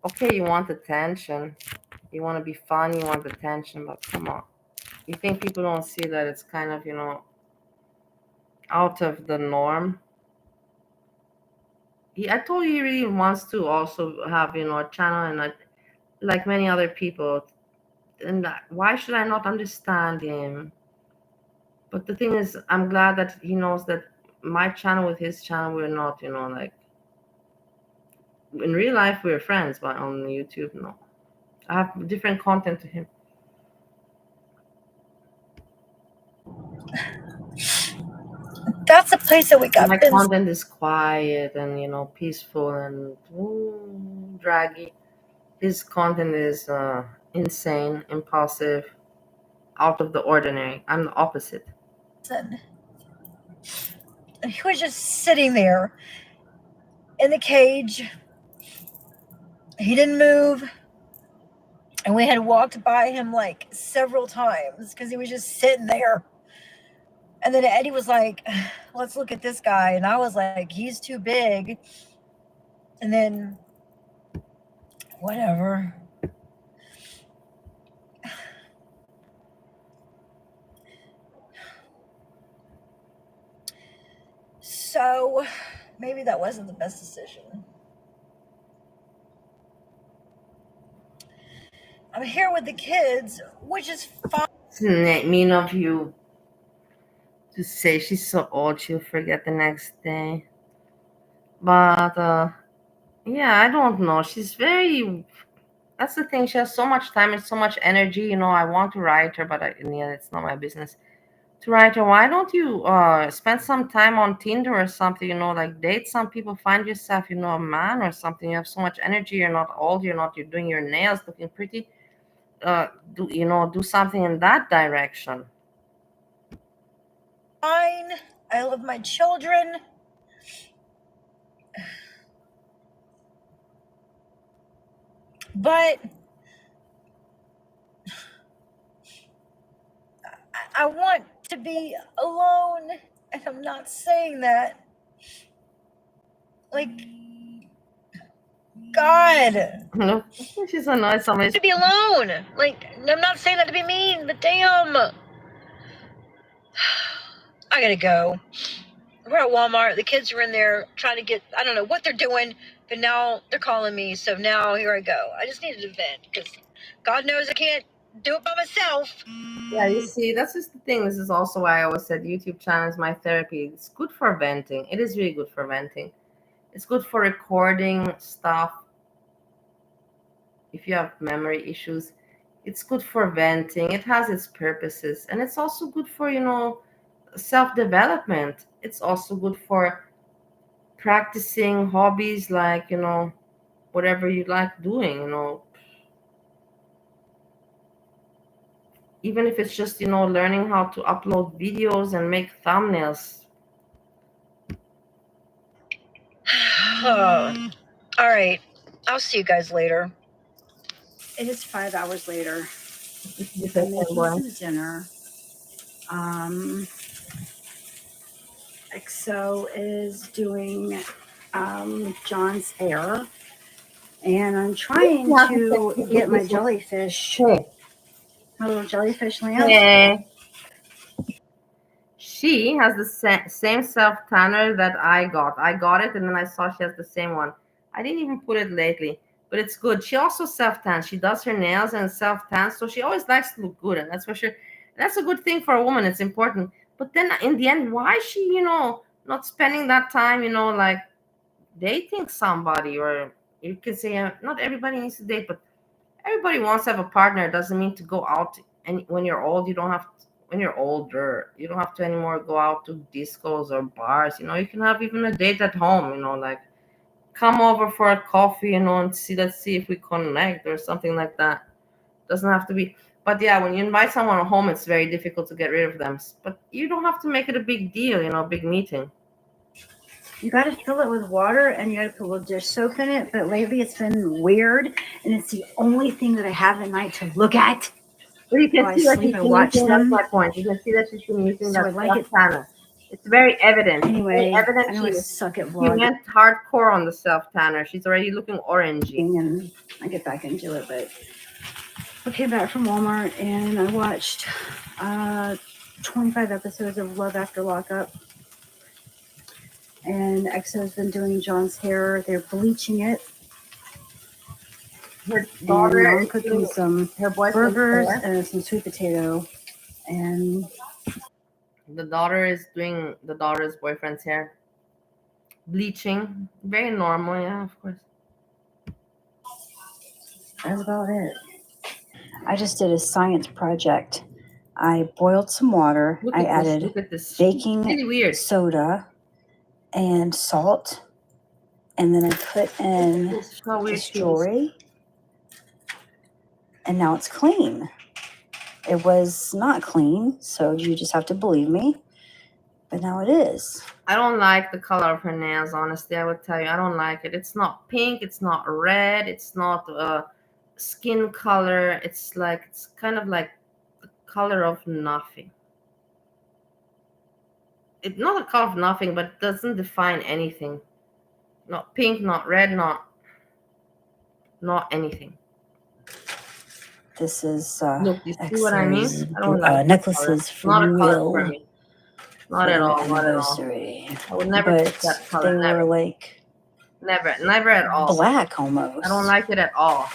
Okay, you want attention. You want to be fun, you want attention, but come on. You think people don't see that it's kind of, out of the norm? I told you he really wants to also have, a channel and like many other people. And why should I not understand him? But the thing is, I'm glad that he knows that my channel with his channel, we're not, like, in real life, we're friends, but on YouTube, no. I have different content to him. That's a place that we got. My content is quiet and, peaceful and draggy. His content is insane, impulsive, out of the ordinary. I'm the opposite. He was just sitting there in the cage. He didn't move. And we had walked by him like several times because he was just sitting there. And then Eddie was like, let's look at this guy. And I was like, he's too big. And then, whatever. So, maybe that wasn't the best decision. I'm here with the kids, which is fine. It's mean of you to say she's so old she'll forget the next day. But yeah, I don't know. She's very. That's the thing. She has so much time and so much energy. I want to write her, but in the end, it's not my business to write her. Why don't you spend some time on Tinder or something? Like date some people, find yourself, a man or something. You have so much energy. You're not old. You're doing your nails, looking pretty. Do something in that direction. Fine. I love my children. But I want to be alone, and I'm not saying that. Like, God. No, she's so nice. To be alone. Like, I'm not saying that to be mean, but damn. I gotta go. We're at Walmart. The kids are in there trying to get, I don't know what they're doing, but now they're calling me. So now here I go. I just needed to vent because God knows I can't do it by myself. Yeah, you see, that's just the thing. This is also why I always said YouTube channel is my therapy. It's good for venting. It is really good for venting. It's good for recording stuff. If you have memory issues, it's good for venting. It has its purposes. And it's also good for, self-development. It's also good for practicing hobbies like, whatever you like doing, even if it's just, learning how to upload videos and make thumbnails. Oh, all right. I'll see you guys later. It is 5 hours later. I'm making some dinner. XO is doing John's hair. And I'm trying to get my jellyfish. My little jellyfish lamp. Hey. She has the same self tanner that I got. I got it and then I saw she has the same one. I didn't even put it lately, but it's good. She also self tans. She does her nails and self tans, so she always likes to look good, and that's for sure. That's a good thing for a woman. It's important. But then in the end, why is she, not spending that time, like dating somebody, or you can say not everybody needs to date, but everybody wants to have a partner. It doesn't mean to go out. And when you're old, you don't have to, when you're older, you don't have to anymore go out to discos or bars. You can have even a date at home. Like come over for a coffee, and let's see if we connect or something like that. Doesn't have to be. But yeah, when you invite someone home, it's very difficult to get rid of them. But you don't have to make it a big deal, big meeting. You got to fill it with water, and you got to put a little dish soap in it. But lately it's been weird, and it's the only thing that I have at night to look at. But you can while I see that sleep she's and been watch using, that's them. my point. You can see that she's been using So I that like it. self-tanner. It's very evident. Anyway, Very evident I know I suck at she vlogging, went hardcore on the self-tanner. She's already looking orangey. and I get back into it. But I came back from Walmart, and I watched 25 episodes of Love After Lockup. And EXO's been doing John's hair. They're bleaching it. Her daughter and I'm is cooking doing some her boyfriend's burgers hair. and some sweet potato. And The daughter is doing the daughter's boyfriend's hair. Bleaching. Very normal, yeah, of course. that's about it. I just did a science project. I boiled some water. Look I at this, added look at this. baking Really weird. soda and salt. And then I put in This is how weird this she is. jewelry. And now it's clean. It was not clean, so you just have to believe me. But now it is. I don't like the color of her nails, honestly. I would tell you, I don't like it. It's not pink. It's not red. It's not skin color. It's kind of like the color of nothing. It's not the color of nothing, but it doesn't define anything. Not pink, not red, not anything. This is Look, you see what I mean? X-Series I don't like that necklaces color. for Not you, a color for Will. me. Not at all. Not at all. Anniversary. I would never But pick that they color. were Never. like Never at all. black almost. I don't like it at all.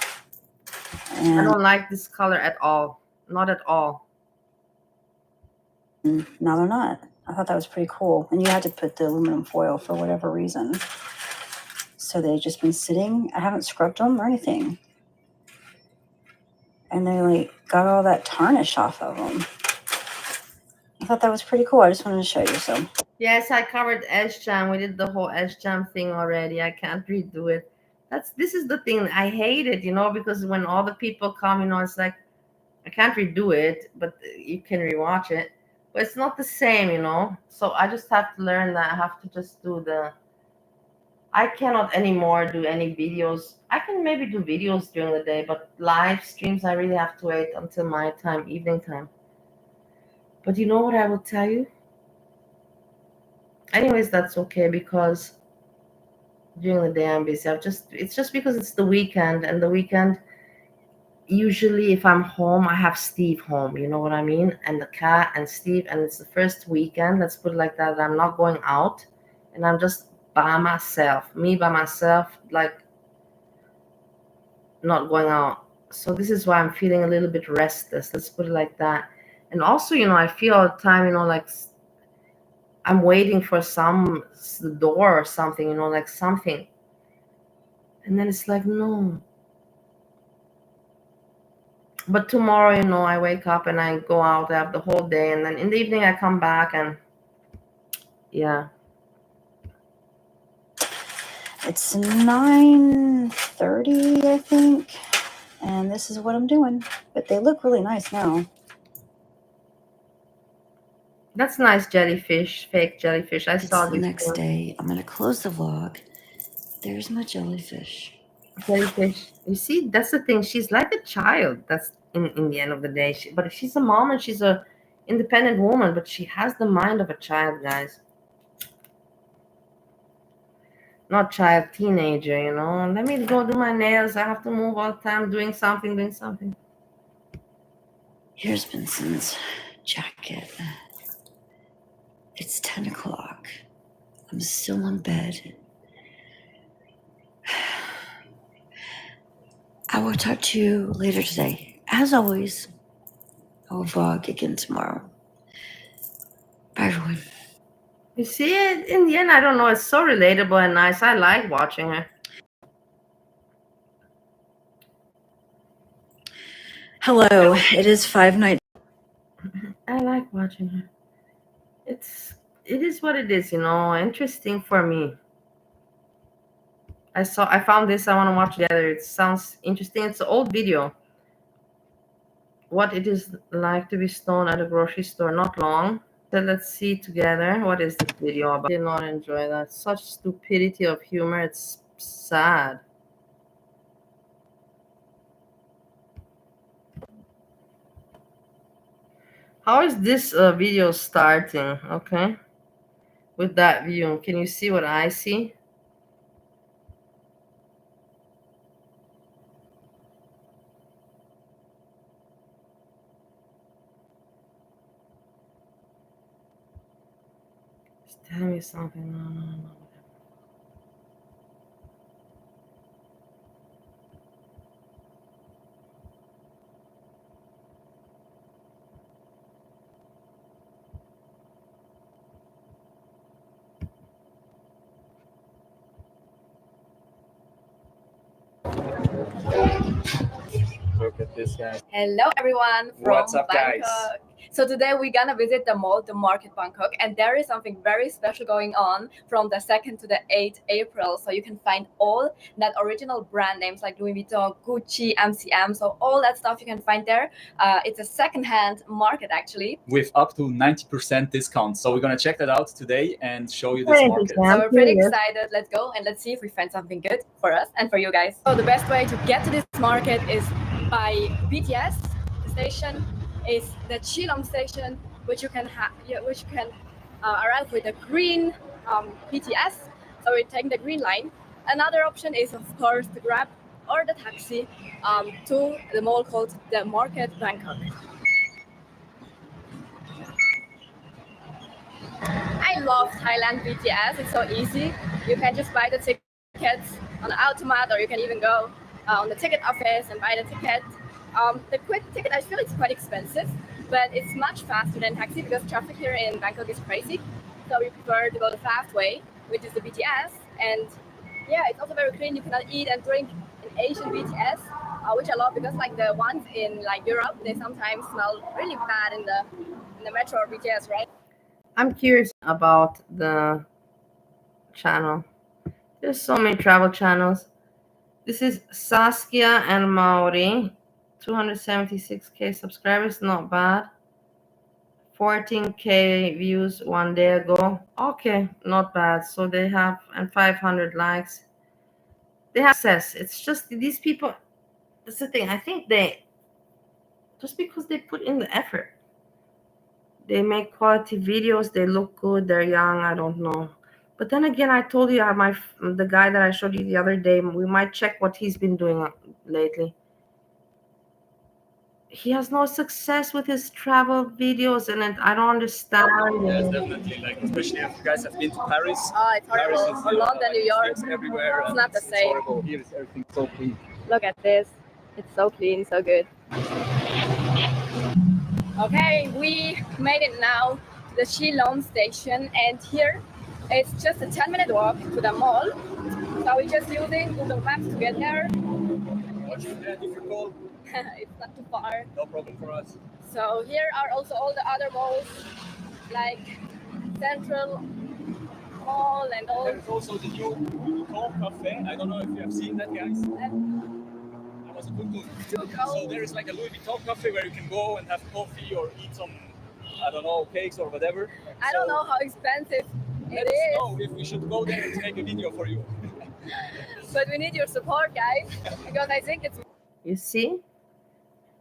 I And don't like this color at all. Not at all. now they're not. I thought that was pretty cool. And you had to put the aluminum foil for whatever reason. So they've just been sitting. I haven't scrubbed them or anything. And they got all that tarnish off of them. I thought that was pretty cool. I just wanted to show you some. Yes, I covered SJam. We did the whole SJam thing already. I can't redo it. This is the thing. I hate it, because when all the people come, it's like I can't redo it, but you can rewatch it. But it's not the same, So I just have to learn that I have to just do I cannot anymore do any videos. I can maybe do videos during the day, but live streams, I really have to wait until my time, evening time. But you know what I will tell you? Anyways, that's okay, because during the day I'm busy. It's just because it's the weekend, and the weekend, usually if I'm home, I have Steve home, you know what I mean? And the cat and Steve, and it's the first weekend, let's put it like that I'm not going out, and I'm just by myself, not going out. So this is why I'm feeling a little bit restless, let's put it like that. And also, I feel all the time, like I'm waiting for the door or something, like something. And then it's like, no. But tomorrow, I wake up and I go out, I have the whole day, and then in the evening I come back, and yeah. It's 9:30, I think. And this is what I'm doing. But they look really nice now. That's nice jellyfish, fake jellyfish. I saw It's the these next things. day. I'm going to close the vlog. There's my jellyfish. Jellyfish. You see, that's the thing. She's like a child. That's in the end of the day. But she's a mom, and she's a independent woman, but she has the mind of a child, guys. Not child, teenager, Let me go do my nails. I have to move all the time, doing something. Here's Vincent's jacket. It's 10 o'clock. I'm still in bed. I will talk to you later today. As always, I will vlog again tomorrow. Bye, everyone. You see it in the end, I don't know, it's so relatable and nice. I like watching her. Hello, it is 5 nights. I like watching her. It is what it is, you know, interesting for me. I found this, I want to watch together. It sounds interesting. It's an old video. What it is like to be stoned at a grocery store, not long. So let's see together. What is this video about? I did not enjoy that. Such stupidity of humor. It's sad. How is this video starting? Okay. With that view, can you see what I see? Just tell me something. No. Look at this guy. Hello everyone from What's up, guys? Bangkok. So today we're gonna visit the mall, the market Bangkok, and there is something very special going on from the 2nd to the 8th April. So you can find all that original brand names like Louis Vuitton, Gucci, MCM. So all that stuff you can find there. It's a second-hand market actually. With up to 90% discount. So we're gonna check that out today and show you this market. So we're pretty excited. Let's go and let's see if we find something good for us and for you guys. So the best way to get to this market is by BTS. The station is the Chilom station, which you can arrive with a green BTS. So we're taking the green line. Another option is of course the Grab or the taxi to the mall called the Market Bangkok. I love Thailand BTS. It's so easy. You can just buy the tickets on the automat, or you can even go on the ticket office and buy the ticket. The quick ticket, I feel it's quite expensive, but it's much faster than taxi because traffic here in Bangkok is crazy. So we prefer to go the fast way, which is the BTS. And yeah, it's also very clean. You cannot eat and drink in Asian BTS, which I love because like the ones in like Europe, they sometimes smell really bad in the metro or BTS, right? I'm curious about the channel. There's so many travel channels. This is Saskia and Maori. 276k subscribers, not bad. 14k views 1 day ago. Okay, not bad. So they have, and 500 likes. They have success. It's just these people, that's the thing. I think just because they put in the effort, they make quality videos, they look good, they're young, I don't know. But then again, I told you, the guy that I showed you the other day, we might check what he's been doing lately. He has no success with his travel videos, and I don't understand. Yes, definitely. Like, especially if you guys have been to Paris. Oh, it's horrible. Paris is, or London, New York. It's everywhere. It's not the same. Horrible. Here is everything so clean. Look at this. It's so clean, so good. Okay, we made it now to the Shillong station, and here it's just a 10-minute walk to the mall. So we're just using Google Maps to get there. It's difficult. It's not too far. No problem for us. So here are also all the other malls, like Central Mall and all. There's also the new Louis Vuitton cafe. I don't know if you have seen that, guys. That was a good one. So there is like a Louis Vuitton cafe where you can go and have coffee or eat some, I don't know, cakes or whatever. I don't know how expensive let it us is. know if we should go there and make a video for you. But we need your support, guys, because I think it's. You see?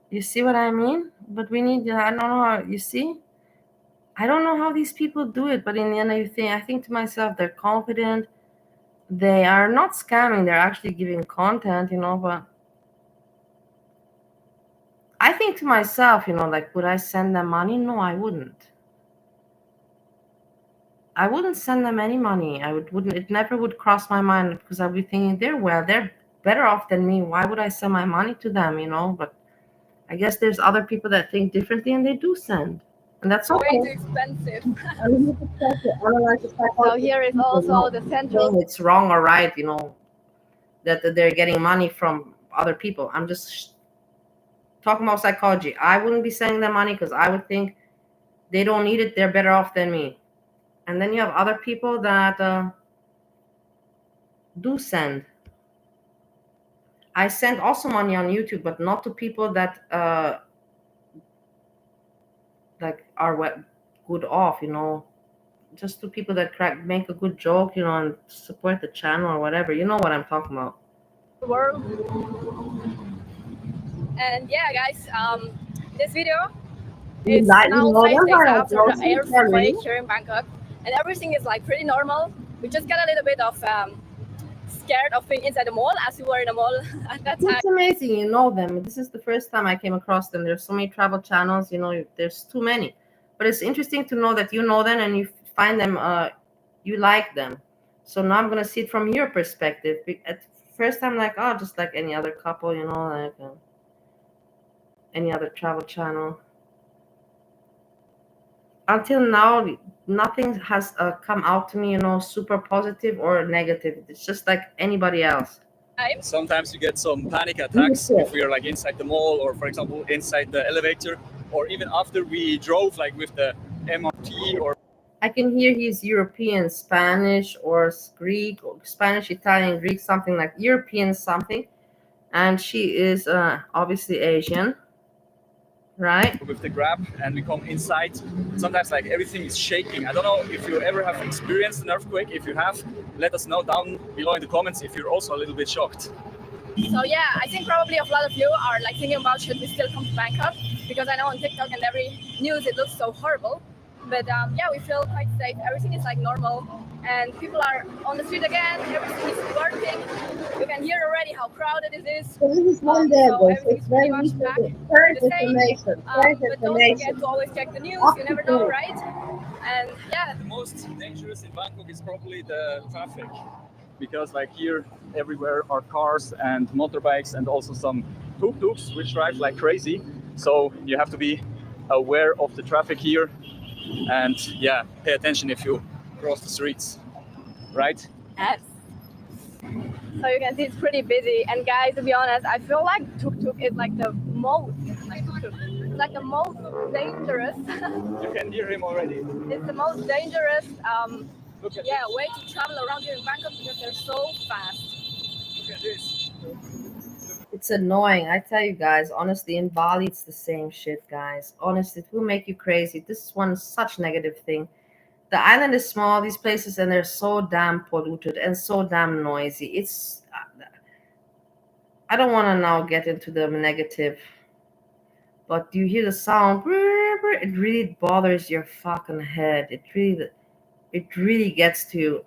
You see what I mean? But we need, I don't know how, you see? I don't know how these people do it, but in the end of the thing, I think to myself, they're confident. They are not scamming, they're actually giving content, you know, but I think to myself, you know, like, would I send them money? No, I wouldn't. I wouldn't send them any money. It never would cross my mind because I'd be thinking they're better off than me. Why would I send my money to them, you know? But I guess there's other people that think differently and they do send. And that's way okay. too expensive. I mean, you can try to analyze the So psychology here is of people, also not the central. saying it's wrong or right, that they're getting money from other people. I'm just talking about psychology. I wouldn't be sending them money because I would think they don't need it. They're better off than me. And then you have other people that do send. I send also money on YouTube, but not to people that like are good off, just to people that make a good joke, and support the channel or whatever. You know what I'm talking about. World. And yeah, guys, this video is now 5 days after the earthquake here in Bangkok, and everything is like pretty normal. We just got a little bit of scared of being inside the mall, as we were in the mall at that time. It's amazing, you know them. This is the first time I came across them. There's so many travel channels, there's too many. But it's interesting to know that you know them and you find them, you like them. So now I'm gonna see it from your perspective. At first, I'm like, oh, just like any other couple, like any other travel channel. Until now, nothing has come out to me, super positive or negative. It's just like anybody else. Sometimes you get some panic attacks if we are like inside the mall, or for example inside the elevator, or even after we drove like with the MRT. Or I can hear he's European, Spanish or Greek, or Spanish, Italian, Greek, something like European something. And she is obviously Asian, right? With the grab, and we come inside. Sometimes like everything is shaking. I don't know if you ever have experienced an earthquake. If you have, let us know down below in the comments if you're also a little bit shocked. So yeah, I think probably a lot of you are like thinking about should we still come to Bangkok, because I know on TikTok and every news it looks so horrible. But yeah, we feel quite safe. Everything is like normal, and people are on the street again. Everything is working. You can hear already how crowded it is. So this is one day ago. So it's very recent. Current information. Current but don't forget to always check the news. You never know, right? And yeah. The most dangerous in Bangkok is probably the traffic, because like here everywhere are cars and motorbikes, and also some tuk-tuks which drive like crazy. So you have to be aware of the traffic here, and yeah, pay attention if you cross the streets, right? Yes. So you can see it's pretty busy. And guys, to be honest, I feel like tuk-tuk is like the most, dangerous. You can hear him already. It's the most dangerous way to travel around here in Bangkok, because they're so fast. Look at this. It's annoying. I tell you guys, honestly, in Bali, it's the same shit, guys. Honestly, it will make you crazy. This is one such negative thing. The island is small, these places, and they're so damn polluted and so damn noisy. I don't want to now get into the negative, but you hear the sound, it really bothers your fucking head. It really gets to you.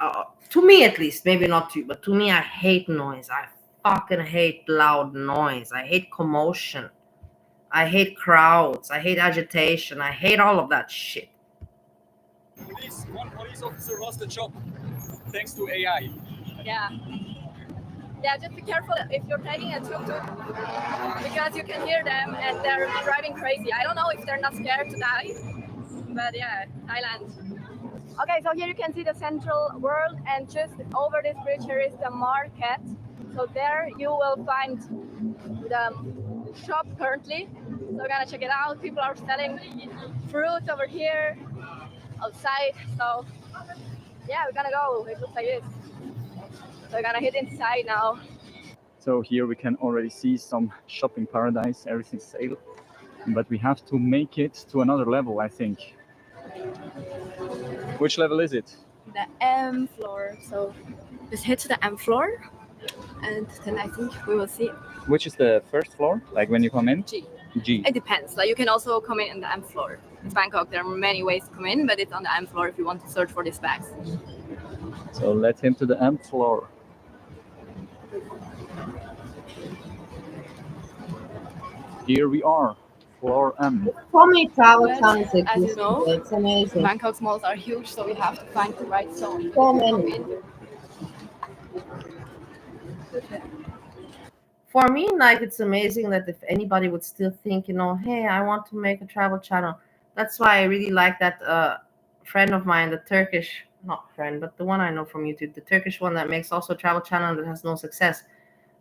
To me, at least, maybe not to you, but to me, I hate noise. I fucking hate loud noise. I hate commotion. I hate crowds. I hate agitation. I hate all of that shit. One police officer lost the job thanks to AI. Yeah. Yeah, just be careful if you're taking a tuk-tuk, because you can hear them and they're driving crazy. I don't know if they're not scared to die, but yeah, Thailand. Okay, so here you can see the central world, and just over this bridge here is the market. So there you will find the shop currently. So we're gonna check it out. People are selling fruits over here, outside. So yeah, we're gonna go. It looks like this. So we're gonna hit inside now. So here we can already see some shopping paradise, everything's sale. But we have to make it to another level, I think. Which level is it? The M floor. So just head to the M floor, and then I think we will see. Which is the first floor, like when you come in? G. G. It depends. Like you can also come in the M floor. It's Bangkok. There are many ways to come in, but it's on the M floor if you want to search for these bags. So let him to the M floor. Here we are, floor M. So many travel channels As you know, it's amazing. Bangkok's malls are huge, so we have to find the right zone. So many. For me, like, it's amazing that if anybody would still think, hey, I want to make a travel channel, That's why I really like that friend of mine, the Turkish, not friend, but the one I know from YouTube, the Turkish one that makes also travel channel that has no success.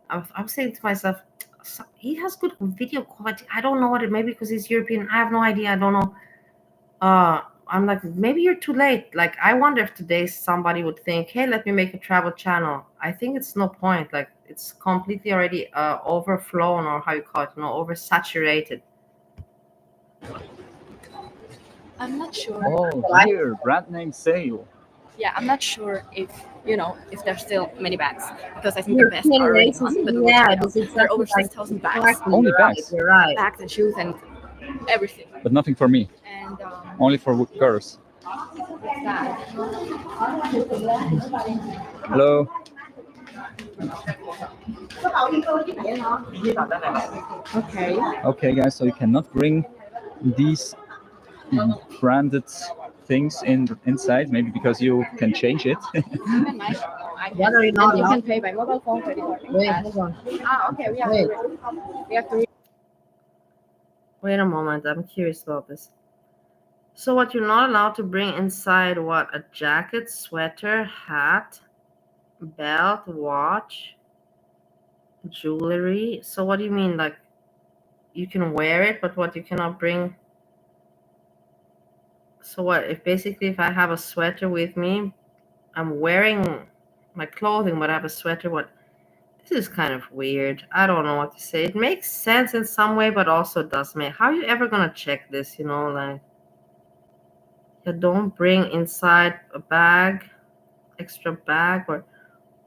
I was saying to myself, he has good video quality. I don't know what it, maybe because he's European. I have no idea. I don't know. I'm like, maybe you're too late. Like, I wonder if today somebody would think, hey, let me make a travel channel. I think it's no point. Like, it's completely already overflown, or how you call it, oversaturated. I'm not sure. Oh, here, brand name sale. Yeah, I'm not sure if if there's still many bags, because I think the best European are already races, gone. But yeah, there that's are exactly over like 6,000 bags. exactly, Only you're right, bags. you're right. Bags and shoes and everything. But nothing for me. And Only for girls. what's that? Hello. Okay. Okay, guys, so you cannot bring these branded things inside, maybe because you can change it. Even I don't know. I What can, are you not and you allowed? can pay by mobile phone, credit card, and Wait, cash. hold on. Ah, okay. We have Wait. to. Wait a moment. I'm curious about this. So what you're not allowed to bring inside, what? A jacket, sweater, hat, belt, watch, jewelry. So what do you mean? Like, you can wear it, but what, you cannot bring? So what, if basically if I have a sweater with me, I'm wearing my clothing, but I have a sweater, what? This is kind of weird. I don't know what to say. It makes sense in some way, but also does make. How are you ever gonna check this? Like, you don't bring inside a bag, extra bag, or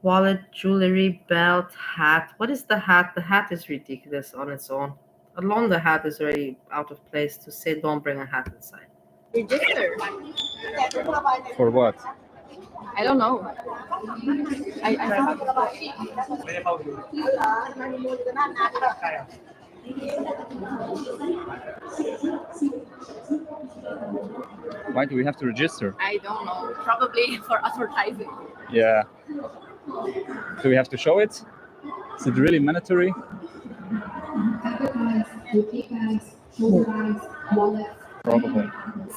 wallet, jewelry, belt, hat. What is the hat? The hat is ridiculous on its own. Alone, the hat is already out of place to say don't bring a hat inside. Register. For what? I don't know. Why do we have to register? I don't know. Probably for advertising. Yeah. Do we have to show it? Is it really mandatory? Probably.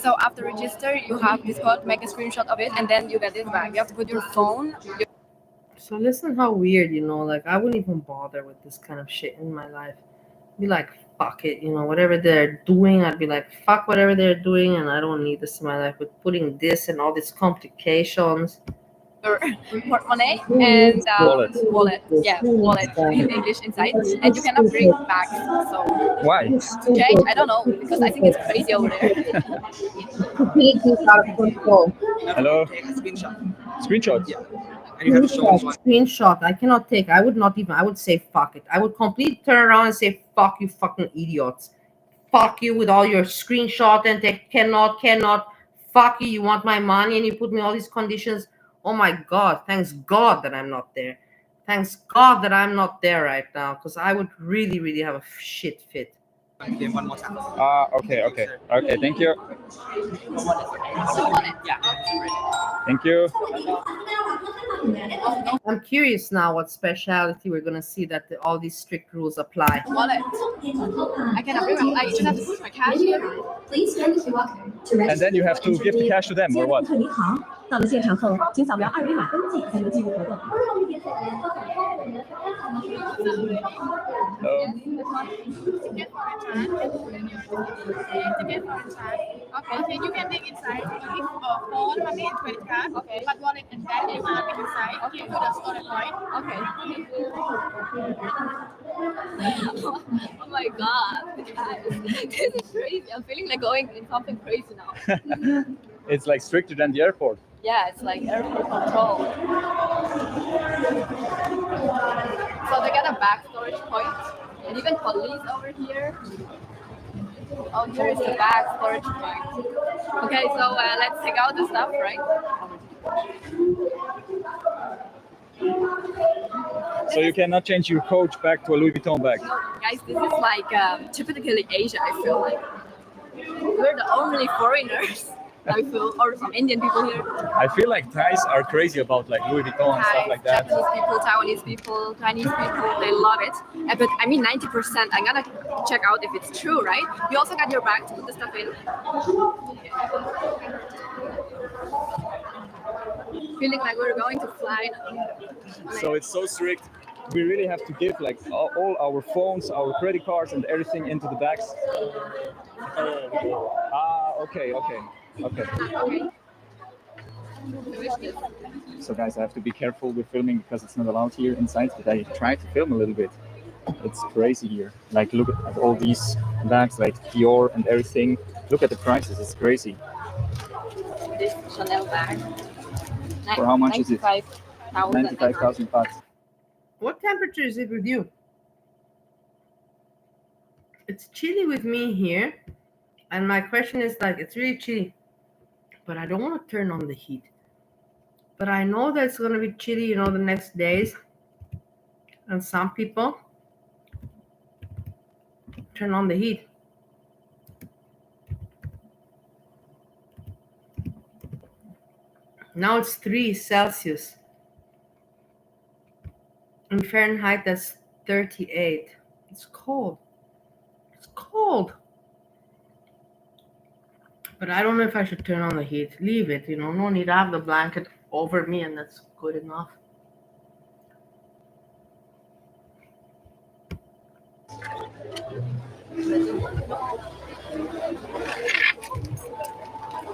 So after register, you have this code, make a screenshot of it, and then you get this back. You have to put your phone. So listen how weird, like I wouldn't even bother with this kind of shit in my life. Be like, fuck it, whatever they're doing, I'd be like, fuck whatever they're doing, and I don't need this in my life. With putting this and all these complications. Your portemonnaie and wallet. Yeah, wallet in English inside, and you cannot bring bags. So why? To change, I don't know, because I think it's crazy over there. Hello. Screenshot. Yeah. And you have to show us what. Screenshot. I cannot take. I would not even. I would say fuck it. I would completely turn around and say fuck you, fucking idiots. Fuck you with all your screenshot and take cannot. Fuck you. You want my money and you put me all these conditions. Oh my God. Thanks God that I'm not there. Thanks God that I'm not there right now, because I would really, really have a shit fit. Okay. Thank you. Thank you. I'm curious now what speciality we're gonna see that all these strict rules apply. Wallet. I cannot bring. I just have to put my cash here. Please scan the QR code to register. And then you have to give the cash to them, or what? 您好，到了现场后，请扫描二维码登记才能进入活动。 Okay, you can take inside. Give phone, money, and credit card. Okay. But wallet and bag, you want to take inside. Okay. To the storage point. Okay. Oh my God, this is crazy. I'm feeling like going in something crazy now. It's like stricter than the airport. Yeah, it's like airport control. So they got a back storage point, and even police over here. Oh, here is the back storage point. Okay, so let's take out the stuff, right? So you cannot change your coach back to a Louis Vuitton bag. No, guys, this is like typically Asia, I feel like. We're the only foreigners How you feel? Or some Indian people here? I feel like Thais are crazy about like Louis Vuitton and stuff like that. Japanese people, Taiwanese people, Chinese people, they love it. But I mean 90%, I'm gonna check out if it's true, right? You also got your bag to put the stuff in. Feeling like we're going to fly now. So it's so strict. We really have to give like all our phones, our credit cards, and everything into the bags. Okay. So guys, I have to be careful with filming because it's not allowed here inside, but I try to film a little bit. It's crazy here. Like look at all these bags, like Dior and everything. Look at the prices, it's crazy. This Chanel bag. For how much is it? 95,000 baht. What temperature is it with you? It's chilly with me here. And my question is like, it's really chilly. But I don't want to turn on the heat. But I know that it's going to be chilly, the next days. And some people turn on the heat. Now it's 3 Celsius. In Fahrenheit, that's 38. It's cold. It's cold. But I don't know if I should turn on the heat. Leave it, no need to have the blanket over me, and that's good enough.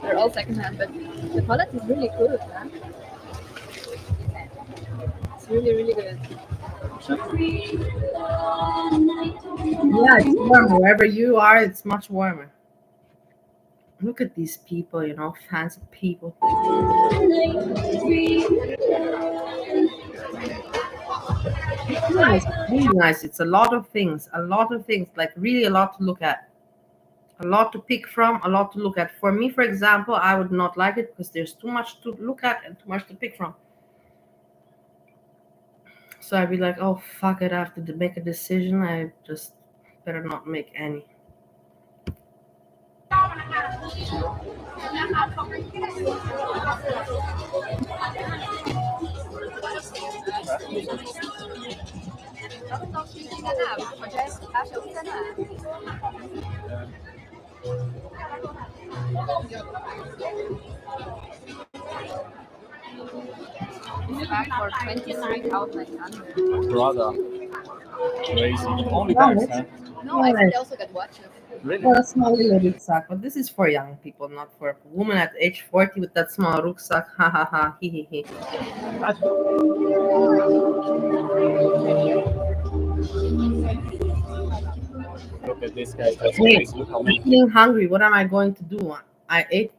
They're all secondhand, but the quality is really good, man. It's really, really good. Yeah, it's warm. Wherever you are, it's much warmer. Look at these people, fancy people. Yeah, it's really nice. It's a lot of things, like really a lot to look at. A lot to pick from, a lot to look at. For me, for example, I would not like it because there's too much to look at and too much to pick from. So I'd be like, oh, fuck it, I have to make a decision. I just better not make any. This bag for 23,000. Brother. Crazy. Only bags, huh? No, I think they also got watches. Really? Well, a small little rucksack, but this is for young people, not for a woman at age 40 with that small rucksack. Ha ha ha, he he he. Look at this guy. Wait, I'm feeling hungry. What am I going to do? I ate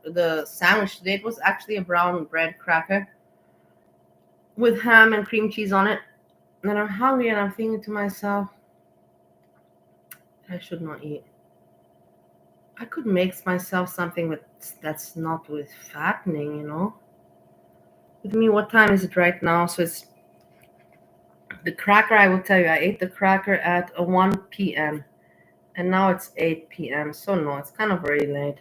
the sandwich today. It was actually a brown bread cracker with ham and cream cheese on it. And I'm hungry and I'm thinking to myself, I should not eat. I could make myself something that's not with fattening, With me, what time is it right now? So it's the cracker. I will tell you, I ate the cracker at 1 p.m. and now it's 8 p.m. So no, it's kind of very late.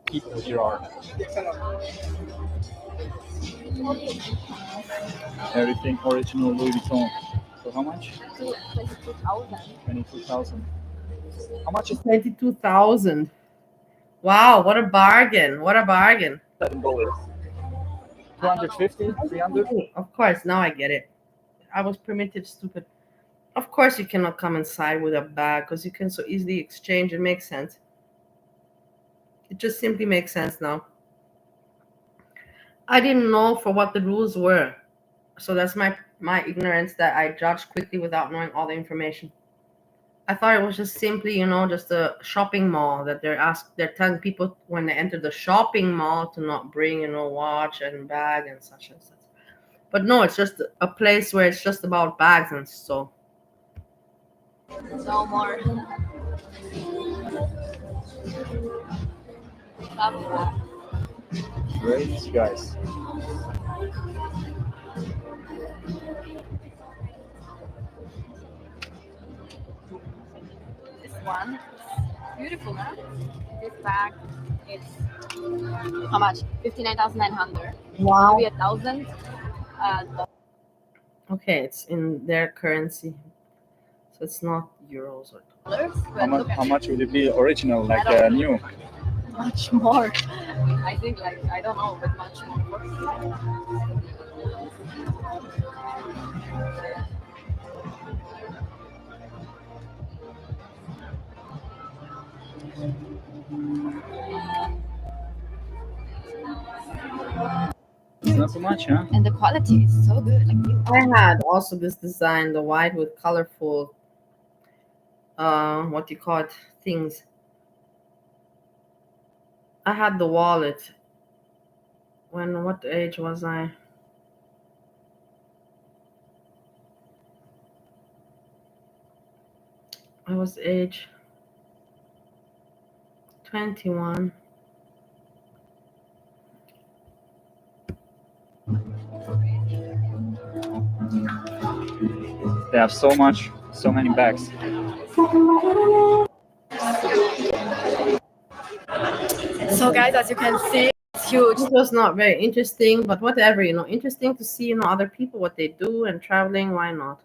Keep it with your arm. Everything original Louis Vuitton. So how much? 22,000. 22,000. How much is 22,000? Wow, what a bargain! What a bargain! $7? 250, 300. Of course, now I get it. I was primitive, stupid. Of course, you cannot come inside with a bag because you can so easily exchange. It makes sense. It just simply makes sense now. I didn't know for what the rules were. So that's my ignorance that I judged quickly without knowing all the information. I thought it was just simply, just a shopping mall that they're telling people when they enter the shopping mall to not bring, watch and bag and such and such. But no, it's just a place where it's just about bags and so. No more. Great, guys. one. Beautiful, huh? This bag is how much? 59,900. Wow. Maybe 1,000. Okay, it's in their currency, so it's not euros or Dollars. How much would it be original, like new? Much more. I think like I don't know, but much more. It's not so much, huh? And the quality is so good. Like, I had also this design, the white with colorful, what you call it, things. I had the wallet. What age was I? I was age 21. They have so many bags. so guys, as you can see, it's huge. It was not very interesting, but whatever, interesting to see, other people, what they do, and traveling, why not?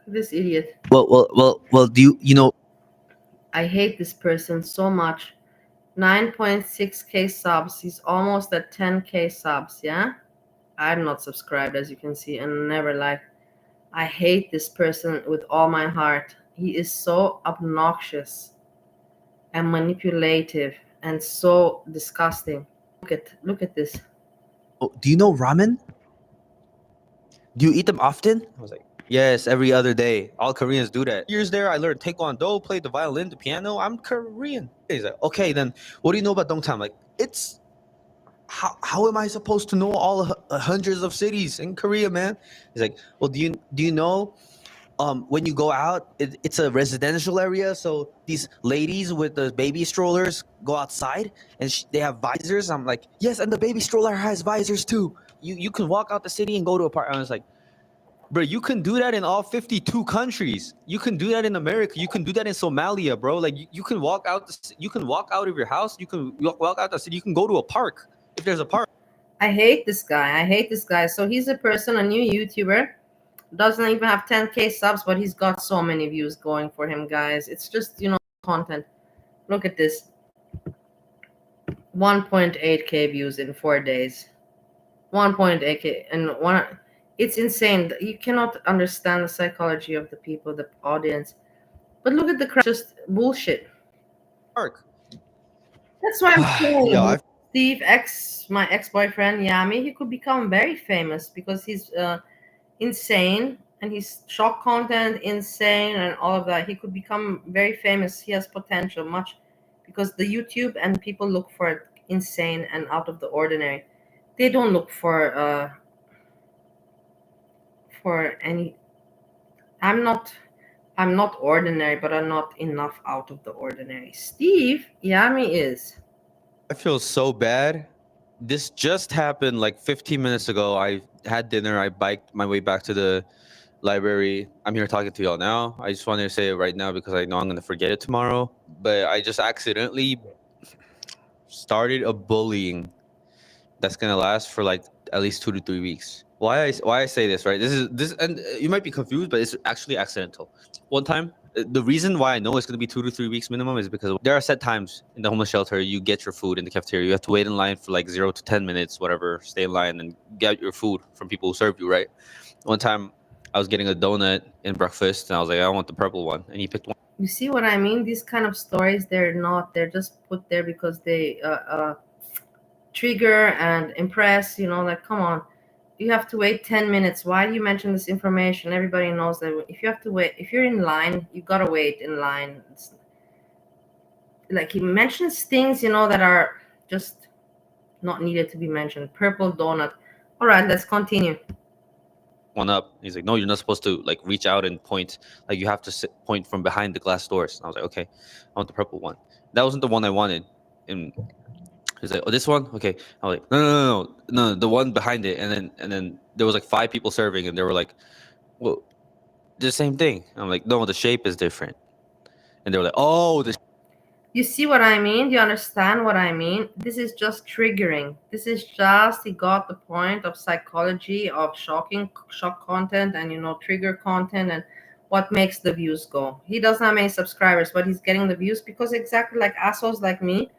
This idiot. Well. Do you know? I hate this person so much. 9.6K subs. He's almost at 10K subs. Yeah, I'm not subscribed, as you can see, and never liked. I hate this person with all my heart. He is so obnoxious and manipulative and so disgusting. Look at this. Oh, do you know ramen? Do you eat them often? I was like, yes, every other day. All Koreans do that. Years there, I learned taekwondo, played the violin, the piano. I'm Korean. He's like, okay, then what do you know about Dongtan? Like, it's how am I supposed to know all hundreds of cities in Korea, man? He's like, well, do you know? When you go out, it's a residential area, so these ladies with the baby strollers go outside, and they have visors. I'm like, yes, and the baby stroller has visors too. You can walk out the city and go to a park. I was like, bro, you can do that in all 52 countries. You can do that in America. You can do that in Somalia, bro. Like you can walk out. You can walk out of your house. You can walk out the city. You can go to a park if there's a park. I hate this guy. So he's a person, a new YouTuber. Doesn't even have 10K subs, but he's got so many views going for him, guys. It's just, content. Look at this. 1.8K views in 4 days. 1.8K. And it's insane. You cannot understand the psychology of the people, the audience. But look at the crowd. Just bullshit. Mark. That's why I'm saying Yeah, Steve, my ex-boyfriend, Yammie, he could become very famous because he's insane and he's shock content, insane, and all of that. He could become very famous. He has potential much because the YouTube and people look for it insane and out of the ordinary. They don't look for any. I'm not ordinary, but I'm not enough out of the ordinary. Steve, Yammie is. I feel so bad. This just happened like 15 minutes ago. I had dinner. I biked my way back to the library. I'm here talking to y'all now. I just wanted to say it right now because I know I'm going to forget it tomorrow. But I just accidentally started a bullying that's going to last for like at least 2 to 3 weeks. Why I say this, right? This, and you might be confused, but it's actually accidental. One time, the reason why I know it's going to be 2 to 3 weeks minimum is because there are set times in the homeless shelter. You get your food in the cafeteria. You have to wait in line for like 0 to 10 minutes, whatever. Stay in line and get your food from people who serve you, right? One time, I was getting a donut in breakfast, and I was like, I want the purple one. And he picked one. You see what I mean? These kind of stories, they're just put there because they trigger and impress, like, come on. You have to wait 10 minutes. Why do you mention this information? Everybody knows that if you have to wait, if you're in line, you gotta wait in line. It's like he mentions things, that are just not needed to be mentioned. Purple donut. All right, let's continue. one up. He's like, no, you're not supposed to like reach out and point. Like you have to point from behind the glass doors. And I was like, okay, I want the purple one. That wasn't the one I wanted. And he's like, oh, this one? Okay. I was like, no, the one behind it. And then there was like 5 people serving, and they were like, well, the same thing. I'm like, no, the shape is different. And they were like, oh, You see what I mean? Do you understand what I mean? This is just triggering. This is just, he got the point of psychology of shock content and, trigger content and what makes the views go. He doesn't have many subscribers, but he's getting the views because exactly like assholes like me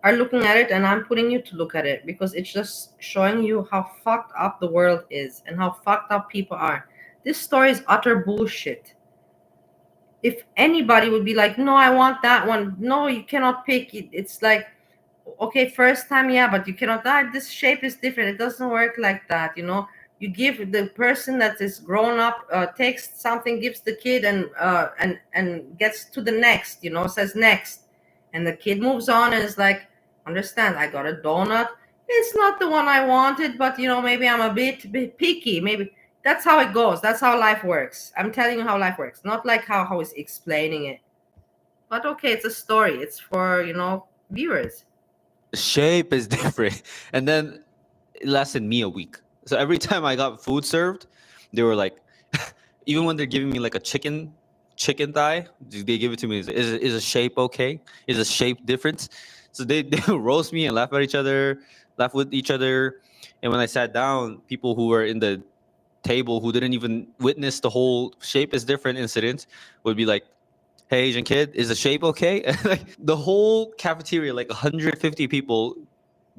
are looking at it, and I'm putting you to look at it because it's just showing you how fucked up the world is and how fucked up people are. This story is utter bullshit. If anybody would be like, no, I want that one. No, you cannot pick it. It's like, okay, first time, yeah, but you cannot. This shape is different. It doesn't work like that. You give the person that is grown up, takes something, gives the kid, and gets to the next. Says next, and the kid moves on and is like, understand? I got a donut. It's not the one I wanted, but maybe I'm a bit picky. Maybe. That's how it goes. That's how life works. I'm telling you how life works, not like how he's explaining it. But okay, it's a story. It's for, viewers. the shape is different. And then it lasted me a week. So every time I got food served, they were like, even when they're giving me like a chicken thigh, they give it to me. Is a shape okay? Is a shape different? So they roast me and laugh with each other. And when I sat down, people who were in the table who didn't even witness the whole shape is different incident would be like, hey, Asian kid, is the shape okay? And like the whole cafeteria, like 150 people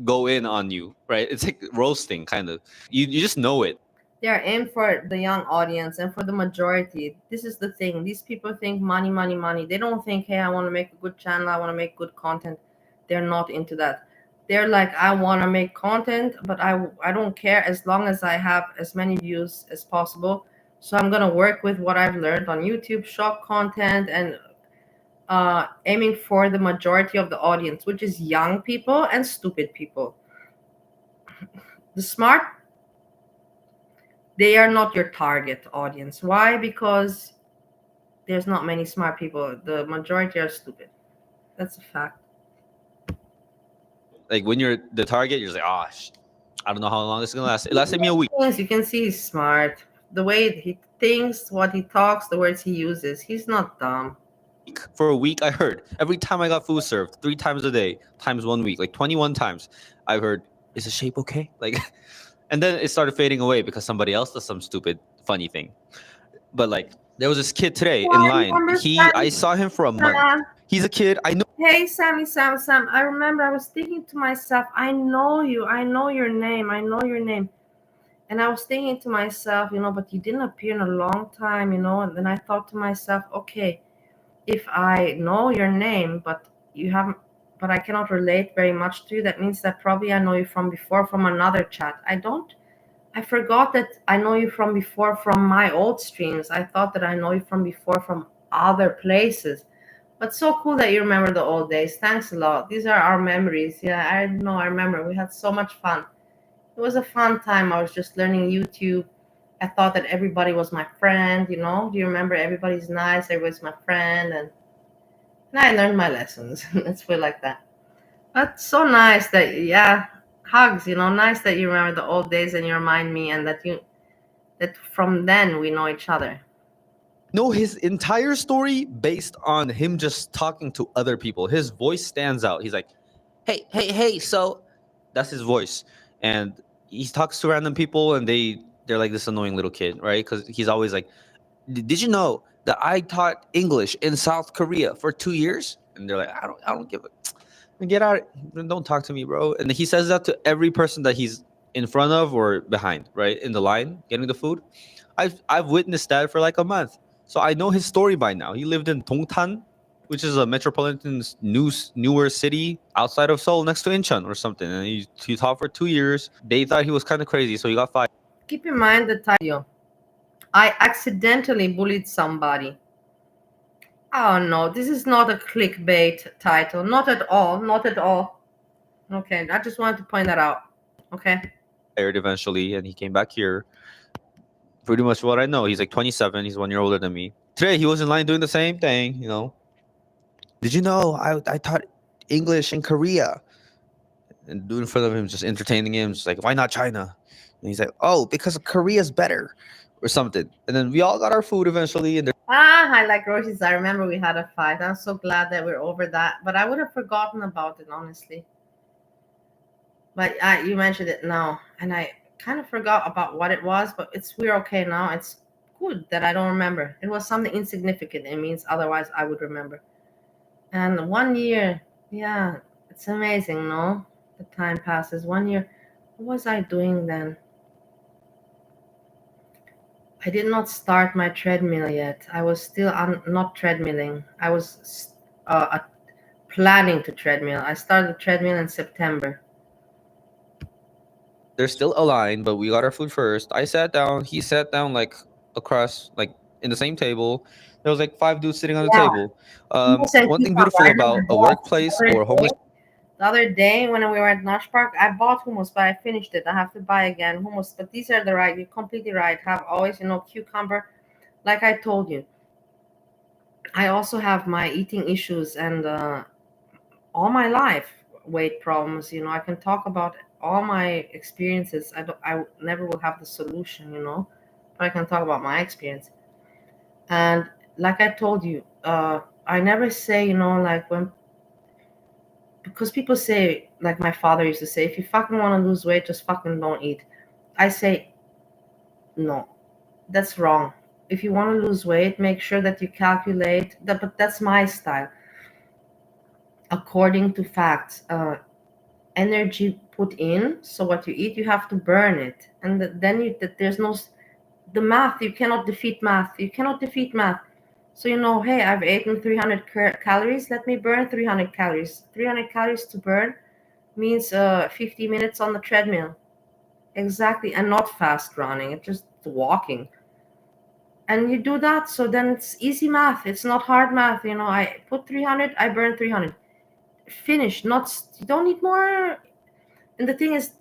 go in on you, right? It's like roasting, kind of. You just know it. They are aimed for the young audience, and for the majority, this is the thing. These people think money, money, money. They don't think, hey, I want to make a good channel. I want to make good content. They're not into that. They're like, I want to make content, but I don't care as long as I have as many views as possible. So I'm going to work with what I've learned on YouTube, shock content, and aiming for the majority of the audience, which is young people and stupid people. The smart, they are not your target audience. Why? Because there's not many smart people. The majority are stupid. That's a fact. Like when you're the target, you're just like, I don't know how long this is gonna last. It lasted me a week. Yes, you can see he's smart. The way he thinks, what he talks, the words he uses. He's not dumb. For a week, I heard every time I got food served, 3 times a day, times 1 week, like 21 times, I heard, is the shape okay? Like, and then it started fading away because somebody else does some stupid, funny thing. But like, there was this kid today in line. I saw him for a month. He's a kid. I know. Hey, Sam. I remember I was thinking to myself, I know you. I know your name. And I was thinking to myself, but you didn't appear in a long time, And then I thought to myself, okay, if I know your name, but I cannot relate very much to you, that means that probably I know you from before from another chat. I forgot that I know you from before from my old streams. I thought that I know you from before from other places. But so cool that you remember the old days. Thanks a lot. These are our memories. Yeah, I know. I remember. We had so much fun. It was a fun time. I was just learning YouTube. I thought that everybody was my friend, Do you remember? Everybody's nice. Everybody's my friend. And I learned my lessons. Let's put it like that. But so nice that, hugs, nice that you remember the old days and you remind me, and that from then we know each other. Know his entire story based on him just talking to other people. His voice stands out. He's like, hey, so that's his voice. And he talks to random people, and they're like this annoying little kid, right? Because he's always like, did you know that I taught English in South Korea for 2 years? And they're like, I don't give a, get out, don't talk to me, bro. And he says that to every person that he's in front of or behind, right? In the line, getting the food. I've witnessed that for like a month. So I know his story by now. He lived in Dongtan, which is a metropolitan newer city outside of Seoul, next to Incheon or something. And he taught for 2 years. They thought he was kind of crazy, so he got fired. Keep in mind the title. I accidentally bullied somebody. Oh no, this is not a clickbait title. Not at all. Not at all. Okay, I just wanted to point that out. Okay. Fired eventually, and he came back here pretty much what I know. He's like 27. He's 1 year older than me. Today he was in line doing the same thing. You know. Did you know I taught English in Korea? And doing in front of him, just entertaining him, just like, why not China? And he's like, oh, because Korea's better, or something. And then we all got our food eventually, and I like Roshi's. I remember we had a fight. I'm so glad that we're over that. But I would have forgotten about it, honestly. But you mentioned it now, and I kind of forgot about what it was. But we're okay now. It's good that I don't remember. It was something insignificant. It means otherwise I would remember. And 1 year, yeah, it's amazing, no? The time passes. 1 year. What was I doing then? I did not start my treadmill yet. I was still not treadmilling. I was planning to treadmill. I started the treadmill in September. there's still a line, but we got our food first. I sat down. He sat down like across, like in the same table. There was like 5 dudes sitting on the Yeah. table. Hummus and One thing cucumber. beautiful I about remember a workplace or a homeless. the other day when we were at Nash Park, I bought hummus, but I finished it. I have to buy again hummus. But these are the right. You're completely right. Have always, cucumber. Like I told you, I also have my eating issues and all my life weight problems. I can talk about all my experiences. I never will have the solution, but I can talk about my experience. And like I told you, I never say, like when, because people say, like my father used to say, if you fucking want to lose weight, just fucking don't eat. I say, no, that's wrong. If you want to lose weight, make sure that you calculate that, but that's my style. According to facts, energy put in, so what you eat, you have to burn it. And then there's no, the math, you cannot defeat math. You cannot defeat math. So, hey, I've eaten 300 calories. Let me burn 300 calories. 300 calories to burn means 50 minutes on the treadmill. Exactly. And not fast running. It's just walking. And you do that. So then it's easy math. It's not hard math. I put 300, I burn 300. Finish. You don't need more. And the thing is,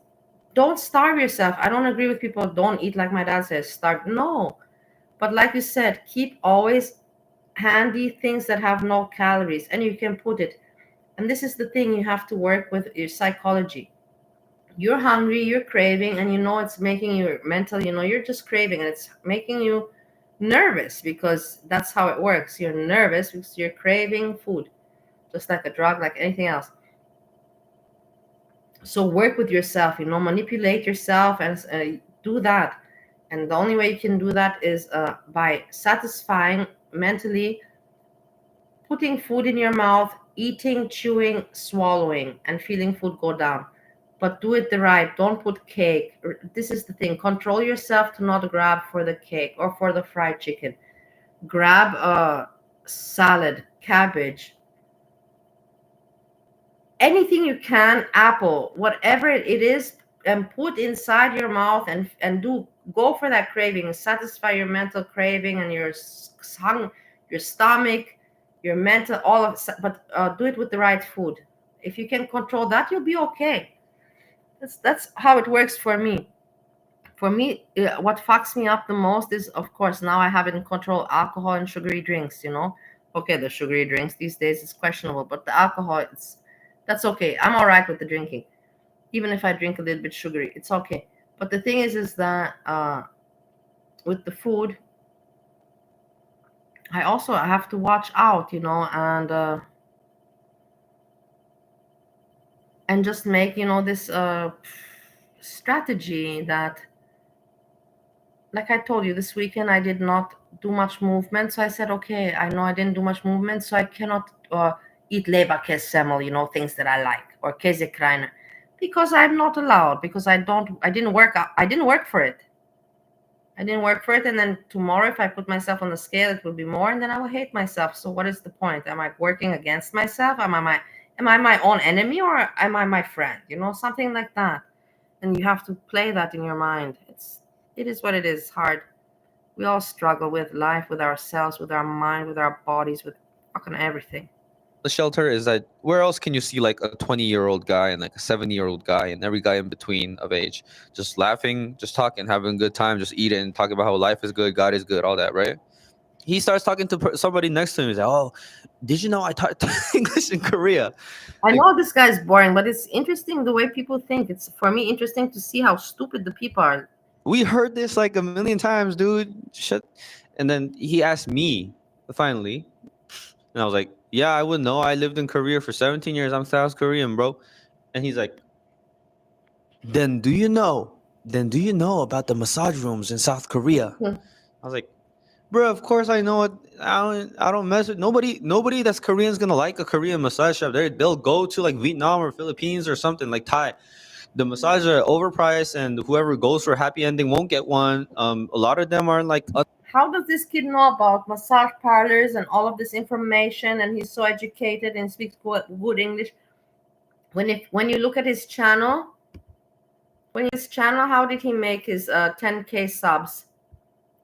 don't starve yourself. I don't agree with people, don't eat like my dad says, starve. No. But like you said, keep always handy things that have no calories, and you can put it. And this is the thing, you have to work with your psychology. You're hungry, you're craving, and it's making you mental, you're just craving, and it's making you nervous, because that's how it works. You're nervous because you're craving food, just like a drug, like anything else. So work with yourself, manipulate yourself, and do that. And the only way you can do that is by satisfying mentally, putting food in your mouth, eating, chewing, swallowing, and feeling food go down. But do it the right. Don't put cake. This is the thing. Control yourself to not grab for the cake or for the fried chicken. Grab a salad, cabbage, anything you can, apple, whatever it is, and put inside your mouth and go for that craving. Satisfy your mental craving and your stomach, your mental, all of it, but do it with the right food. If you can control that, you'll be okay. That's how it works for me. For me, what fucks me up the most is, of course, now I have it in control, alcohol and sugary drinks. Okay, the sugary drinks these days is questionable, but the alcohol, that's okay. I'm all right with the drinking. Even if I drink a little bit sugary, it's okay. But the thing is that with the food, I also have to watch out, and just make, this strategy that, like I told you, this weekend I did not do much movement. So I said, okay, I know I didn't do much movement, so I cannot eat Leberkässemmel, things that I like, or Käsekreiner, because I'm not allowed, because I didn't work for it. I didn't work for it. And then tomorrow, if I put myself on the scale, it will be more, and then I will hate myself. So what is the point? Am I working against myself? Am I my own enemy, or am I my friend? Something like that. And you have to play that in your mind. It is what it is. Hard. We all struggle with life, with ourselves, with our mind, with our bodies, with fucking everything. the shelter is that where else can you see like a 20-year-old guy and like a 70-year-old guy and every guy in between of age just laughing, just talking, having a good time, just eating, talking about how life is good, God is good, all that, right? He starts talking to somebody next to him. He's like, "Oh, did you know I taught English in Korea?" I Like, know this guy is boring, but it's interesting the way people think. It's for me interesting to see how stupid the people are. we heard this like a million times, dude. Shut. And then he asked me finally, and I was like, "Yeah, I would know. I lived in Korea for 17 years. I'm South Korean, bro." And he's like, "Then do you know? Then do you know about the massage rooms in South Korea?" I was like, "Bro, of course I know it. I don't mess with nobody. Nobody that's Korean's gonna like a Korean massage shop. They'll go to like Vietnam or Philippines or something like Thai. The massages are overpriced, and whoever goes for a happy ending won't get one. A lot of them are like." How does this kid know about massage parlors and all of this information? And he's so educated and speaks good English. When you look at his channel, how did he make his 10K subs?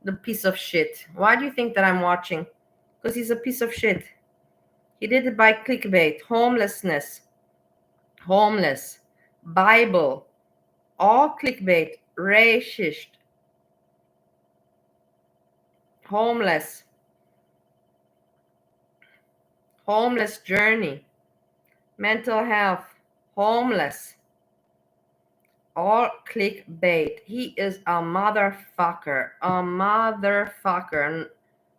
The piece of shit. Why do you think that I'm watching? Because he's a piece of shit. He did it by clickbait, homeless, Bible, all clickbait, racist, homeless journey, mental health, homeless, all clickbait. He is a motherfucker, and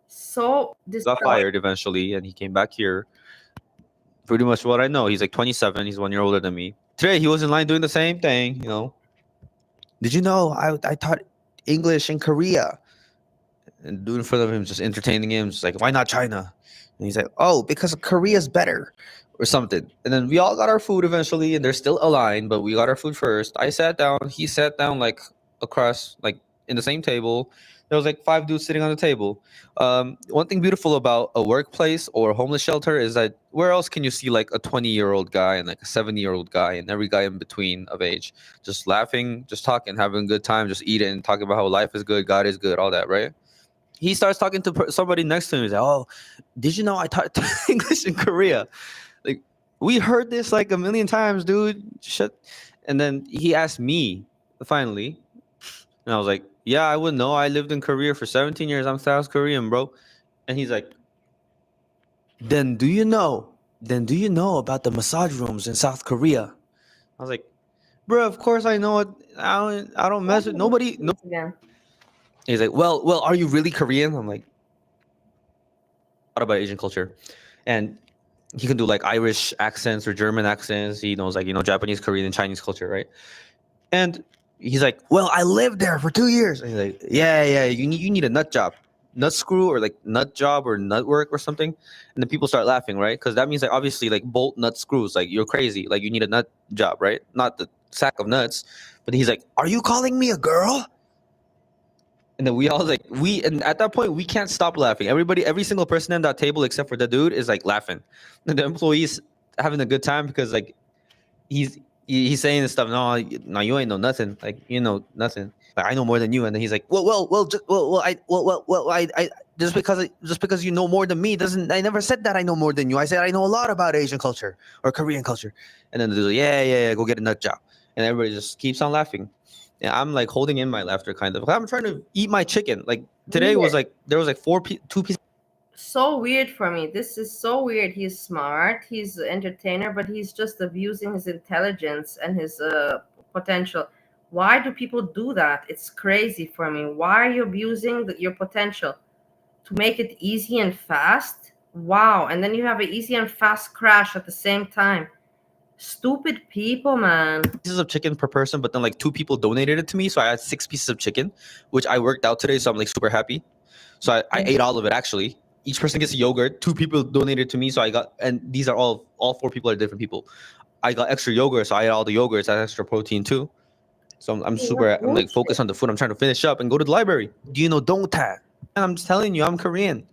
so Got fired eventually, and he came back here. Pretty much what I know. He's like 27. He's 1 year older than me. Today he was in line doing the same thing. You know. Did you know I taught English in Korea? And doing in front of him, just entertaining him, just like, why not China? And he's like, oh, because Korea's better or something. And then we all got our food eventually, and there's still a line, but we got our food first. I sat down, he sat down like across, like in the same table. There was like 5 dudes sitting on the table. One thing beautiful about a workplace or a homeless shelter is that where else can you see like a 20-year-old guy and like a 70-year-old guy and every guy in between of age just laughing, just talking, having a good time, just eating, talking about how life is good, God is good, all that, right? He starts talking to somebody next to him. He's like, "Oh, did you know I taught English in Korea?" Like, we heard this like a million times, dude. Shut. And then he asked me finally, and I was like, "Yeah, I would know. I lived in Korea for 17 years. I'm South Korean, bro." And he's like, "Then do you know? Then do you know about the massage rooms in South Korea?" I was like, "Bro, of course I know it. I don't mess with nobody." No. Again. He's like, well, are you really Korean? I'm like, what about Asian culture? And he can do like Irish accents or German accents. He knows like, Japanese, Korean, and Chinese culture, right? And he's like, well, I lived there for 2 years. And he's like, yeah, you need a nut job, nut screw, or like nut job or nut work or something. And then people start laughing, right? Because that means like obviously like bolt nut screws, like you're crazy, like you need a nut job, right? Not the sack of nuts. But he's like, are you calling me a girl? And then we all like and at that point we can't stop laughing. Every single person at that table except for the dude is like laughing. And the employees having a good time because like he's saying this stuff. No, you ain't know nothing. Like you know nothing. Like I know more than you. And then he's like, I just because you know more than me doesn't. I never said that I know more than you. I said I know a lot about Asian culture or Korean culture. And then the dude's like, yeah, go get a nut job. And everybody just keeps on laughing. And I'm like holding in my laughter, kind of. I'm trying to eat my chicken. Like today was like there was like 2 pieces. So weird for me. This is so weird. He's smart. He's an entertainer, but he's just abusing his intelligence and his potential. Why do people do that? It's crazy for me. Why are you abusing your potential to make it easy and fast? Wow. And then you have an easy and fast crash at the same time. Stupid people, man. Pieces of chicken per person, but then like 2 people donated it to me, so I had 6 pieces of chicken, which I worked out today, so I'm like super happy. So I ate all of it actually. Each person gets a yogurt. 2 people donated to me, so I got, and these are all 4 people are different people. I got extra yogurt, so I ate all the yogurts. That's extra protein too. So I'm like focused on the food. I'm trying to finish up and go to the library. Do you know Dongtan? And I'm just telling you, I'm Korean.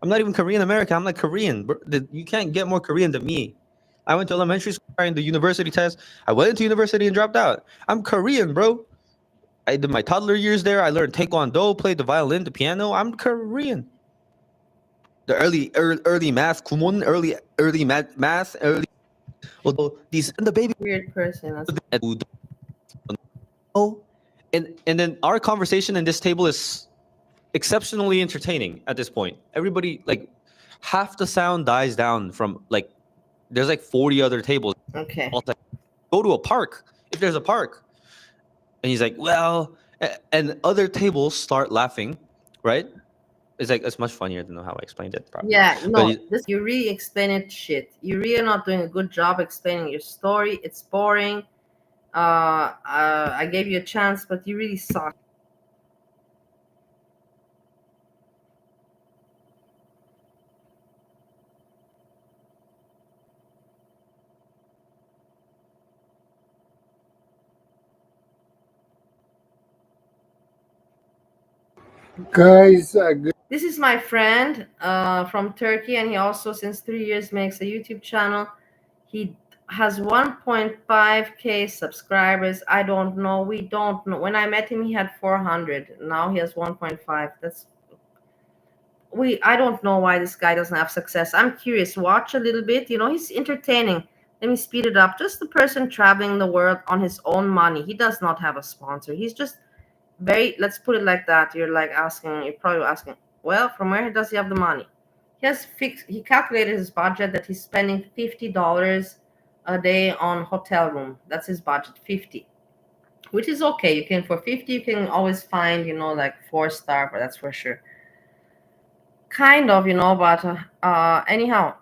I'm not even Korean American. I'm like Korean. You can't get more Korean than me. I went to elementary school and the university test. I went into university and dropped out. I'm Korean, bro. I did my toddler years there. I learned taekwondo, played the violin, the piano. I'm Korean. the early math, kumon, early math, early. Well, these and the baby Weird person. Oh, and then our conversation in this table is exceptionally entertaining at this point. Everybody like half the sound dies down from like there's like 40 other tables. Okay. All like, go to a park if there's a park. And he's like, well, and other tables start laughing, right? It's like it's much funnier than how I explained it. Probably. Yeah, But no, you really explain it shit. You're really not doing a good job explaining your story. It's boring. I gave you a chance, but you really suck. Guys, This is my friend from Turkey, and he also, since 3 years, makes a YouTube channel. He has 1.5K subscribers. I don't know. We don't know. When I met him, he had 400. Now he has 1.5. I don't know why this guy doesn't have success. I'm curious. Watch a little bit. You know, he's entertaining. Let me speed it up. Just the person traveling the world on his own money. He does not have a sponsor. He's just let's put it like that. You're probably asking, well, from where does he have the money? He calculated his budget that he's spending $50 a day on hotel room. That's his budget, 50, which is okay. For 50, you can always find, like 4-star, but that's for sure. Kind of, but anyhow,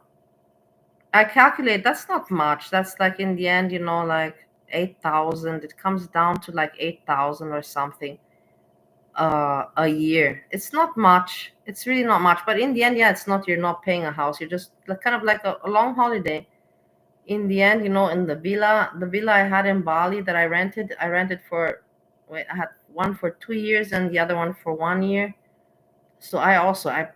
I calculate that's not much. That's like in the end, like 8,000. It comes down to like 8,000 or something a year. It's not much. It's really not much. But in the end, yeah, you're not paying a house. You're just kind of like a long holiday. In the end, in the villa I had in Bali that I rented for, I had one for 2 years and the other one for 1 year. So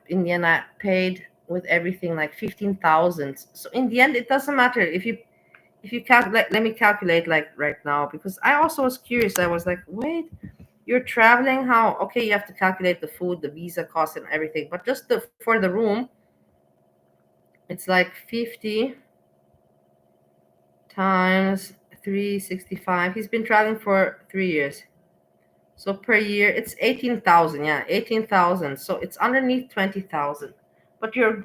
in the end, I paid with everything like 15,000. So in the end, it doesn't matter if you calculate. Let me calculate like right now, because I also was curious. I was like, wait, you're traveling, how? Okay, you have to calculate the food, the visa cost, and everything. But just for the room, it's like 50 times 365. He's been traveling for 3 years. So per year, it's 18,000. Yeah, 18,000. So it's underneath 20,000. But you're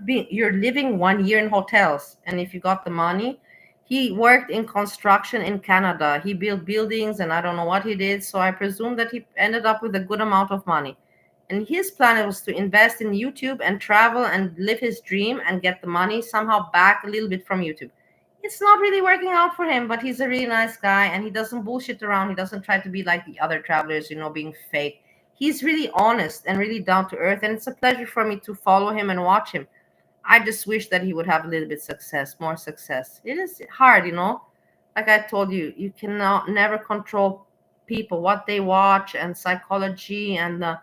living 1 year in hotels, and if you got the money, he worked in construction in Canada. He built buildings, and I don't know what he did. So I presume that he ended up with a good amount of money. And his plan was to invest in YouTube and travel and live his dream and get the money somehow back a little bit from YouTube. It's not really working out for him, but he's a really nice guy, and he doesn't bullshit around. He doesn't try to be like the other travelers, being fake. He's really honest and really down to earth, and it's a pleasure for me to follow him and watch him. I just wish that he would have a little bit more success. It is hard, like I told you, you cannot never control people, what they watch, and psychology, and the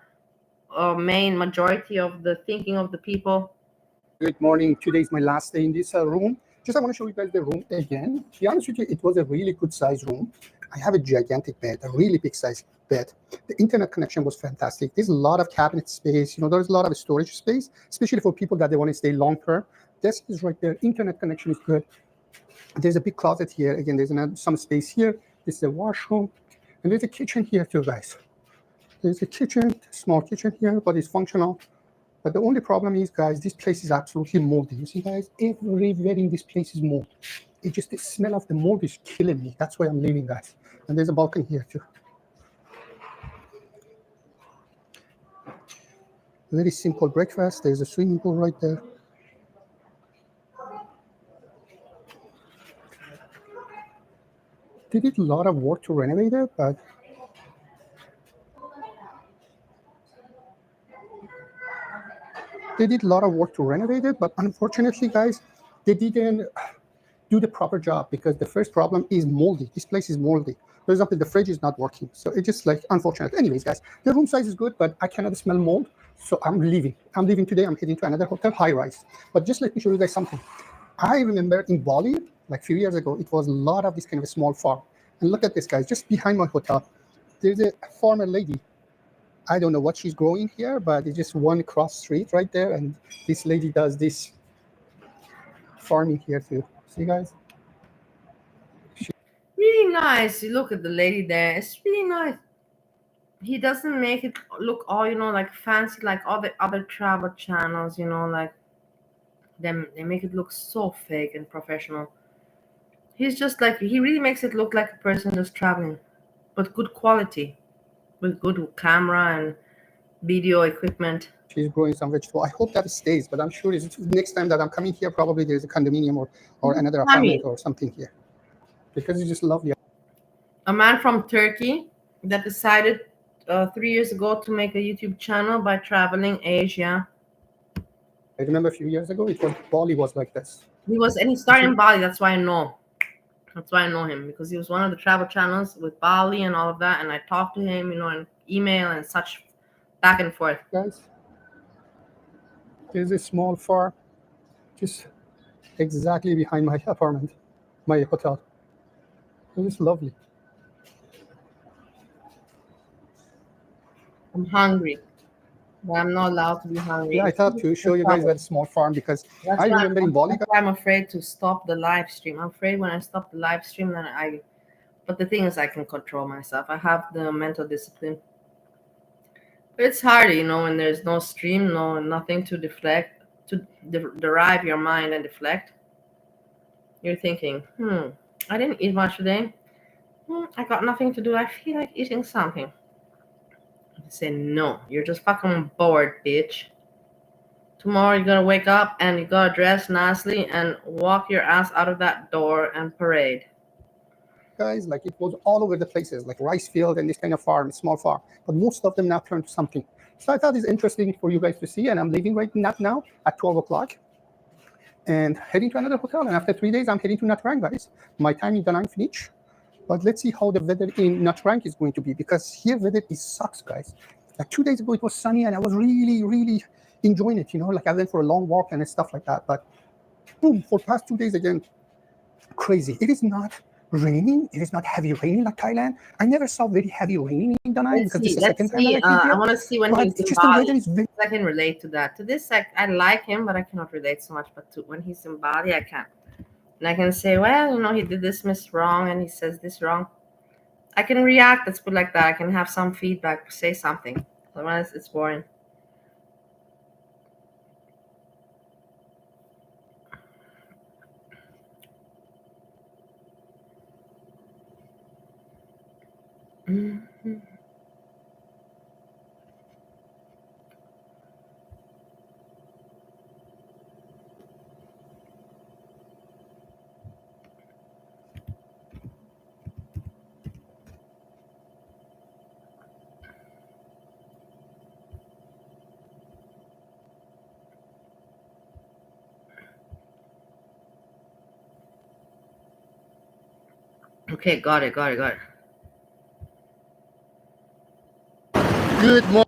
main majority of the thinking of the people. Good morning. Today is my last day in this room. I want to show you guys the room again. To be honest with you, it was a really good size room. I have a gigantic bed, a really big size bed. The internet connection was fantastic. There's a lot of cabinet space. There's a lot of storage space, especially for people that they want to stay long term. This is right there. Internet connection is good. There's a big closet here. Again, there's some space here. This is a washroom. And there's a kitchen here too, guys. There's a kitchen, small kitchen here, but it's functional. But the only problem is, guys, this place is absolutely moldy. You see, guys, everywhere in this place is mold. The smell of the mold is killing me. That's why I'm leaving, guys. And there's a balcony here too. Very simple breakfast. There's a swimming pool right there. They did a lot of work to renovate it, but unfortunately, guys, they didn't do the proper job, because the first problem is moldy. This place is moldy. For example, the fridge is not working. So it's just like unfortunate. Anyways, guys, the room size is good, but I cannot smell mold. So I'm leaving. I'm leaving today. I'm heading to another hotel, high rise. But just let me show you guys something. I remember in Bali, like a few years ago, it was a lot of this kind of a small farm. And look at this, guys, just behind my hotel, there's a farmer lady. I don't know what she's growing here, but it's just one cross street right there, and this lady does this farming here too. See, guys? Really nice. You look at the lady there. It's really nice. He doesn't make it look all, like fancy like all the other travel channels, like them. They make it look so fake and professional. He's just like, he really makes it look like a person just traveling, but good quality, with good camera and video equipment. She's growing some vegetable. I hope that stays, but I'm sure next time that I'm coming here, probably there's a condominium or another apartment or something here, because it's just lovely. A man from Turkey that decided 3 years ago to make a YouTube channel by traveling Asia. I remember a few years ago, Bali was like this. He started in Bali. That's why I know. That's why I know him, because he was one of the travel channels with Bali and all of that. And I talked to him, in email and such, back and forth. Guys, there's a small farm just exactly behind my apartment, my hotel. It's lovely. I'm hungry, but I'm not allowed to be hungry. Yeah, I thought to show you guys that small farm, because I remember in Bali. I'm afraid to stop the live stream. I'm afraid when I stop the live stream, but the thing is, I can control myself. I have the mental discipline. But it's hard, when there's no stream, nothing to deflect, to derive your mind and deflect. You're thinking, I didn't eat much today. I got nothing to do. I feel like eating something. I say, no, you're just fucking bored, bitch. Tomorrow you're gonna wake up and you gotta dress nicely and walk your ass out of that door and parade. Guys, like it was all over the places, like rice field and this kind of farm, small farm. But most of them now turned to something. So I thought it's interesting for you guys to see, and I'm leaving right now at 12 o'clock and heading to another hotel. And after 3 days, I'm heading to Nha Trang, guys. My time in Da Nang finished. But let's see how the weather in Nha Trang is going to be, because here weather sucks, guys. Like 2 days ago, it was sunny and I was really, really enjoying it, like I went for a long walk and stuff like that. But boom, for past 2 days again, crazy. It is not raining. It is not heavy raining like Thailand. I never saw very heavy raining in Da Nang, because this is the second time that I came here. I want to see when But he's in just Bali. the weather is very... I can relate to that. To this, I like him, but I cannot relate so much. But when he's in Bali, I can't. And I can say, well, he did this wrong and he says this wrong. I can react. Let's put it like that. I can have some feedback, say something. Otherwise, it's boring. Mm-hmm. Okay, got it. Good morning.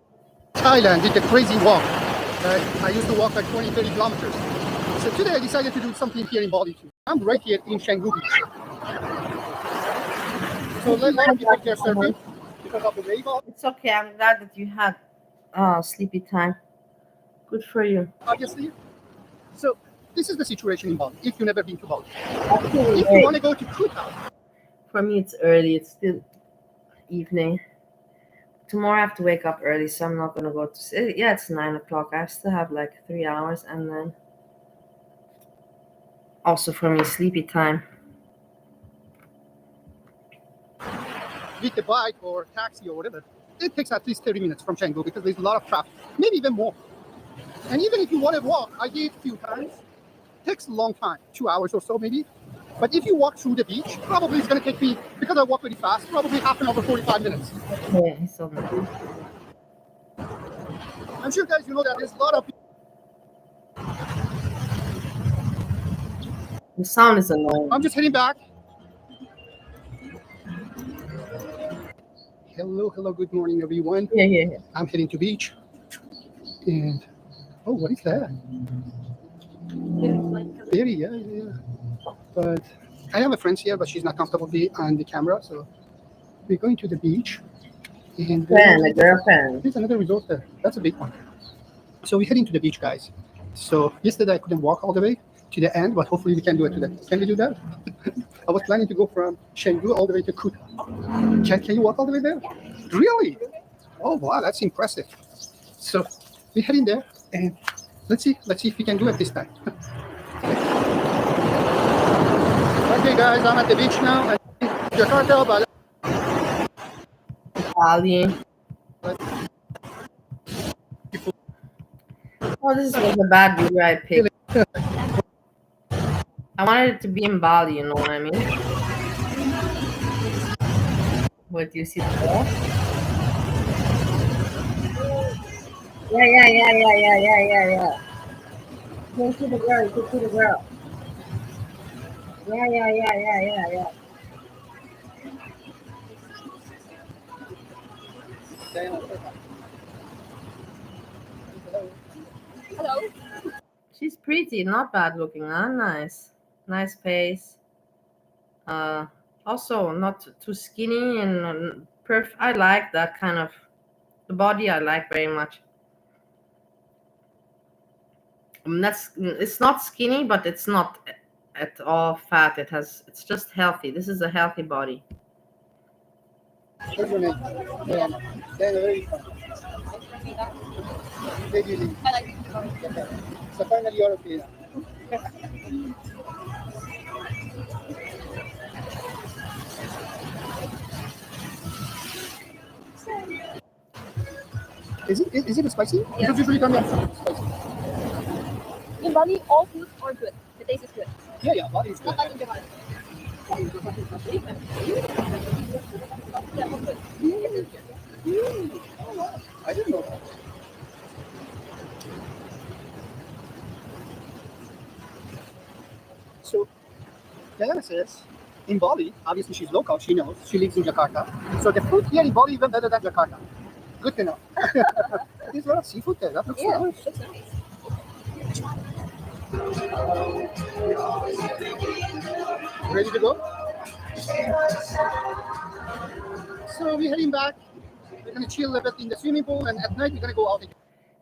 Thailand did a crazy walk. I used to walk like 20, 30 kilometers. So today I decided to do something here in Bali too. I'm right here in Canggu Beach. So let me take care surfing because of the wave. It's okay. I'm glad that you had sleepy time. Good for you. Obviously. So this is the situation in Bali, if you've never been to Bali. If you want to go to Kuta. For me, it's early. It's still evening. Tomorrow I have to wake up early, so I'm not going to go to... Yeah, it's 9 o'clock. I still have like 3 hours, and then... Also for me, sleepy time. With the bike or taxi or whatever, it takes at least 30 minutes from Canggu because there's a lot of traffic, maybe even more. And even if you want to walk, I did a few times, it takes a long time, 2 hours or so maybe. But if you walk through the beach, probably it's going to take me, because I walk very fast, probably half an hour, 45 minutes. Yeah, he's so good. I'm sure guys, you know that there's a lot of people. The sound is annoying. I'm just heading back. Hello, good morning, everyone. Yeah. I'm heading to beach. And, oh, what is that? Very, yeah. But I have a friend here, but she's not comfortable on the camera, so we're going to the beach. And Fan, a girlfriend. there's another resort there. That's a big one. So we're heading to the beach, guys. So yesterday I couldn't walk all the way to the end, but hopefully we can do it today. Can we do that? I was planning to go from Chengdu all the way to Kuta. Can you walk all the way there? Really? Oh wow, that's impressive. So we're heading there, and let's see if we can do it this time. Okay, guys, I'm at the beach now. Jakarta, but Bali. Oh, this was a bad video I picked. I wanted it to be in Bali, you know what I mean? What, do you see the girl? Yeah. You can see the girl, you can see the girl. Yeah. Hello. She's pretty, not bad looking, huh? Nice face. Also not too skinny and I like that kind of the body. I like very much. It's not skinny, but it's not at all fat. It's just healthy. This is a healthy body. what's your name? Diana. Very fun. Where do you live? Okay. So finally you're okay now. Is it spicy? Yeah. Because usually don't have spicy. In Bali, all foods are good. The taste is good. Yeah, Bali is good. Not like in Japan. Yeah, all good. I didn't know that. So Diana says, in Bali, obviously she's local, she knows, she lives in Jakarta. So the food here in Bali is even better than Jakarta. Good to know. There's a lot of seafood there. That looks nice. Looks nice. Ready to go? So we're heading back. We're going to chill a bit in the swimming pool, and at night we're going to go out again.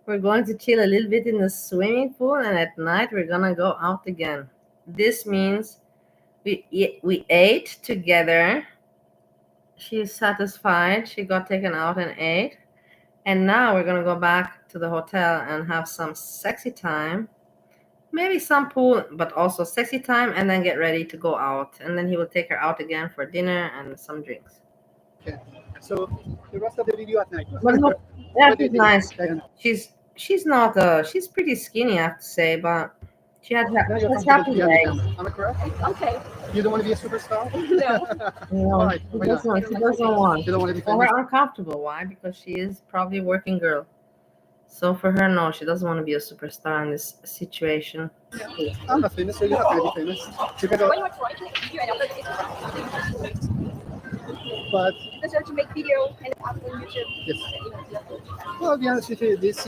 We're going to chill a little bit in the swimming pool, and at night we're gonna go out again. This means we ate together. She is satisfied. She got taken out and ate. And now we're gonna go back to the hotel and have some sexy time. Maybe some pool, but also sexy time, and then get ready to go out. And then he will take her out again for dinner and some drinks. Okay. So the rest of the video at night. But no, yeah, What do you she's think, nice. Diana? She's not she's pretty skinny, I have to say, but she has Now you're happy comfortable to be on the legs. camera. Am I correct? Okay. You don't want to be a superstar? No, Why? she Why not? doesn't want. You don't want to be For famous? her, uncomfortable. Why? Because she is probably a working girl. So for her, no, she doesn't want to be a superstar in this situation. I'm not famous, so you're not going to be famous. You can go, When you are trying to make video and upload it, but it's better to make video and upload on YouTube. yes. Well, I'll be honest with you, this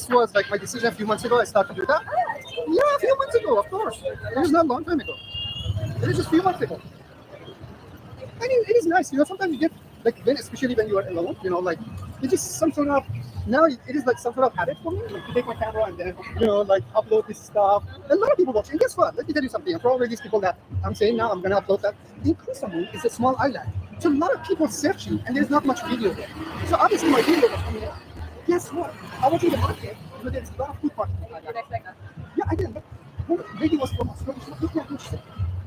was like my decision a few months ago. I started to do that. Yeah, a few months ago, of course. It was not a long time ago. It was just a few months ago. I mean, it is nice, sometimes you get, like, especially when you are alone, like, it's just some sort of, now it is like some sort of habit for me, like, to take my camera and then, like, upload this stuff. A lot of people watch. And guess what? Let me tell you something. For all these people that I'm saying now, I'm going to upload that. In Koh Samui is a small island. So a lot of people searching, and there's not much video there. So obviously my video was coming out. Guess what? I went to the market, but there's a lot of food market. Yeah, I did. But the lady was from Australia. She looked at me, she said,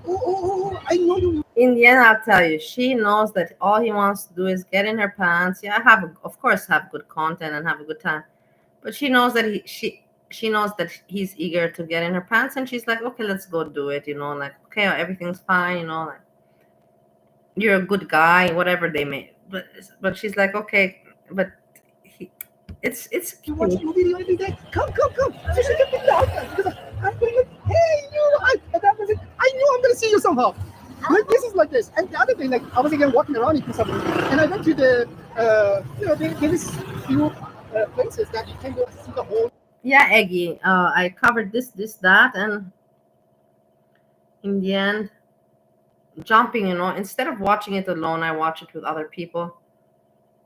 oh, I know you. In the end, I'll tell you, she knows that all he wants to do is get in her pants. Yeah, of course, have good content and have a good time. But she knows that she knows that he's eager to get in her pants, and she's like, okay, let's go do it. Like, okay, everything's fine. Like, you're a good guy, whatever they may. But she's like, okay, but it's You watch your video every day. Come. You should get me out because I'm going like, hey, and that was it. I knew I'm going to see you somehow. Like, this is like this. And the other thing, like, I was again walking around in something, and I went to the, there is few places that you can go see the whole. Yeah, Eggy. I covered this, that, and in the end, jumping. Instead of watching it alone, I watch it with other people.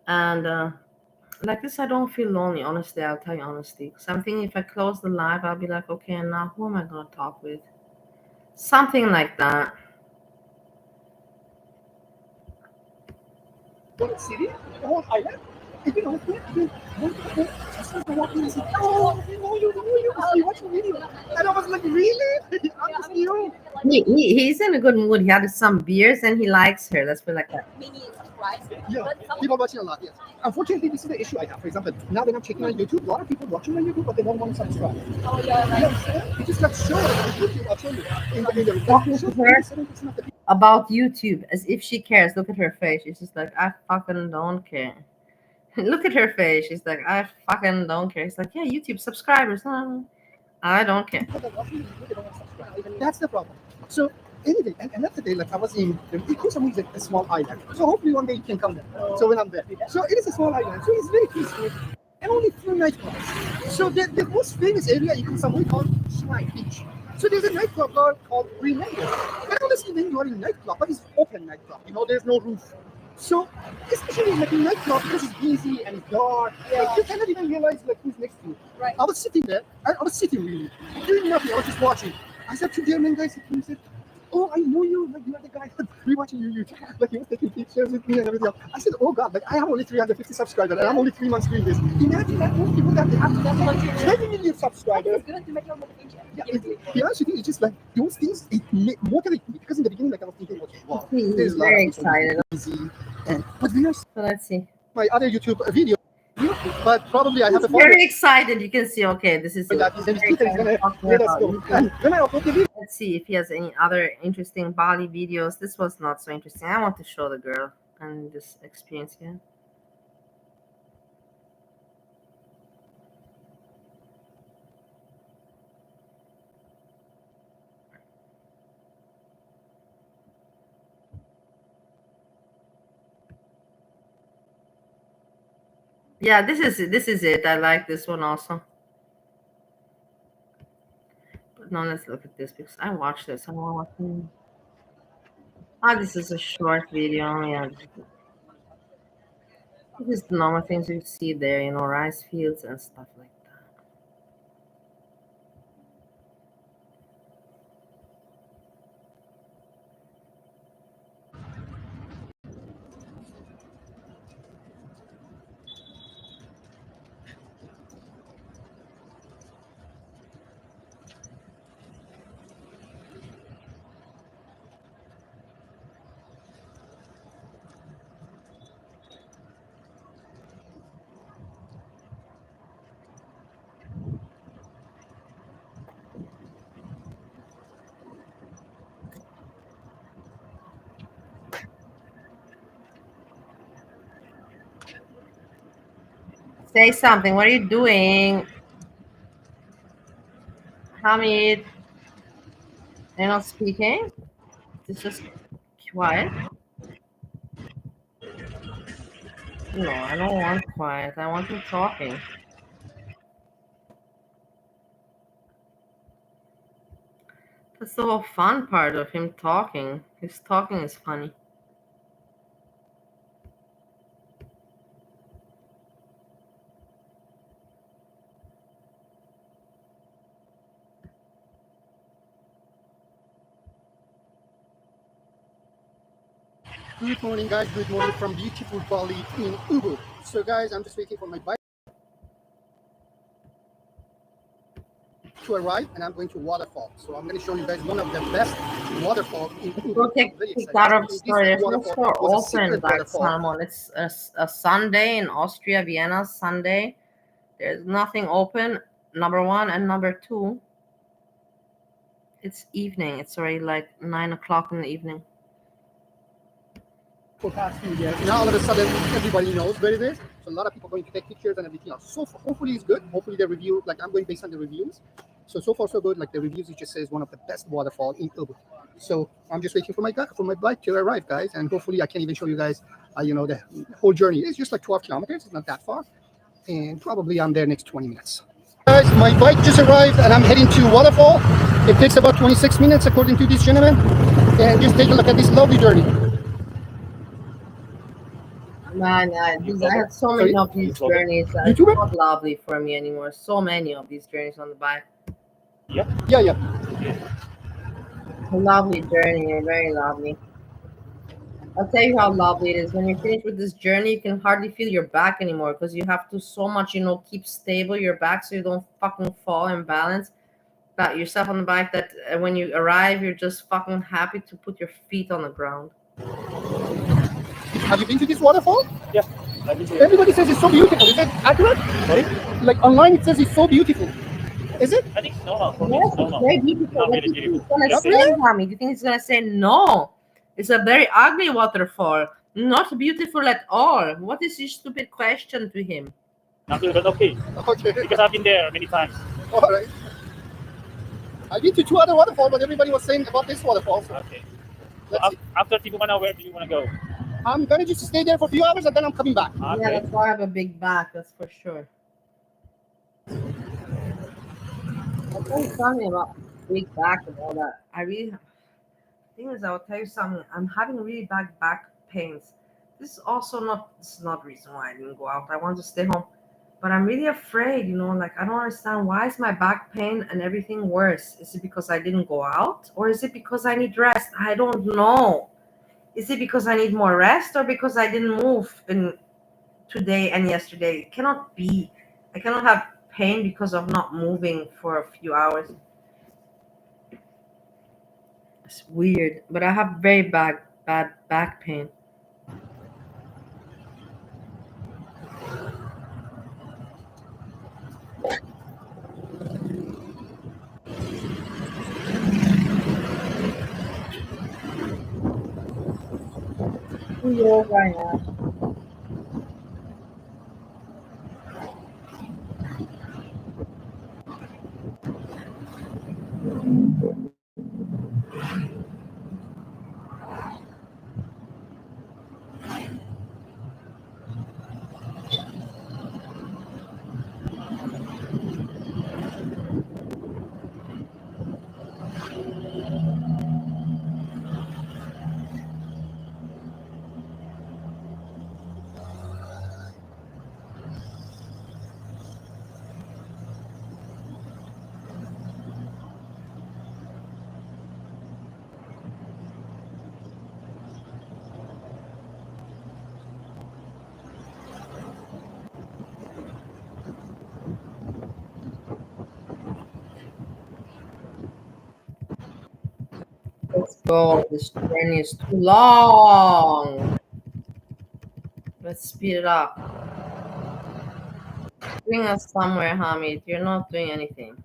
And like this, I don't feel lonely. Honestly, I'll tell you honestly. Because I'm thinking if I close the live, I'll be like, okay, and now who am I gonna talk with? Something like that. City, the whole island. And you know, walking and said, "Oh, I know you. I watched the video." And I was like, "Really? I'm just you." He's in a good mood. He had some beers and he likes her. Let's put it like that. Yeah, people watching a lot. Yes. Unfortunately, this is the issue I have. For example, now that I'm checking on YouTube, a lot of people watching on YouTube, but they don't want to subscribe. Oh yeah. It just got shown on YouTube. I'll show you. Talking to her about YouTube as if she cares. Look at her face. She's just like, I fucking don't care. Look at her face. She's like, I fucking don't care. It's like, yeah, YouTube subscribers. No, I don't care. That's the problem. So anyway, and that's the day, like I was in, Koh Samui is a small island. So hopefully one day you can come there. So when I'm there. So it is a small island. So it's very peaceful. And only 3 nightclubs. So the most famous area in Koh Samui called Shrine Beach. So there's a nightclub called Remember. And honestly, when you are in a nightclub, but it's open nightclub. You know, there's no roof. So especially like in nightclub, because it's busy and it's dark, like, you cannot even realize like who's next to you. Right. I was sitting there. I was sitting really, doing nothing. I was just watching. I said to German guys, he said, "Oh, I know you. Like you are the guy rewatching you. Like he was taking pictures with me and everything else." I said, "Oh God, like I have only 350 subscribers and I'm only 3 months doing this. Imagine that most people that they have 20 million subscribers." It's good to make your motivation. Yeah, to be honest with you, it's just like those things. It motivates me because in the beginning, like I was thinking, okay, wow, there's a lot very of people excited. busy, but we are. So let's see. My other YouTube video, but probably I have He's a very excited. You can see, okay, this is That very Peter is excited gonna talking let us about go. YouTube. And when I upload the video, Let's see if he has any other interesting Bali videos. This was not so interesting. I want to show the girl and this experience here. Yeah, this is it. I like this one also. But now let's look at this because I watched this. I want to watch. Ah, this is a short video. Yeah, this is the normal things you see there. You know, rice fields and stuff like that. Say something. What are you doing? Hamid, you're not speaking? It's just quiet. No, I don't want quiet. I want him talking. That's the whole fun part of him talking. His talking is funny. good morning, guys. Good morning from beautiful Bali in Ubud. So, guys, I'm just waiting for my bike to arrive, and I'm going to waterfall. So, I'm going to show you guys one of the best waterfalls in Ubud. Go take out of the store. There's no store open by Salmon. It's a Sunday in Austria, Vienna Sunday. There's nothing open, number one, and number two, it's evening. It's already like 9 o'clock in the evening. For past few years, now all of a sudden everybody knows where it is. So a lot of people are going to take pictures and everything else. So hopefully it's good. Hopefully the review, like I'm going based on the reviews. So far so good. Like the reviews, it just says one of the best waterfall in Ubud. So I'm just waiting for my bike to arrive, guys, and hopefully I can even show you guys, the whole journey. It's just like 12 kilometers. It's not that far, and probably I'm there next 20 minutes. Guys, my bike just arrived and I'm heading to waterfall. It takes about 26 minutes according to this gentleman. And just take a look at this lovely journey. Man, I had so many of these journeys that it's not lovely for me anymore. So many of these journeys on the bike. Yeah. A lovely journey, very lovely. I'll tell you how lovely it is. When you finish with this journey, you can hardly feel your back anymore because you have to so much, keep stable your back so you don't fucking fall and balance yourself on the bike that when you arrive, you're just fucking happy to put your feet on the ground. Have you been to this waterfall? Yeah. Everybody says it's so beautiful. Is it accurate? Sorry? Like online, it says it's so beautiful. Is it? I think it's normal for me. Yes, It's it's normal. very beautiful. Not What really do you think beautiful. he's gonna say, Yammie? Do you think he's gonna say no? It's a very ugly waterfall, not beautiful at all. What is this stupid question to him? Not good, but okay. Okay. Because I've been there many times. All right. I've been to 2 other waterfalls, but everybody was saying about this waterfall. So Okay. So after Tibuana, where do you want to go? I'm gonna just stay there for a few hours and then I'm coming back. Yeah, that's why I have a big back. That's for sure. I'll tell you something about big back and all that. Thing is, I'll tell you something. I'm having really bad back pains. This is not the reason why I didn't go out. I want to stay home. But I'm really afraid, like I don't understand why is my back pain and everything worse? Is it because I didn't go out? Or is it because I need rest? I don't know. Is it because I need more rest or because I didn't move today and yesterday? It cannot be. I cannot have pain because of not moving for a few hours. It's weird, but I have very bad back pain. Yes, I am. Let's go. This journey is too long. Let's speed it up. Bring us somewhere, Hamid. You're not doing anything.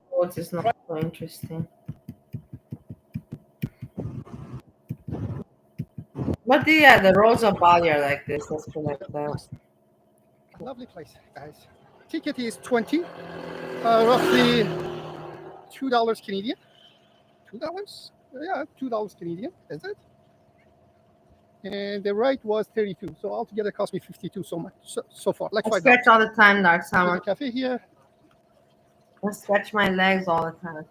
What is not so interesting? But the roads of Bali are like this. Let's put it like that. Lovely place, guys. Ticket is 20, roughly $2 Canadian. $2? Yeah, $2 Canadian. Is it? And the ride was 32, so altogether cost me 52 so much so far, like I $5. stretch all the time, Dark There's Summer. a cafe here. I stretch my legs all the time.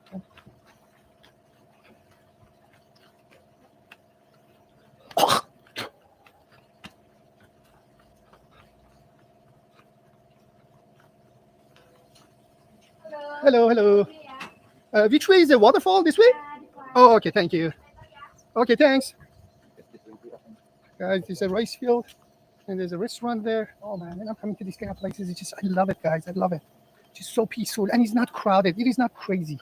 Hello. Which way is the waterfall? This way? Oh, okay. Thank you. Okay, thanks. Guys, there's a rice field and there's a restaurant there. Oh man, and I'm coming to these kind of places. I love it, guys. I love it. It's just so peaceful and it's not crowded. It is not crazy.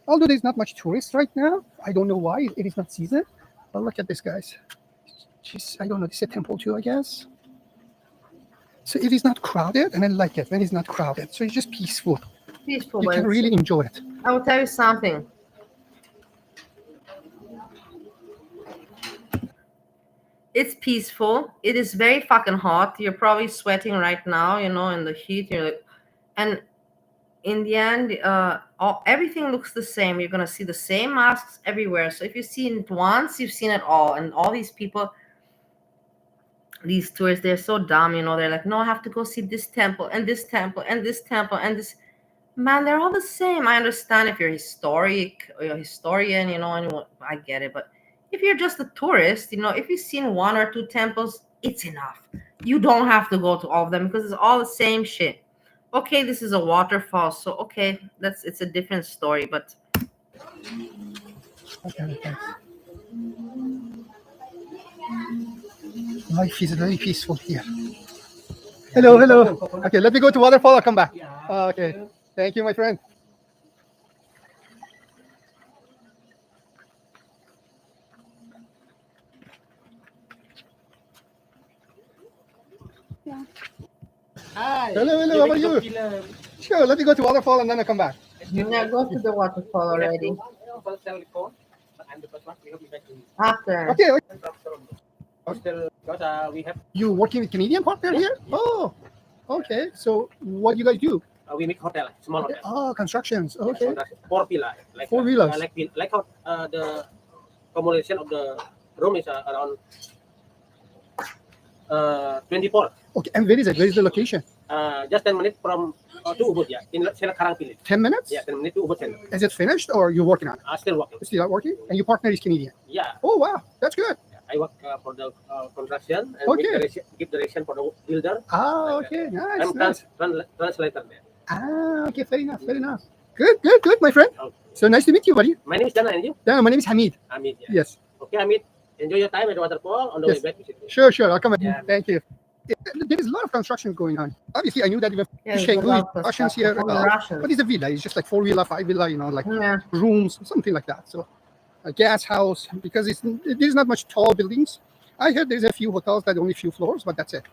Although there's not much tourists right now. I don't know why. It is not season. But look at this, guys. I don't know. This is a temple too, I guess. So it is not crowded, and I like it when it's not crowded. So it's just peaceful. Peaceful. You can really enjoy it. I will tell you something. It's peaceful. It is very fucking hot. You're probably sweating right now, in the heat. You're like, and in the end, everything looks the same. You're gonna see the same masks everywhere. So if you've seen it once, you've seen it all. And all these people, these tourists, they're so dumb. They're like, no, I have to go see this temple and this temple and this temple and this. Man, they're all the same. I understand if you're historic or you're a historian, and I get it. But if you're just a tourist, if you've seen one or two temples, it's enough. You don't have to go to all of them because it's all the same shit. Okay, this is a waterfall, so okay, it's a different story. But Okay, thanks. Life is very peaceful here. Hello, hello. Okay, let me go to waterfall. I'll come back. Okay, thank you, my friend. Hi. Hello, hello. How are you? Sure, let me go to waterfall and then I'll come back. yeah, go to the waterfall already. I'm the first one. We hope you back to After. Okay. Hostel because we have You working with Canadian partner here? Oh, okay. So what do you guys do? we make hotel, small Okay. hotel. Oh, constructions. Okay. Four pillar, like Four-wheelers. like how the accommodation of the room is around 24. Okay. And where is it? Where is the location? Just 10 minutes from to Ubud, yeah, in Sela Karang village. 10 minutes? Yeah, 10 minutes to Ubud Center. Is it finished or you're working on it? Still working. Still working? And your partner is Canadian? Yeah. Oh, wow. That's good. I work for the construction and Okay. give direction for the builder. Ah, okay. Nice. I'm Nice. translator there. Ah, okay. Fair enough. Fair enough. Good, good, good, my friend. So nice to meet you, buddy. My name is Dana, and you? Yeah, my name is Hamid. Hamid, yeah. Yes. Okay, Hamid. Enjoy your time at the waterfall on the Yes. way back. Visit me. Sure, sure. I'll come back. Yeah. Thank you. There is a lot of construction going on. Obviously, I knew that even Yeah, there's a Shanghai, lot of Russians stuff. here. All the Russians. But it's a villa. It's just like four-wheeler, five-wheeler, like Yeah. rooms, something like that. So a gas house, because there's not much tall buildings. I heard there's a few hotels that only few floors, but that's it.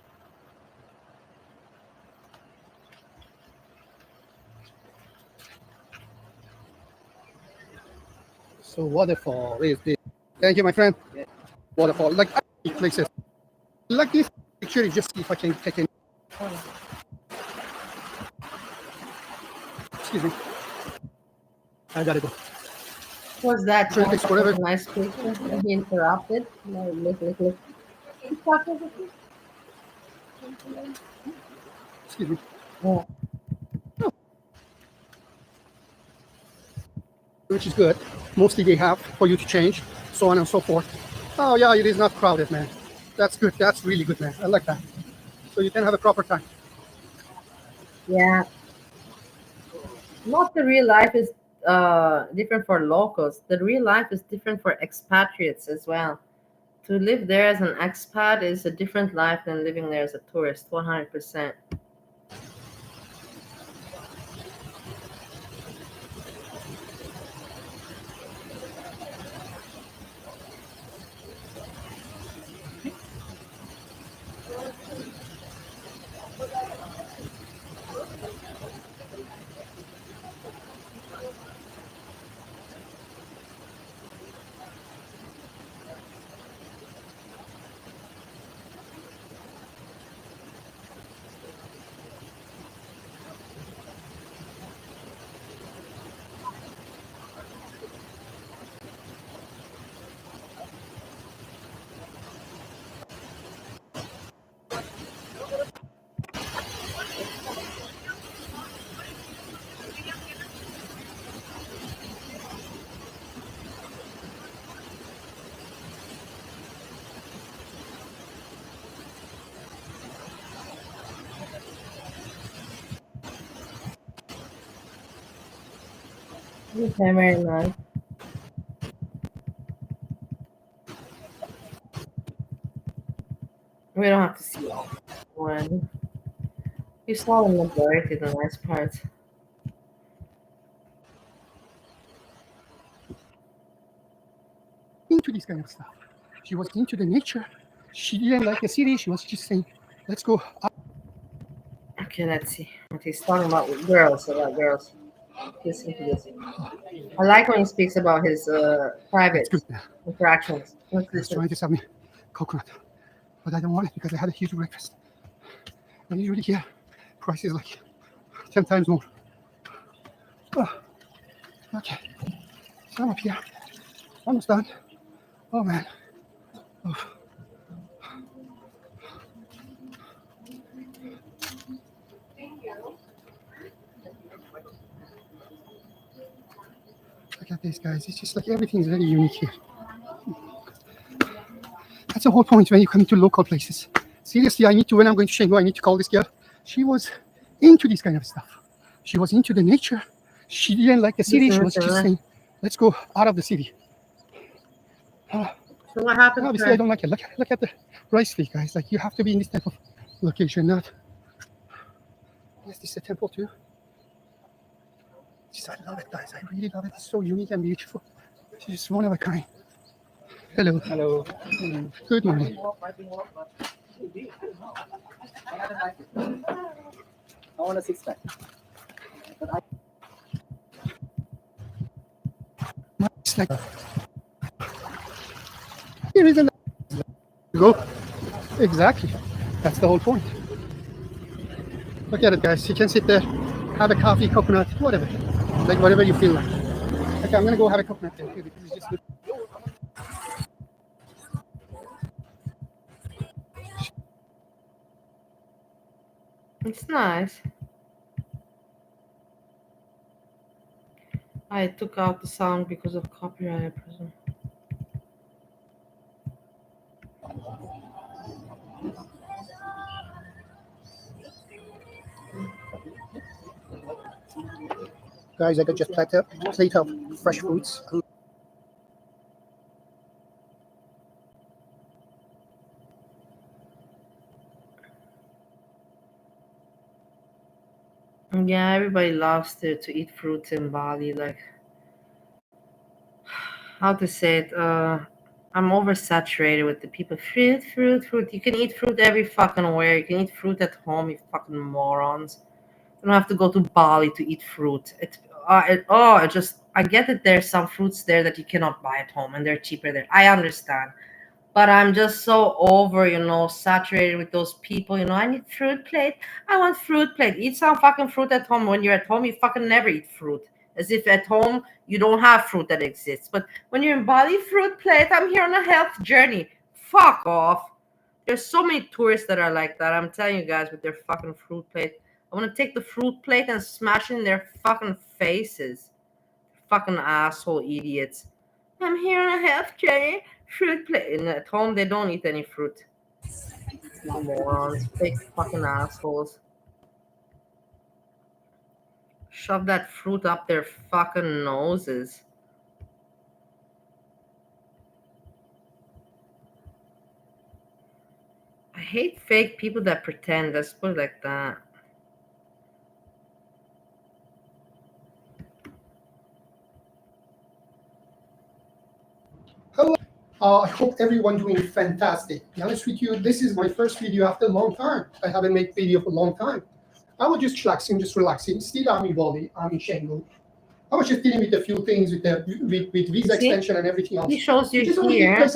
So waterfall is this. Thank you, my friend. Waterfall, like places. Like this picture, just see if I can take it. Excuse me. I gotta go. Was that Sure, thanks, whatever. a nice picture? He interrupted. No, look. Keep talking with me. Excuse me. Yeah. Which is good. Mostly they have for you to change, so on and so forth. Oh yeah, it is not crowded, man. That's good. That's really good, man. I like that. So you can have a proper time. Yeah. Not the real life is different for locals. The real life is different for expatriates as well. To live there as an expat is a different life than living there as a tourist, 100%. Okay, very nice. We don't have to see all one. You saw the majority, the nice parts. Into this kind of stuff. She was into the nature. She didn't like the city. She was just saying, let's go up. Okay, let's see what he's talking about with girls. About girls. Listen to this. I like when he speaks about his private interactions. Let's I was trying to sell me coconut, but I don't want it because I had a huge breakfast. And usually here, price is like 10 times more. Oh, okay. So I'm up here. Almost done. Oh man. Oh. Look at this, guys. It's just like everything is very unique here. That's the whole point when you come to local places. Seriously, when I'm going to Shanghai, I need to call this girl. She was into this kind of stuff. She was into the nature. She didn't like the city. She was just saying, let's go out of the city. So what happened? Obviously, I don't like it. Look at the rice field, guys. Like, you have to be in this type of location, not. Yes, this is a temple too. Just, I love it, guys. I really love it. It's so unique and beautiful. It's just one of a kind. Hello. Hello. Good morning. I want a 6-pack. It's like here is an go. Exactly. That's the whole point. Look at it, guys. You can sit there, have a coffee, coconut, whatever. Like whatever you feel like. Okay, I'm gonna go have a coconut there too because it's just good. It's nice. I took out the sound because of copyright, I presume. Guys, I got just plate of fresh fruits. Yeah, everybody loves to eat fruits in Bali. Like, how to say it? I'm oversaturated with the people. Fruit. You can eat fruit every fucking where. You can eat fruit at home, you fucking morons. You don't have to go to Bali to eat fruit. I get that there's some fruits there that you cannot buy at home and they're cheaper there. I understand. But I'm just so over, saturated with those people. I need fruit plate. I want fruit plate. Eat some fucking fruit at home. When you're at home, you fucking never eat fruit. As if at home, you don't have fruit that exists. But when you're in Bali, fruit plate, I'm here on a health journey. Fuck off. There's so many tourists that are like that. I'm telling you guys, with their fucking fruit plate. I want to take the fruit plate and smash it in their fucking faces. Fucking asshole idiots. I'm here on a health journey. Fruit plate. And at home, they don't eat any fruit. Morons. Fake fucking assholes. Shove that fruit up their fucking noses. I hate fake people that pretend. Let's put it like that. Hello. I hope everyone doing fantastic. To be honest with you, this is my first video after a long time. I haven't made video for a long time. I was just relaxing. Still, I'm in Bali. I'm in Shanghai. I was just dealing with a few things with visa extension and everything else. He shows you here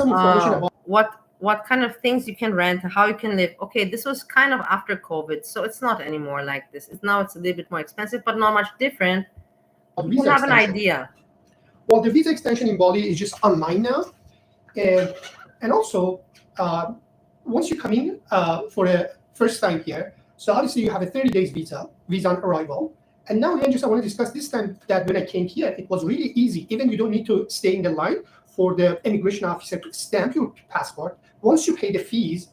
what kind of things you can rent, how you can live. Okay, this was kind of after COVID, so it's not anymore like this. Now it's a little bit more expensive, but not much different. You have an idea. Well, the visa extension in Bali is just online now. And also, once you come in for a first time here, so obviously you have a 30 days visa on arrival. And now I want to discuss this time that when I came here, it was really easy. Even you don't need to stay in the line for the immigration officer to stamp your passport. Once you pay the fees,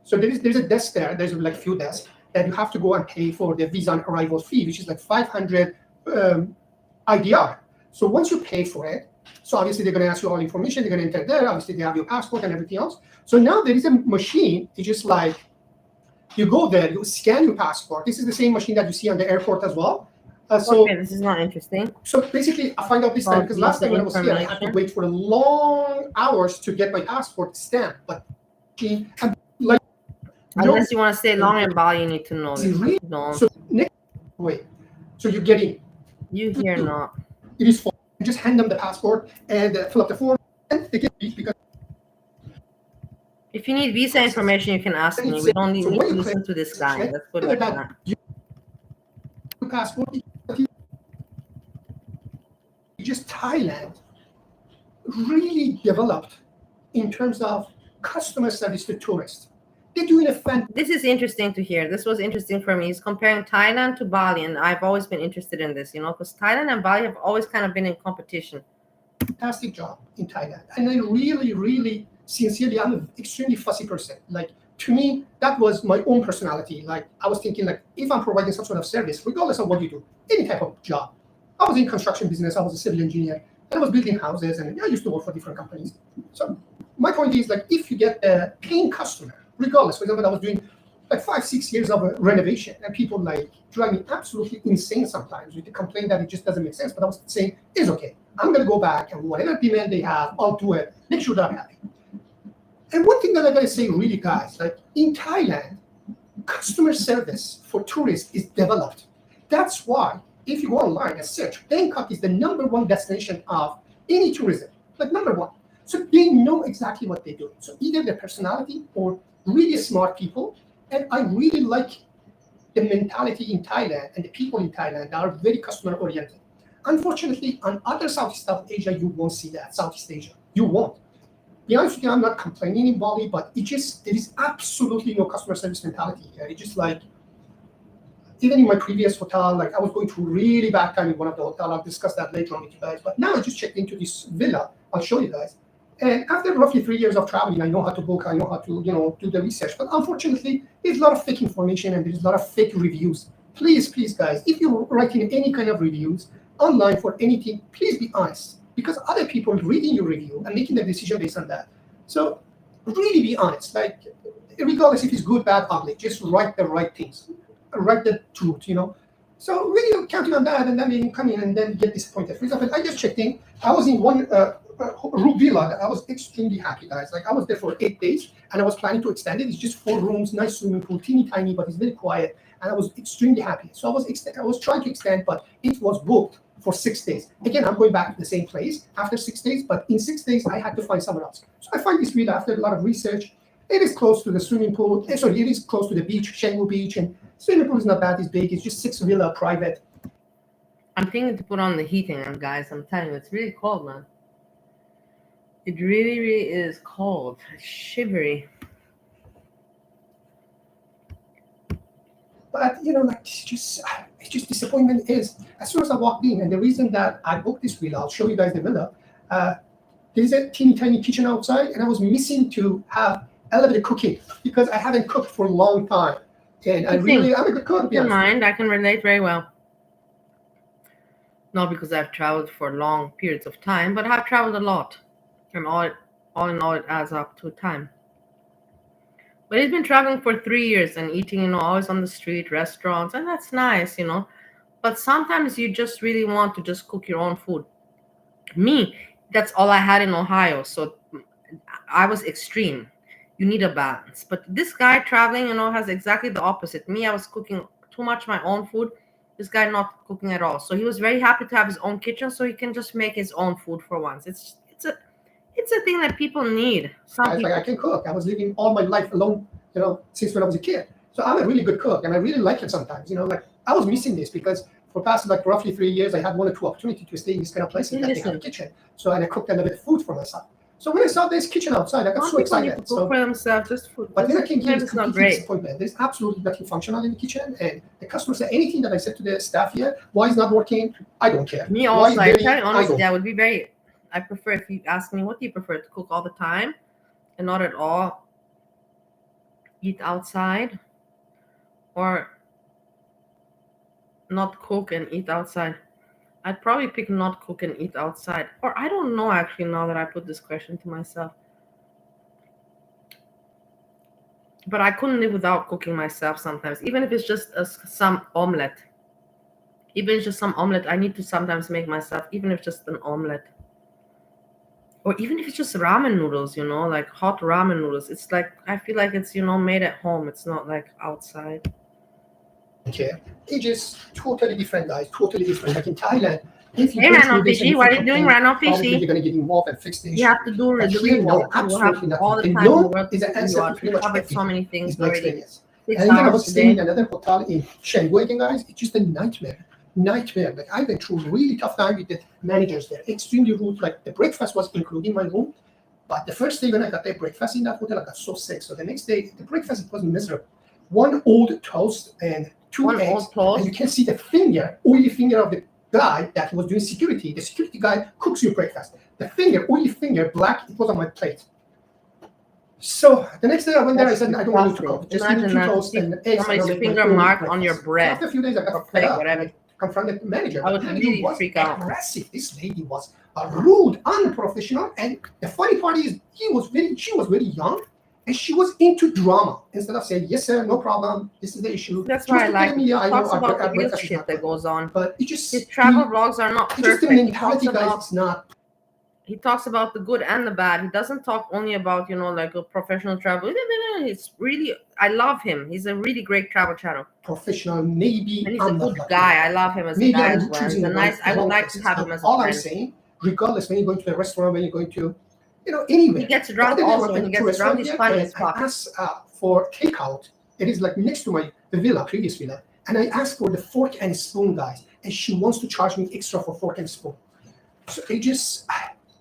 so there's a desk there. There's like a few desks that you have to go and pay for the visa on arrival fee, which is like 500 IDR. So once you pay for it, so obviously they're going to ask you all information. They're going to enter there. Obviously they have your passport and everything else. So now there is a machine. It's just like you go there, you scan your passport. This is the same machine that you see on the airport as well. Okay, this is not interesting. So basically, I find out this time because last time when I was here, I had to wait for long hours to get my passport stamped. But unless you want to stay long in Bali, you need to know this. No. So next, wait. So you're getting. You here not. It is for just hand them the passport and fill up the form, and they get because. If you need visa information, you can ask me. We don't need to listen to this guy. Let's put it like that. Passport. Just Thailand really developed in terms of customer service to tourists. They're doing a fantastic. This is interesting to hear. This was interesting for me. He's comparing Thailand to Bali, and I've always been interested in this, because Thailand and Bali have always kind of been in competition. fantastic job in Thailand. And I really, really, sincerely, I'm an extremely fussy person. Like, to me, that was my own personality. Like, I was thinking, like, if I'm providing some sort of service, regardless of what you do, any type of job. I was in construction business, I was a civil engineer, and I was building houses, and I used to work for different companies. So my point is, like, if you get a paying customer, regardless, for example, I was doing like 5-6 years of a renovation, and people like drive me absolutely insane sometimes with the complaint that it just doesn't make sense. But I was saying, it's okay. I'm gonna go back and whatever demand they have, I'll do it. Make sure that I'm happy. And one thing that I gotta say, really, guys, like in Thailand, customer service for tourists is developed. That's why if you go online and search, Bangkok is the #1 destination of any tourism, like #1. So they know exactly what they do. So either their personality or really smart people. And I really like the mentality in Thailand and the people in Thailand that are very customer oriented. Unfortunately, on other Southeast Asia, you won't see that. Southeast Asia, you won't. Be honest with you, I'm not complaining in Bali, but there is absolutely no customer service mentality here. It's just like, even in my previous hotel, like I was going through really bad time in one of the hotels. I'll discuss that later on with you guys. But now I just checked into this villa. I'll show you guys. And after roughly 3 years of traveling, I know how to book, I know how to, do the research. But unfortunately, there's a lot of fake information and there's a lot of fake reviews. Please, guys, if you're writing any kind of reviews online for anything, please be honest. Because other people reading your review and making their decision based on that. So really be honest. Like, regardless if it's good, bad, ugly, just write the right things. Write the truth, So really counting on that, and then you come in and then get disappointed. For example, I just checked in. I was in one room villa that I was extremely happy, guys. Like I was there for 8 days, and I was planning to extend it. It's just 4 rooms, nice swimming pool, teeny tiny, but it's very quiet. And I was extremely happy. So I was trying to extend, but it was booked for 6 days. Again, I'm going back to the same place after 6 days, but in 6 days I had to find somewhere else. So I find this villa after a lot of research. It is close to the swimming pool. It is close to the beach, Shanggu Beach, and swimming pool is not bad. It's big. It's just 6 villa private. I'm thinking to put on the heating, and guys, I'm telling you, it's really cold, man. It really, really is cold. It's shivery. But like it's just disappointment is as soon as I walked in, and the reason that I booked this villa, I'll show you guys the villa. There's a teeny tiny kitchen outside, and I was missing to have elevated cooking because I haven't cooked for a long time. And I'm a good cook. Keep in mind, I can relate very well. Not because I've traveled for long periods of time, but I've traveled a lot. And all in all, it adds up to time. But he's been traveling for 3 years and eating, always on the street, restaurants, and that's nice, But sometimes you just really want to just cook your own food. Me, that's all I had in Ohio, so I was extreme. You need a balance. But this guy traveling, has exactly the opposite. Me, I was cooking too much my own food. This guy not cooking at all. So he was very happy to have his own kitchen, so he can just make his own food for once. It's a thing that people need. I can cook. I was living all my life alone, since when I was a kid. So I'm a really good cook, and I really like it sometimes. Like I was missing this because for past roughly 3 years, I had 1 or 2 opportunities to stay in this kind of place and they have a kitchen. So and I cooked a little bit of food for myself. So when I saw this kitchen outside, I got so excited. Cook for themselves, just food. But then I came here, it's completely disappointment. There's absolutely nothing functional in the kitchen, and the customer said anything that I said to the staff here, why it's not working, I don't care. Me also, I tell you honestly, I would be very. I prefer if you ask me, what do you prefer, to cook all the time and not at all eat outside, or not cook and eat outside? I'd probably pick not cook and eat outside. Or I don't know, actually, now that I put this question to myself. But I couldn't live without cooking myself sometimes, even if it's just some omelette. Even if it's just some omelette, I need to sometimes make myself, even if it's just an omelette. Or even if it's just ramen noodles, like hot ramen noodles. It's like, I feel like it's, made at home. It's not like outside. Okay. It's just totally different, guys. Totally different. Like in Thailand, if you Rano Fishy, what are you doing, Rano Fishy? You're going to get involved and fix the issue. You have to do the no, absolutely not. All the time. No is an answer to pretty much covered so many things already. And then I was staying in another hotel in Shanggu again, guys. It's just a nightmare. Like I went through a really tough time with the managers there. Extremely rude. Like the breakfast was included in my room, but the first day when I got the breakfast in that hotel, I got so sick. So the next day, the breakfast was miserable. 1 old toast and 2 eggs, and you can see the oily finger of the guy that was doing security. The security guy cooks you breakfast. The finger, only finger, black, it was on my plate. So the next day I went there, I said, I don't want you to cook. Just give me 2 toasts and eggs. And I'll make my finger own mark breakfast. on your bread. So after a few days, I got fed up. And I confronted the manager. I would The manager really was freak out. aggressive. This lady was rude, unprofessional. And the funny part is, she was very young. And she was into drama. Instead of saying, yes, sir, no problem. This is the issue. That's She was why I telling like me, it. yeah, He I know talks about the our real breakfast is shit not that good. goes on. But it just his travel vlogs are not it's just the perfect. mentality, guys. It's not. He talks about the good and the bad. He doesn't talk only about, like a professional travel. It's really, I love him. He's a really great travel channel. Professional, maybe And he's I'm a not good lucky. guy. I love him as Maybe a guy I'm as well. He's choosing a the nice. I would wrong like places, to have but him as a all friend. I'm saying, regardless, when you're going to a restaurant, when you're going to, anywhere. He gets drunk also. When he gets drunk, he's funny as fuck. I asked for takeout. It is like next to the previous villa. And I asked for the fork and spoon, guys. And she wants to charge me extra for fork and spoon. So it just,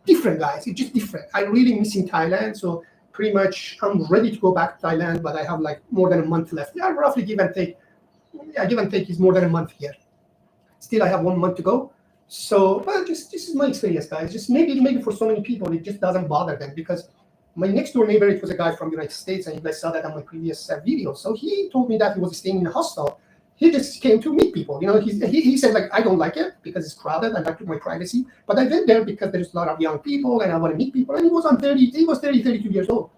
different, guys. It's just different. I really missing Thailand. So pretty much I'm ready to go back to Thailand, but I have like more than a month left. Yeah, roughly give and take. Yeah, give and take is more than a month here. Still, I have 1 month to go. So, well, this is my experience, guys. Just maybe for so many people, it just doesn't bother them because my next door neighbor, it was a guy from the United States, and you guys saw that on my previous video. So he told me that he was staying in a hostel. He just came to meet people. He said, like, I don't like it because it's crowded. I like my privacy. But I went there because there's a lot of young people and I want to meet people. And he was 32 years old.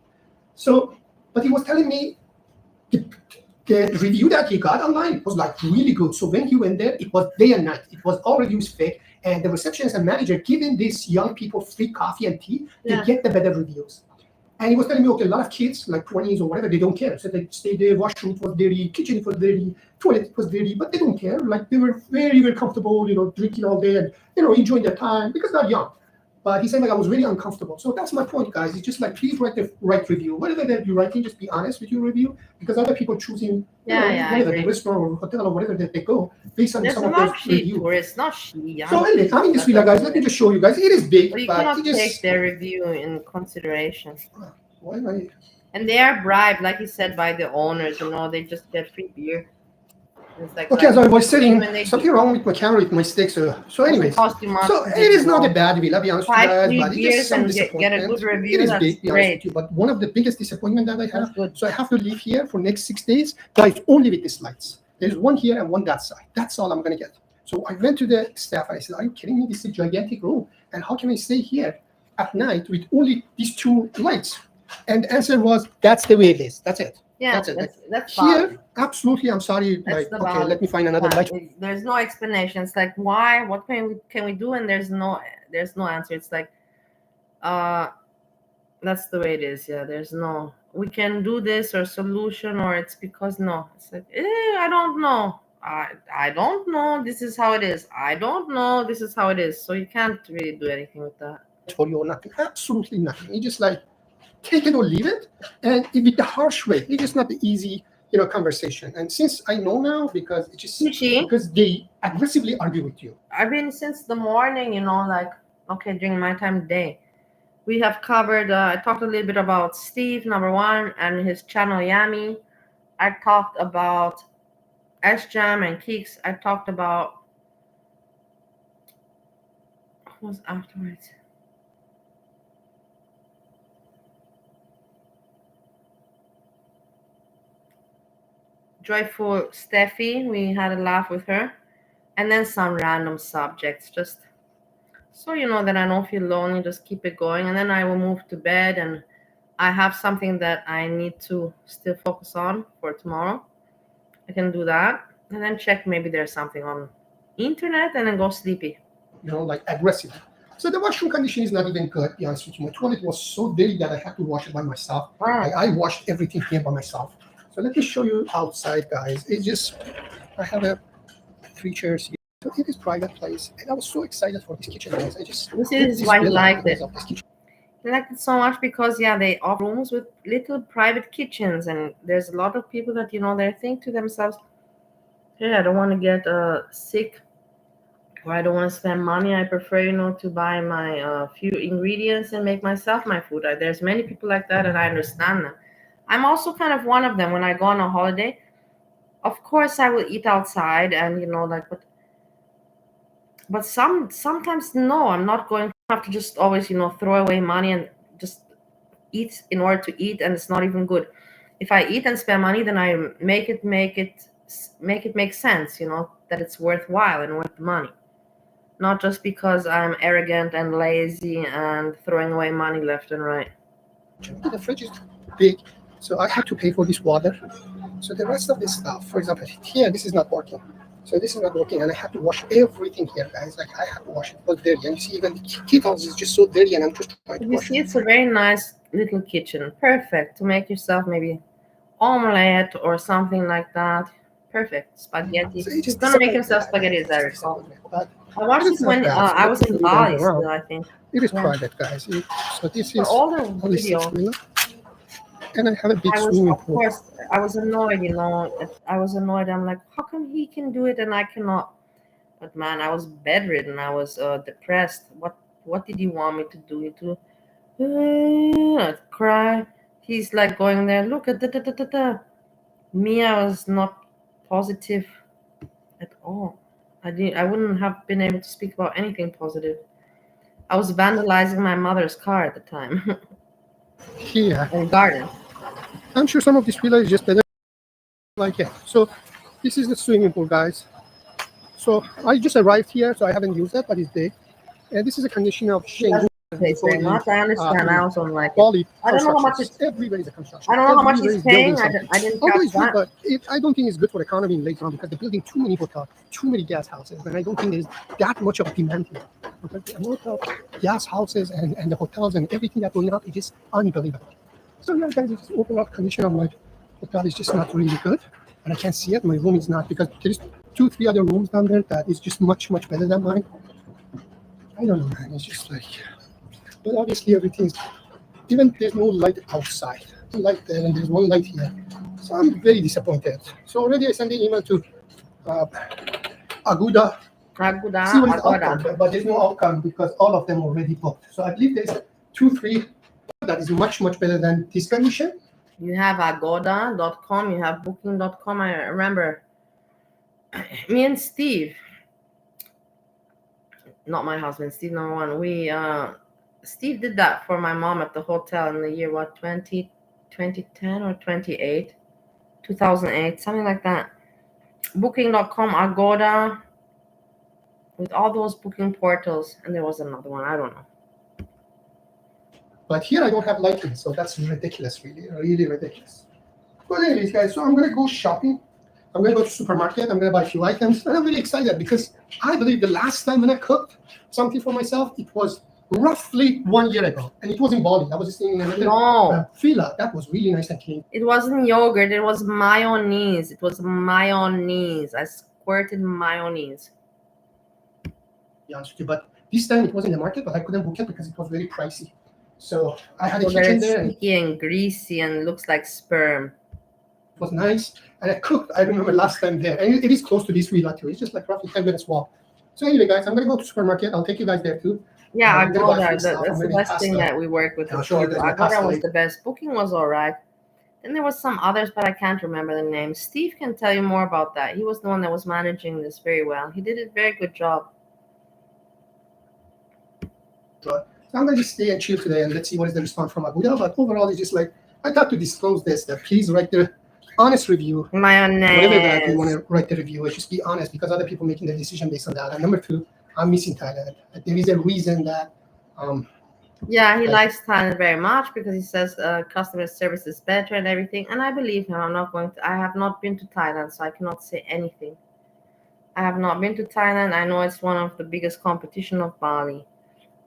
So, but he was telling me the review that he got online was like really good. So when he went there, it was day and night. It was all reviews fake. And the receptionist and manager giving these young people free coffee and tea, they get the better reviews. And he was telling me, okay, a lot of kids, like 20s or whatever, they don't care. So they stay there, washroom was dirty, kitchen it was dirty, toilet was dirty, but they don't care. Like they were very, very comfortable, drinking all day and, enjoying their time because they're young. But he said, like, I was really uncomfortable. So that's my point, guys. It's just like, please write the right review. Whatever that you're writing, just be honest with your review because other people choosing, whatever, the restaurant or hotel or whatever that they go based on some of their review. It's not shit. So anyway, I'm in this villa, guys. Let me just show you guys. It is big, But you but cannot it just... take their review in consideration. Why am I... And they are bribed, like you said, by the owners. They just get free beer. It's like, Okay, so I was saying when something wrong with my camera, with my sticks. So anyways, so it is not a bad villa, be honest with you guys, but it's just some disappointment. Get a good review. It is That's big, be honest great. with you, but one of the biggest disappointment that I have, so I have to live here for next 6 days, guys, only with these lights. There's one here and one that side. That's all I'm gonna get. So I went to the staff and I said, are you kidding me? This is a gigantic room. And how can I stay here at night with only these 2 lights? And the answer was, that's the way it is. That's it. Yeah, that's it. That's here, absolutely. I'm sorry. That's Okay, let me find another light. There's no explanation. It's like, why? What can we do? And there's no answer. It's like, that's the way it is. Yeah, there's no, we can do this or solution, or it's because no. It's like, I don't know. I don't know. This is how it is. I don't know. This is how it is. So you can't really do anything with that. For you or nothing. Absolutely nothing. You just like take it or leave it, and with the harsh way. It's just not the easy, conversation. And since I know now, because it's just because they aggressively argue with you. I've been since the morning, during my time of day. We have covered. I talked a little bit about Steve, number 1, and his channel Yammie. I talked about Sjam&Keeks. I talked about who was afterwards. Joyful Stephie, we had a laugh with her, and then some random subjects, just so that I don't feel lonely. Just keep it going, and then I will move to bed, and I have something that I need to still focus on for tomorrow. I can do that, and then check maybe there's something on internet, and then go sleepy. Like aggressive. So the washroom condition is not even good, to be honest with you. My toilet was so dirty that I had to wash it by myself. I washed everything here by myself. So let me show you outside, guys. It's just, I have 3 chairs here. So it is private place. And I was so excited for this kitchen, guys. This is why you liked it. I liked it so much because, they offer rooms with little private kitchens. And there's a lot of people that, they think to themselves, hey, I don't want to get sick, or I don't want to spend money. I prefer, to buy my few ingredients and make myself my food. There's many people like that, and I understand them. I'm also kind of one of them. When I go on a holiday, of course I will eat outside, and but But sometimes no, I'm not going to have to just always, throw away money and just eat in order to eat, and it's not even good. If I eat and spend money, then I make it make sense, that it's worthwhile and worth the money. Not just because I'm arrogant and lazy and throwing away money left and right. The fridge is big, so I have to pay for this water. So the rest of this stuff, for example, here, this is not working. So this is not working, and I have to wash everything here, guys. Like, I have to wash it. It was dirty. And you see, even the kettles is just so dirty, and I'm just trying to You wash see, it. it's a very nice little kitchen. Perfect to make yourself maybe omelette or something like that. Perfect. Spaghetti. So He's gonna make himself spaghetti, as I recall. But I watched it's this not when bad. So I let's was in move on Bali around. still, I think. It is Yeah. private, guys. So this For is all the only 6 video, million. And I have a big I was, swimming of pool. course, I was annoyed, I was annoyed. I'm like, how come he can do it and I cannot? But man, I was bedridden. I was depressed. What did you want me to do? I'd cry. He's like going there. Look at da. Me, I was not positive at all. I wouldn't have been able to speak about anything positive. I was vandalizing my mother's car at the time. Here. In garden. I'm sure some of this villa is just better like it. So this is the swimming pool, guys. So I just arrived here, so I haven't used that, but it's big. And this is a condition of Shanghai. Thanks very much. I understand. I also don't like it. Bali, I don't know how much it's. everywhere is a construction. I don't know how much Everywhere he's is building paying. something. I didn't Although catch it's good, that. but I don't think it's good for economy later on because they're building too many hotels, too many gas houses, and I don't think there's that much of demand here. Because the amount of gas houses and the hotels and everything that's going up is just unbelievable. So yeah, guys, it's overall condition of my hotel is just not really good, and I can't see it. My room is not, because there's 2-3 other rooms down there that is just much better than mine. I don't know, man. It's just like, but obviously everything's, even there's no light outside. Light there and there's one light here. So I'm very disappointed. So already I sent an email to Aguda. See what is the outcome, but there's no outcome because all of them already booked. So I believe there's 2-3 that is much better than this condition. You have agoda.com, you have booking.com. I remember me and Steve, not my husband, Steve number one, we Steve did that for my mom at the hotel in the year 2010 or 2008, something like that. Booking.com, Agoda, with all those booking portals, and there was another one, I don't know. But here I don't have lighting, so that's ridiculous, really ridiculous. But anyways, guys, so I'm gonna go shopping. I'm gonna go to the supermarket. I'm gonna buy a few items, and I'm really excited because I believe the last time when I cooked something for myself, it was roughly 1 year ago, and it was in Bali. I was just in a little villa that was really nice and clean. It wasn't yogurt. It was mayonnaise. It was mayonnaise. I squirted mayonnaise. Yeah, but this time it was in the market, but I couldn't book it because it was very pricey. So I had a Very kitchen there. sticky and greasy and looks like sperm. It was nice, and I cooked. I remember last time there, and it is close to this villa too. It's just like roughly 10 minutes walk. So anyway, guys, I'm gonna go to the supermarket. I'll take you guys there too. Yeah, I'm gonna buy Agoda. some stuff. That's the best thing that we work with. I'll show you guys my Agoda pasta was later. the best. Booking was all right. Then there was some others, but I can't remember the names. Steve can tell you more about that. He was the one that was managing this very well. He did a very good job. So I'm gonna just stay and chill today, and let's see what is the response from Aguda. But overall, it's just like I thought to disclose this. That please write the honest review. Mayonnaise. Whatever that you want to write the review, just be honest because other people making the decision based on that. And number 2, I'm missing Thailand. There is a reason that. Yeah, he likes Thailand very much because he says customer service is better and everything. And I believe him. I have not been to Thailand, so I cannot say anything. I have not been to Thailand. I know it's one of the biggest competition of Bali.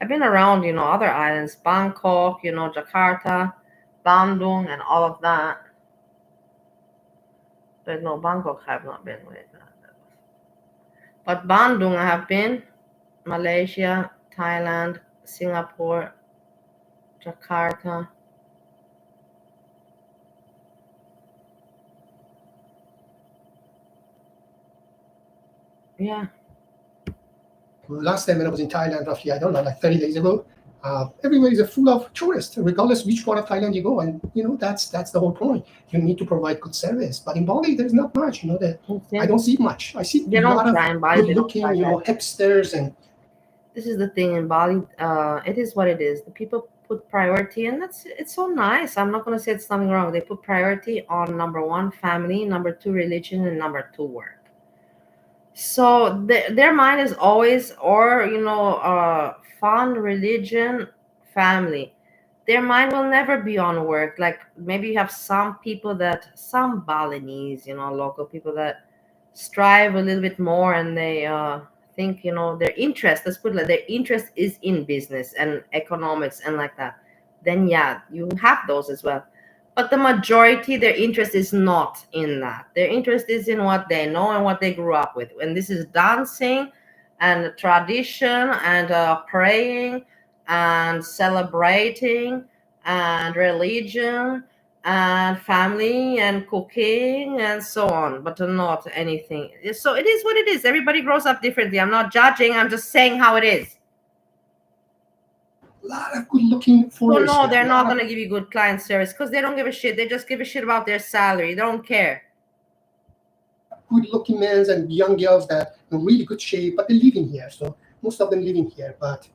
I've been around, other islands, Bangkok, Jakarta, Bandung, and all of that. But no, Bangkok I have not been with. But Bandung I have been, Malaysia, Thailand, Singapore, Jakarta. Yeah. Last time when I was in Thailand, roughly, I don't know, like 30 days ago, Everywhere is full of tourists, regardless which part of Thailand you go, and that's the whole point. You need to provide good service. But in Bali, there's not much. I don't see much. I see They a don't lot of try in Bali. They don't good-looking, try that. hipsters, and This is the thing in Bali. It is what it is. The people put priority, and it's so nice. I'm not gonna say it's something wrong. They put priority on number one, family, number two, religion, and number two, work. So their mind is always, or fun, religion, family. Their mind will never be on work. Like maybe you have some people some Balinese, local people that strive a little bit more, and they think their interest, let's put it like, their interest is in business and economics and like that. Then yeah, you have those as well. But the majority, their interest is not in that. Their interest is in what they know and what they grew up with. And this is dancing and tradition and praying and celebrating and religion and family and cooking and so on, but not anything. So it is what it is. Everybody grows up differently. I'm not judging. I'm just saying how it is. a lot of good-looking So foreigners. no, they're here. not going to give you good client service because they don't give a shit. They just give a shit about their salary. They don't care. Good-looking men and young girls that are in really good shape, but they live in here. So most of them live in here. But to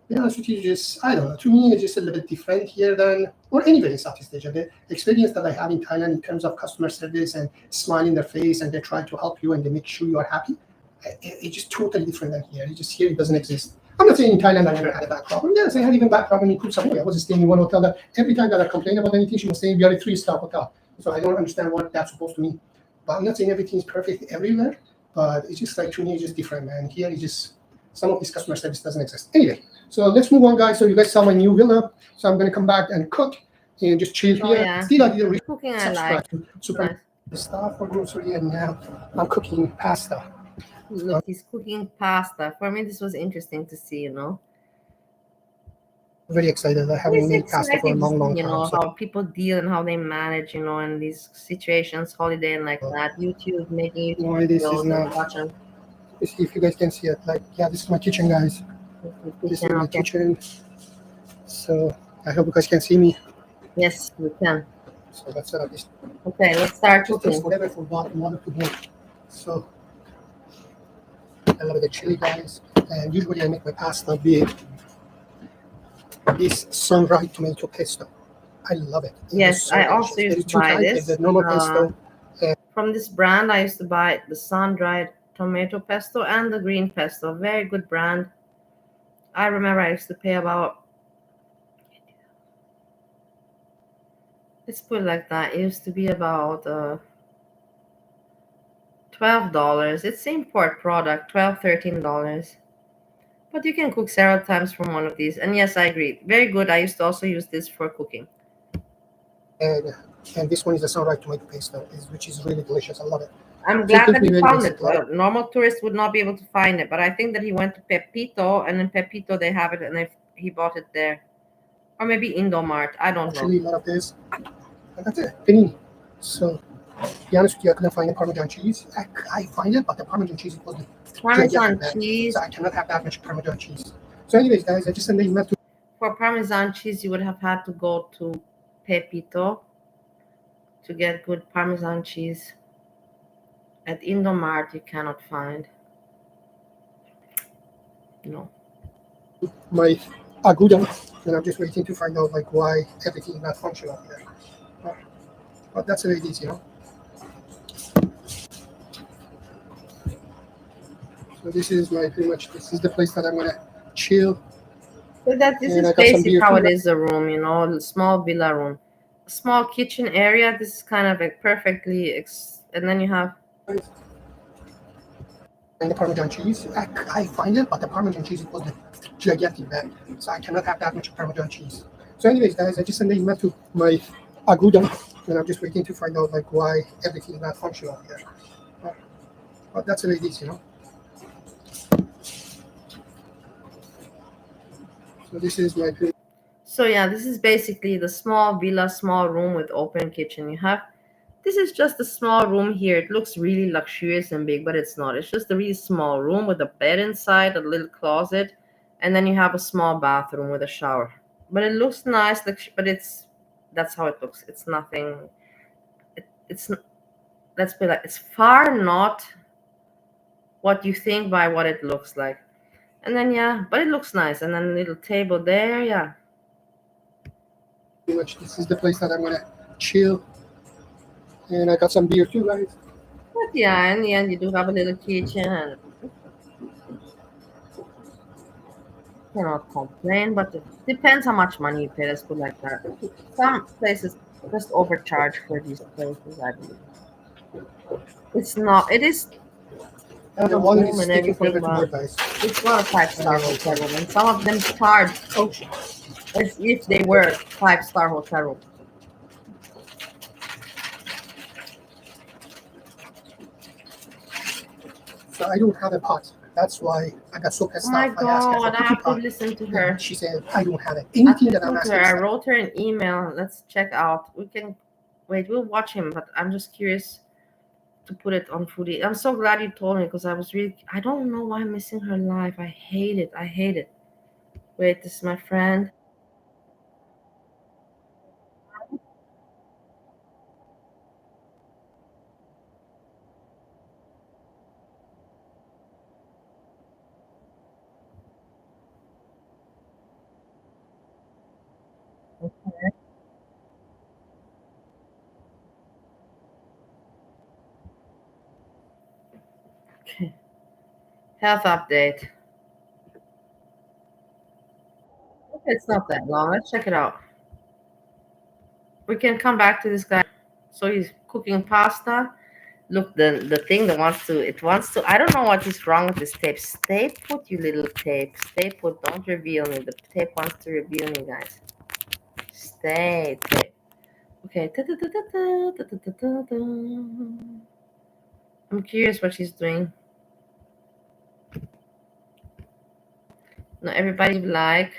be honest with you, I don't know. To me, it's just a little bit different here than or anywhere in Southeast Asia. The experience that I have in Thailand in terms of customer service and smile in their face, and they try to help you and they make sure you are happy, it's just totally different than here. It's just here it doesn't exist. I'm not saying in Thailand I never had a back problem. Yes, I had even back problem in Koh Samui. I was staying in one hotel that every time that I complained about anything, she was saying we are a 3-star hotel. So I don't understand what that's supposed to mean. But I'm not saying everything is perfect everywhere, but it's just like to me, it's just different, man. Here it's just some of this customer service doesn't exist. Anyway, so let's move on, guys. So you guys saw my new villa. So I'm gonna come back and cook and just chill here. Oh, yeah. Still I didn't Cooking I subscribe like. to super stuff for grocery, and now I'm cooking pasta. Look, he's cooking pasta. For me, this was interesting to see, Very excited. I haven't made pasta for a long time. How people deal and how they manage, in these situations, holiday and like that. YouTube, making YouTube Why this is videos and not. watching. Let's see if you guys can see it. Like, yeah, this is my kitchen, guys. This is my kitchen. So I hope you guys can see me. Yes, we can. So let's set up this. Okay, let's start Just cooking. taste whatever for water to make. So I love the chili, guys. And usually I make my pasta with this sun-dried tomato pesto. I love it. Yes, I also used to buy this. The normal pesto. From this brand, I used to buy the sun-dried tomato pesto and the green pesto. Very good brand. I remember I used to pay about, let's put it like that, it used to be about $12. It's the import product, $12, $13. But you can cook several times from one of these. And yes, I agree. Very good. I used to also use this for cooking. And this one is the sun-dried tomato pesto, which is really delicious. I love it. I'm glad that he found it. Normal tourists would not be able to find it, but I think that he went to Pepito, and in Pepito they have it, and he bought it there, or maybe Indomart. I don't know. Actually, a lot of this. And that's it. Panini. So, to be honest with you, I couldn't find the Parmesan cheese. I find it, but the Parmesan cheese was Parmesan cheese. So I cannot have that much Parmesan cheese. So, anyways, guys, I just sent the email to. For Parmesan cheese, you would have had to go to Pepito to get good Parmesan cheese. At Indomart, you cannot find. No. My Aguda, and I'm just waiting to find out like why everything is not functional here. But that's the way it is, So this is this is the place that I'm gonna chill. So this is basically how it is, a room, a small villa room. A small kitchen area. This is kind of like perfectly, and then you have. And the Parmesan cheese, I find it, but the Parmesan cheese was a gigantic bag, so I cannot have that much Parmesan cheese. So, anyways, guys, I just sent the email to my Aguda, and I'm just waiting to find out like why everything is not functional here. But that's the way it is, So this is my. So yeah, this is basically the small villa, small room with open kitchen. You have. This is just a small room here. It looks really luxurious and big, but it's not. It's just a really small room with a bed inside, a little closet, and then you have a small bathroom with a shower. But it looks nice. But that's how it looks. It's nothing. It's let's be like, it's far not what you think by what it looks like. And then yeah, but it looks nice. And then a little table there, yeah. Pretty much, this is the place that I'm gonna chill. And I got some beer too, guys. But yeah, in the end, you do have a little kitchen, and cannot complain. But it depends how much money you pay. Let's put it like that. Some places just overcharge for these places, I believe. It's not. It is. And the A water room is and taking forever everything, to work, but guys. it's not a 5-star hotel room, and some of them charge as if they were 5-star hotel room. So I don't have a pot. That's why I got so pissed Oh my off. I asked her for god, I cookie have to pot. listen to And her. she said, I don't have it. Anything that I'm Listen to asking her. I for. wrote her an email. Let's check out. We can wait. We'll watch him, but I'm just curious to put it on Foodie. I'm so glad you told me because I was really. I don't know why I'm missing her live. I hate it. I hate it. Wait, this is my friend. Okay. Okay. Health update. Okay, it's not that long. Let's check it out. We can come back to this guy. So he's cooking pasta. Look, the thing that wants to. I don't know what is wrong with this tape. Stay put, you little tape. Stay put. Don't reveal me. The tape wants to reveal me, guys. Stay tape. Okay. I'm curious what she's doing. Now everybody like.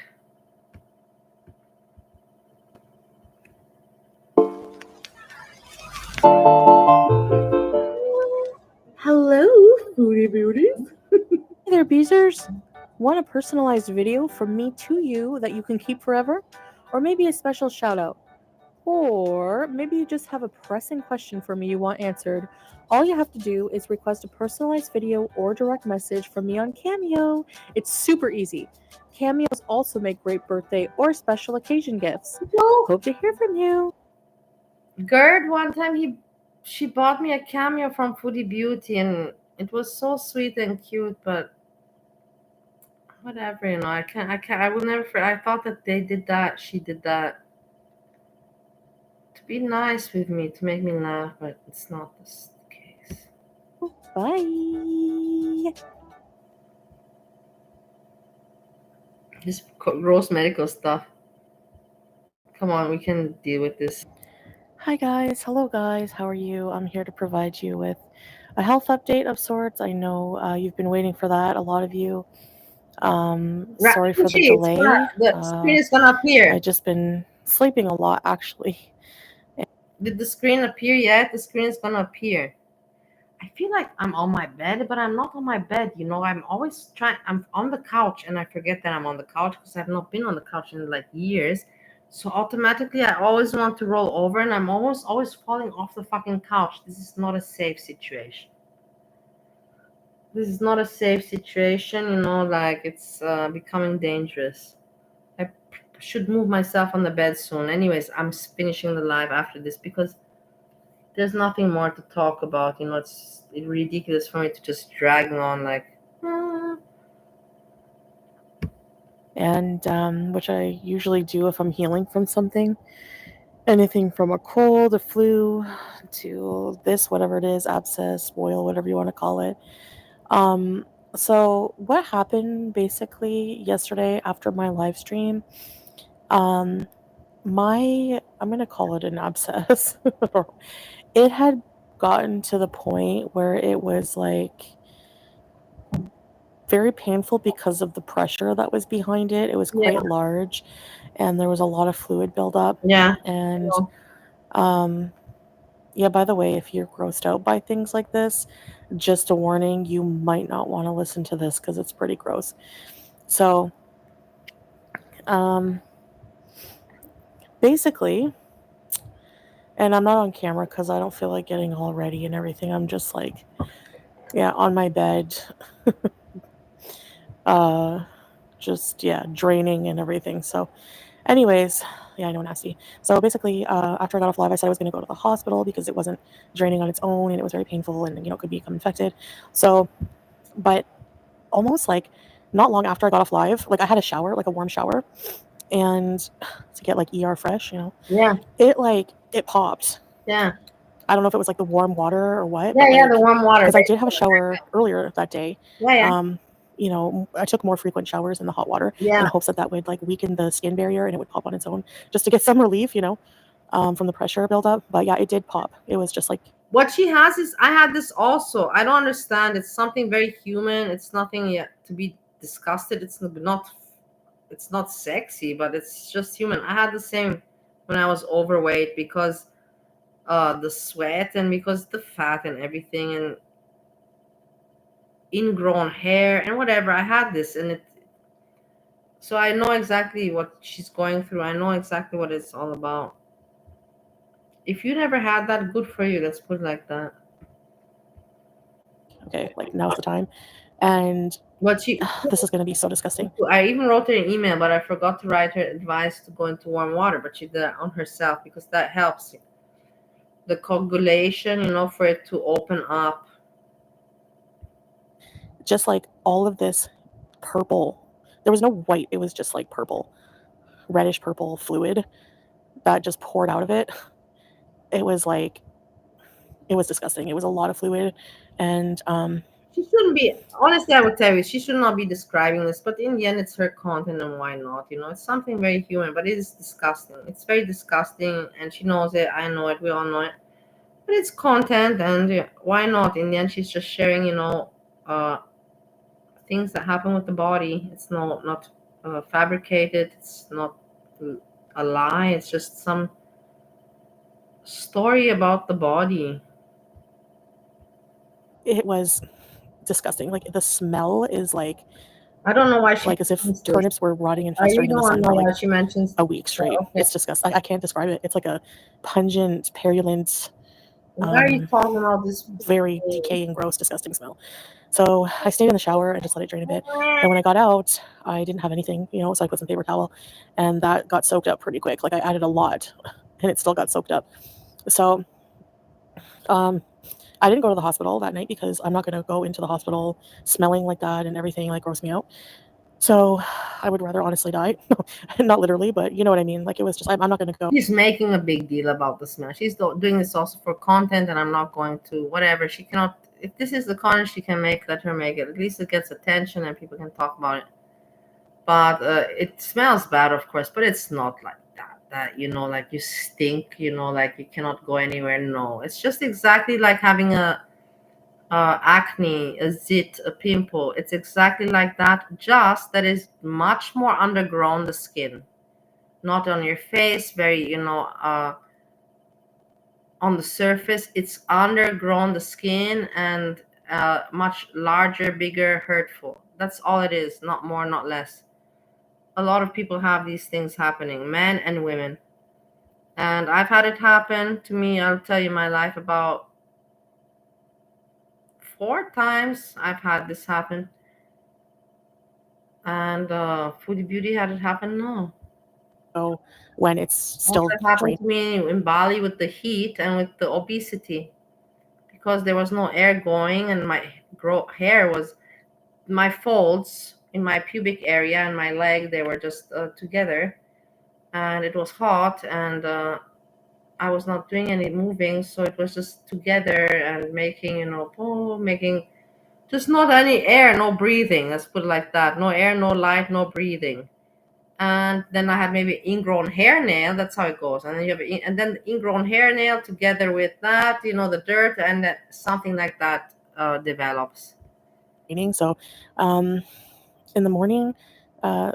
Hello, foodie beauties. Hey there, Beezers. Want a personalized video from me to you that you can keep forever? Or maybe a special shout out? Or maybe you just have a pressing question for me you want answered. All you have to do is request a personalized video or direct message from me on Cameo. It's super easy. Cameos also make great birthday or special occasion gifts. Hope to hear from you. Gerd, one time she bought me a cameo from Foodie Beauty, and it was so sweet and cute, but whatever, I will never. I thought that they did that. She did that to be nice with me, to make me laugh, but it's not this case. Bye. This gross medical stuff. Come on, we can deal with this. Hi guys, hello guys, how are you? I'm here to provide you with a health update of sorts. I know you've been waiting for that, a lot of you. Sorry for the delay. The screen is gonna appear. I've just been sleeping a lot, actually. Did the screen appear yet? The screen is gonna appear. I feel like I'm on my bed, but I'm not on my bed. I'm always I'm on the couch, and I forget that I'm on the couch because I've not been on the couch in like years. So automatically, I always want to roll over, and I'm always falling off the fucking couch. This is not a safe situation. This is not a safe situation, like it's becoming dangerous. I should move myself on the bed soon. Anyways, I'm finishing the live after this because there's nothing more to talk about. It's ridiculous for me to just drag on like. And which I usually do if I'm healing from something. Anything from a cold, a flu, to this, whatever it is, abscess, boil, whatever you want to call it. So what happened basically yesterday after my live stream, I'm gonna call it an abscess. It had gotten to the point where it was like very painful because of the pressure that was behind it. It was quite large, and there was a lot of fluid buildup. Yeah. And yeah, by the way, if you're grossed out by things like this, just a warning, you might not want to listen to this because it's pretty gross. So Basically, and I'm not on camera because I don't feel like getting all ready and everything. I'm just like, yeah, on my bed, just draining and everything. So, anyways, yeah, I know, nasty. So basically, after I got off live, I said I was going to go to the hospital because it wasn't draining on its own and it was very painful and could become infected. So, but almost like not long after I got off live, like I had a shower, like a warm shower, and to get like ER fresh, Yeah. it popped. Yeah. I don't know if it was like the warm water or what. Yeah, but yeah, the warm water. Because I did have a shower earlier that day. Yeah, yeah. I took more frequent showers in the hot water Yeah. in hopes that would like weaken the skin barrier and it would pop on its own just to get some relief, from the pressure buildup. But yeah, it did pop. It was just like What she has is, I had this also. I don't understand. It's something very human. It's nothing yet to be disgusted. It's not sexy, but it's just human. I had the same when I was overweight because the sweat and because the fat and everything and ingrown hair and whatever. I had this, and so I know exactly what she's going through. I know exactly what it's all about. If you never had that, good for you. Let's put it like that. Okay, like now's the time. And this is going to be so disgusting. I even wrote her an email, but I forgot to write her advice to go into warm water, but she did that on herself because that helps the coagulation, for it to open up. Just like all of this purple, there was no white, it was just like purple, reddish purple fluid that just poured out of it. It was disgusting. It was a lot of fluid. And she shouldn't be, honestly, I would tell you, she should not be describing this, but in the end, it's her content, and why not? It's something very human, but it is disgusting. It's very disgusting, and she knows it. I know it. We all know it. But it's content, and why not? In the end, she's just sharing, things that happen with the body. It's not fabricated. It's not a lie. It's just some story about the body. It was disgusting. Like the smell is like, I don't know why she like as if turnips were rotting and festering in the sun for like she mentions a week straight. Okay. It's disgusting. I can't describe it. It's like a pungent, purulent, why are you talking about this? Very decaying, gross, disgusting smell. So I stayed in the shower and just let it drain a bit. And when I got out, I didn't have anything, so I put some paper towel, and that got soaked up pretty quick. Like I added a lot, and it still got soaked up. So, I didn't go to the hospital that night because I'm not going to go into the hospital smelling like that and everything like gross me out. So I would rather honestly die. Not literally, but you know what I mean. Like it was just, I'm not going to go. She's making a big deal about the smell. She's doing this also for content, and I'm not going to, whatever. She cannot, if this is the content she can make, let her make it. At least it gets attention and people can talk about it. But it smells bad, of course, but it's not like that, like you stink, like you cannot go anywhere. No, it's just exactly like having a acne, a zit, a pimple. It's exactly like that, just that is much more underground the skin, not on your face, very on the surface. It's underground the skin and much larger, bigger, hurtful. That's all it is, not more, not less. A lot of people have these things happening, men and women, and I've had it happen to me. I'll tell you my life, about 4 times I've had this happen. And Foodie Beauty had it happen now. So when it's still it happened to me in Bali with the heat and with the obesity, because there was no air going, and my hair was, my folds in my pubic area and my leg, they were just together, and it was hot, and I was not doing any moving, so it was just together and making, making just not any air, no breathing. Let's put it like that. No air, no light, no breathing. And then I had maybe ingrown hair nail. That's how it goes. And then you have, and then the ingrown hair nail together with that, the dirt, and that something like that develops. So, in the morning,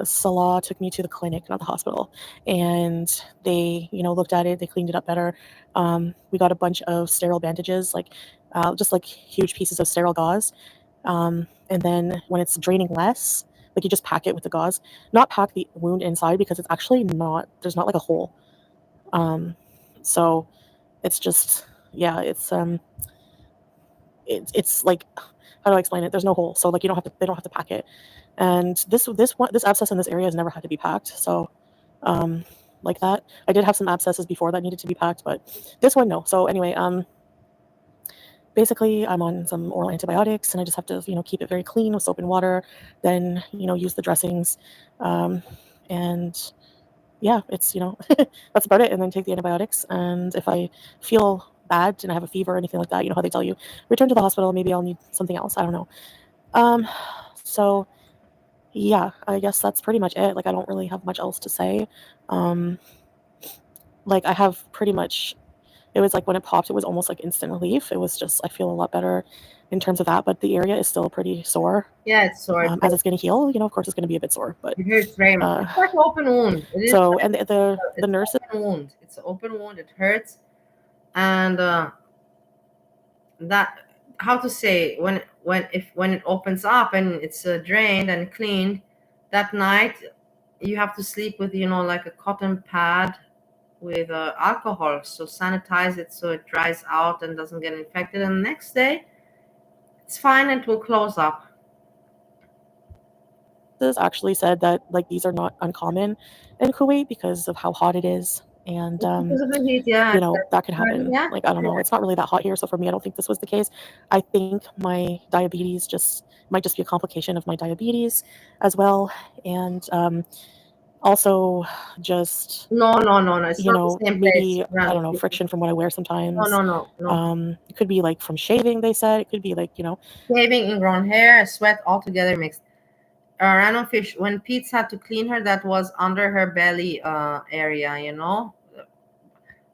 Salah took me to the clinic, not the hospital, and they, looked at it. They cleaned it up better. We got a bunch of sterile bandages, like just like huge pieces of sterile gauze. And then when it's draining less, Like you just pack it with the gauze, not pack the wound inside because it's actually not, there's not like a hole. So it's just, yeah, it's like, how do I explain it? There's no hole. So like they don't have to pack it. And this abscess in this area has never had to be packed. So, like that, I did have some abscesses before that needed to be packed, but this one, no. So anyway, basically I'm on some oral antibiotics and I just have to, keep it very clean with soap and water, then, use the dressings. And yeah, it's, that's about it. And then take the antibiotics. And if I feel bad and I have a fever or anything like that, you know how they tell you, return to the hospital, maybe I'll need something else. I don't know. So yeah, I guess that's pretty much it. Like, I don't really have much else to say. Like I have pretty much, it was like when it popped, it was almost like instant relief. It was just, I feel a lot better in terms of that, but the area is still pretty sore. Yeah, it's sore. As it's going to heal, of course it's going to be a bit sore, but It hurts very much. It's like an open wound. It is. So, and the nurses. Open wound. It's an open wound. It hurts, and that, how to say, when it opens up and it's drained and cleaned, that night you have to sleep with like a cotton pad with alcohol, so sanitize it so it dries out and doesn't get infected, and the next day it's fine and it will close up. This actually said that like these are not uncommon in Kuwait because of how hot it is, and Because of the heat, yeah, that could happen. yeah. Like, I don't know, it's not really that hot here, so for me I don't think this was the case. I think my diabetes might just be a complication of my diabetes as well, and also just no, it's not the same maybe place. I don't know, friction from what I wear sometimes. No. It could be like from shaving, they said. It could be like shaving, ingrown hair, sweat, all together mixed. Rhino fish, when Pete had to clean her, that was under her belly area,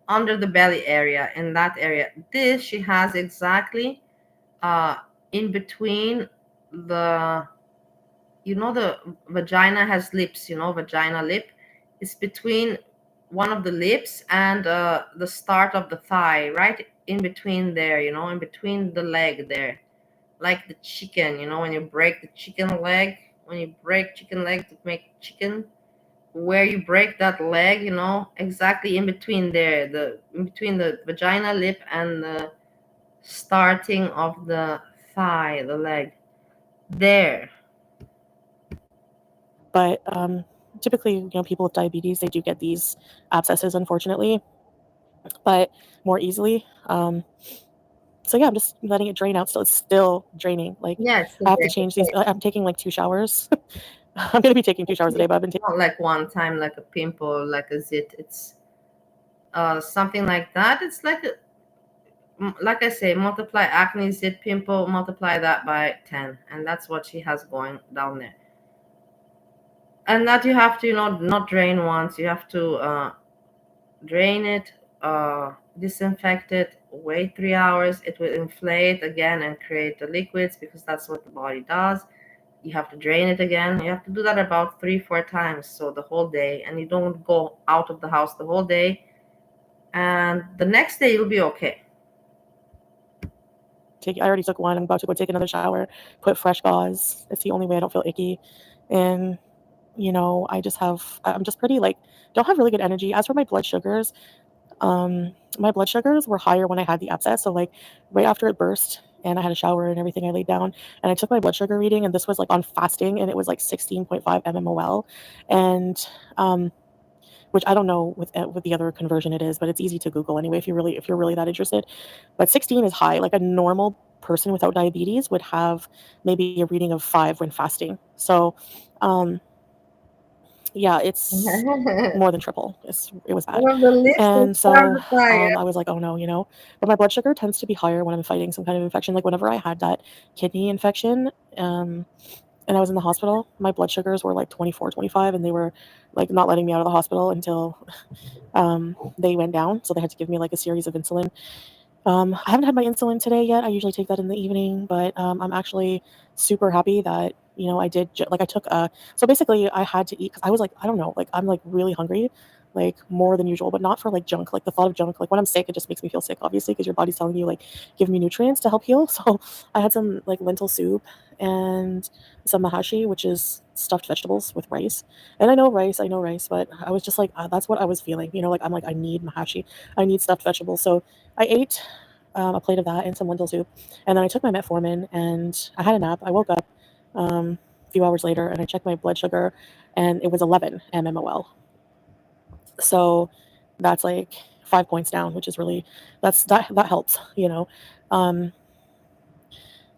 under the belly area, in that area. This she has exactly in between the, the vagina has lips, vagina lip. It's between one of the lips and the start of the thigh, right in between there, in between the leg there, like the chicken, when you break the chicken leg, when you break chicken leg to make chicken, where you break that leg, exactly in between there, in between the vagina lip and the starting of the thigh, the leg there. But typically, people with diabetes, they do get these abscesses, unfortunately, but more easily. So yeah, I'm just letting it drain out. So it's still draining. Like, yeah, I have to change these. I'm taking like 2 showers. I'm gonna be taking 2 showers a day, but I've been taking not like one time, like a pimple, like a zit. It's something like that. It's like I say, multiply acne, zit, pimple, multiply that by 10, and that's what she has going down there. And that you have to not drain once. You have to drain it, disinfect it, wait 3 hours. It will inflate again and create the liquids, because that's what the body does. You have to drain it again. You have to do that about 3-4 times, so the whole day, and you don't go out of the house the whole day, and the next day you'll be okay. I already took one. I'm about to go take another shower, put fresh gauze. It's the only way I don't feel icky. And I'm just pretty, like, don't have really good energy. As for my blood sugars were higher when I had the abscess. So like right after it burst and I had a shower and everything, I laid down and I took my blood sugar reading, and this was like on fasting, and it was like 16.5 mmol. And which I don't know with the other conversion it is, but it's easy to Google anyway if you're really that interested. But 16 is high. Like, a normal person without diabetes would have maybe a reading of 5 when fasting. So yeah, it's more than triple. It was bad. And so I was like, oh no, but my blood sugar tends to be higher when I'm fighting some kind of infection. Like, whenever I had that kidney infection, and I was in the hospital, my blood sugars were like 24, 25, and they were like not letting me out of the hospital until they went down. So they had to give me like a series of insulin. I haven't had my insulin today yet. I usually take that in the evening, but I'm actually super happy that I did. I took so basically I had to eat because I was like, I don't know, like I'm like really hungry, like more than usual, but not for like junk. Like, the thought of junk, like when I'm sick, it just makes me feel sick, obviously, because your body's telling you like, give me nutrients to help heal. So I had some like lentil soup and some mahashi, which is stuffed vegetables with rice. And I know rice, but I was just like, that's what I was feeling. You know, like I'm like, I need mahashi, I need stuffed vegetables. So I ate a plate of that and some lentil soup, and then I took my metformin and I had a nap. I woke up a few hours later and I checked my blood sugar, and it was 11 mmol. So that's like 5 points down, which is really that helps, you know.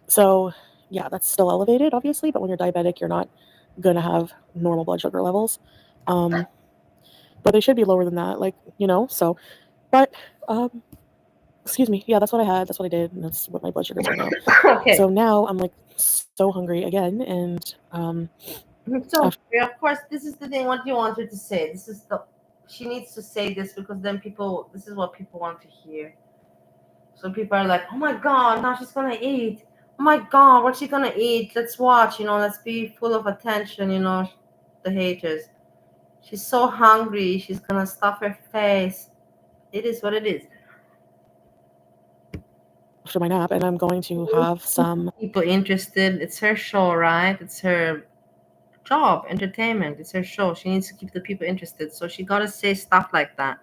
So yeah, that's still elevated, obviously, but when you're diabetic, you're not gonna have normal blood sugar levels. But they should be lower than that, like, you know. So, but excuse me, yeah, that's what I had, that's what I did, and that's what my blood sugars are now. Okay. So now I'm like so hungry again, and So of course, this is the thing. What do you want her to say? This is the she needs to say this because then people. This is what people want to hear. So people are like, "Oh my God, now she's gonna eat. Oh my God, what's she gonna eat? Let's watch. You know, let's be full of attention. You know, the haters. She's so hungry. She's gonna stuff her face. It is what it is." After my nap, and I'm going to have some people interested. It's her show, right? It's her job, entertainment. It's her show. She needs to keep the people interested. So she gotta say stuff like that.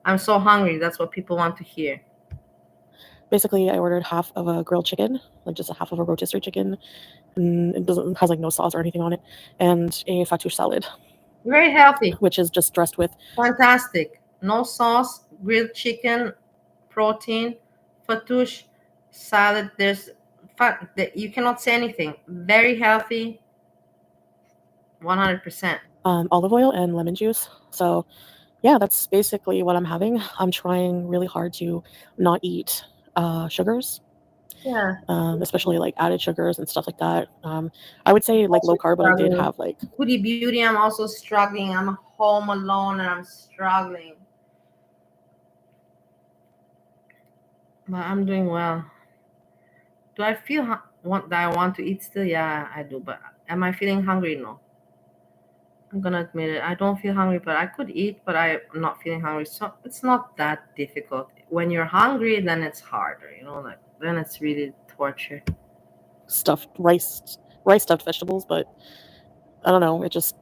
I'm so hungry. That's what people want to hear. Basically, I ordered half of a grilled chicken, like just a half of a rotisserie chicken, and it has like no sauce or anything on it, and a fattoush salad. Very healthy. Which is just dressed with fantastic. No sauce, grilled chicken, protein, fattoush salad. There's fat. You cannot say anything. Very healthy. 100%. Olive oil and lemon juice. So yeah, that's basically what I'm having. I'm trying really hard to not eat sugars. Yeah. Especially like added sugars and stuff like that. I would say like low carb, but I did have like Foodie beauty. I'm also struggling. I'm home alone and I'm struggling. But I'm doing well. Do I feel that I want to eat still? Yeah, I do. But am I feeling hungry? No. I'm gonna admit it. I don't feel hungry, but I could eat, but I'm not feeling hungry. So it's not that difficult. When you're hungry, then it's harder, you know, like then it's really torture. Stuffed rice stuffed vegetables, but I don't know, it just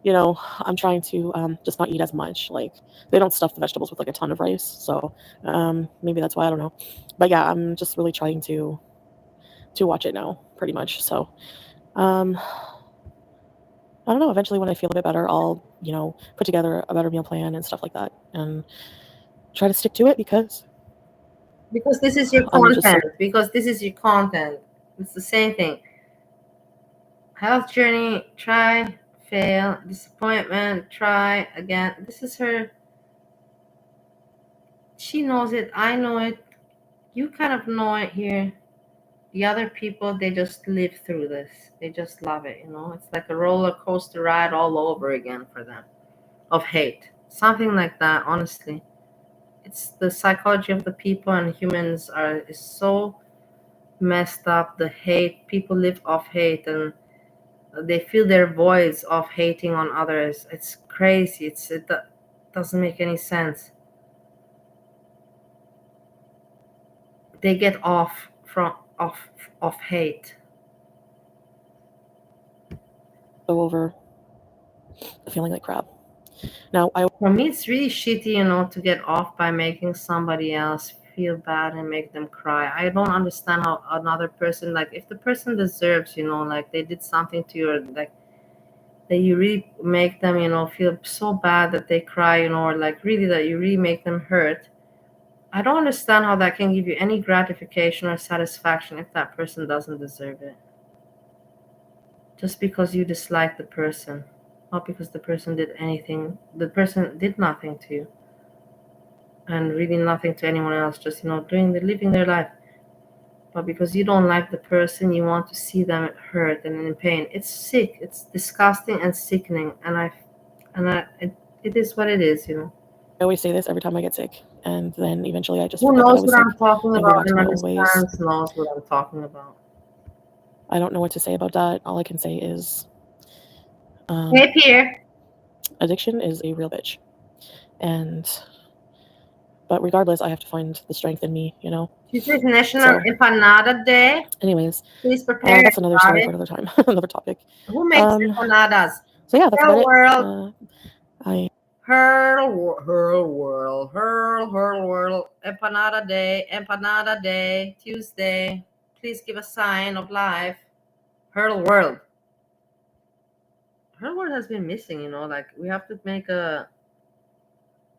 you know, I'm trying to just not eat as much. Like they don't stuff the vegetables with like a ton of rice, so maybe that's why, I don't know. But yeah, I'm just really trying to watch it now, pretty much. So I don't know, eventually when I feel a bit better, I'll, you know, put together a better meal plan and stuff like that and try to stick to it because this is your content. Because this is your content. It's the same thing. Health journey, try, fail, disappointment, try again. This is her. She knows it. I know it. You kind of know it here. The other people, they just live through this. They just love it, you know. It's like a roller coaster ride all over again for them of hate. Something like that, honestly. It's the psychology of the people, and humans is so messed up. The hate, people live off hate, and they feel their voids of hating on others. It's crazy. It doesn't make any sense. They get off of hate. Go over feeling like crap. Now, for me, it's really shitty, you know, to get off by making somebody else feel bad and make them cry. I don't understand how another person, like, if the person deserves, you know, like they did something to you, or like that you really make them, you know, feel so bad that they cry, you know, or like really that you really make them hurt. I don't understand how that can give you any gratification or satisfaction if that person doesn't deserve it. Just because you dislike the person, not because the person did anything. The person did nothing to you, and really nothing to anyone else. Just, you know, living their life. But because you don't like the person, you want to see them hurt and in pain. It's sick. It's disgusting and sickening. It is what it is, you know. I always say this every time I get sick, and then eventually I just Who forget that I knows was what sick I'm talking and go about back to and my old ways. understands knows what I'm talking about. I don't know what to say about that. All I can say is hey, Pierre. Addiction is a real bitch. And But regardless, I have to find the strength in me, you know. Tuesday's National So, Empanada Day. anyways, Please prepare that's another story for everybody. another time, another topic. Who makes empanadas? So yeah, that's about Hurl it. world. I Hurl world. Empanada Day, Tuesday. Please give a sign of life. Hurl world. Hurl world has been missing, you know. Like we have to make a,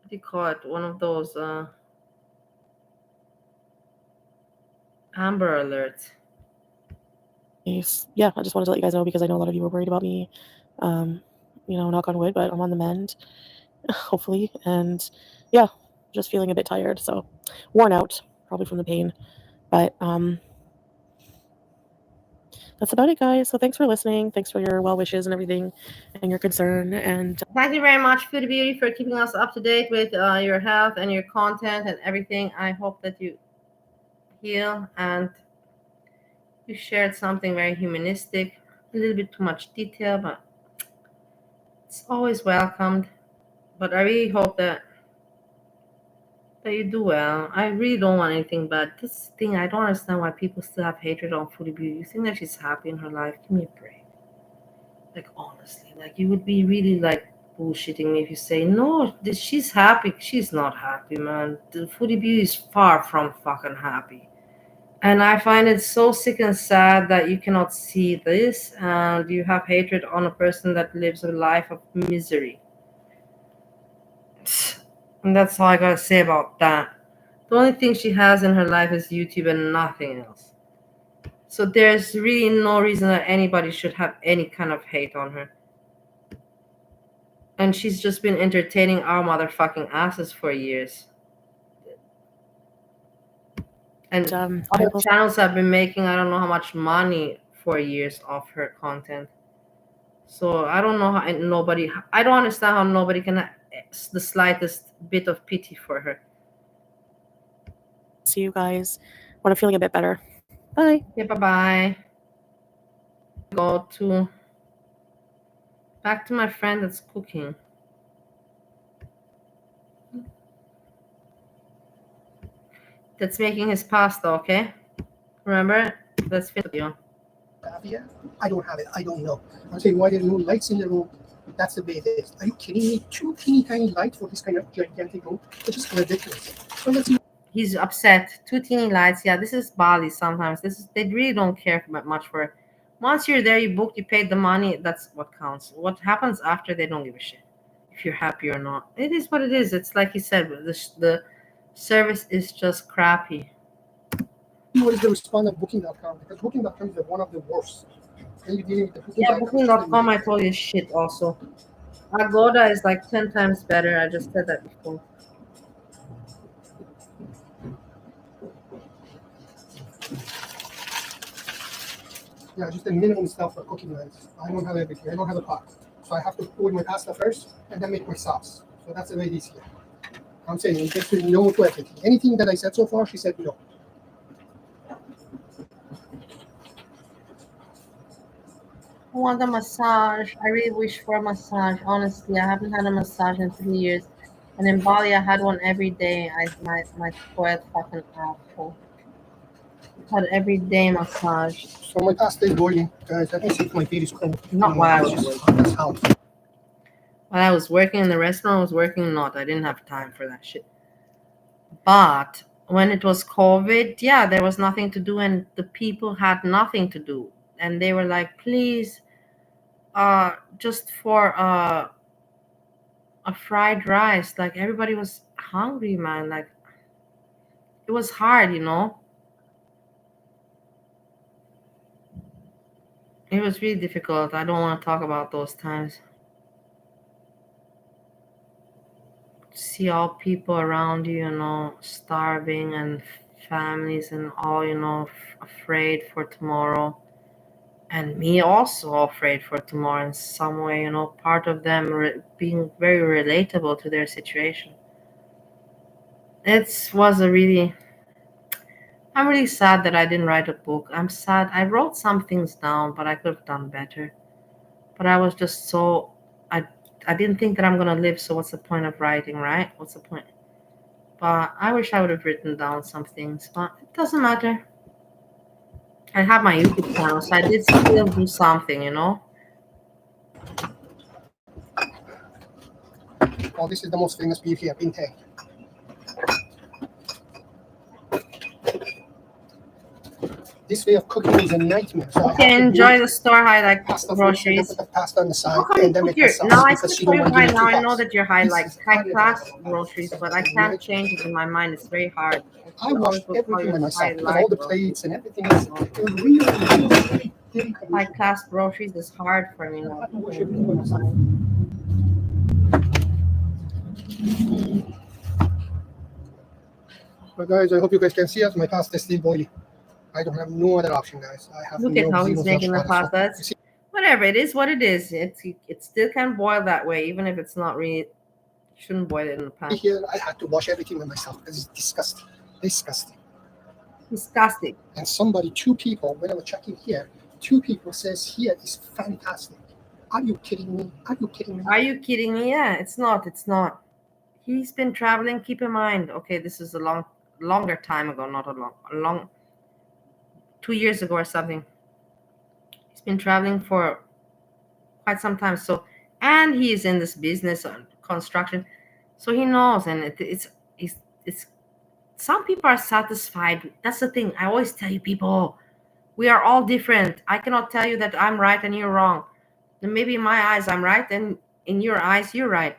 what do you call it? One of those Amber alerts. Yeah, I just wanted to let you guys know because I know a lot of you were worried about me. You know, knock on wood, but I'm on the mend, hopefully. And yeah, just feeling a bit tired, so worn out, probably from the pain. But that's about it, guys. So thanks for listening. Thanks for your well wishes and everything, and your concern. And thank you very much, Foodie Beauty, for keeping us up to date with your health and your content and everything. I hope that you heal and you shared something very humanistic, a little bit too much detail, but it's always welcomed. But I really hope that you do well. I really don't want anything bad. This thing, I don't understand why people still have hatred on Foodie Beauty. You think that she's happy in her life? Give me a break. Like, honestly, like, you would be really, like, bullshitting me if you say, no, she's happy. She's not happy, man. The Foodie Beauty is far from fucking happy. And I find it so sick and sad that you cannot see this and you have hatred on a person that lives a life of misery. And that's all I gotta say about that. The only thing she has in her life is YouTube and nothing else. So there's really no reason that anybody should have any kind of hate on her. And she's just been entertaining our motherfucking asses for years. And other channels have been making I don't know how much money for years off her content. So I don't know how I don't understand how nobody can have the slightest bit of pity for her. see you guys when I'm feeling a bit better. Bye. Yeah, bye-bye. Go to back to my friend that's cooking. That's making his pasta, okay? Remember? Let's finish the video. I don't have it. I don't know. I'm saying, why there's no lights in the room? That's the basics. Are you kidding me? 2 teeny tiny lights for this kind of gigantic room? It's just ridiculous. So let's see. He's upset. 2 teeny lights. Yeah, this is Bali sometimes. They really don't care much for it. Once you're there, you booked, you paid the money, that's what counts. What happens after, they don't give a shit. If you're happy or not. It is what it is. It's like you said, the service is just crappy. What is the response of Booking.com? Because Booking.com is one of the worst. And you're dealing with the Yeah, Booking.com I told you is shit also. Agoda is like 10 times better. I just said that before. Yeah, just the minimum stuff for cooking rice. I don't have everything. I don't have a pot. So I have to boil my pasta first and then make my sauce. So that's the way it is here. I'm saying it gets no to everything. Anything that I said so far, she said no. I want a massage. I really wish for a massage. Honestly, I haven't had a massage in 3 years. And in Bali, I had one every day. My spoiled fucking asshole. Had every day massage. So my pasta is boiling. Guys, let me see if my feet is cold. Not while I was working. That's how. While I was working in the restaurant, I was working not. I didn't have time for that shit. But when it was COVID, yeah, there was nothing to do and the people had nothing to do. And they were like, please, just for a fried rice. Like everybody was hungry, man. Like it was hard, you know. It was really difficult. I don't want to talk about those times. See all people around you, you know, starving and families and all, you know, afraid for tomorrow. And me also afraid for tomorrow in some way, you know, part of them being very relatable to their situation. I'm really sad that I didn't write a book. I'm sad. I wrote some things down, but I could have done better. But I was just I didn't think that I'm going to live, so what's the point of writing, right? What's the point? I wish I would have written down some things, but it doesn't matter. I have my YouTube channel, so I did still do something, you know. Oh, this is the most famous beef here, Pinte. This way of cooking is a nightmare. So Okay, enjoy the store highlight groceries. Put the pasta on the side, How come you and then put make your the sauce now I because see she for don't you want to high give me now? two I know cups. that you're high This like is high part of class the groceries, but I can't change it in my mind. It's very hard. I You always washed look how everything by you're myself high because all the groceries. plates and everything is really High class groceries is hard for me now. But guys, I hope you guys can see us. My pasta is still boiling. I don't have no other option, guys. I have Look no at how zero he's making the pasta. pasta. Whatever, it is what it is. It still can boil that way, even if it's not really. You shouldn't boil it in the pan. Here, I had to wash everything by myself because it's disgusting. Disgusting. Disgusting. And somebody, two people, when I was checking here, two people says here is fantastic. Are you kidding me? Are you kidding me? Are you kidding me? Yeah, it's not. It's not. He's been traveling. Keep in mind. Okay, this is a longer time ago, not a long 2 years ago or something. He's been traveling for quite some time. So, and he is in this business on construction, so he knows. And it's some people are satisfied. That's the thing. I always tell you, people, we are all different. I cannot tell you that I'm right and you're wrong. And maybe in my eyes I'm right, and in your eyes you're right.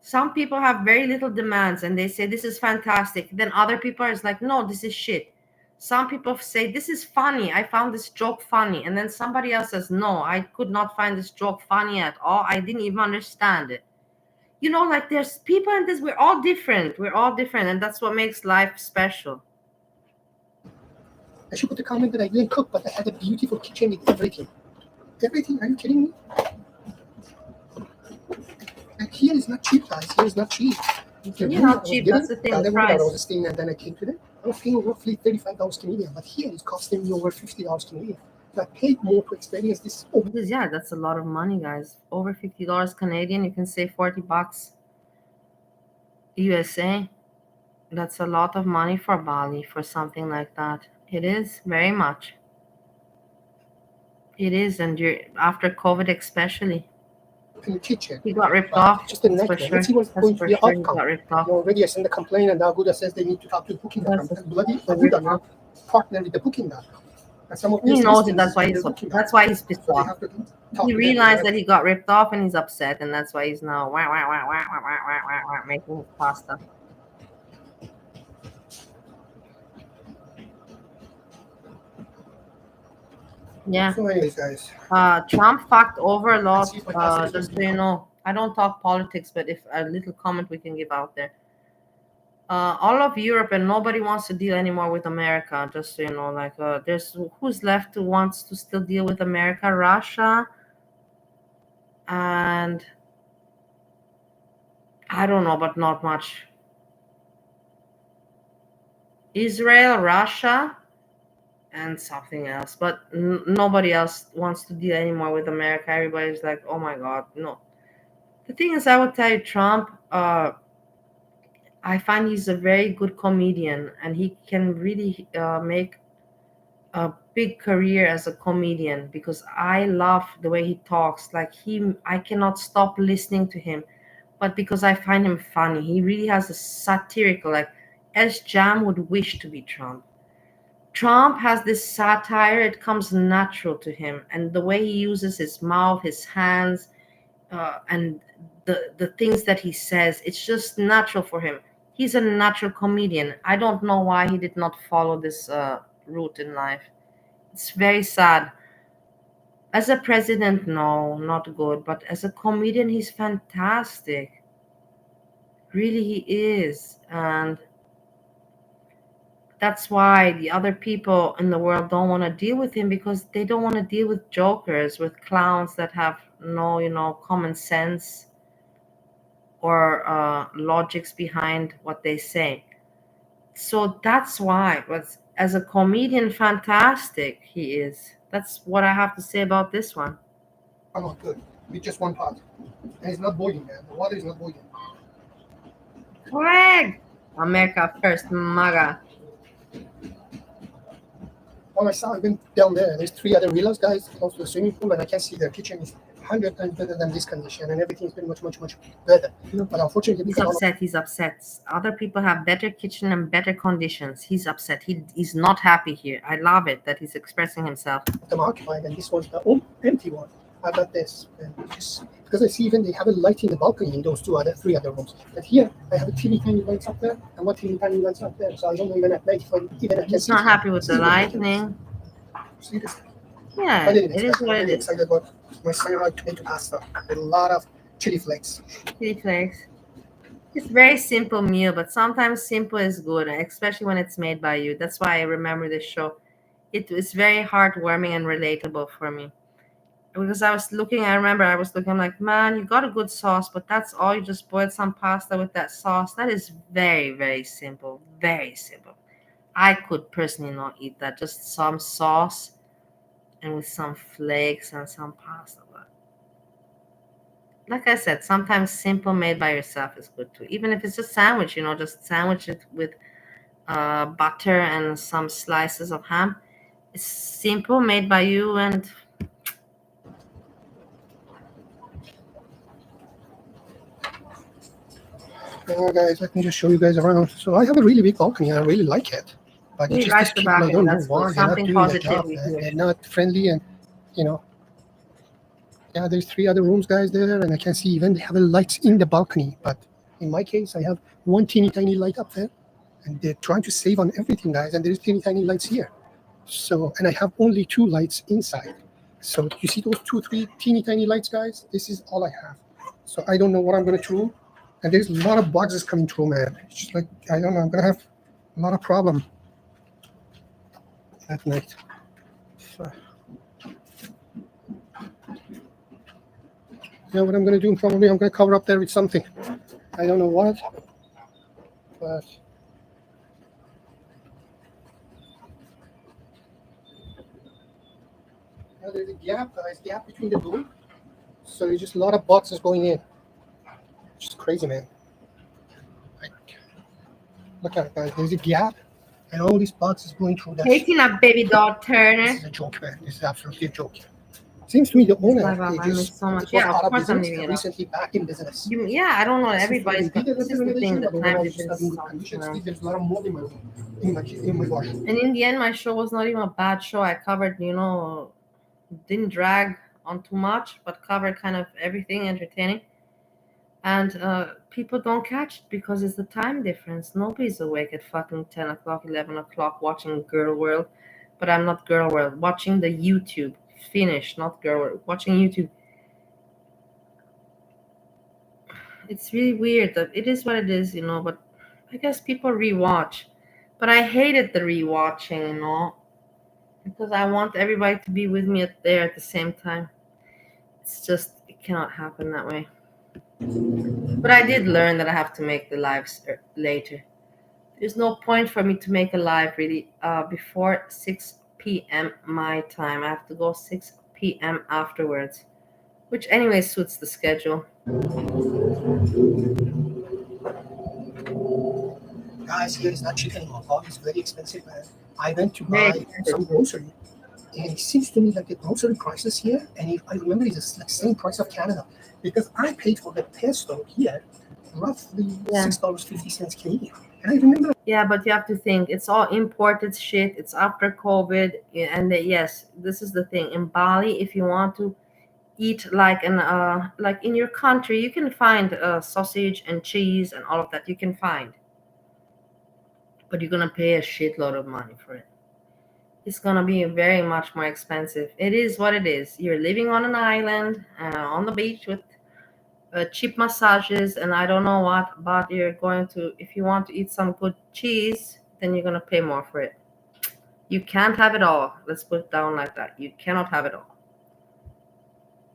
Some people have very little demands and they say this is fantastic. Then other people are like, no, this is shit. Some people say this is funny. I found this joke funny. And then somebody else says, no, I could not find this joke funny at all. I didn't even understand it. You know, like there's people in this, we're all different. We're all different. And that's what makes life special. I should put a comment that I didn't cook, but I had a beautiful kitchen with everything. Everything? Are you kidding me? And here is not cheap, guys. Here is not cheap. You're not cheap. That's the thing. The price. I was staying, and then I came to them. I was paying roughly $35 Canadian, but here it's costing me over $50 Canadian. So I paid more to experience this. Yeah, that's a lot of money, guys. Over $50 Canadian. You can save $40 USA. That's a lot of money for Bali for something like that. It is very much. It is, and you're after COVID especially. In the kitchen. He got ripped off. Just a nightmare. For sure. Let's see what's going to be the outcome. Got ripped off. Already I sent a complaint, and Aguda says they need to talk to the booking dot. Bloody Aguda partner with the booking dot. And some of he knows it. That's why he's pissed off. He realized that he got ripped off, and he's upset, and that's why he's now making his pasta. Yeah. So anyways, guys. Trump fucked over a lot. Just so you know, I don't talk politics, but if a little comment we can give out there. All of Europe and nobody wants to deal anymore with America. Just so you know, like there's who's left who wants to still deal with America? Russia, and I don't know, but not much. Israel, Russia, and something else, but nobody else wants to deal anymore with America. Everybody's like, oh my God, no. The thing is, I would tell you, Trump, I find he's a very good comedian, and he can really make a big career as a comedian, because I love the way he talks. Like I cannot stop listening to him, but because I find him funny. He really has a satirical, like Jam would wish to be Trump. Trump has this satire. It comes natural to him, and the way he uses his mouth, his hands, and the things that he says, it's just natural for him. He's a natural comedian. I don't know why he did not follow this route in life. It's very sad. As a president, no, not good, but as a comedian, he's fantastic. Really, he is. And that's why the other people in the world don't want to deal with him, because they don't want to deal with jokers, with clowns that have no, common sense or logics behind what they say. So that's why. But as a comedian, fantastic he is. That's what I have to say about this one. I'm not good. With just one pot. And it's not boiling, man. The water is not boiling. Greg! America first, MAGA. Oh, I saw even down there. There's 3 other villas, guys, close to the swimming pool, and I can see their kitchen is 100 times better than this condition, and everything's been much, much, much better. But unfortunately, He's upset. He's upset. Other people have better kitchen and better conditions. He's upset. He's not happy here. I love it that he's expressing himself. them occupied, and this was the empty one. I got this, and just because I see even they have a light in the balcony in those 3 other rooms. But here I have a teeny tiny lights up there, and one teeny tiny lights up there. So I don't know even at night if I can He's see. not happy with the lighting. See this? Yeah, it is what it is. Excited about my cyanide tomato pasta with a lot of chili flakes. Chili flakes. It's a very simple meal, but sometimes simple is good, especially when it's made by you. That's why I remember this show. It was very heartwarming and relatable for me. Because I remember I was looking, I'm like, man, you got a good sauce, but that's all. You just boiled some pasta with that sauce. That is very, very simple. Very simple. I could personally not eat that. Just some sauce and with some flakes and some pasta. But like I said, sometimes simple made by yourself is good too. Even if it's a sandwich, just sandwich it with butter and some slices of ham. It's simple, made by you, and Guys, let me just show you guys around. So I have a really big balcony. I really like it. But he it's just likes these the people, I balcony. don't know That's why good. they're not Something doing their positive job. we hear. They're not friendly, and yeah, there's 3 other rooms, guys, there, and I can see even they have a light in the balcony. But in my case, I have one teeny tiny light up there, and they're trying to save on everything, guys. And there's teeny tiny lights here. So, and I have only 2 lights inside. So you see those 2, 3 teeny tiny lights, guys? This is all I have. So I don't know what I'm gonna do. And there's a lot of boxes coming through, man. It's just like, I don't know, I'm gonna have a lot of problem at night. So, what I'm gonna do, probably I'm gonna cover up there with something. I don't know what, but there's a gap, guys, gap between the door. So there's just a lot of boxes going in. Just crazy, man. Look at it, guys. There's a gap, and all these boxes going through that. Taking a baby dog Turner. This is a joke, man. This is absolutely a joke. Seems to me the owner I miss so much. was Yeah, out of of course I'm business leaving and it up. recently back in business. Yeah, I don't know. This is Everybody's for the got, this is the thing. The but time overall it's just difference. not in good condition. There's a lot of mold in my room, in my wash. And in the end, my show was not even a bad show. I covered, didn't drag on too much, but covered kind of everything entertaining. And people don't catch it because it's the time difference. Nobody's awake at fucking 10 o'clock, 11 o'clock watching Girl World. But I'm not Girl World. Watching the YouTube. Finish, not Girl World. Watching YouTube. It's really weird. That it is what it is, but I guess people rewatch. But I hated the rewatching, because I want everybody to be with me there at the same time. It's just, it cannot happen that way. But I did learn that I have to make the lives later. There's no point for me to make a live really before 6 p.m. my time. I have to go 6 p.m. afterwards, which anyway suits the schedule. Guys, here is not cheap anymore. Hog is very expensive, man. I went to buy some grocery, and it seems to me like the grocery prices here, and if I remember, it's like same price of Canada, because I paid for the pesto here roughly $6.50 Canadian. And I remember. Yeah, but you have to think it's all imported shit. It's after COVID, and yes, this is the thing. In Bali, if you want to eat like in your country, you can find sausage and cheese and all of that. You can find, but you're gonna pay a shitload of money for it. It's gonna be very much more expensive. It is what it is. You're living on an island on the beach with cheap massages and I don't know what, but you're going to, if you want to eat some good cheese, then you're going to pay more for it. You can't have it all. Let's put it down like that. You cannot have it all.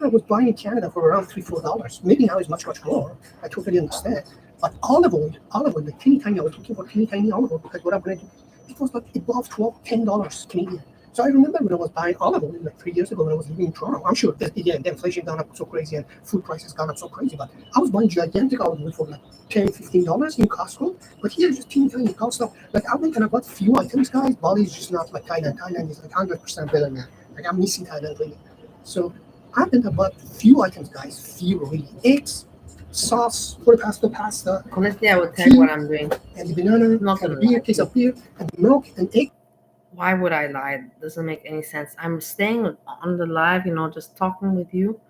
I was buying in Canada for around $3-4. Maybe now it's much more. I totally understand. But olive oil, the teeny tiny, I was looking for teeny tiny olive oil because what I'm going to do, it was like above $10 Canadian. So I remember when I was buying olive oil like 3 years ago when I was living in Toronto. I'm sure that again, the inflation gone up so crazy and food prices gone up so crazy. But I was buying gigantic olive oil for like $10, $15 in Costco. But here it's just teeny tiny Costco. Like I went and I bought few items, guys. Bali is just not like Thailand. Thailand is like 100% better, man. Like I'm missing Thailand really. So I went and bought few items, guys. Few really. Eggs, sauce for the pasta. Honestly, I will tell you what I'm doing. And the banana, Not and the gonna beer, lie. case of beer, and milk and egg. Why would I lie? It doesn't make any sense. I'm staying on the live, just talking with you,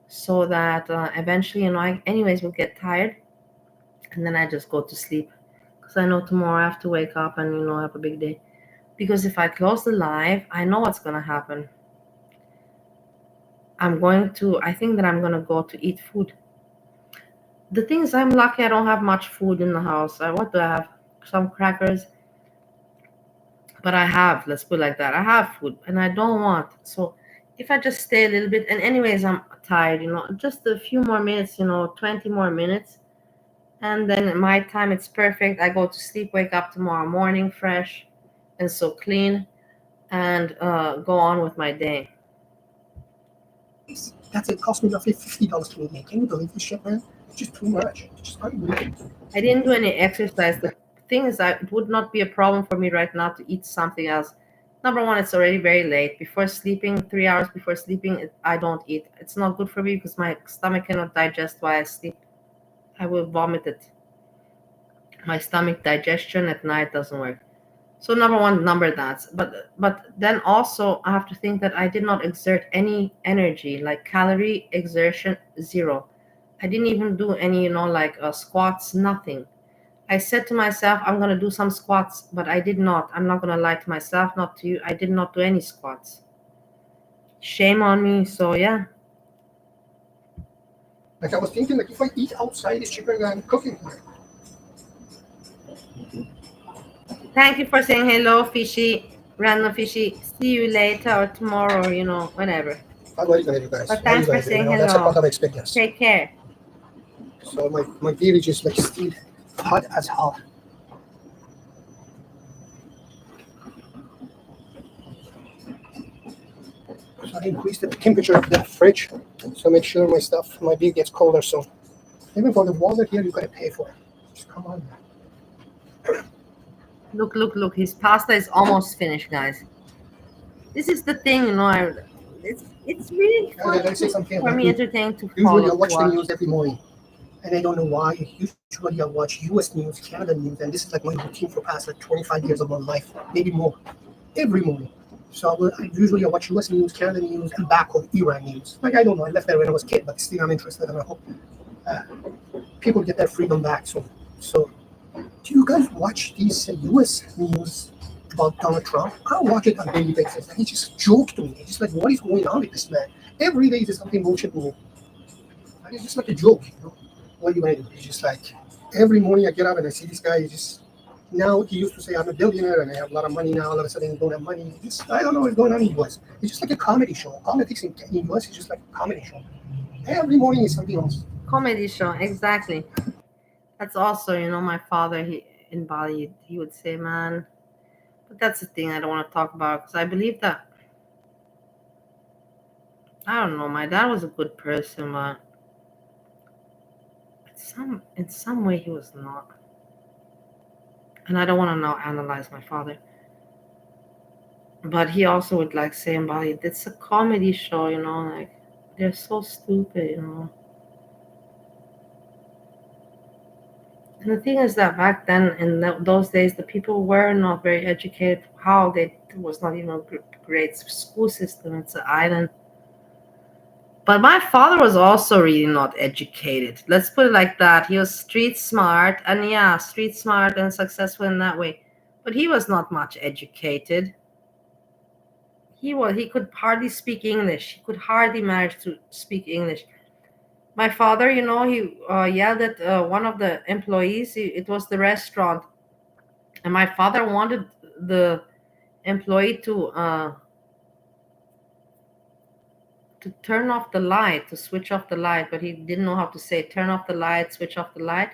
so that eventually, I anyways will get tired, and then I just go to sleep, because I know tomorrow I have to wake up and have a big day. Because if I close the live, I know what's gonna happen. I think that I'm gonna go to eat food. The thing is, I'm lucky I don't have much food in the house. What do I have? Some crackers. But I have, let's put it like that. I have food and I don't want. So if I just stay a little bit, and anyways, I'm tired, just a few more minutes, 20 more minutes. And then at my time, it's perfect. I go to sleep, wake up tomorrow morning fresh and so clean, and go on with my day. That's it. Cost me roughly $50 Canadian. Can you believe this shit, man? It's just too much. It's just unbelievable. I didn't do any exercise. The thing is, it would not be a problem for me right now to eat something else. Number one, it's already very late. Before sleeping, 3 hours before sleeping, I don't eat. It's not good for me because my stomach cannot digest while I sleep. I will vomit it. My stomach digestion at night doesn't work. So number one, number that. But then also I have to think that I did not exert any energy, like calorie exertion, 0. I didn't even do any, squats, nothing. I said to myself, I'm going to do some squats, but I did not. I'm not going to lie to myself, not to you. I did not do any squats. Shame on me. So, yeah. Like I was thinking, if I eat outside, it's cheaper than cooking here. Thank you for saying hello, Fishy. Random Fishy. See you later or tomorrow, whenever. How are you guys? But thanks for saying hello. That's a part of experience. Take care. So my beer is just like still hot as hell. So I increased the temperature of the fridge, so make sure my beer gets colder. So even for the water here, you gotta pay for it. Just come on. Look. His pasta is almost finished, guys. This is the thing, it's really fun for me entertaining to follow. Usually I watch the news every morning, and I don't know why. Usually I watch U.S. news, Canada news, and this is like my routine for past like 25 years of my life, maybe more, every morning. So I usually watch U.S. news, Canada news, and back home Iran news. Like I don't know, I left there when I was a kid, but still I'm interested, and I hope people get their freedom back. So do you guys watch these U.S. news about Donald Trump? I watch it on a daily basis, and it's just a joke to me. It's just like, what is going on with this man? Every day there's something bullshit new. And it's just like a joke, What are you gonna do? It's just like every morning I get up and I see this guy. Now he used to say I'm a billionaire and I have a lot of money. Now all of a sudden he don't have money. I don't know what's going on in the U.S. It's just like a comedy show. Politics in the U.S. is just like a comedy show. Every morning is something else. Comedy show, exactly. That's also, my father, in Bali, he would say, man, but that's the thing I don't want to talk about, because I believe that, I don't know, my dad was a good person, but in some way he was not. And I don't want to now analyze my father. But he also would say in Bali, it's a comedy show, they're so stupid, And the thing is that back then, in those days, the people were not very educated. There was not even a great school system. It's an island. But my father was also really not educated. Let's put it like that. He was street smart, and street smart and successful in that way. But he was not much educated. He could hardly speak English. He could hardly manage to speak English. My father, he yelled at one of the employees. It was the restaurant. And my father wanted the employee to turn off the light, to switch off the light. But he didn't know how to say, turn off the light, switch off the light.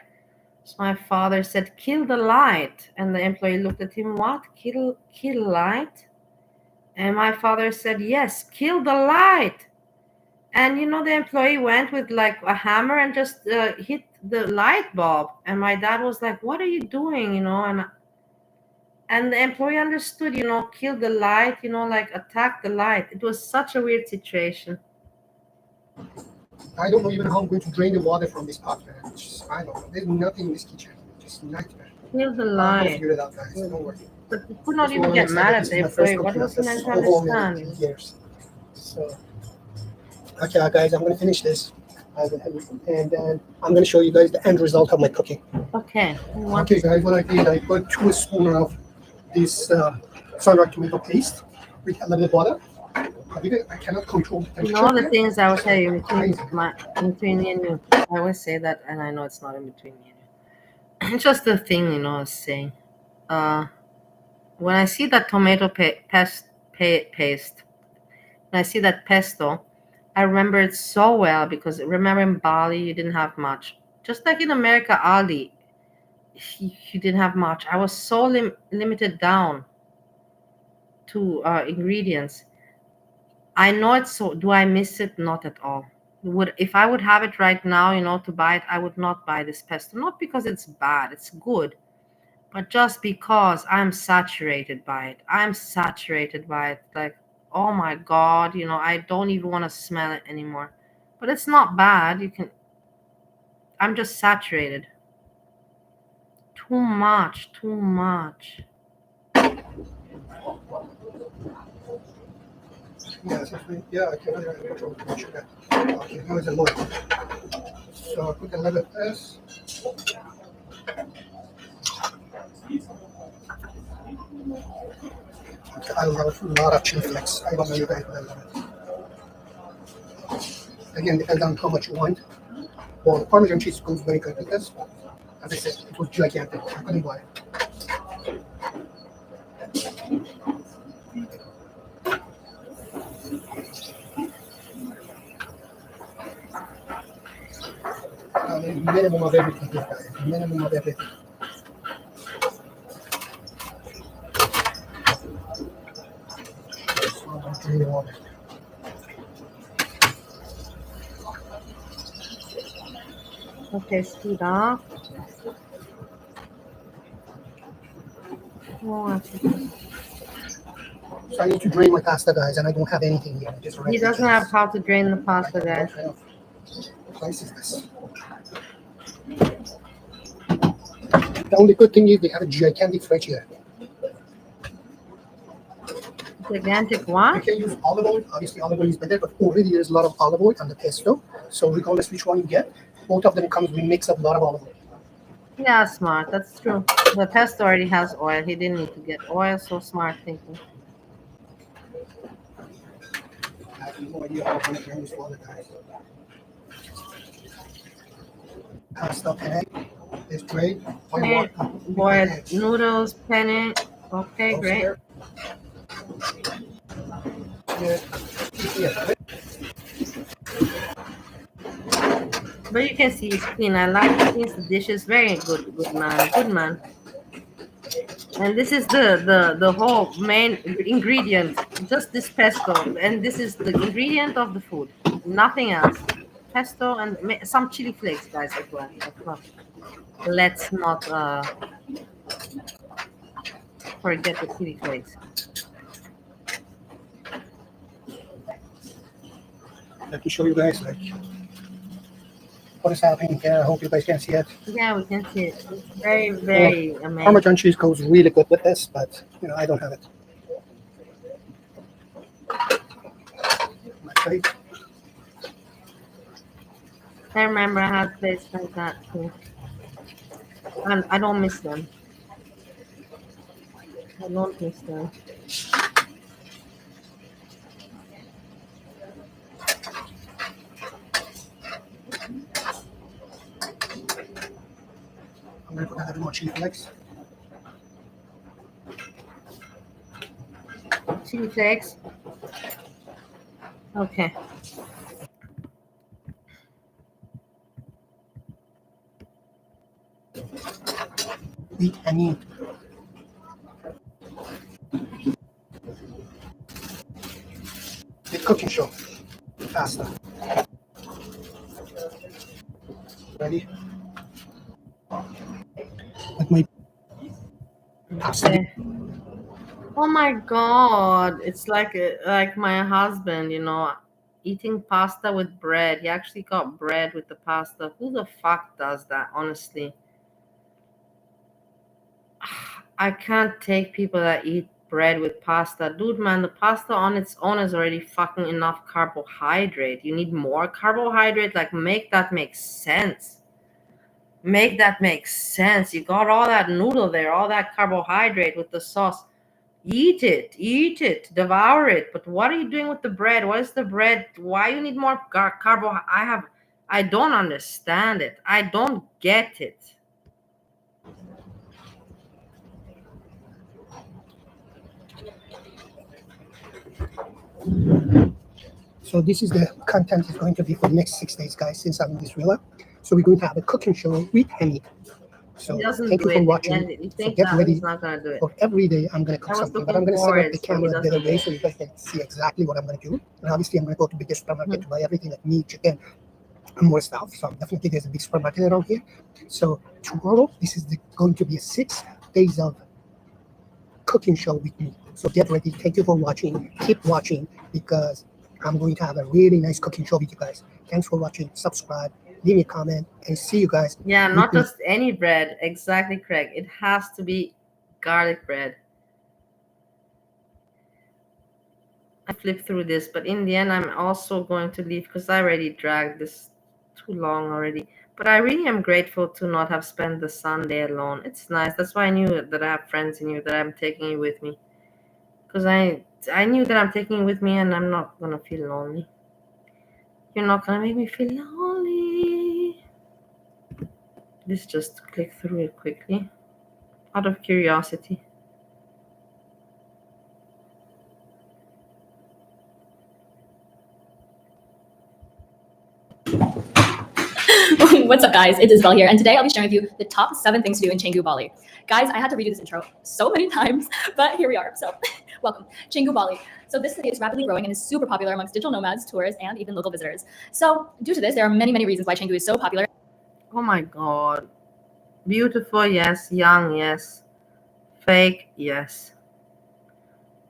So my father said, kill the light. And the employee looked at him, what? Kill light? And my father said, yes, kill the light. And the employee went with like a hammer and just hit the light bulb. And my dad was like, what are you doing? And the employee understood, kill the light, like attack the light. It was such a weird situation. I don't know even how I'm going to drain the water from this pot, man. I don't know. There's nothing in this kitchen. Just nightmare. Kill the I'm light. gonna figure it out, guys. Don't worry. But you could not Just even wanna get make mad sure at this the is my first employee. What computer was he meant to after so many understand? years. So, okay, guys, I'm gonna finish this, and then I'm gonna show you guys the end result of my cooking. Okay. Okay, guys, what I did, I put 2 spoons of this sun-dried tomato paste with a little bit of butter. I cannot control the temperature. All the things I will tell you between me and you. I always say that, and I know it's not in between me and you. It's just the thing, I was saying. When I see that tomato paste, when I see that pesto, I remember it so well because remember in Bali you didn't have much. Just like in America, Ali, you didn't have much. I was so limited down to ingredients. I know it's so. Do I miss it? Not at all. If I would have it right now, to buy it, I would not buy this pesto. Not because it's bad, it's good, but just because I'm saturated by it. I'm saturated by it. Like, oh my God, I don't even want to smell it anymore. But it's not bad. I'm just saturated. Too much, too much. Yeah, I cannot control the temperature. Okay, now it's a low. So I put a little bit of this. Okay, I love a lot of chili flakes. I don't know you guys, but I love it. Again, depends on how much you want. Well, the Parmesan cheese goes very good with this. As I said, it was gigantic. I couldn't buy it. Minimum of everything, guys. Minimum of everything. So I'm drinking water. Okay, speed off. So I need to drain my pasta, guys, and I don't have anything here. He doesn't have how to drain the pasta, guys. What place is this? The only good thing is they have a gigantic fridge here. Gigantic what? You can use olive oil. Obviously, olive oil is better, but already there's a lot of olive oil on the pesto. So regardless which one you get, both of them comes with mix of a lot of olive oil. Yeah, smart. That's true. The pesto already has oil. He didn't need to get oil. So smart thinking. I have no idea how to drain this water, guys. Pasta penne is great. Boiled noodles, penne. Okay, great. But you can see it's clean. I like he cleans the dishes. Very good, good man, good man. And this is the whole main ingredient. Just this pesto, and this is the ingredient of the food. Nothing else. Pesto and some chili flakes, guys, as well. Let's not forget the chili flakes. Let me show you guys what is happening here. I hope you guys can see it. Yeah, we can see it. It's very, very amazing. Parmesan cheese goes really good with this, but I don't have it. My plate. I remember I had plates like that too. And I don't miss them. I don't miss them. I'm going to put a little more chili flakes. Chili flakes. Okay. Eat and eat. cooking show. Pasta. Ready? With my pasta. Okay. Oh my God. It's like my husband, eating pasta with bread. He actually got bread with the pasta. Who the fuck does that, honestly? I can't take people that eat bread with pasta. Dude, man, the pasta on its own is already fucking enough carbohydrate. You need more carbohydrate? Like, make that make sense. Make that make sense. You got all that noodle there, all that carbohydrate with the sauce. Eat it, devour it. But what are you doing with the bread? What is the bread? Why you need more carbo? I don't understand it. I don't get it. So this is the content is going to be for the next 6 days, guys, since I'm in this villa. So we're going to have a cooking show with Yammie. So thank you for watching. So get ready for every day. I'm going to cook something, but I'm going to set up the camera a better way so you guys can see exactly what I'm going to do. And obviously, I'm going to go to the biggest supermarket to buy everything like meat, chicken, and more stuff. So definitely, there's a big supermarket around here. So tomorrow, this is going to be 6 days of cooking show with me. So get ready. Thank you for watching. Keep watching because I'm going to have a really nice cooking show with you guys. Thanks for watching. Subscribe. Leave me a comment and see you guys. Yeah, not just any bread. Exactly, Craig. It has to be garlic bread. I flipped through this, but in the end, I'm also going to leave because I already dragged this too long already. But I really am grateful to not have spent the Sunday alone. It's nice. That's why I knew that I have friends in you, that I'm taking you with me. Because I knew that I'm taking you with me and I'm not going to feel lonely. You're not going to make me feel lonely. Let's just click through it quickly, out of curiosity. What's up, guys? It's Isabel here, and today I'll be sharing with you the top 7 things to do in Canggu, Bali. Guys, I had to redo this intro so many times, but here we are. So, welcome, Canggu, Bali. So this city is rapidly growing and is super popular amongst digital nomads, tourists, and even local visitors. So, due to this, there are many, many reasons why Canggu is so popular. Oh my God. Beautiful, yes. Young, yes. Fake, yes.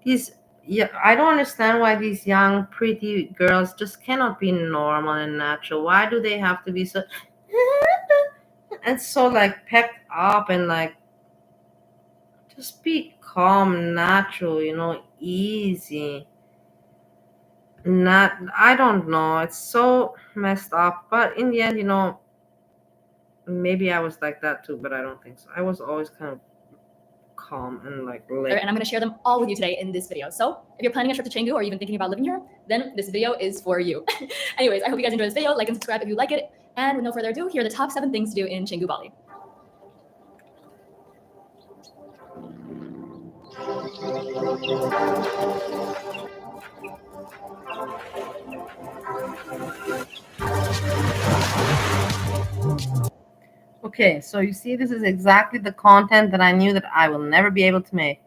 I don't understand why these young, pretty girls just cannot be normal and natural. Why do they have to be so and so like pepped up and like just be calm, natural, easy. I don't know. It's so messed up. But in the end, maybe I was like that too, but I don't think so. I was always kind of calm and like late. And I'm going to share them all with you today in this video. So if you're planning a trip to Canggu or even thinking about living here, then this video is for you. Anyways, I hope you guys enjoy this video. Like and subscribe if you like it. And with no further ado, here are the top 7 things to do in Canggu, Bali. Okay, so you see, this is exactly the content that I knew that I will never be able to make.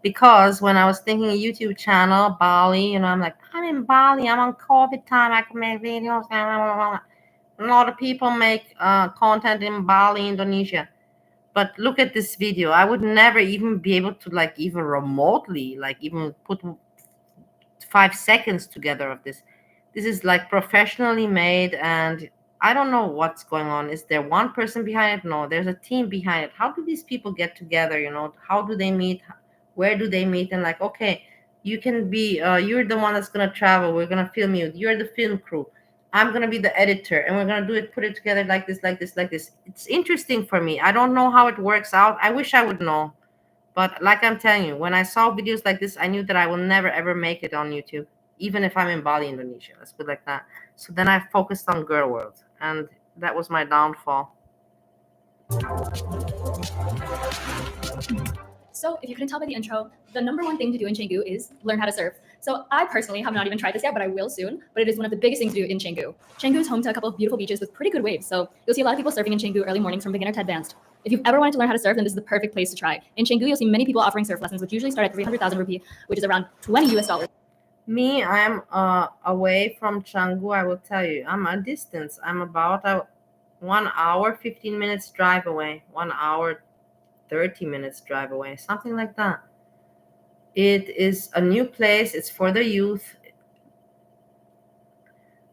Because when I was thinking a YouTube channel, Bali, I'm like, I'm in Bali, I'm on COVID time, I can make videos. A lot of people make content in Bali, Indonesia. But look at this video. I would never even be able to like even remotely, like even put 5 seconds together of this. This is like professionally made, and I don't know what's going on. Is there one person behind it? No, there's a team behind it. How do these people get together? How do they meet? Where do they meet? And like, okay, you can be, you're the one that's going to travel. We're going to film you. You're the film crew. I'm going to be the editor, and we're going to put it together like this, like this, like this. It's interesting for me. I don't know how it works out. I wish I would know. But like I'm telling you, when I saw videos like this, I knew that I will never, ever make it on YouTube, even if I'm in Bali, Indonesia. Let's put it like that. So then I focused on Girl World, and that was my downfall. So if you couldn't tell by the intro, the number 1 thing to do in Canggu is learn how to surf. So I personally have not even tried this yet, but I will soon. But it is one of the biggest things to do in Canggu. Canggu is home to a couple of beautiful beaches with pretty good waves. So you'll see a lot of people surfing in Canggu early mornings from beginner to advanced. If you've ever wanted to learn how to surf, then this is the perfect place to try. In Canggu, you'll see many people offering surf lessons, which usually start at 300,000 rupee, which is around $20 US. Me, I'm away from Canggu. I will tell you, I'm a distance. I'm about a 1 hour, 15 minutes drive away. 1 hour, 30 minutes drive away, something like that. It is a new place. It's for the youth.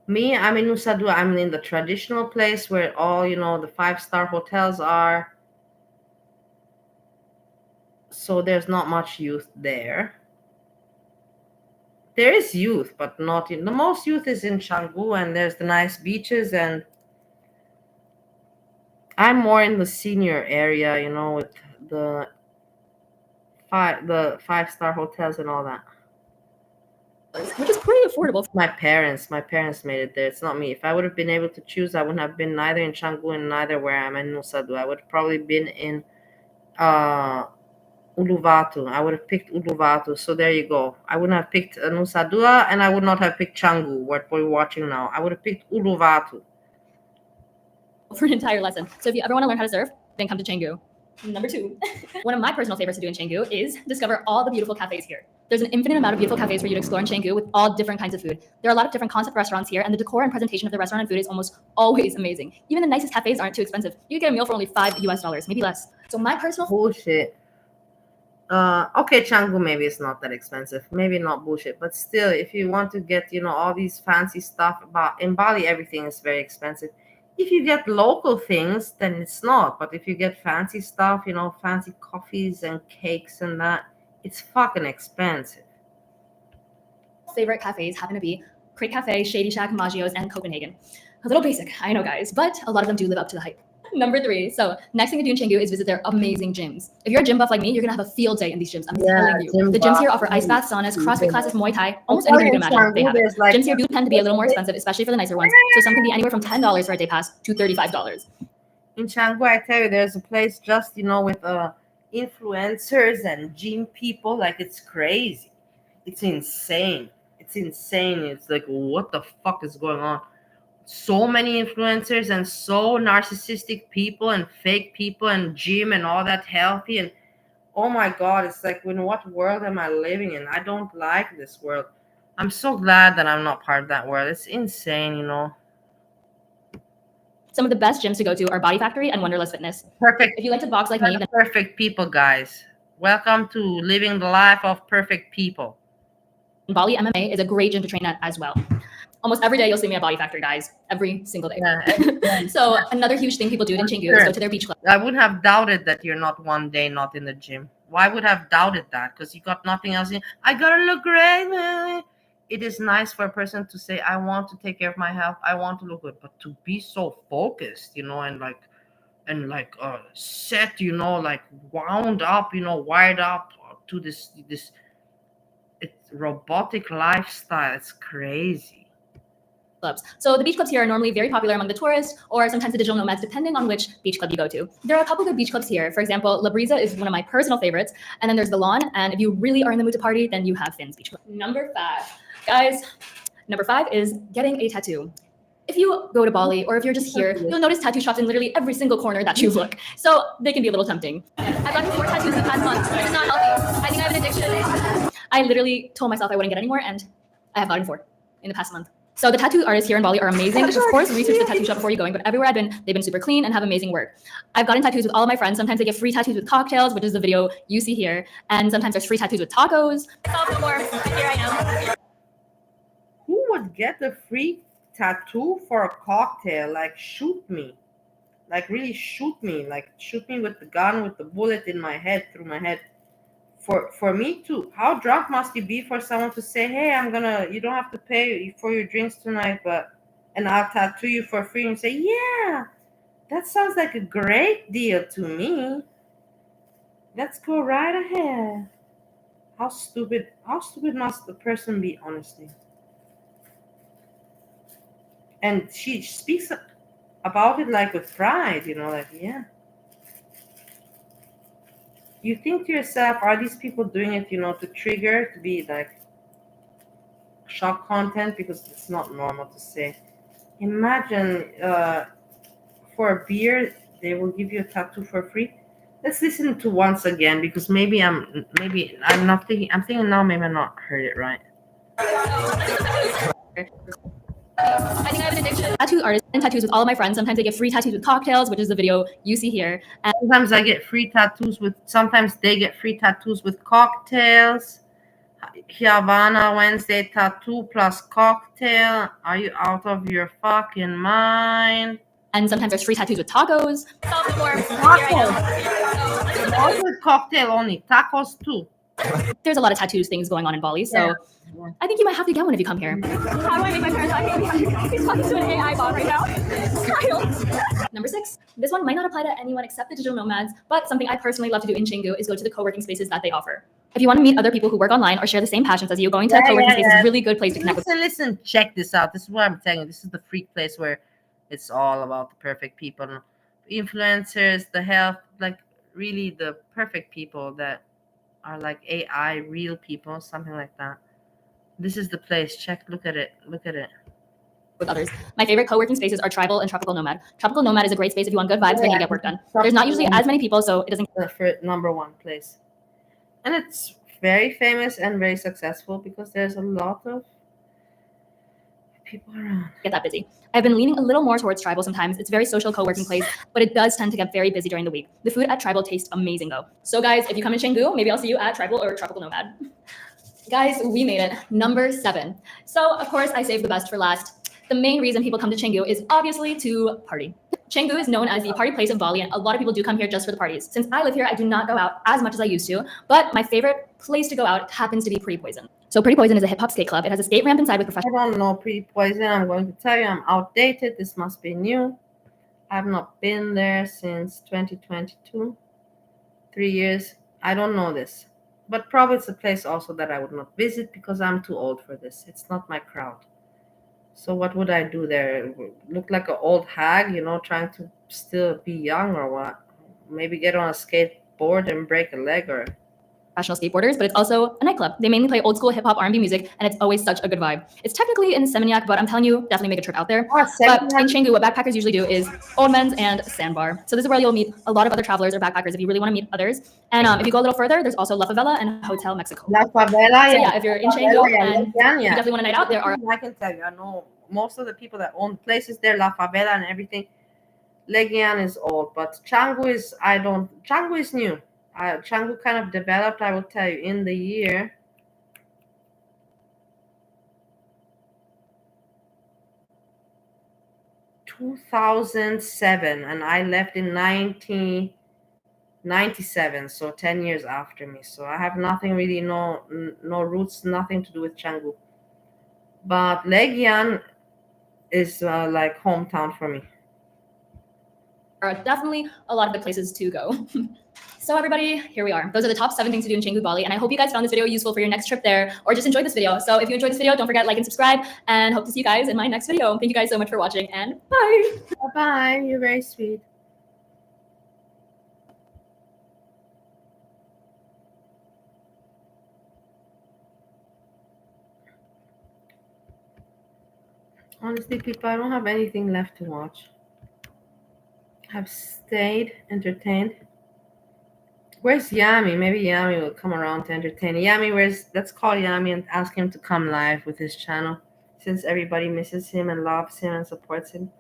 Me, I'm in Nusa Dua. I'm in the traditional place where all, the 5-star hotels are. So there's not much youth there. There is youth, but not in the most youth is in Canggu, and there's the nice beaches, and I'm more in the senior area, with the 5-star hotels and all that. Which is pretty affordable. My parents made it there. It's not me. If I would have been able to choose, I wouldn't have been neither in Canggu and neither where I'm in Nusa Dua. I would have probably been in Uluwatu. I would have picked Uluwatu. So there you go. I wouldn't have picked Nusa Dua, and I would not have picked Canggu, what we're watching now. I would have picked Uluwatu. For an entire lesson. So if you ever want to learn how to surf, then come to Canggu. Number 2, one of my personal favorites to do in Canggu is discover all the beautiful cafes here. There's an infinite amount of beautiful cafes for you to explore in Canggu with all different kinds of food. There are a lot of different concept restaurants here, and the decor and presentation of the restaurant and food is almost always amazing. Even the nicest cafes aren't too expensive. You get a meal for only $5 US, maybe less. So my personal bullshit. Okay, Canggu maybe it's not that expensive. Maybe not bullshit, but still, if you want to get, all these fancy stuff in Bali, everything is very expensive. If you get local things, then it's not. But if you get fancy stuff, fancy coffees and cakes and that, it's fucking expensive. Favorite cafes happen to be Crate Cafe, Shady Shack, Maggio's, and Copenhagen. A little basic, I know, guys, but a lot of them do live up to the hype. Number 3, so next thing to do in Canggu is visit their amazing gyms. If you're a gym buff like me, you're gonna have a field day in these gyms. I'm telling you. The gyms here offer ice baths, saunas, CrossFit classes, Muay Thai, almost anything you can imagine. They have it. Gyms here do tend to be a little more expensive, especially for the nicer ones. So some can be anywhere from $10 for a day pass to $35. In Canggu, I tell you, there's a place just, with influencers and gym people. Like, it's crazy. It's insane. It's like, what the fuck is going on? So many influencers and so narcissistic people and fake people and gym and all that healthy, and oh my god, it's like, in what world am I living in? I don't like this world. I'm so glad that I'm not part of that world. It's insane. Some of the best gyms to go to are Body Factory and Wonderlust Fitness. Perfect. If you like to box like me, then perfect people, guys. Welcome to living the life of perfect people. Bali MMA is a great gym to train at as well. Almost every day you'll see me at Body Factory, guys. Every single day. Yeah. So another huge thing people do in Canggu is go to their beach club. I wouldn't have doubted that you're not one day not in the gym. Why would I have doubted that? Because you got nothing else in. I gotta look great. It is nice for a person to say, I want to take care of my health. I want to look good. But to be so focused, and set, like wound up, wired up to this it's robotic lifestyle. It's crazy. Clubs. So the beach clubs here are normally very popular among the tourists or sometimes the digital nomads, depending on which beach club you go to. There are a couple good beach clubs here. For example, La Brisa is one of my personal favorites. And then there's The Lawn. And if you really are in the mood to party, then you have Finn's Beach Club. Number 5. Guys, number 5 is getting a tattoo. If you go to Bali or if you're just here, you'll notice tattoo shops in literally every single corner that you look. So they can be a little tempting. I've gotten 4 tattoos in the past month, which is not healthy. I think I have an addiction. I literally told myself I wouldn't get any more, and I have gotten 4 in the past month. So the tattoo artists here in Bali are amazing. Of course, research the tattoo shop before you going, but everywhere I've been, they've been super clean and have amazing work. I've gotten tattoos with all of my friends. Sometimes they get free tattoos with cocktails, which is the video you see here. And sometimes there's free tattoos with tacos. No more. Here I am. Who would get a free tattoo for a cocktail? Like, shoot me. Like, really shoot me. Like, shoot me with the gun, with the bullet in my head, through my head. For me too. How drunk must you be for someone to say, hey, you don't have to pay for your drinks tonight, and I'll tattoo you for free, and say, yeah, that sounds like a great deal to me. Let's go right ahead. How stupid must the person be, honestly? And she speaks about it like with pride, like, yeah. You think to yourself, are these people doing it, to trigger, to be like shock content? Because it's not normal to say. Imagine for a beer, they will give you a tattoo for free. Let's listen to once again, because I'm thinking now, maybe I not heard it right. I think I have an addiction. Tattoo artists and tattoos with all of my friends. Sometimes I get free tattoos with cocktails, which is the video you see here. And sometimes I get free tattoos with. Sometimes they get free tattoos with cocktails. Havana Wednesday tattoo plus cocktail. Are you out of your fucking mind? And sometimes there's free tattoos with tacos. Also with cocktail only. Tacos too. There's a lot of tattoos things going on in Bali, so I think you might have to get one if you come here. How do I make my parents happy? He's talking to an AI bot right now. Number 6. This one might not apply to anyone except the digital nomads, but something I personally love to do in Canggu is go to the co-working spaces that they offer. If you want to meet other people who work online or share the same passions as you, going to a co-working space is a really good place to connect with. Listen, check this out. This is what I'm telling you. This is the freak place where it's all about the perfect people. Influencers, the health, like really the perfect people that are like AI, real people, something like that. This is the place. Check, look at it. Look at it. With others. My favorite co-working spaces are Tribal and Tropical Nomad. Tropical Nomad is a great space if you want good vibes and you get work done. There's not usually as many people, so it doesn't. For number 1 place. And it's very famous and very successful because there's a lot of people around. Get that busy. I've been leaning a little more towards Tribal sometimes. It's a very social co-working place, but it does tend to get very busy during the week. The food at Tribal tastes amazing though. So guys, if you come in Canggu, maybe I'll see you at Tribal or Tropical Nomad. Guys, we made it. Number 7. So of course I saved the best for last. The main reason people come to Canggu is obviously to party. Canggu is known as the party place of Bali, and a lot of people do come here just for the parties. Since I live here, I do not go out as much as I used to, but my favorite place to go out happens to be Pretty Poison. So Pretty Poison is a hip-hop skate club. It has a skate ramp inside with professional. I don't know Pretty Poison. I'm going to tell you I'm outdated. This must be new. I've not been there since 2022. 3 years. I don't know this. But probably it's a place also that I would not visit because I'm too old for this. It's not my crowd. So what would I do there? Look like an old hag, trying to still be young or what? Maybe get on a skateboard and break a leg or... Professional skateboarders, but it's also a nightclub. They mainly play old school hip hop R&B music, and it's always such a good vibe. It's technically in Seminyak, but I'm telling you, definitely make a trip out there. But in Canggu, what backpackers usually do is old men's and sandbar. So this is where you'll meet a lot of other travelers or backpackers if you really want to meet others. And if you go a little further, there's also La Favela and Hotel Mexico. La Favela, so yeah, if you're in Canggu and you definitely want a night out, there are... I can tell you, I know most of the people that own places there, La Favela and everything. Legian is old, but Canggu is, Canggu is new. Canggu kind of developed, I will tell you, in the year 2007, and I left in 1997, so 10 years after me. So I have nothing really, no roots, nothing to do with Canggu. But Legian is like hometown for me. There are definitely a lot of good places to go. So everybody, here we are. Those are the top 7 things to do in Canggu, Bali. And I hope you guys found this video useful for your next trip there, or just enjoyed this video. So if you enjoyed this video, don't forget to like and subscribe, and hope to see you guys in my next video. Thank you guys so much for watching, and bye. Bye-bye. You're very sweet. Honestly, people, I don't have anything left to watch. I've stayed entertained. Where's Yammie? Maybe Yammie will come around to entertain. Yammie, let's call Yammie and ask him to come live with his channel. Since everybody misses him and loves him and supports him.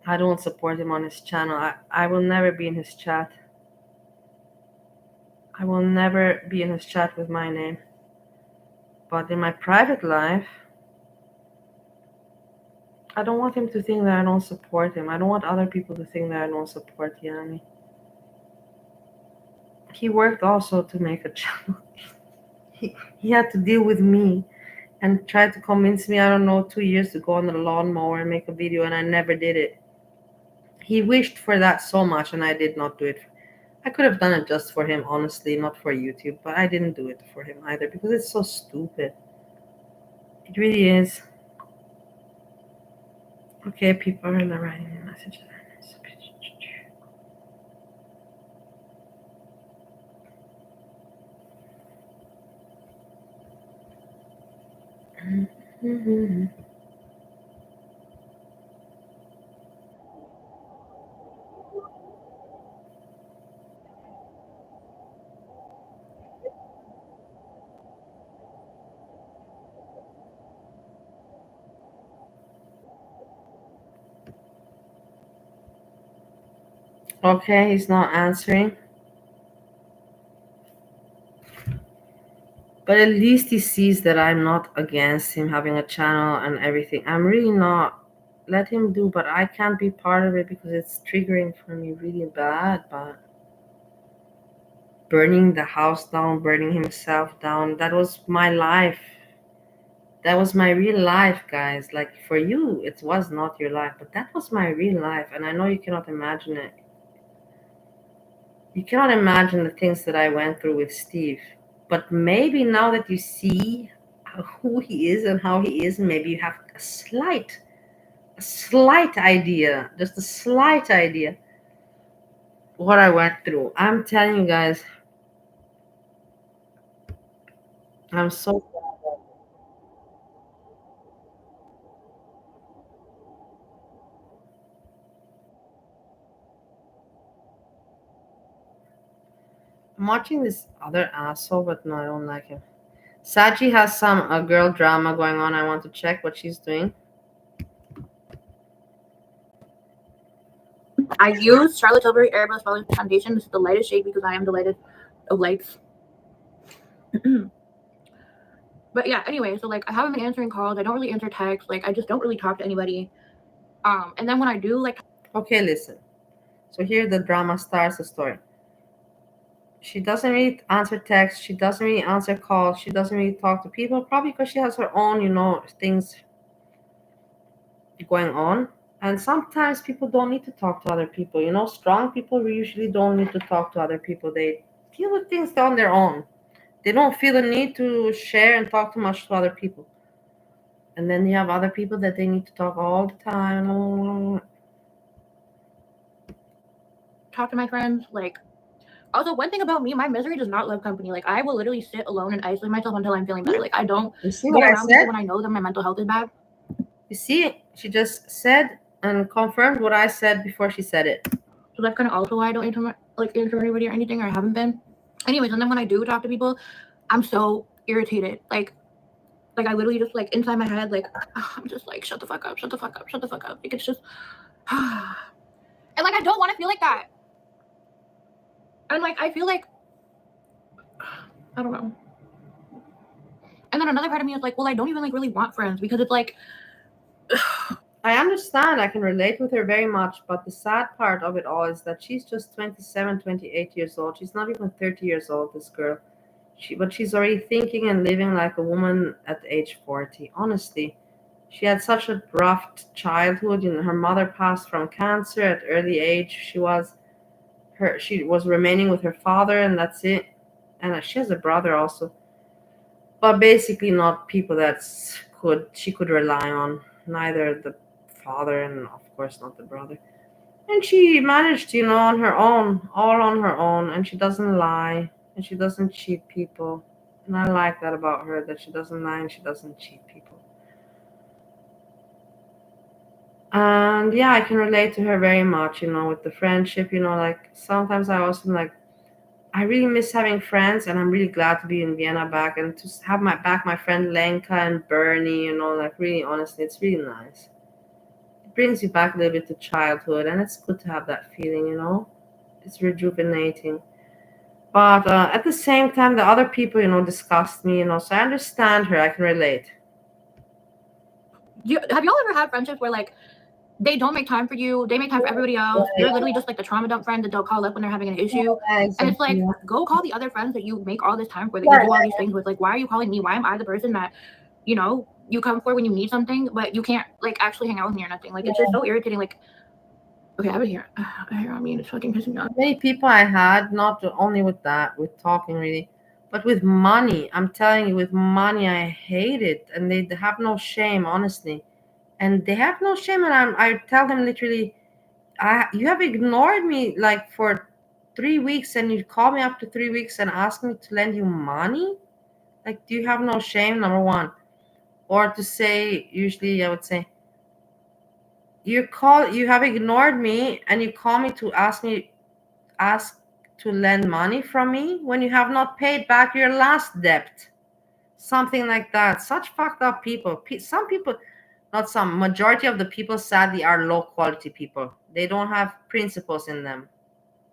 I don't support him on his channel. I will never be in his chat. I will never be in his chat with my name. But in my private life, I don't want him to think that I don't support him. I don't want other people to think that I don't support Yammie. He worked also to make a channel. He had to deal with me and tried to convince me, I don't know, 2 years to go on the lawnmower and make a video, and I never did it. He wished for that so much, and I did not do it. I could have done it just for him, honestly, not for YouTube, but I didn't do it for him either because it's so stupid. It really is. Okay, people are writing me messages. Mm-hmm. Okay, he's not answering. But at least he sees that I'm not against him having a channel and everything. I'm really not. Let him do, but I can't be part of it because it's triggering for me really bad. But burning the house down, burning himself down, that was my life. That was my real life, guys. Like for you, it was not your life, but that was my real life. And I know you cannot imagine it. You cannot imagine the things that I went through with Steve. But maybe now that you see who he is and how he is, maybe you have a slight idea, just a slight idea what I went through. I'm telling you guys, I'm so glad. I'm watching this other asshole, but no, I don't like him. Saji has some girl drama going on. I want to check what she's doing. I use Charlotte Tilbury Airbrush Foundation. This is the lightest shade because I am the lightest of lights. But yeah, anyway, so like I haven't been answering calls. I don't really answer texts. Like I just don't really talk to anybody. And then when I do, like, okay, listen. So here the drama starts, the story. She doesn't really answer texts. She doesn't really answer calls. She doesn't really talk to people, probably because she has her own, things going on. And sometimes people don't need to talk to other people. Strong people usually don't need to talk to other people. They deal with things on their own. They don't feel the need to share and talk too much to other people. And then you have other people that they need to talk all the time. talk to my friends. Like, also one thing about me, my misery does not love company. Like I will literally sit alone and isolate myself until I'm feeling better. Like I don't You see go what I around people said? when I know that my mental health is bad. You see, she just said and confirmed what I said before she said it. So that's kind of also why I don't answer anybody or anything, or I haven't been. Anyways, and then when I do talk to people, I'm so irritated. Like I literally just like inside my head, like I'm just like shut the fuck up, shut the fuck up, shut the fuck up. Like it's just, and like I don't want to feel like that. And like I feel like I don't know. And then another part of me is like, well, I don't even like really want friends because it's like. I understand. I can relate with her very much. But the sad part of it all is that she's just 27, 28 years old. She's not even 30 years old, this girl. But she's already thinking and living like a woman at age 40. Honestly, she had such a rough childhood. Her mother passed from cancer at early age. She was remaining with her father, and that's it. And she has a brother also. But basically not people that she could rely on. Neither the father and of course not the brother. And she managed, on her own, all on her own, and she doesn't lie and she doesn't cheat people. And I like that about her, that she doesn't lie and she doesn't cheat people. And yeah, I can relate to her very much, with the friendship, like sometimes I also like I really miss having friends, and I'm really glad to be in Vienna back and to have my friend Lenka and Bernie, like really honestly, it's really nice. It brings you back a little bit to childhood, and it's good to have that feeling. It's rejuvenating. But at the same time, the other people, disgust me, so I understand her. I can relate. Have y'all ever had friendships where like they don't make time for you, they make time for everybody else? You're literally just like the trauma dump friend that they'll call up when they're having an issue. And it's like, go call the other friends that you make all this time for, that you do all these things with. Like, why are you calling me? Why am I the person that, you come for when you need something, but you can't like actually hang out with me or nothing? Like, it's just so irritating. Like, okay, I hear on me, and it's fucking pissing me off. Many people I had, not only with that, with talking really, but with money. I'm telling you, with money, I hate it, and they have no shame, honestly. And they have no shame, and I tell them literally, you have ignored me like for 3 weeks, and you call me after 3 weeks and ask me to lend you money. Like, do you have no shame? Number one. Or to say, usually I would say, you have ignored me and you call me to ask to lend money from me when you have not paid back your last debt. Something like that. Such fucked up people. Some people, not some, majority of the people sadly are low quality people. They don't have principles in them.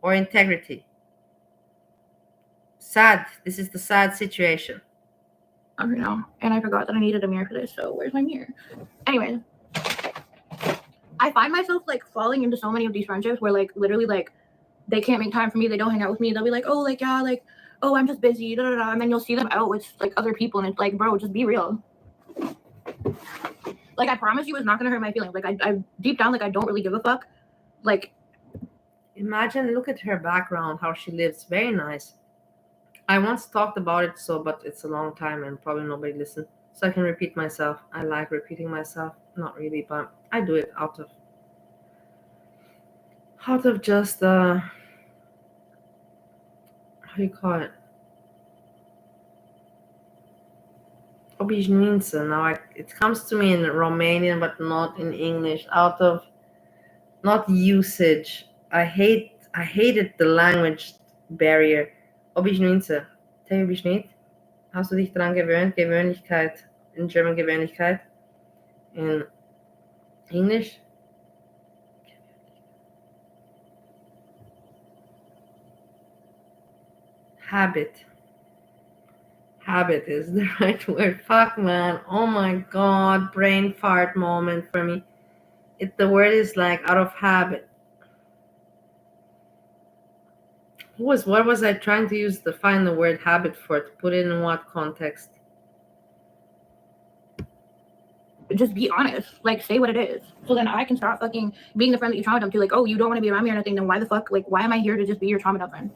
or integrity. Sad. This is the sad situation. I don't know. And I forgot that I needed a mirror for this, so where's my mirror? Anyway, I find myself like falling into so many of these friendships where like literally like they can't make time for me, they don't hang out with me, they'll be like, oh, like, yeah, like, oh, I'm just busy, da, da, da. And then you'll see them out with like other people and it's like, bro, just be real. Like, I promise you it's not gonna hurt my feelings. Like, I deep down, like, I don't really give a fuck. Like, imagine, look at her background, how she lives. Very nice. I once talked about it, but it's a long time and probably nobody listened. So I can repeat myself. I like repeating myself. Not really, but I do it out of just how do you call it? Obișnuință. Now it comes to me in Romanian, but not in English. Out of not usage. I hated the language barrier. Obișnuință. Te-ai obișnuit? Hast du dich dran gewöhnt? Gewöhnlichkeit. In German Gewöhnlichkeit. In English? Habit. Habit is the right word. Fuck, man. Oh my god. Brain fart moment for me. The word is like out of habit. What was I trying to use to find the word habit for? To put it in what context? just be honest. Like, say what it is. So then I can stop fucking being the friend that you trauma dump to. Like, oh, you don't want to be around me or anything. Then why the fuck? Like, why am I here to just be your trauma dump friend?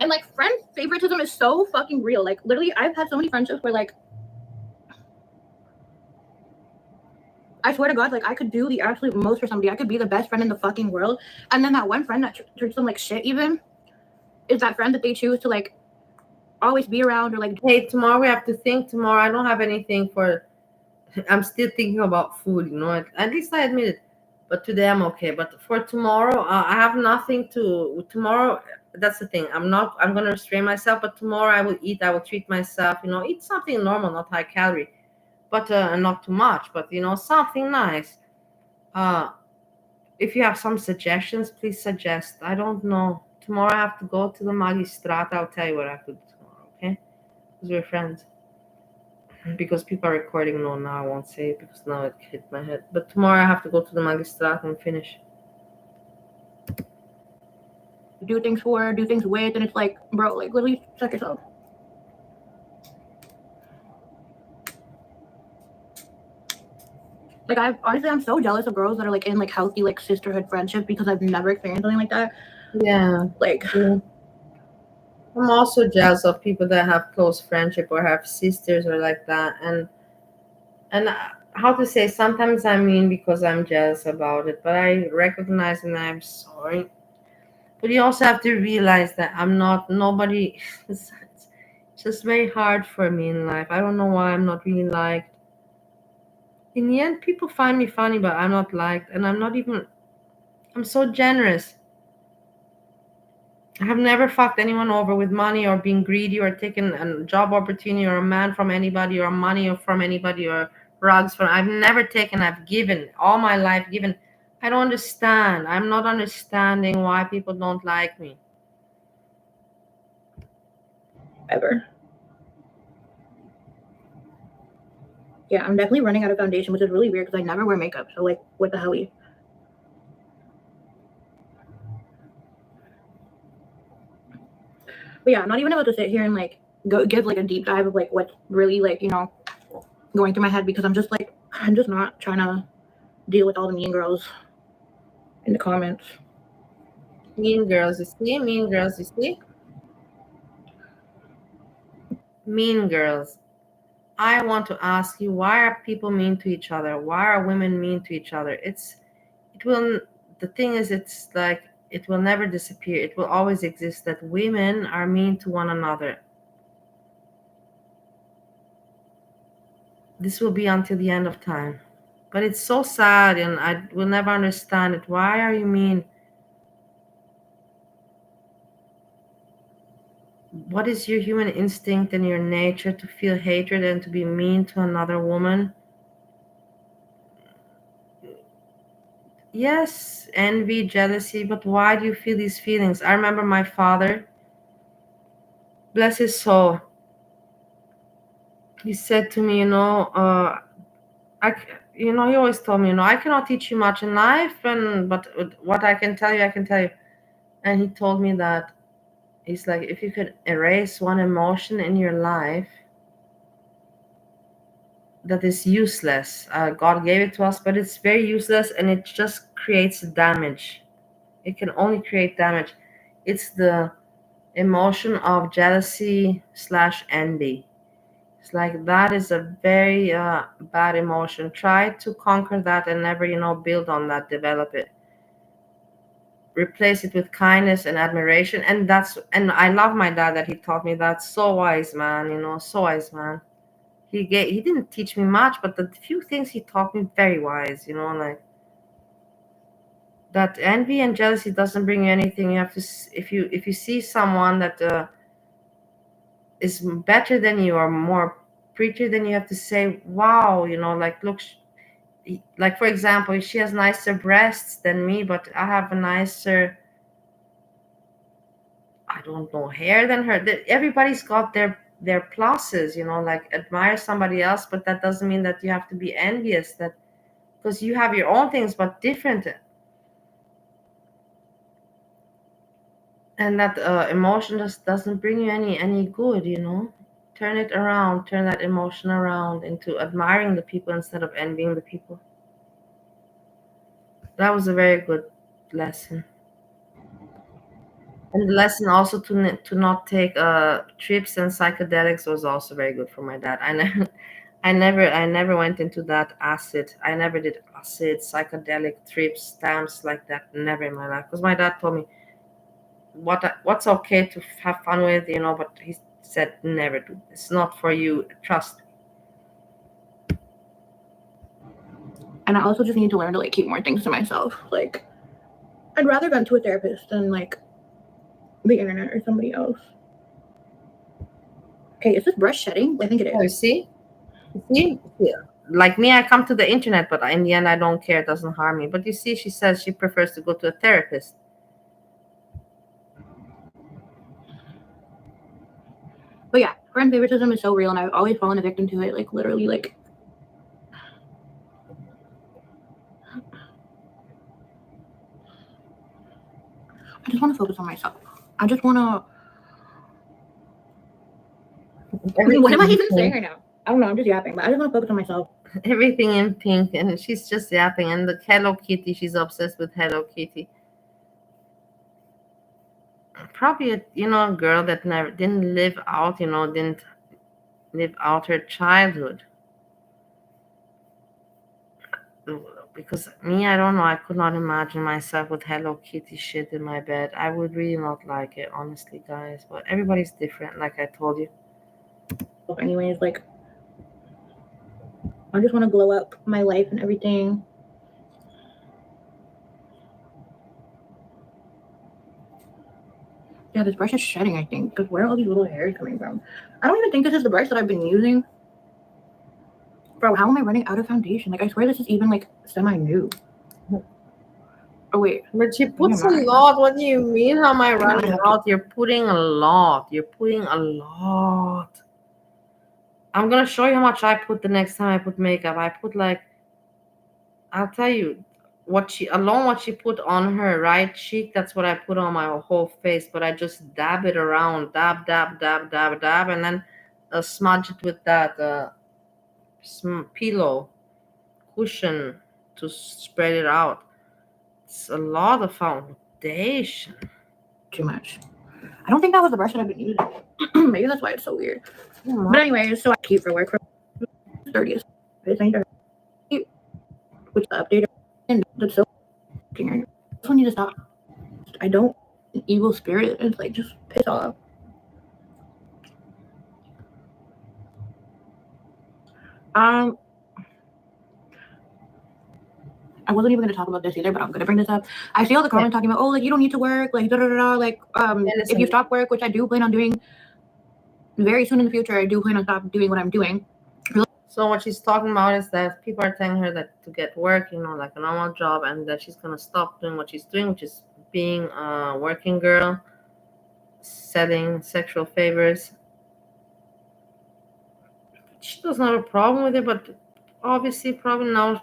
And like, friend favoritism is so fucking real. Like, literally, I've had so many friendships where like, I swear to God, like, I could do the absolute most for somebody. I could be the best friend in the fucking world. And then that one friend that treats them like shit even is that friend that they choose to, like, always be around or, like... Hey, tomorrow we have to think. Tomorrow I don't have anything for... I'm still thinking about food, you know. At least I admit it. But today I'm okay. But for tomorrow, I have nothing to... Tomorrow, that's the thing. I'm going to restrain myself. But tomorrow I will eat. I will treat myself, you know. Eat something normal, not high calorie. But not too much, but you know, something nice. If you have some suggestions, please suggest. I don't know. Tomorrow I have to go to the Magistrate. I'll tell you what I have to do tomorrow, okay? Because we're friends. Because people are recording. No, now I won't say it because now it hit my head. But tomorrow I have to go to the Magistrate and finish. Do things for, do things with, and it's like, bro, like, literally check yourself. Like, I'm so jealous of girls that are like in like healthy like sisterhood friendship because I've never experienced something like that. Yeah. Like, I'm also jealous of people that have close friendship or have sisters or like that. And how to say, sometimes I mean because I'm jealous about it, but I recognize and I'm sorry. But you also have to realize that I'm not nobody. It's just very hard for me in life. I don't know why I'm not really liked. In the end, people find me funny, but I'm not liked. And I'm so generous. I have never fucked anyone over with money or being greedy or taken a job opportunity or a man from anybody or money or from anybody or rugs from. I've never taken. I've given all my life. Given. I don't understand. I'm not understanding why people don't like me. Ever. Yeah, I'm definitely running out of foundation, which is really weird because I never wear makeup. So like, what the hell? But yeah, I'm not even about to sit here and like go give like a deep dive of like what's really like, you know, going through my head because I'm just not trying to deal with all the mean girls in the comments. Mean girls, you see? Mean girls, you see? Mean girls. I want to ask you, why are people mean to each other? Why are women mean to each other? The thing is, it's like, it will never disappear. It will always exist that women are mean to one another. This will be until the end of time. But it's so sad and I will never understand it. Why are you mean? What is your human instinct and your nature to feel hatred and to be mean to another woman? Yes, envy, jealousy, but why do you feel these feelings? I remember my father, bless his soul, he said to me, he always told me, I cannot teach you much in life, but what I can tell you, I can tell you. And he told me that he's like, if you could erase one emotion in your life that is useless, God gave it to us, but it's very useless and it just creates damage. It can only create damage. It's the emotion of jealousy/envy. It's like that is a very bad emotion. Try to conquer that and never, build on that, develop it. Replace it with kindness and admiration. And I love my dad that he taught me that. So wise man, so wise man. He didn't teach me much, but the few things he taught me, very wise, like that envy and jealousy doesn't bring you anything. You have to, if you see someone that is better than you or more prettier than you, have to say, wow, like, look, like, for example, she has nicer breasts than me, but I have a nicer, I don't know, hair than her. Everybody's got their pluses, like, admire somebody else, but that doesn't mean that you have to be envious, that because you have your own things but different. And that emotion just doesn't bring you any good. Turn it around, turn that emotion around into admiring the people instead of envying the people. That was a very good lesson. And the lesson also to not take trips and psychedelics was also very good for my dad. I never went into that acid. I never did acid, psychedelic trips, stamps like that. Never in my life. Because my dad told me what's okay to have fun with, but he said never do. It's not for you. Trust me. And I also just need to learn to like keep more things to myself. Like, I'd rather vent to a therapist than like the internet or somebody else. Okay, is this brush shedding? I think it is. Oh, you see? Yeah. Like me, I come to the internet, but in the end, I don't care. It doesn't harm me. But you see, she says she prefers to go to a therapist. But yeah, friend favoritism is so real, and I've always fallen a victim to it. Like, literally, like, I just want to focus on myself. I just want to. What am I even saying right now? I don't know. I'm just yapping, but I just want to focus on myself. Everything in pink, and she's just yapping. And the Hello Kitty, she's obsessed with Hello Kitty. Probably a girl that didn't live out her childhood. Because me, I don't know, I could not imagine myself with Hello Kitty shit in my bed. I would really not like it, honestly, guys. But everybody's different, like I told you. Anyways, like, I just want to glow up my life and everything. Yeah, this brush is shedding, I think. Because where are all these little hairs coming from? I don't even think this is the brush that I've been using. Bro, how am I running out of foundation? Like, I swear this is even, like, semi-new. Oh, wait. But she puts a lot. What do you mean? How am I running out? You're putting a lot. You're putting a lot. I'm going to show you how much I put the next time I put makeup. I put, like, I'll tell you, what she put on her right cheek, that's what I put on my whole face. But I just dab it around. Dab, dab, dab, dab, dab. And then smudge it with that pillow cushion to spread it out. It's a lot of foundation. Too much. I don't think that was the brush that I've been using. Maybe that's why it's so weird. But anyway, so I keep for work for 30th. Which the update and that's so I also need to stop. I don't evil spirit. It's like just piss off. I wasn't even going to talk about this either, but I'm going to bring this up. I see all the comments talking about, oh, like, you don't need to work, like, like, if you stop work, which I do plan on doing very soon in the future, I do plan on stop doing what I'm doing. So what she's talking about is that people are telling her that to get work, like a normal job, and that she's gonna stop doing what she's doing, which is being a working girl, selling sexual favors. She doesn't have a problem with it, but obviously probably now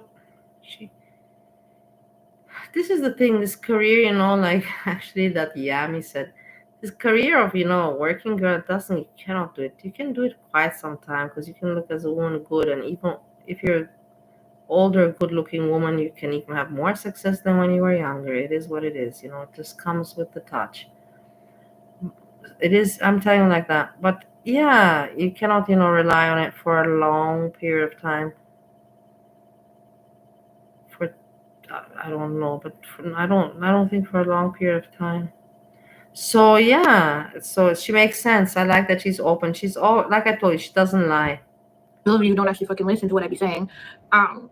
this is the thing, this career, like actually that Yammie said, this career of, working girl you cannot do it. You can do it quite some time because you can look as a woman good, and even if you're older, good looking woman, you can even have more success than when you were younger. It is what it is, it just comes with the touch. It is, I'm telling you like that. But yeah, you cannot, rely on it for a long period of time. I don't know, but I don't think for a long period of time. So yeah, so she makes sense. I like that she's open. She's all, like I told you, she doesn't lie. Those of you who don't actually fucking listen to what I be saying. And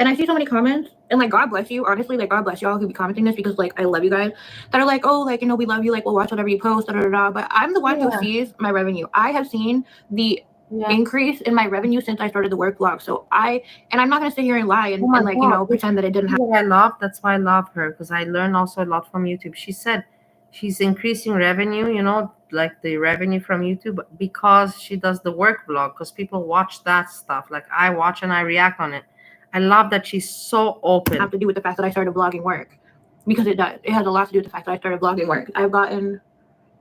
I see so many comments, and like, God bless you. Honestly, like, God bless y'all who be commenting this, because like, I love you guys that are like, oh, like, we love you, like, we'll watch whatever you post, da da da. But I'm the one who sees my revenue. I have seen the increase in my revenue since I started the work vlog. So I'm not gonna sit here and lie and, and like, pretend that it didn't happen. I love, that's why I love her, because I learned also a lot from YouTube. She said she's increasing revenue, like the revenue from YouTube, because she does the work vlog, because people watch that stuff. Like I watch and I react on it. I love that she's so open. Have to do with the fact that I started vlogging work, because it does. It has a lot to do with the fact that I started vlogging work. I've gotten,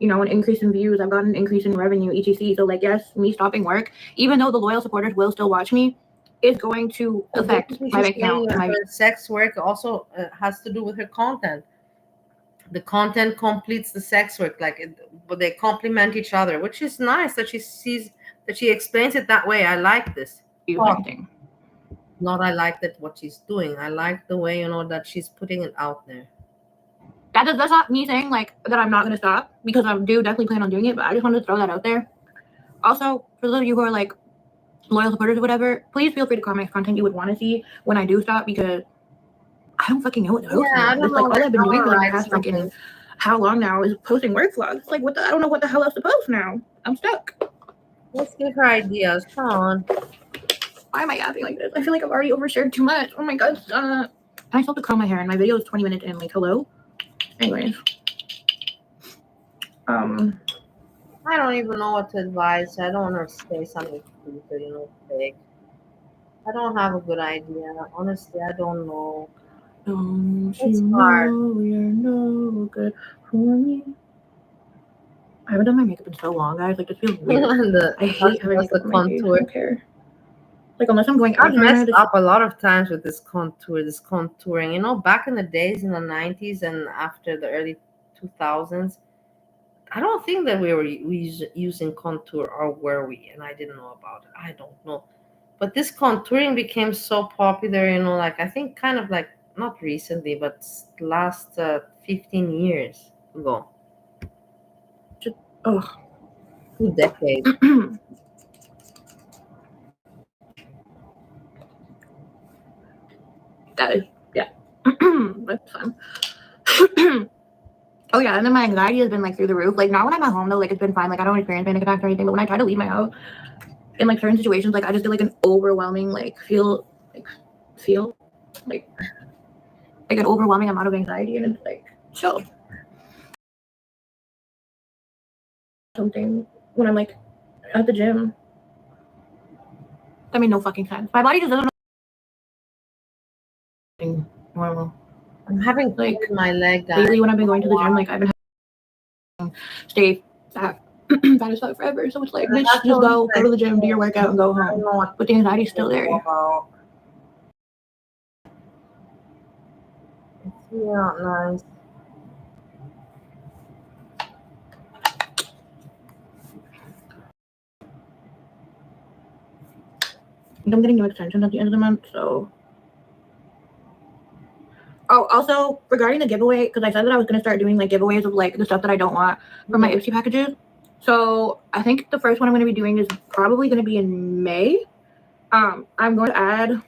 an increase in views. I've gotten an increase in revenue, etc. So like, yes, me stopping work, even though the loyal supporters will still watch me, is going to affect my bank account. And my sex work also has to do with her content. The content completes the sex work, but they complement each other, which is nice that she explains it that way. I like this. Not I like that what she's doing. I like the way, that she's putting it out there. That's not me saying like that I'm not gonna stop, because I do definitely plan on doing it, but I just wanted to throw that out there. Also, for those of you who are like loyal supporters or whatever, please feel free to comment content you would want to see when I do stop, because I don't fucking know what to post. I don't know. Like, all I've been doing for like the past fucking how long now is posting work vlogs. Like, I don't know what the hell else to post now. I'm stuck. Let's give her ideas. Come on. Why am I yapping like this? I feel like I've already overshared too much. Oh my god. I still have to curl my hair, and my video is 20 minutes in. Like, hello. Anyways. I don't even know what to advise. I don't want to say something stupid, fake. I don't have a good idea. Honestly, I don't know. It's hard. You're no good for me. I haven't done my makeup in so long, guys. Like, this feels weird. I hate having makeup on my face. I don't care. Like, unless I'm going out. I've messed up a lot of times with this contouring. Back in the days in the 90s and after the early 2000s, I don't think that we were using contour, or were we? And I didn't know about it. I don't know. But this contouring became so popular, like I think kind of like not recently, but last 15 years ago. 2 decades. That is, yeah. That's fun. Oh yeah, and then my anxiety has been like through the roof. Like, not when I'm at home though, like it's been fine. Like, I don't experience panic attacks or anything, but when I try to leave my house in like certain situations, like I just feel like an overwhelming, like feel like an overwhelming amount of anxiety, and it's like chill. Something when I'm like at the gym. That made no fucking sense. My body just doesn't know. Normal. I'm having like my leg down. Lately when I've been going to the gym, like I've been having stay fat as fuck forever. So it's like, bitch, just go to the gym, do your workout, and go home. But the anxiety's still there. It's not nice. I'm getting new extensions at the end of the month, so. Oh, also regarding the giveaway, because I said that I was gonna start doing like giveaways of like the stuff that I don't want from my Ipsy packages. So I think the first one I'm gonna be doing is probably gonna be in May. I'm going to add.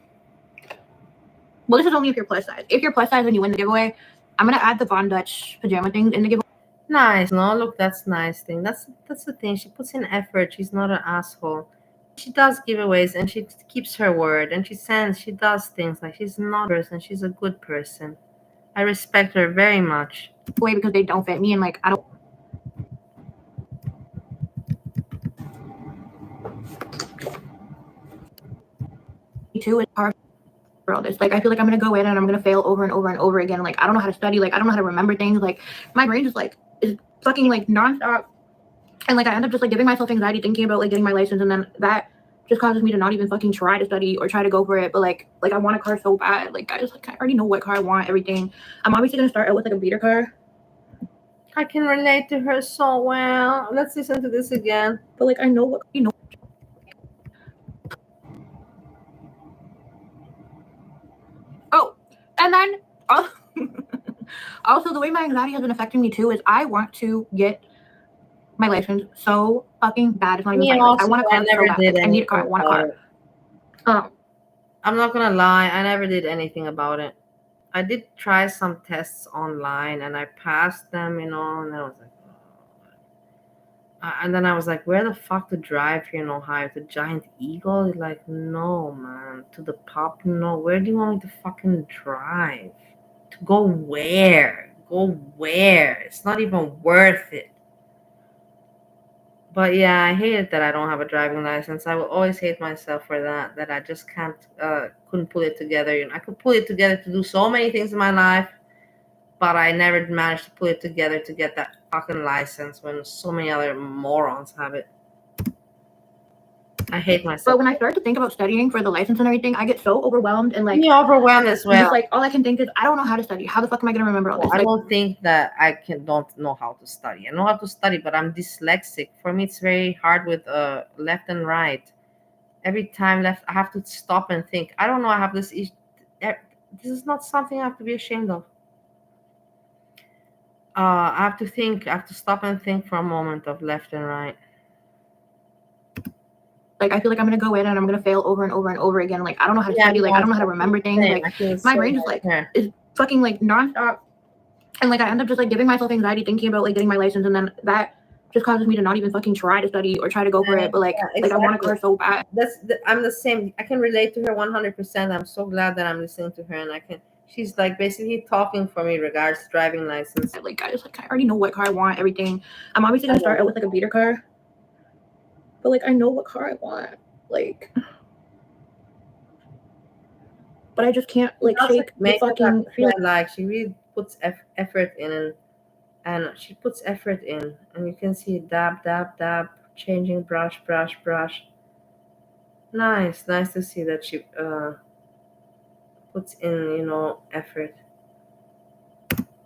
Well, this is only if you're plus size. If you're plus size and you win the giveaway, I'm gonna add the Von Dutch pajama things in the giveaway. Nice. No, look, that's nice thing. That's the thing. She puts in effort. She's not an asshole. She does giveaways and she keeps her word and she does things like she's not a person. She's a good person. I respect her very much. Way because they don't fit me and like I don't. Too is hard for all this. Like I feel like I'm gonna go in and I'm gonna fail over and over and over again. Like I don't know how to study. Like I don't know how to remember things. Like my brain just like is fucking like nonstop. And like I end up just like giving myself anxiety thinking about like getting my license, and then that just causes me to not even fucking try to study or try to go for it. But like I want a car so bad. Like I already know what car I want, everything. I'm obviously gonna start out with like a beater car. I can relate to her so well. Let's listen to this again. But like I know what you know. Oh, and then also the way my anxiety has been affecting me too is I want to get my license so fucking bad. It's not even funny. Like, I want a car so bad. Like, I need a car. I want a car. I'm not gonna lie. I never did anything about it. I did try some tests online and I passed them, and I was like, and then I was like, where the fuck to drive here in Ohio? The Giant Eagle? Like, no, man. To the pub? No. Where do you want me to fucking drive? To go where? Go where? It's not even worth it. But yeah, I hate it that I don't have a driving license. I will always hate myself for that I just couldn't pull it together. I could pull it together to do so many things in my life, but I never managed to pull it together to get that fucking license when so many other morons have it. I hate myself. But when I start to think about studying for the license and everything, I get so overwhelmed and like you're overwhelmed as well. Just like all I can think is I don't know how to study. How the fuck am I gonna remember all this? I don't think that I don't know how to study. I know how to study, but I'm dyslexic. For me, it's very hard with left and right. Every time left, I have to stop and think. I don't know. I have this issue. This is not something I have to be ashamed of. I have to think. I have to stop and think for a moment of left and right. Like I feel like I'm gonna go in and I'm gonna fail over and over and over again. Like I don't know how to study. Like I don't know how to remember things. Like my brain just like is fucking like nonstop. And like I end up just like giving myself anxiety thinking about like getting my license, and then that just causes me to not even fucking try to study or try to go for it. But like like I want a car so bad. I'm the same. I can relate to her 100%. I'm so glad that I'm listening to her, and I can. She's like basically talking for me regards to driving license. Like I already know what car I want, everything. I'm obviously gonna start out with like a beater car. But like I know what car I want. Like but I just can't like shake the fucking feeling. Like she really puts effort in, and she puts effort in, and you can see dab, changing brush. Nice to see that she puts in, effort.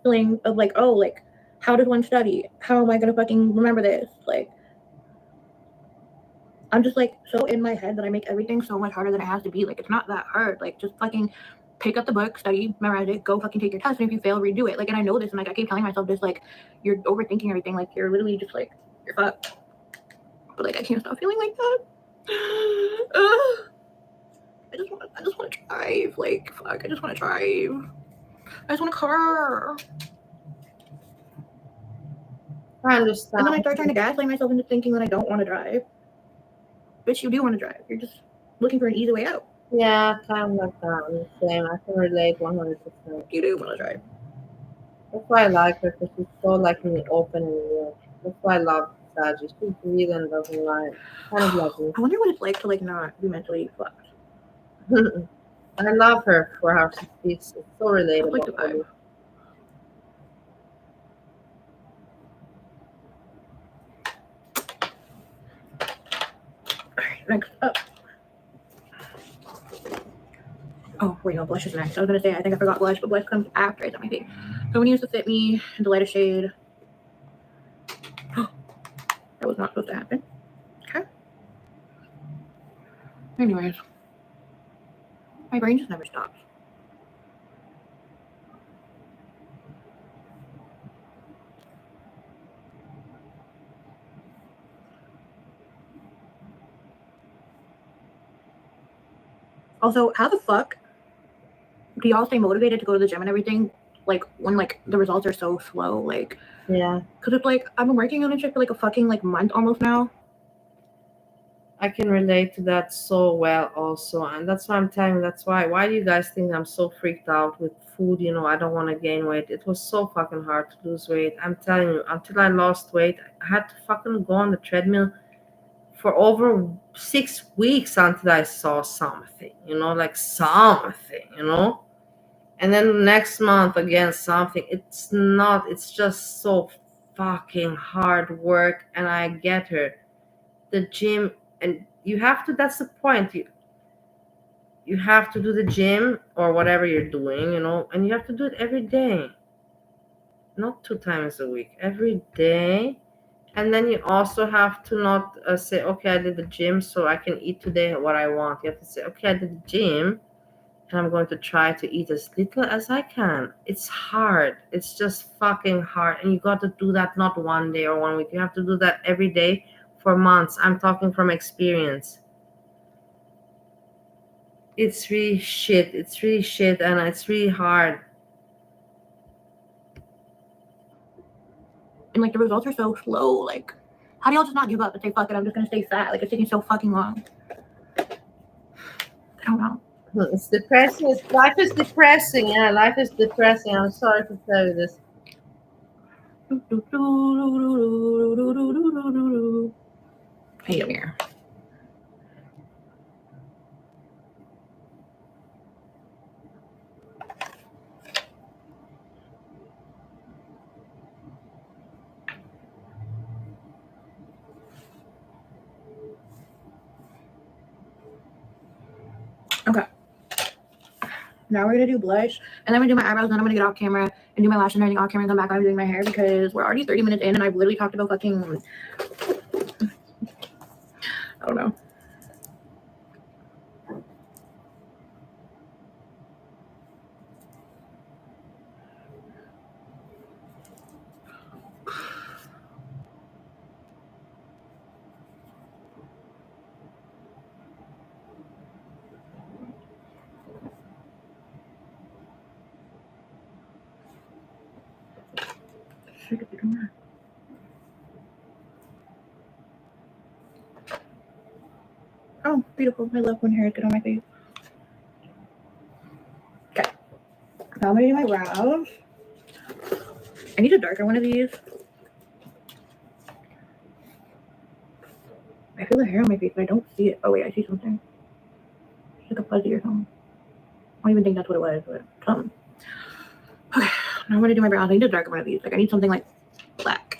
Feeling of like, oh, like how does one study? How am I gonna fucking remember this? Like I'm just like so in my head that I make everything so much harder than it has to be. Like it's not that hard. Like just fucking pick up the book, study, memorize it, go fucking take your test, and if you fail, redo it. Like, and I know this, and like I keep telling myself this, like you're overthinking everything. Like you're literally just like you're fucked. But like I can't stop feeling like that. I just want to drive. Like fuck, I just want to drive. I just want a car. I understand. And then I start trying to gaslight myself into thinking that I don't want to drive. Bitch, you do want to drive. You're just looking for an easy way out. Yeah, kind of like that. I'm the same. I can relate 100%. You do want to drive. That's why I like her, because she's so like in the open and real. That's why I love Saji. She's real and doesn't lie. Kind of like me. I wonder what it's like to like not be mentally fucked. I love her for how she speaks. It's so relatable. Like the vibe. Alright, next up. Oh, wait, no, blush is next. I was gonna say, I think I forgot blush, but blush comes after it's on my face. So I'm gonna use the Fit Me in the lightest shade. That was not supposed to happen. Okay. Anyways. My brain just never stops. Also, how the fuck do y'all stay motivated to go to the gym and everything? Like when like the results are so slow, like yeah. Cause it's like I've been working on it for like a fucking like month almost now. I can relate to that so well also. And that's why I'm telling you, that's why do you guys think I'm so freaked out with food? You know, I don't want to gain weight. It was so fucking hard to lose weight. I'm telling you, until I lost weight, I had to fucking go on the treadmill for over 6 weeks until I saw something, like something, And then the next month again, something. It's just so fucking hard work. And I get her. The gym, and you have to, that's the point. You have to do the gym or whatever you're doing, and you have to do it every day. Not 2 times a week, every day. And then you also have to not say, okay, I did the gym, so I can eat today what I want. You have to say, okay, I did the gym, and I'm going to try to eat as little as I can. It's hard. It's just fucking hard. And you got to do that not one day or 1 week. You have to do that every day for months. I'm talking from experience. It's really shit. It's really shit, and it's really hard. And like the results are so slow. Like, how do y'all just not give up and say, fuck it, I'm just gonna stay fat? Like, it's taking so fucking long. I don't know. It's depressing. Life is depressing. Yeah, life is depressing. I'm sorry to tell you this. Hey, Yammie. Okay. Now we're gonna do blush, and then I'm gonna do my eyebrows, and then I'm gonna get off camera and do my lashes and everything off camera, and come back. I'm doing my hair because we're already 30 minutes in, and I've literally talked about fucking, I don't know. Oh, beautiful. I love when hair is good on my face. Okay. Now I'm gonna do my brows. I need a darker one of these. I feel the hair on my face, but I don't see it. Oh wait, I see something. It's like a fuzzy or something. I don't even think that's what it was, but something. Okay, now I'm gonna do my brows. I need a darker one of these. Like, I need something like black.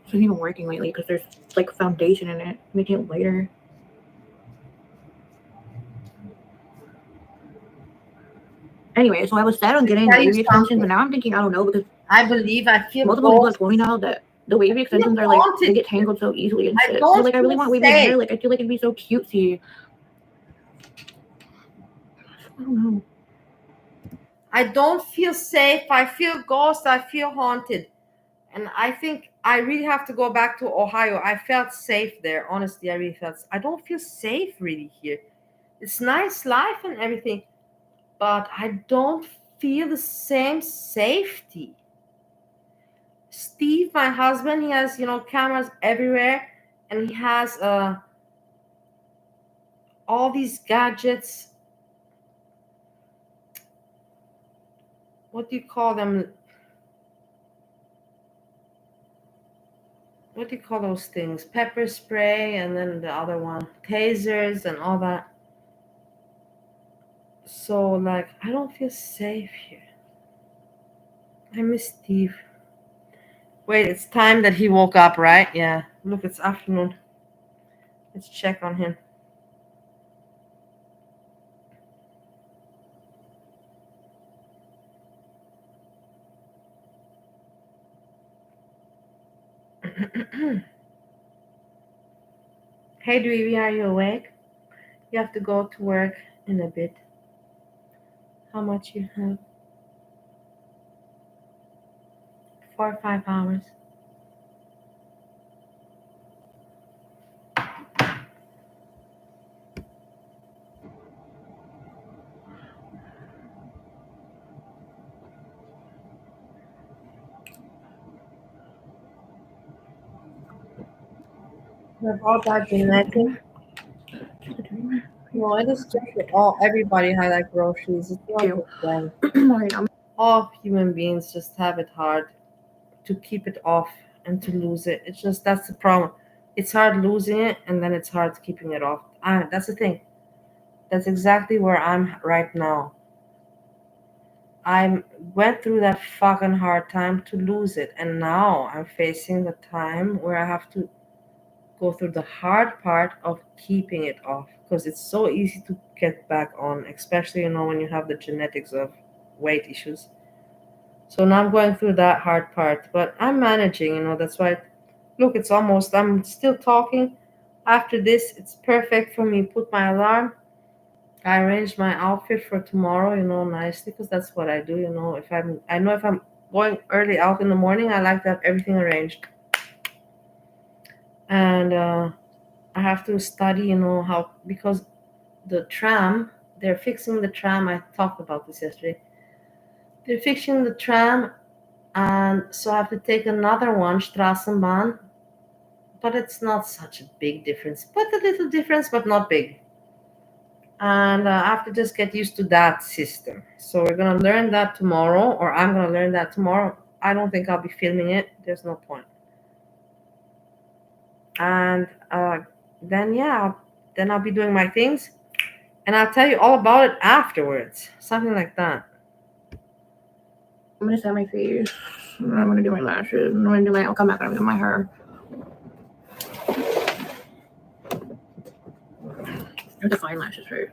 It's not even working lately because there's like foundation in it, making it lighter. Anyway, so I was sad on getting wavy extensions, but now I'm thinking I don't know, because I believe I feel multiple people have told me now that the wavy extensions are like, they get tangled so easily and shit. So like, I really want wavy hair. Like, I feel like it'd be so cutesy. I don't know. I don't feel safe. I feel ghost. I feel haunted. And I think I really have to go back to Ohio. I felt safe there. Honestly, I really felt. I don't feel safe really here. It's nice life and everything, but I don't feel the same safety. Steve, my husband, he has, cameras everywhere, and he has all these gadgets. What do you call them? What do you call those things? Pepper spray, and then the other one, tasers, and all that. So, like, I don't feel safe here. I miss Steve. Wait, it's time that he woke up, right? Yeah. Look, it's afternoon. Let's check on him. Hey, Dweeby, are you awake? You have to go to work in a bit. How much you have? 4 or 5 hours. About that genetic. No, it is just that everybody has like groceries. It's not just them. All human beings just have it hard to keep it off and to lose it. It's just that's the problem. It's hard losing it, and then it's hard keeping it off. That's the thing. That's exactly where I'm right now. I went through that fucking hard time to lose it, and now I'm facing the time where I have to go through the hard part of keeping it off because it's so easy to get back on, especially when you have the genetics of weight issues. So now I'm going through that hard part, but I'm managing. That's why. Look, it's almost. I'm still talking. After this, it's perfect for me. Put my alarm. I arranged my outfit for tomorrow, nicely because that's what I do. I know if I'm going early out in the morning, I like to have everything arranged. And I have to study, how because the tram, they're fixing the tram. I talked about this yesterday. They're fixing the tram, and so I have to take another one, Straßenbahn. But it's not such a big difference, but a little difference, but not big. And I have to just get used to that system. So we're going to learn that tomorrow, or I'm going to learn that tomorrow. I don't think I'll be filming it. There's no point. And then I'll be doing my things, and I'll tell you all about it afterwards. Something like that. I'm gonna set my face. I'm gonna do my lashes. I'll come back and I'm gonna do my hair. I have to find lashes first.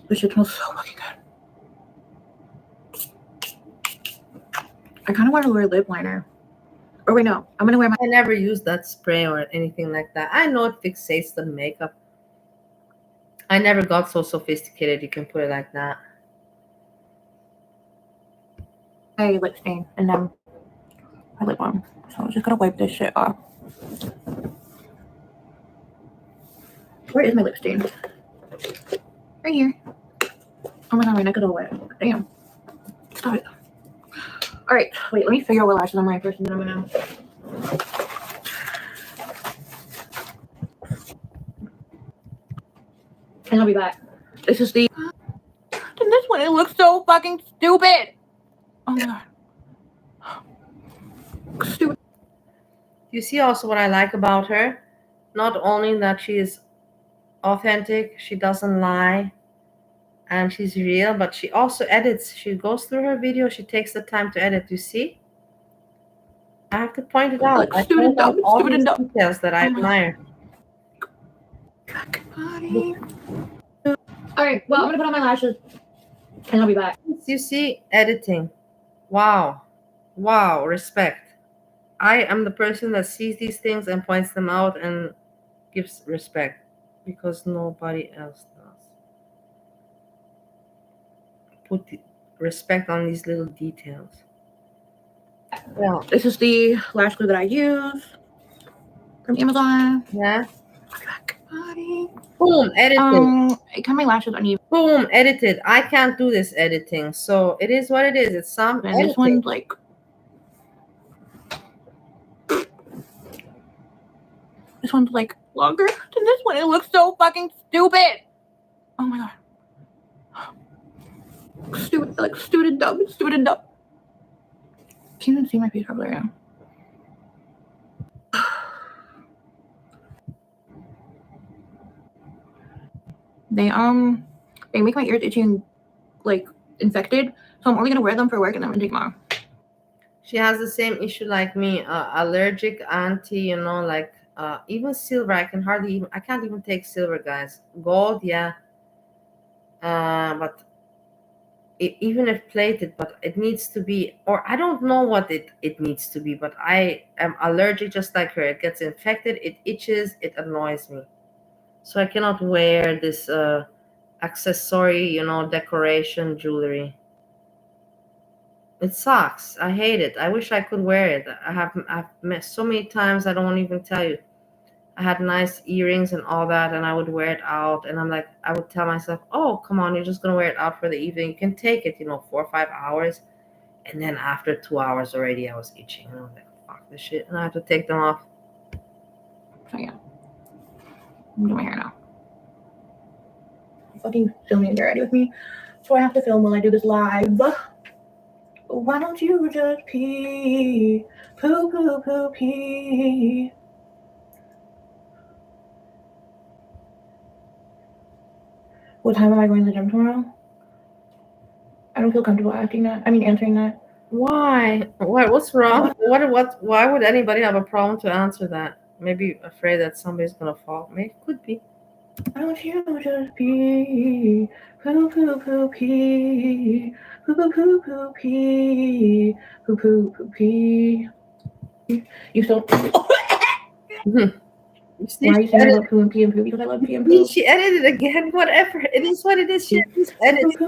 This shit smells so fucking good. I kind of want to wear a lip liner. Or wait, no. I'm gonna wear my. I never use that spray or anything like that. I know it fixates the makeup. I never got so sophisticated. You can put it like that. My lip stain and then my lip balm. So I'm just gonna wipe this shit off. Where is my lip stain? Right here. Oh my god, my neck is all wet. Damn. Stop it. Alright, wait, let me figure out what lashes I'm wearing first and then I'm gonna. And I'll be back. This is the. And this one, it looks so fucking stupid. Oh my god. Stupid. You see also what I like about her? Not only that she is authentic, she doesn't lie, and she's real, but she also edits. She goes through her video, she takes the time to edit. You see? I have to point it out. I point out all these details that I admire. Alright, well, I'm gonna put on my lashes and I'll be back. You see, editing. Wow. Wow, respect. I am the person that sees these things and points them out and gives respect because nobody else does. Put respect on these little details. Well, this is the lash glue that I use from Amazon. Yeah. Boom, edited. I cut my lashes uneven. Boom, edited. I can't do this editing, so it is what it is. It's some And editing. this one's like. This one's like longer than this one. It looks so fucking stupid. Oh my god. Stupid, like stupid and dumb. Stupid and dumb. Can't even see my face properly right now. They make my ears itchy and like infected, so I'm only gonna wear them for work and then I'm gonna take them off. She has the same issue like me, allergic anti, like even silver. I can't even take silver, guys. Gold, yeah. But even if plated, but it needs to be, or I don't know what it needs to be, but I am allergic just like her. It gets infected, it itches, it annoys me. So I cannot wear this accessory, decoration jewelry. It sucks. I hate it. I wish I could wear it. I've met so many times I don't want to even tell you. I had nice earrings and all that, and I would wear it out. And I'm like, I would tell myself, oh, come on, you're just going to wear it out for the evening. You can take it, 4 or 5 hours. And then after 2 hours already, I was itching. And I was like, fuck this shit. And I had to take them off. So yeah, I'm doing my hair now. Fucking filming and get ready with me. So I have to film while I do this live. Why don't you just pee? Poo, poo, poo, pee. What time am I going to the gym tomorrow? I don't feel comfortable answering that. Why? What's wrong? Why would anybody have a problem to answer that? Maybe afraid that somebody's going to fall. Maybe could be. Why don't you just pee? Poo, poo, poo, pee. Poo, poo, poo, poo, pee. Poo, poo, poo, pee. You still... You see, why are you saying about poo and pee and poo? Because I love pee and poo. She edited again. Whatever. It is what it is. She just edited.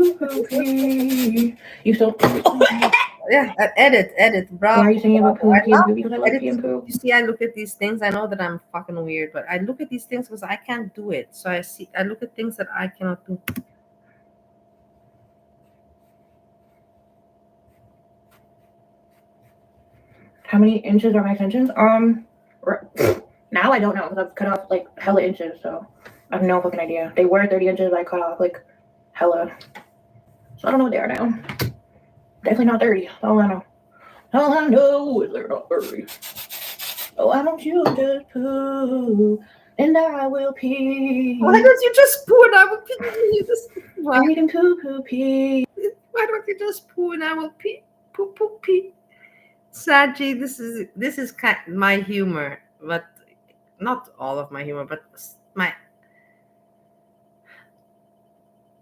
You still... Yeah, edit, bro. Why are you saying about poo and pee and poo? Because I love pee and poo. You see, I look at these things. I know that I'm fucking weird, but I look at these things because I can't do it. So I look at things that I cannot do. How many inches are my extensions? Now I don't know because I've cut off like hella inches, so I have no fucking idea. They were 30 inches, I cut off like hella. So I don't know what they are now. Definitely not 30. That's all I know. All I know is they're not 30. Oh, why don't you just poo and I will pee? Why don't you just poo and I will pee? And we can poo pee. Why don't you just poo and I will pee? Poo pee. Saji, this is kind of my humor, but not all of my humor, but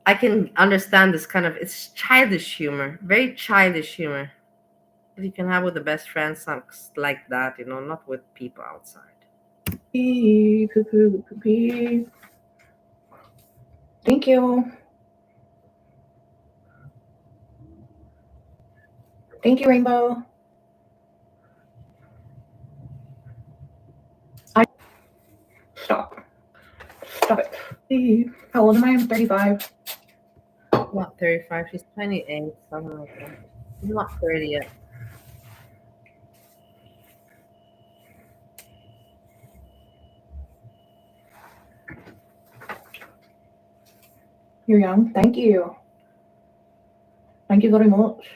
I can understand this kind of, it's childish humor, very childish humor. You can have with the best friends, something like that, not with people outside. Pee, poo, poo, poo, pee. Thank you. Thank you, Rainbow. Stop it. How old am I? I'm 35. Not 35. She's 28, something like that. She's not 30 yet. You're young. Thank you. Thank you very much.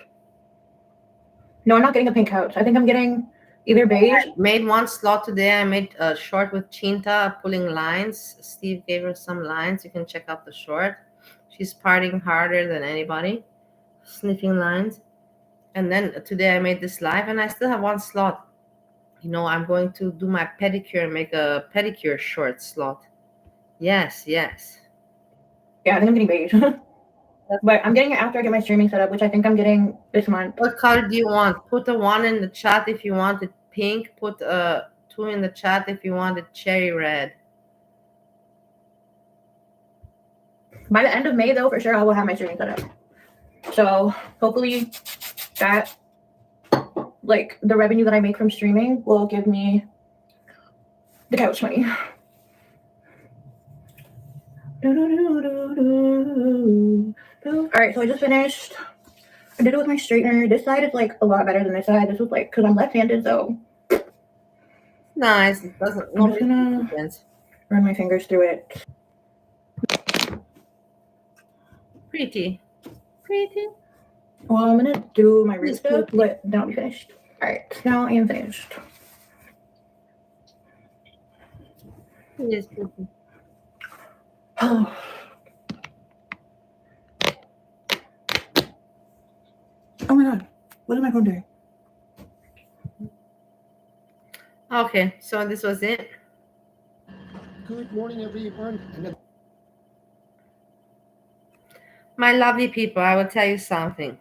No, I'm not getting a pink couch. I think I'm getting either beige. I made one slot today. I made a short with Chinta pulling lines. Steve gave her some lines. You can check out the short. She's partying harder than anybody, sniffing lines. And then today I made this live, and I still have one slot. I'm going to do my pedicure and make a pedicure short slot. Yes. Yeah, I think I'm getting beige. But I'm getting it after I get my streaming set up, which I think I'm getting this month. What color do you want? Put a 1 in the chat if you want it pink. Put a 2 in the chat if you want it cherry red. By the end of May, though, for sure, I will have my streaming set up. So hopefully that, like, the revenue that I make from streaming will give me the couch money. All right, so I just finished. I did it with my straightener. This side is like a lot better than this side. This was like, because I'm left-handed, so nice. It doesn't. I'm just gonna run my fingers through it. Pretty. Well, I'm gonna do my root stuff, but then I'll be finished. All right, now I am finished. Yes, pretty. Oh. Oh my god, what is my phone doing? Okay, so this was it. Good morning, everyone. My lovely people, I will tell you something.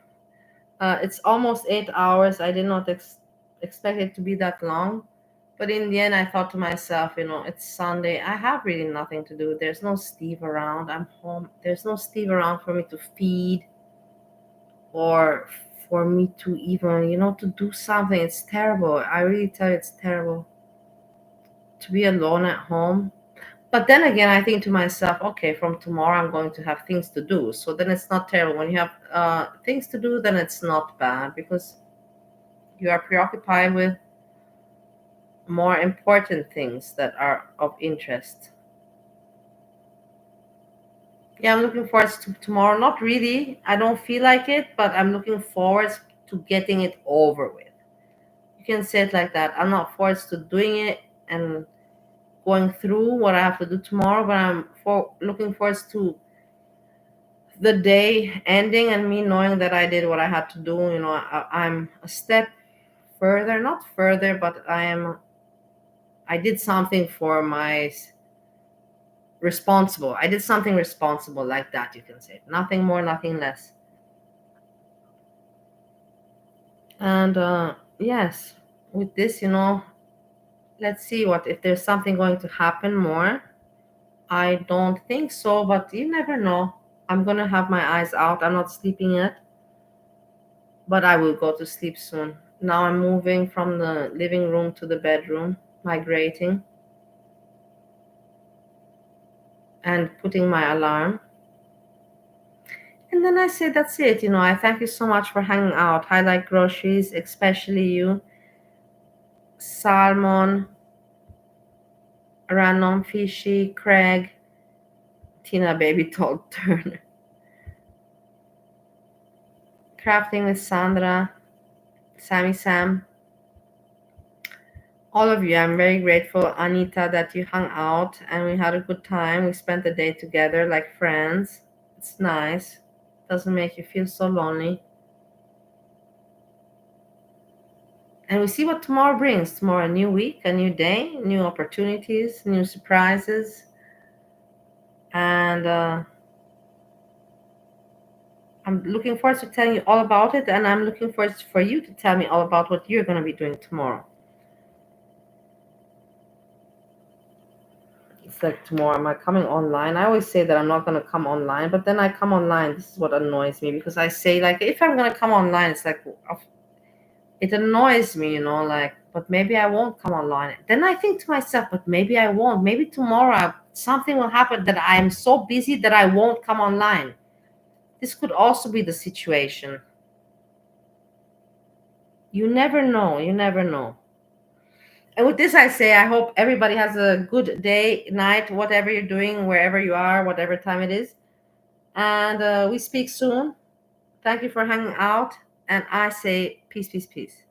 It's almost 8 hours. I did not expect it to be that long. But in the end, I thought to myself, it's Sunday. I have really nothing to do. There's no Steve around. I'm home. There's no Steve around for me to feed or for me to even, to do something. It's terrible. I really tell you, it's terrible. to be alone at home. But then again, I think to myself, okay, from tomorrow I'm going to have things to do. So then it's not terrible. When you have things to do, then it's not bad because you are preoccupied with more important things that are of interest. Yeah, I'm looking forward to tomorrow. Not really. I don't feel like it, but I'm looking forward to getting it over with. You can say it like that. I'm not forward to doing it and going through what I have to do tomorrow, but I'm looking forward to the day ending and me knowing that I did what I had to do. You know, I'm a step further, not further, but I did something for my responsible. I did something responsible like that, you can say. Nothing more, nothing less. And yes, with this, you know, let's see if there's something going to happen more. I don't think so, but you never know. I'm going to have my eyes out. I'm not sleeping yet, but I will go to sleep soon. Now I'm moving from the living room to the bedroom, migrating and putting my alarm. And then I say, that's it. You know, I thank you so much for hanging out. I like groceries, especially you. Salmon, Random Fishy, Craig, Tina Baby Told Turner. Crafting with Sandra, Sammy Sam. All of you, I'm very grateful, Anita, that you hung out and we had a good time. We spent the day together like friends. It's nice. Doesn't make you feel so lonely. And we see what tomorrow brings. Tomorrow, a new week, a new day, new opportunities, new surprises. And I'm looking forward to telling you all about it. And I'm looking forward for you to tell me all about what you're going to be doing tomorrow. It's like, tomorrow, am I coming online? I always say that I'm not going to come online, but then I come online. This is what annoys me, because I say, like, if I'm going to come online, it's like, it annoys me, you know, like, but maybe I won't come online. Then I think to myself, but maybe I won't. Maybe tomorrow something will happen that I'm so busy that I won't come online. This could also be the situation. You never know. You never know. And with this, I say, I hope everybody has a good day, night, whatever you're doing, wherever you are, whatever time it is. And we speak soon. Thank you for hanging out. And I say peace, peace, peace.